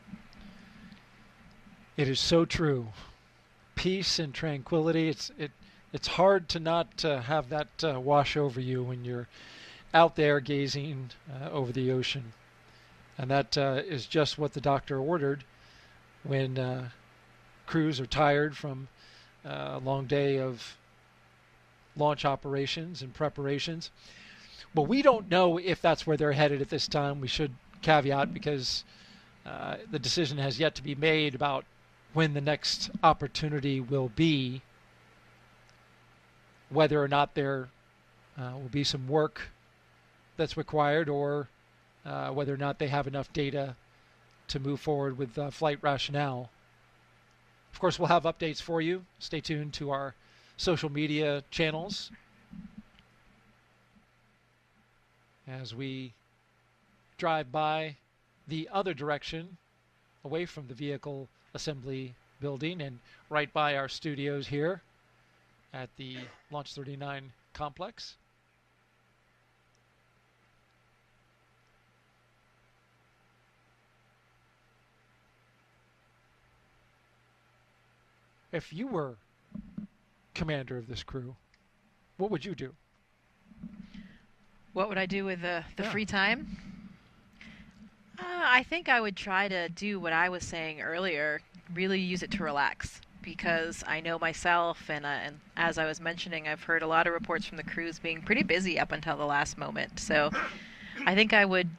It is so true. Peace and tranquility. It's hard to not have that wash over you when you're out there gazing over the ocean. And that is just what the doctor ordered when crews are tired from a long day of launch operations and preparations. But we don't know if that's where they're headed at this time. We should caveat, because the decision has yet to be made about when the next opportunity will be, whether or not there will be some work that's required, or whether or not they have enough data to move forward with flight rationale. Of course, we'll have updates for you. Stay tuned to our social media channels as we drive by the other direction, away from the vehicle assembly building and right by our studios here at the Launch 39 complex. If you were commander of this crew, what would you do? What would I do with the free time? I think I would try to do what I was saying earlier, really use it to relax, because I know myself, and as I was mentioning, I've heard a lot of reports from the crews being pretty busy up until the last moment. So I think I would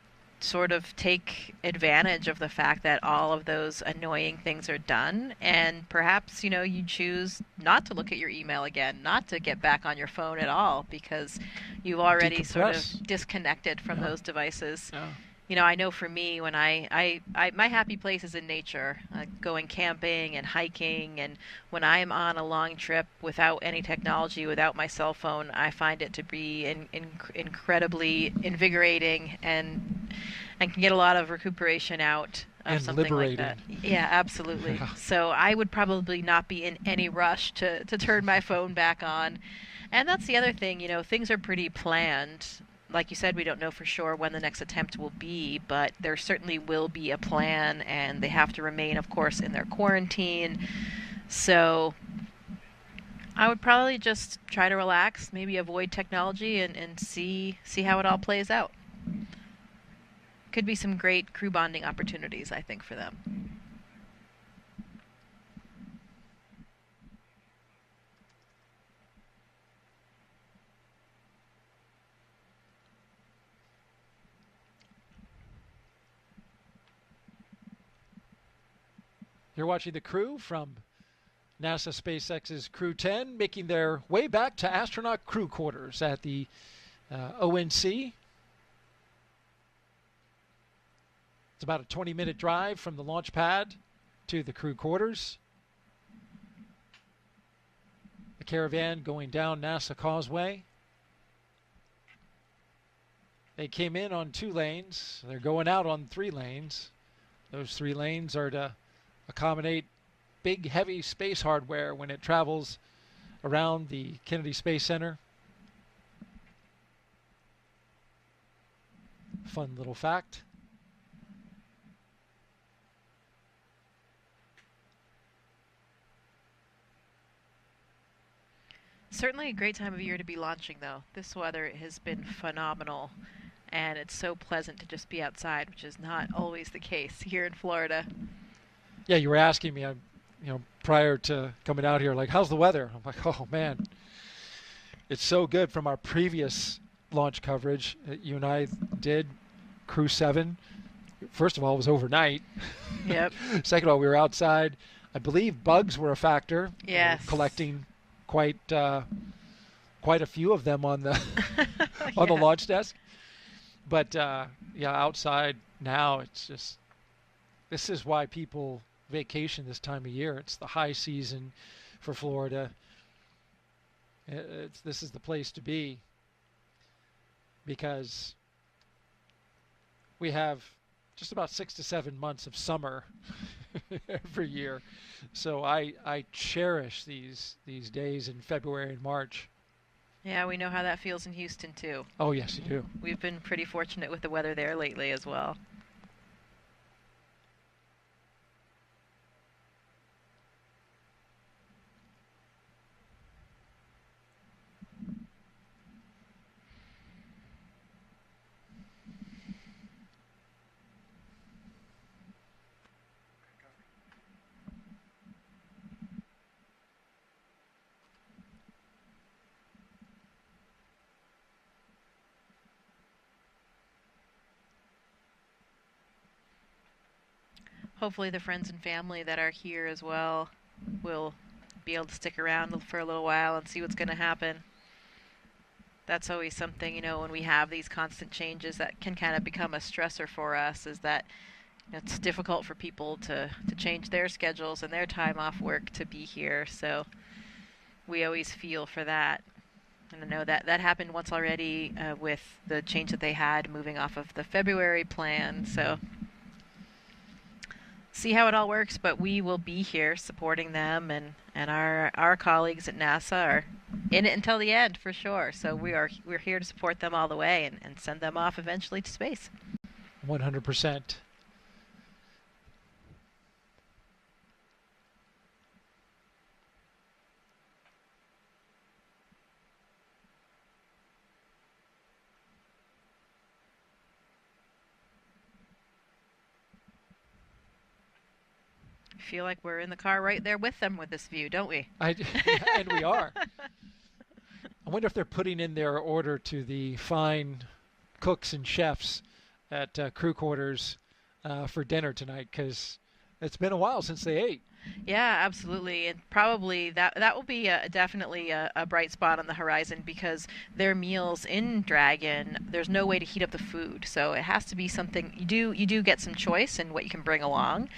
sort of take advantage of the fact that all of those annoying things are done, and perhaps you choose not to look at your email again, not to get back on your phone at all, because you've already sort of disconnected from those devices. I know for me, when my happy place is in nature, going camping and hiking, and when I'm on a long trip without any technology, without my cell phone, I find it to be incredibly invigorating and can get a lot of recuperation out of and something liberating. like that. Yeah, absolutely. So I would probably not be in any rush to turn my phone back on. And that's the other thing, you know, things are pretty planned. Like you said, we don't know for sure when the next attempt will be, but there certainly will be a plan, and they have to remain, of course, in their quarantine. So I would probably just try to relax, maybe avoid technology, and see how it all plays out. Could be some great crew bonding opportunities, I think, for them. You're watching the crew from NASA SpaceX's Crew 10 making their way back to astronaut crew quarters at the ONC. It's about a 20-minute drive from the launch pad to the crew quarters. The caravan going down NASA Causeway. They came in on 2 lanes. They're going out on 3 lanes. Those 3 lanes are to accommodate big, heavy space hardware when it travels around the Kennedy Space Center. Fun little fact. Certainly a great time of year to be launching, though. This weather has been phenomenal, and it's so pleasant to just be outside, which is not always the case here in Florida. Yeah, you were asking me, prior to coming out here, like, how's the weather? I'm like, oh man, it's so good from our previous launch coverage that you and I did, Crew 7. First of all, it was overnight. Yep. Second of all, we were outside. I believe bugs were a factor. Yes. We were collecting quite a few of them on the on the launch desk. But outside now, it's just, this is why people vacation this time of year. It's the high season for Florida. This is the place to be, because we have just about 6 to 7 months of summer every year. So I cherish these days in February and March. Yeah, we know how that feels in Houston too. Oh yes, you do. We've been pretty fortunate with the weather there lately as well. Hopefully the friends and family that are here as well will be able to stick around for a little while and see what's going to happen. That's always something, when we have these constant changes that can kind of become a stressor for us, is that it's difficult for people to change their schedules and their time off work to be here. So we always feel for that. And I know that happened once already with the change that they had moving off of the February plan. So see how it all works, but we will be here supporting them, and our colleagues at NASA are in it until the end for sure. So we're here to support them all the way and send them off eventually to space. 100%. Feel like we're in the car right there with them with this view, don't we? And we are. I wonder if they're putting in their order to the fine cooks and chefs at crew quarters for dinner tonight, because it's been a while since they ate. Yeah, absolutely. And probably that will be definitely a bright spot on the horizon, because their meals in Dragon, there's no way to heat up the food. So it has to be something, you do get some choice in what you can bring along.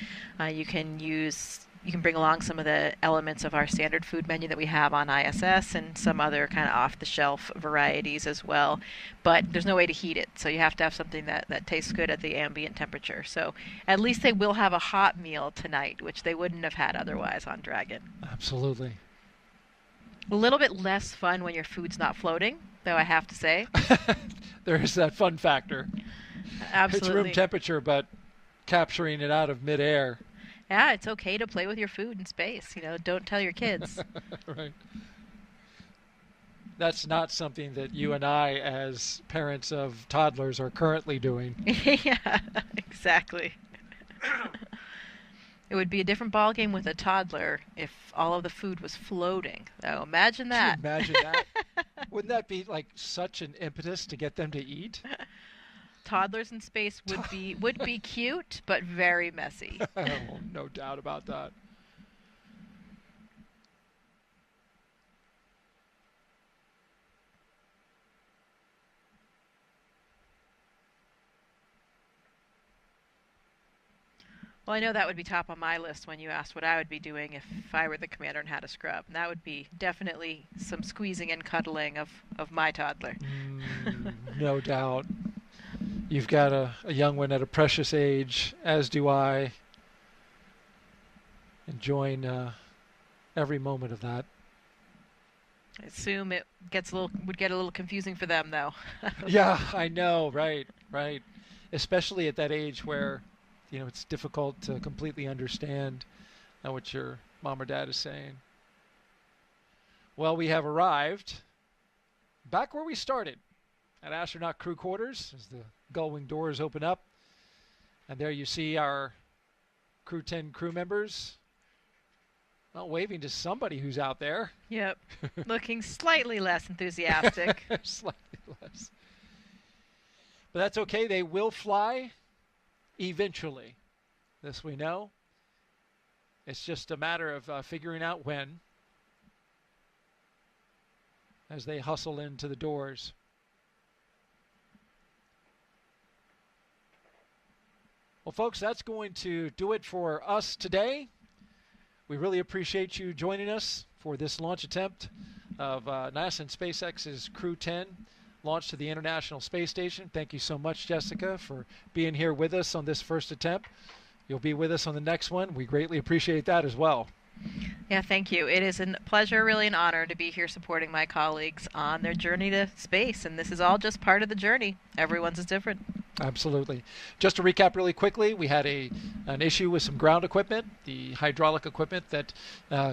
You can use you can bring along some of the elements of our standard food menu that we have on ISS and some other kind of off-the-shelf varieties as well. But there's no way to heat it, so you have to have something that tastes good at the ambient temperature. So at least they will have a hot meal tonight, which they wouldn't have had otherwise on Dragon. Absolutely. A little bit less fun when your food's not floating, though, I have to say. There is that fun factor. Absolutely. It's room temperature, but capturing it out of midair. Yeah, it's okay to play with your food in space. Don't tell your kids. Right. That's not something that you and I, as parents of toddlers, are currently doing. Yeah, exactly. It would be a different ballgame with a toddler if all of the food was floating. Oh, imagine that. Can you imagine that? Wouldn't that be like such an impetus to get them to eat? Toddlers in space would be cute, but very messy. Oh, no doubt about that. Well, I know that would be top on my list when you asked what I would be doing if I were the commander and had a scrub. And that would be definitely some squeezing and cuddling of my toddler. No doubt. You've got a young one at a precious age, as do I. Enjoying every moment of that. I assume it would get a little confusing for them, though. Yeah, I know, right. Especially at that age where it's difficult to completely understand what your mom or dad is saying. Well, we have arrived back where we started, at astronaut crew quarters, as the gull-wing doors open up. And there you see our Crew 10 crew members waving to somebody who's out there. Yep, looking slightly less enthusiastic. Slightly less. But that's okay. They will fly eventually. This we know. It's just a matter of figuring out when, as they hustle into the doors. Well, folks, that's going to do it for us today. We really appreciate you joining us for this launch attempt of NASA and SpaceX's Crew 10 launch to the International Space Station. Thank you so much, Jessica, for being here with us on this first attempt. You'll be with us on the next one. We greatly appreciate that as well. Yeah, thank you. It is a pleasure, really an honor to be here supporting my colleagues on their journey to space, and this is all just part of the journey. Everyone's is different. Absolutely. Just to recap really quickly, we had an issue with some ground equipment, the hydraulic equipment that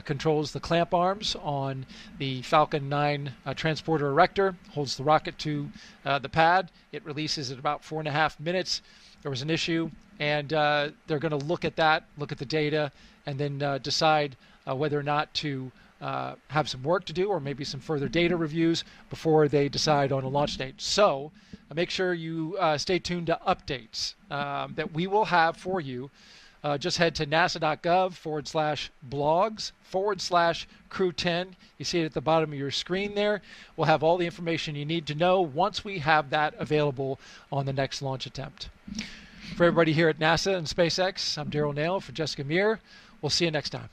controls the clamp arms on the Falcon 9 transporter erector, holds the rocket to the pad. It releases at about 4.5 minutes. There was an issue, and they're going to look at that, look at the data, and then decide whether or not to have some work to do or maybe some further data reviews before they decide on a launch date. So make sure you stay tuned to updates that we will have for you. Just head to nasa.gov/blogs/crew10. You see it at the bottom of your screen there. We'll have all the information you need to know once we have that available on the next launch attempt. For everybody here at NASA and SpaceX, I'm Daryl Nail for Jessica Muir. We'll see you next time.